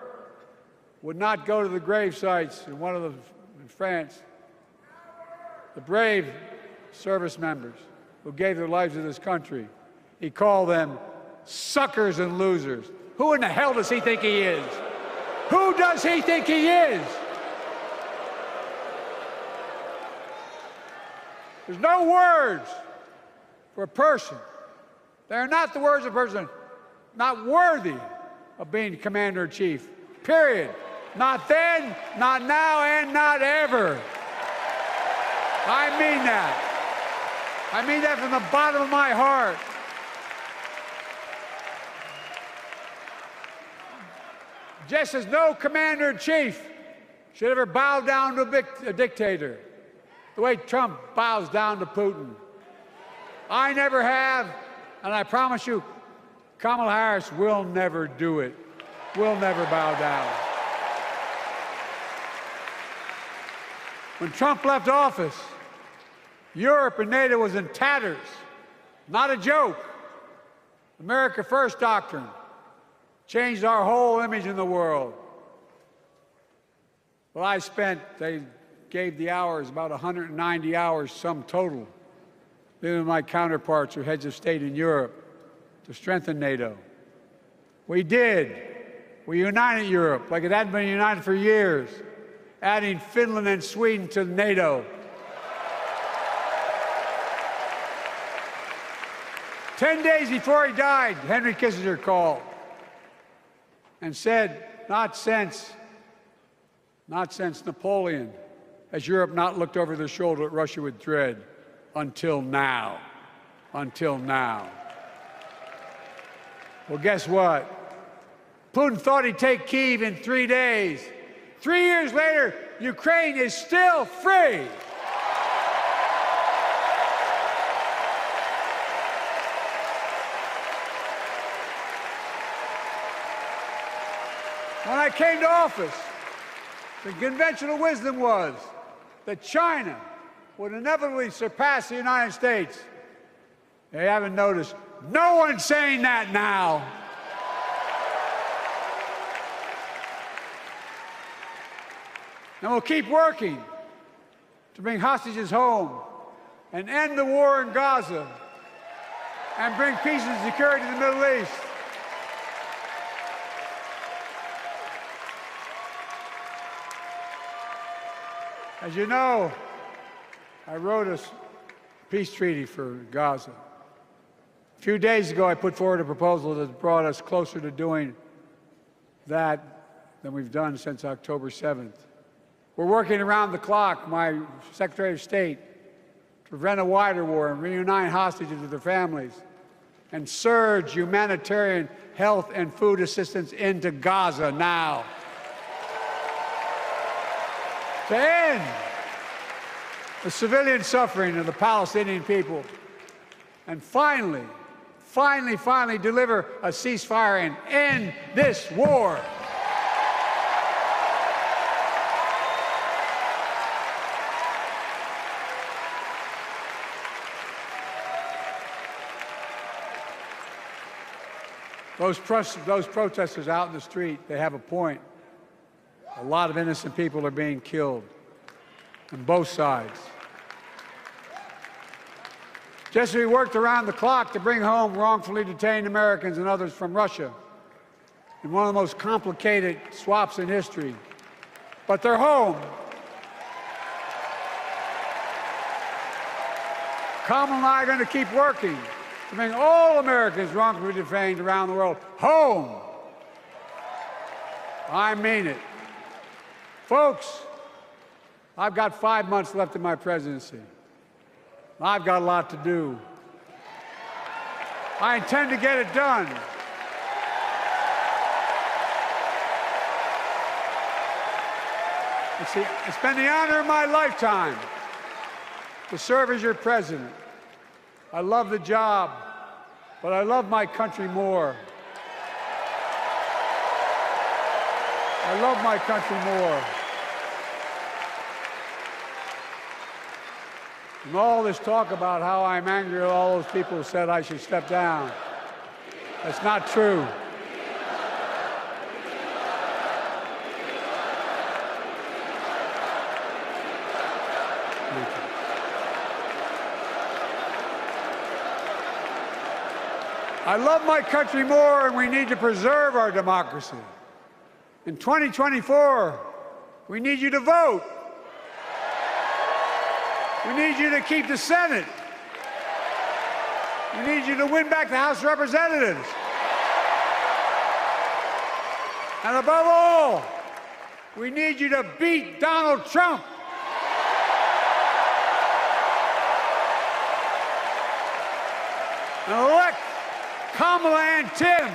would not go to the grave sites in France. The brave service members who gave their lives to this country. He called them suckers and losers. Who in the hell does he think he is? Who does he think he is? There's no words for a person. They are not the words of a person not worthy of being commander-in-chief, period. Not then, not now, and not ever. I mean that. I mean that from the bottom of my heart. Just as no commander-in-chief should ever bow down to a dictator, the way Trump bows down to Putin. I never have, and I promise you, Kamala Harris will never do it. Will never bow down. When Trump left office, Europe and NATO was in tatters. Not a joke. America First doctrine changed our whole image in the world. Well, they gave the hours, about 190 hours sum total, leaving my counterparts or heads of state in Europe to strengthen NATO. We did. We united Europe like it hadn't been united for years, adding Finland and Sweden to NATO. 10 days before he died, Henry Kissinger called and said, not since Napoleon has Europe not looked over their shoulder at Russia with dread until now. Until now. Well, guess what? Putin thought he'd take Kyiv in 3 days. 3 years later, Ukraine is still free. When I came to office, the conventional wisdom was that China would inevitably surpass the United States. They haven't noticed. No one's saying that now. And we'll keep working to bring hostages home and end the war in Gaza and bring peace and security to the Middle East. As you know, I wrote a peace treaty for Gaza. A few days ago, I put forward a proposal that brought us closer to doing that than we've done since October 7th. We're working around the clock, my Secretary of State, to prevent a wider war and reunite hostages with their families and surge humanitarian health and food assistance into Gaza now. To end the civilian suffering of the Palestinian people, and finally deliver a ceasefire and end this war. Those protesters out in the street, they have a point. A lot of innocent people are being killed on both sides. Just as we worked around the clock to bring home wrongfully detained Americans and others from Russia in one of the most complicated swaps in history, but they're home. Kamala and I are going to keep working to bring all Americans wrongfully detained around the world home. I mean it. Folks, I've got 5 months left in my presidency. I've got a lot to do. I intend to get it done. It's been the honor of my lifetime to serve as your president. I love the job, but I love my country more. I love my country more. And all this talk about how I'm angry at all those people who said I should step down, that's not true. I love my country more, and we need to preserve our democracy. In 2024, we need you to vote. We need you to keep the Senate. We need you to win back the House of Representatives. And above all, we need you to beat Donald Trump. And elect Kamala and Tim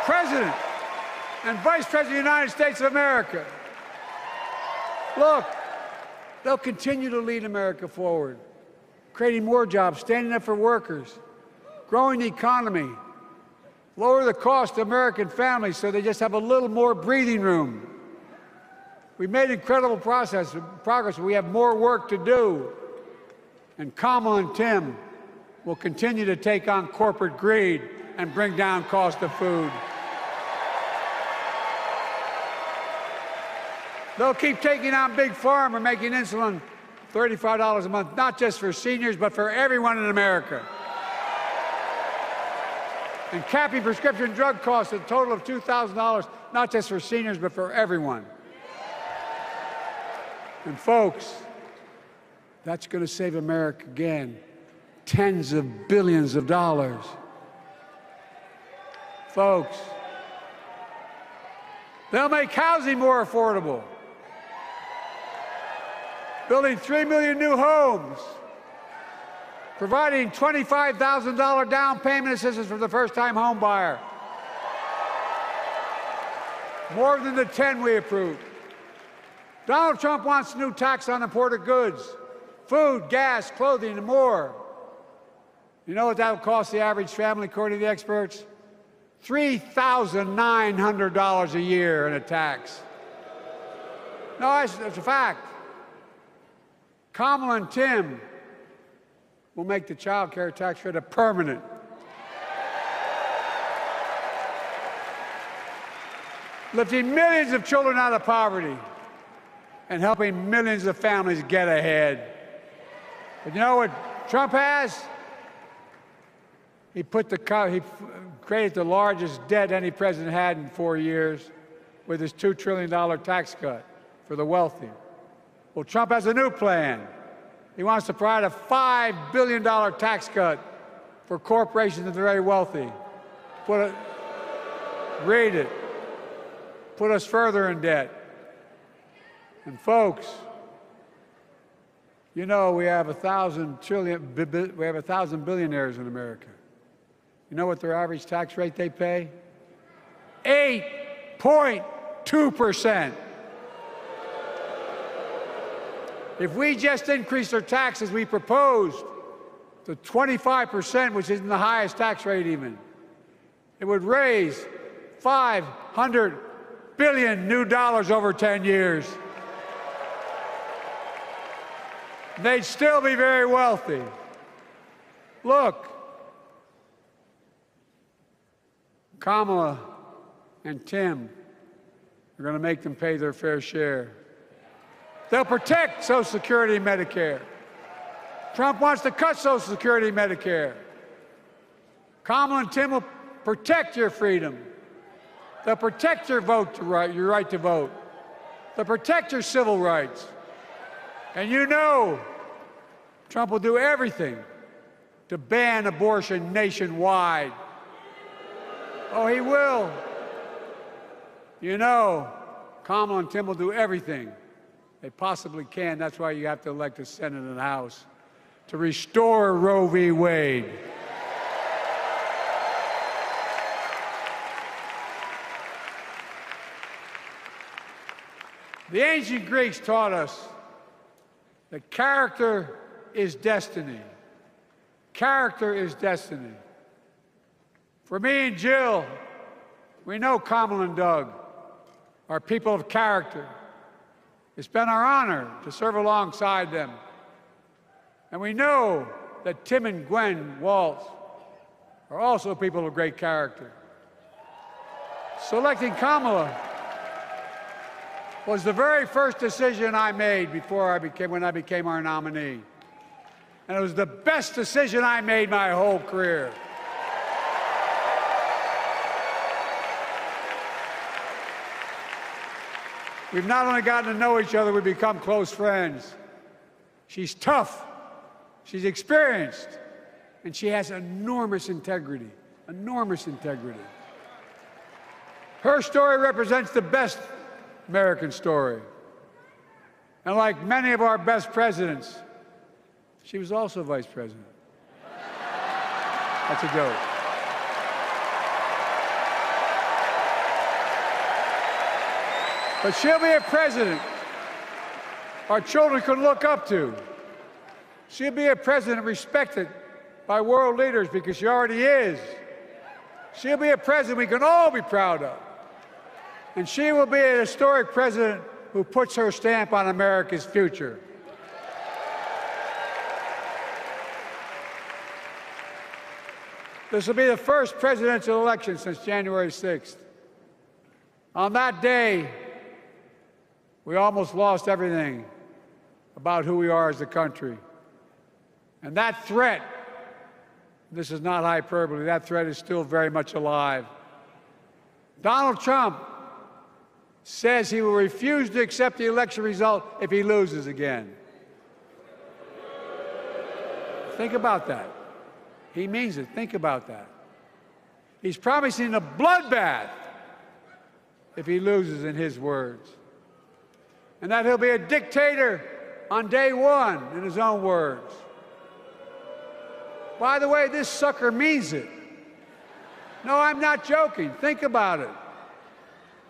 President and Vice President of the United States of America. Look, they'll continue to lead America forward, creating more jobs, standing up for workers, growing the economy, lower the cost to American families so they just have a little more breathing room. We've made incredible progress, but we have more work to do. And Kamala and Tim will continue to take on corporate greed and bring down cost of food. They'll keep taking on Big Pharma, making insulin $35 a month, not just for seniors, but for everyone in America. And capping prescription drug costs at a total of $2,000, not just for seniors, but for everyone. And folks, that's going to save America again tens of billions of dollars. Folks, they'll make housing more affordable, building 3 million new homes, providing $25,000 down payment assistance for the first-time home buyer, more than the 10 we approved. Donald Trump wants a new tax on imported goods, food, gas, clothing, and more. You know what that will cost the average family, according to the experts? $3,900 a year in a tax. No, it's a fact. Kamala and Tim will make the child care tax credit permanent. Lifting millions of children out of poverty and helping millions of families get ahead. But you know what Trump has? He created the largest debt any president had in 4 years with his $2 trillion tax cut for the wealthy. Well, Trump has a new plan. He wants to provide a $5 billion tax cut for corporations and the very wealthy. Read it. Put us further in debt. And folks, you know we have 1,000 billionaires in America. You know what their average tax rate they pay? 8.2%. If we just increased our taxes we proposed to 25%, which isn't the highest tax rate even, it would raise $500 billion new dollars over 10 years. They'd still be very wealthy. Look, Kamala and Tim are going to make them pay their fair share. They'll protect Social Security and Medicare. Trump wants to cut Social Security and Medicare. Kamala and Tim will protect your freedom. They'll protect your your right to vote. They'll protect your civil rights. And you know Trump will do everything to ban abortion nationwide. Oh, he will. You know, Kamala and Tim will do everything they possibly can. That's why you have to elect a Senate and a House to restore Roe v. Wade. The ancient Greeks taught us that character is destiny. Character is destiny. For me and Jill, we know Kamala and Doug are people of character. It's been our honor to serve alongside them. And we know that Tim and Gwen Walz are also people of great character. Selecting Kamala was the very first decision I made when I became our nominee. And it was the best decision I made my whole career. We've not only gotten to know each other, we've become close friends. She's tough, she's experienced, and she has enormous integrity, enormous integrity. Her story represents the best American story. And like many of our best presidents, she was also vice president. That's a joke. But she'll be a president our children can look up to. She'll be a president respected by world leaders because she already is. She'll be a president we can all be proud of. And she will be a historic president who puts her stamp on America's future. This will be the first presidential election since January 6th. On that day, we almost lost everything about who we are as a country. And that threat, this is not hyperbole, that threat is still very much alive. Donald Trump says he will refuse to accept the election result if he loses again. Think about that. He means it. Think about that. He's promising a bloodbath if he loses, in his words. And that he'll be a dictator on day one, in his own words. By the way, this sucker means it. No, I'm not joking. Think about it.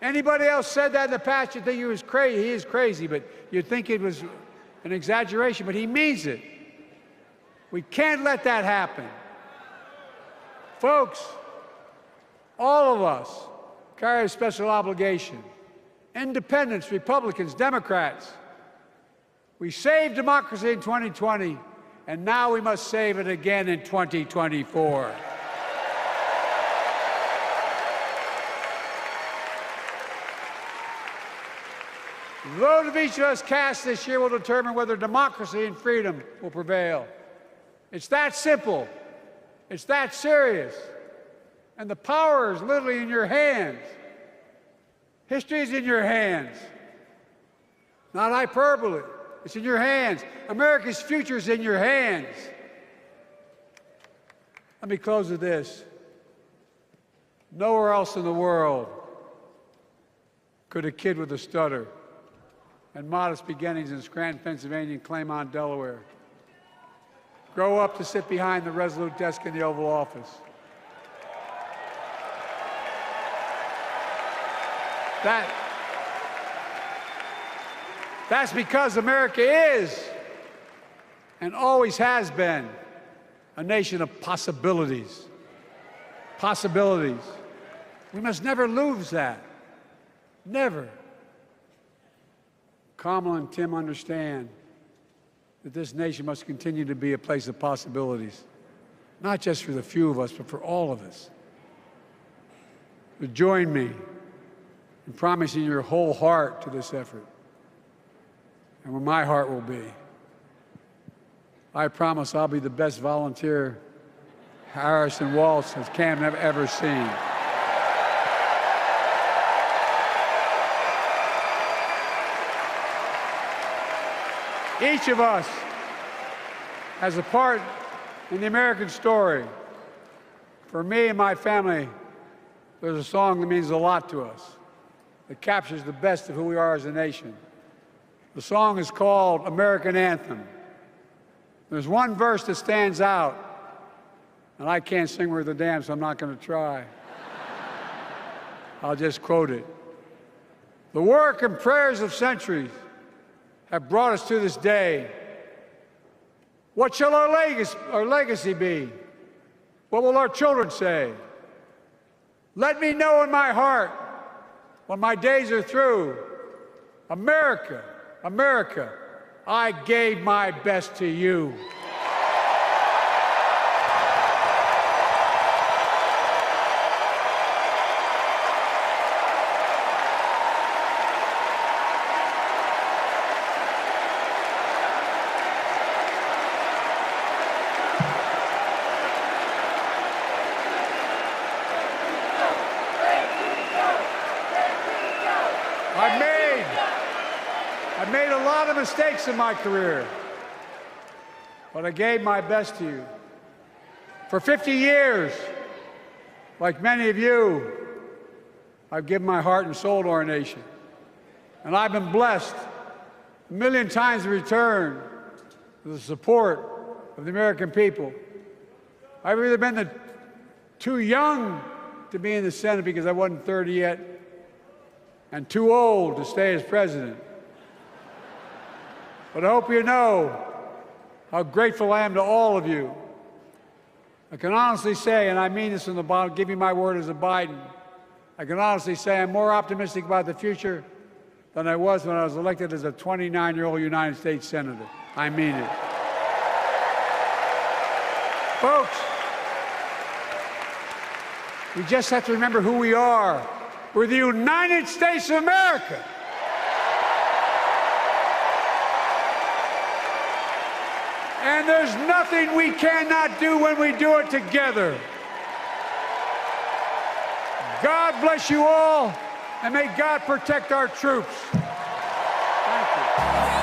Anybody else said that in the past, you'd think he was crazy. He is crazy, but you'd think it was an exaggeration, but he means it. We can't let that happen. Folks, all of us carry a special obligation. Independents, Republicans, Democrats. We saved democracy in 2020, and now we must save it again in 2024. The vote of each of us cast this year will determine whether democracy and freedom will prevail. It's that simple. It's that serious. And the power is literally in your hands. History is in your hands. Not hyperbole. It's in your hands. America's future is in your hands. Let me close with this. Nowhere else in the world could a kid with a stutter and modest beginnings in Scranton, Pennsylvania, and Claymont, Delaware, grow up to sit behind the resolute desk in the Oval Office. That's because America is and always has been a nation of possibilities. Possibilities. We must never lose that. Never. Kamala and Tim understand that this nation must continue to be a place of possibilities, not just for the few of us, but for all of us. So join me in promising your whole heart to this effort, and where my heart will be. I promise I'll be the best volunteer Harrison Walz has Cam ever seen. Each of us has a part in the American story. For me and my family, there's a song that means a lot to us, that captures the best of who we are as a nation. The song is called American Anthem. There's one verse that stands out, and I can't sing worth a damn, so I'm not going to try. I'll just quote it. The work and prayers of centuries have brought us to this day. What shall our legacy be? What will our children say? Let me know in my heart, when my days are through, America, America, I gave my best to you. I've made a lot of mistakes in my career, but I gave my best to you. For 50 years, like many of you, I've given my heart and soul to our nation. And I've been blessed a million times in return with the support of the American people. I've either been too young to be in the Senate because I wasn't 30 yet, and too old to stay as president. But I hope you know how grateful I am to all of you. I can honestly say, and I mean this from the bottom, give you my word as a Biden, I can honestly say I'm more optimistic about the future than I was when I was elected as a 29-year-old United States Senator. I mean it. Folks, We just have to remember who we are. We're the United States of America. And there's nothing we cannot do when we do it together. God bless you all, and may God protect our troops. Thank you.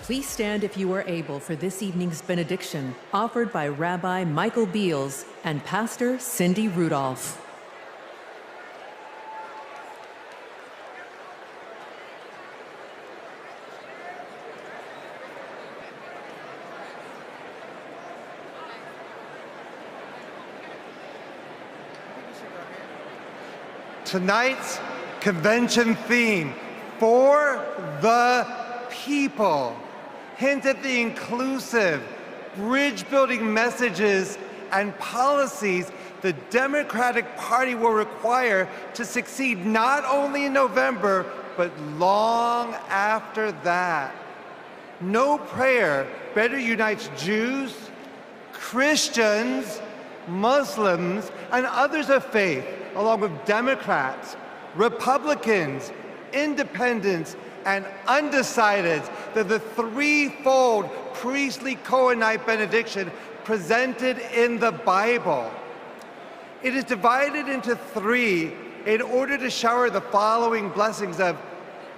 Please stand if you are able for this evening's benediction, offered by Rabbi Michael Beals and Pastor Cindy Rudolph. tonight's convention theme, for the people, hints at the inclusive, bridge-building messages and policies the Democratic Party will require to succeed not only in November, but long after that. No prayer better unites Jews, Christians, Muslims, and others of faith, along with Democrats, Republicans, Independents, and undecideds, than the threefold priestly Cohenite benediction presented in the Bible. It is divided into three in order to shower the following blessings of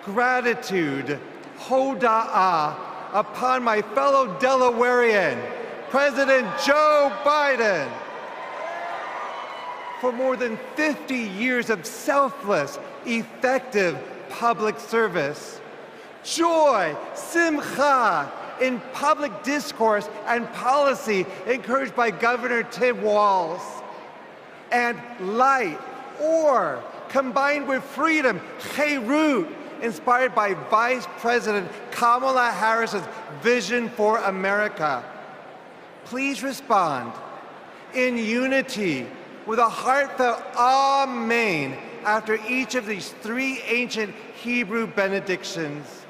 gratitude, hoda'ah, upon my fellow Delawarean, President Joe Biden, for more than 50 years of selfless, effective public service. Joy, simcha, in public discourse and policy encouraged by Governor Tim Walz. And light, or, combined with freedom, cherut, inspired by Vice President Kamala Harris's vision for America. Please respond in unity with a heartfelt Amen after each of these three ancient Hebrew benedictions.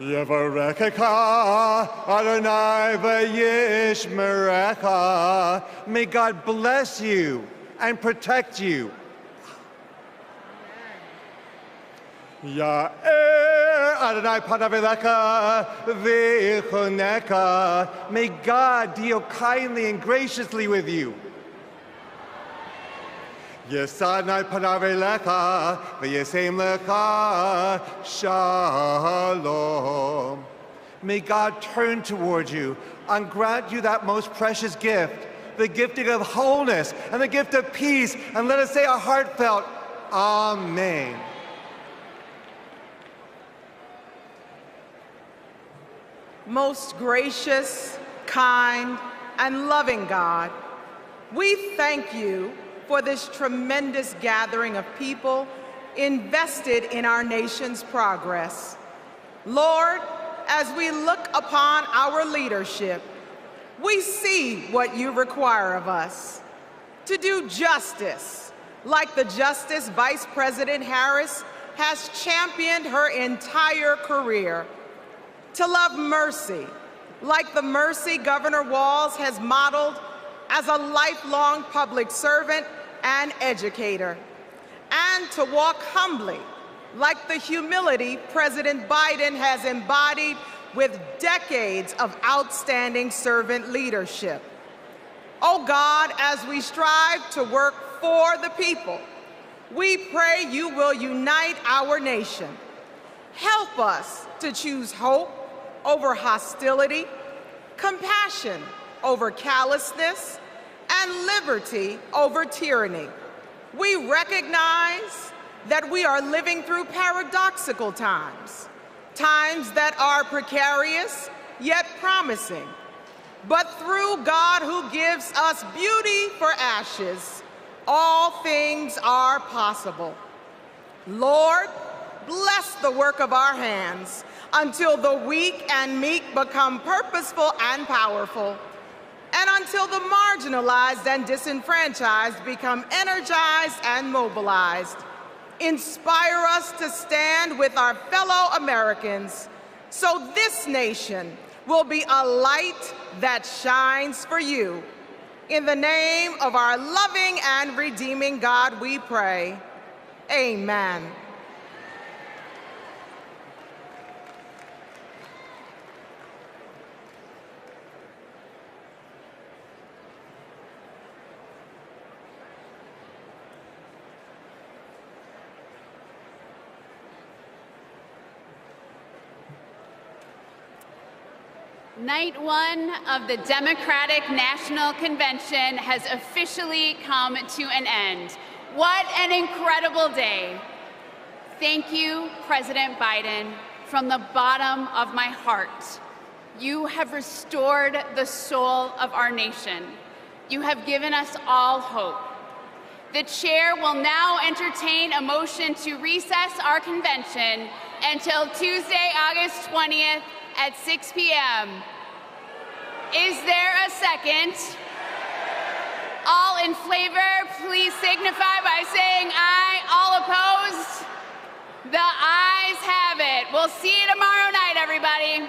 Yevarechecha Adonai v'yishmerecha. May God bless you and protect you. Ya'er Adonai panav elecha v'yichoneka. May God deal kindly and graciously with you. Yesadnai panav elecha v'yisem lecha shalom. May God turn toward you and grant you that most precious gift, the gifting of wholeness and the gift of peace. And let us say a heartfelt Amen. Most gracious, kind, and loving God, we thank you for this tremendous gathering of people invested in our nation's progress. Lord, as we look upon our leadership, we see what you require of us: to do justice, like the justice Vice President Harris has championed her entire career; to love mercy, like the mercy Governor Walz has modeled as a lifelong public servant and educator; and to walk humbly, like the humility President Biden has embodied with decades of outstanding servant leadership. Oh God, as we strive to work for the people, we pray you will unite our nation. Help us to choose hope over hostility, compassion over callousness, and liberty over tyranny. We recognize that we are living through paradoxical times, times that are precarious yet promising. But through God who gives us beauty for ashes, all things are possible. Lord, bless the work of our hands until the weak and meek become purposeful and powerful, and until the marginalized and disenfranchised become energized and mobilized. Inspire us to stand with our fellow Americans so this nation will be a light that shines for you. In the name of our loving and redeeming God, we pray. Amen. Night one of the Democratic National Convention has officially come to an end. What an incredible day. Thank you, President Biden, from the bottom of my heart. You have restored the soul of our nation. You have given us all hope. The chair will now entertain a motion to recess our convention until Tuesday, August 20th at 6 p.m. Is there a second? All in favor, please signify by saying aye. All opposed? The ayes have it. We'll see you tomorrow night, everybody.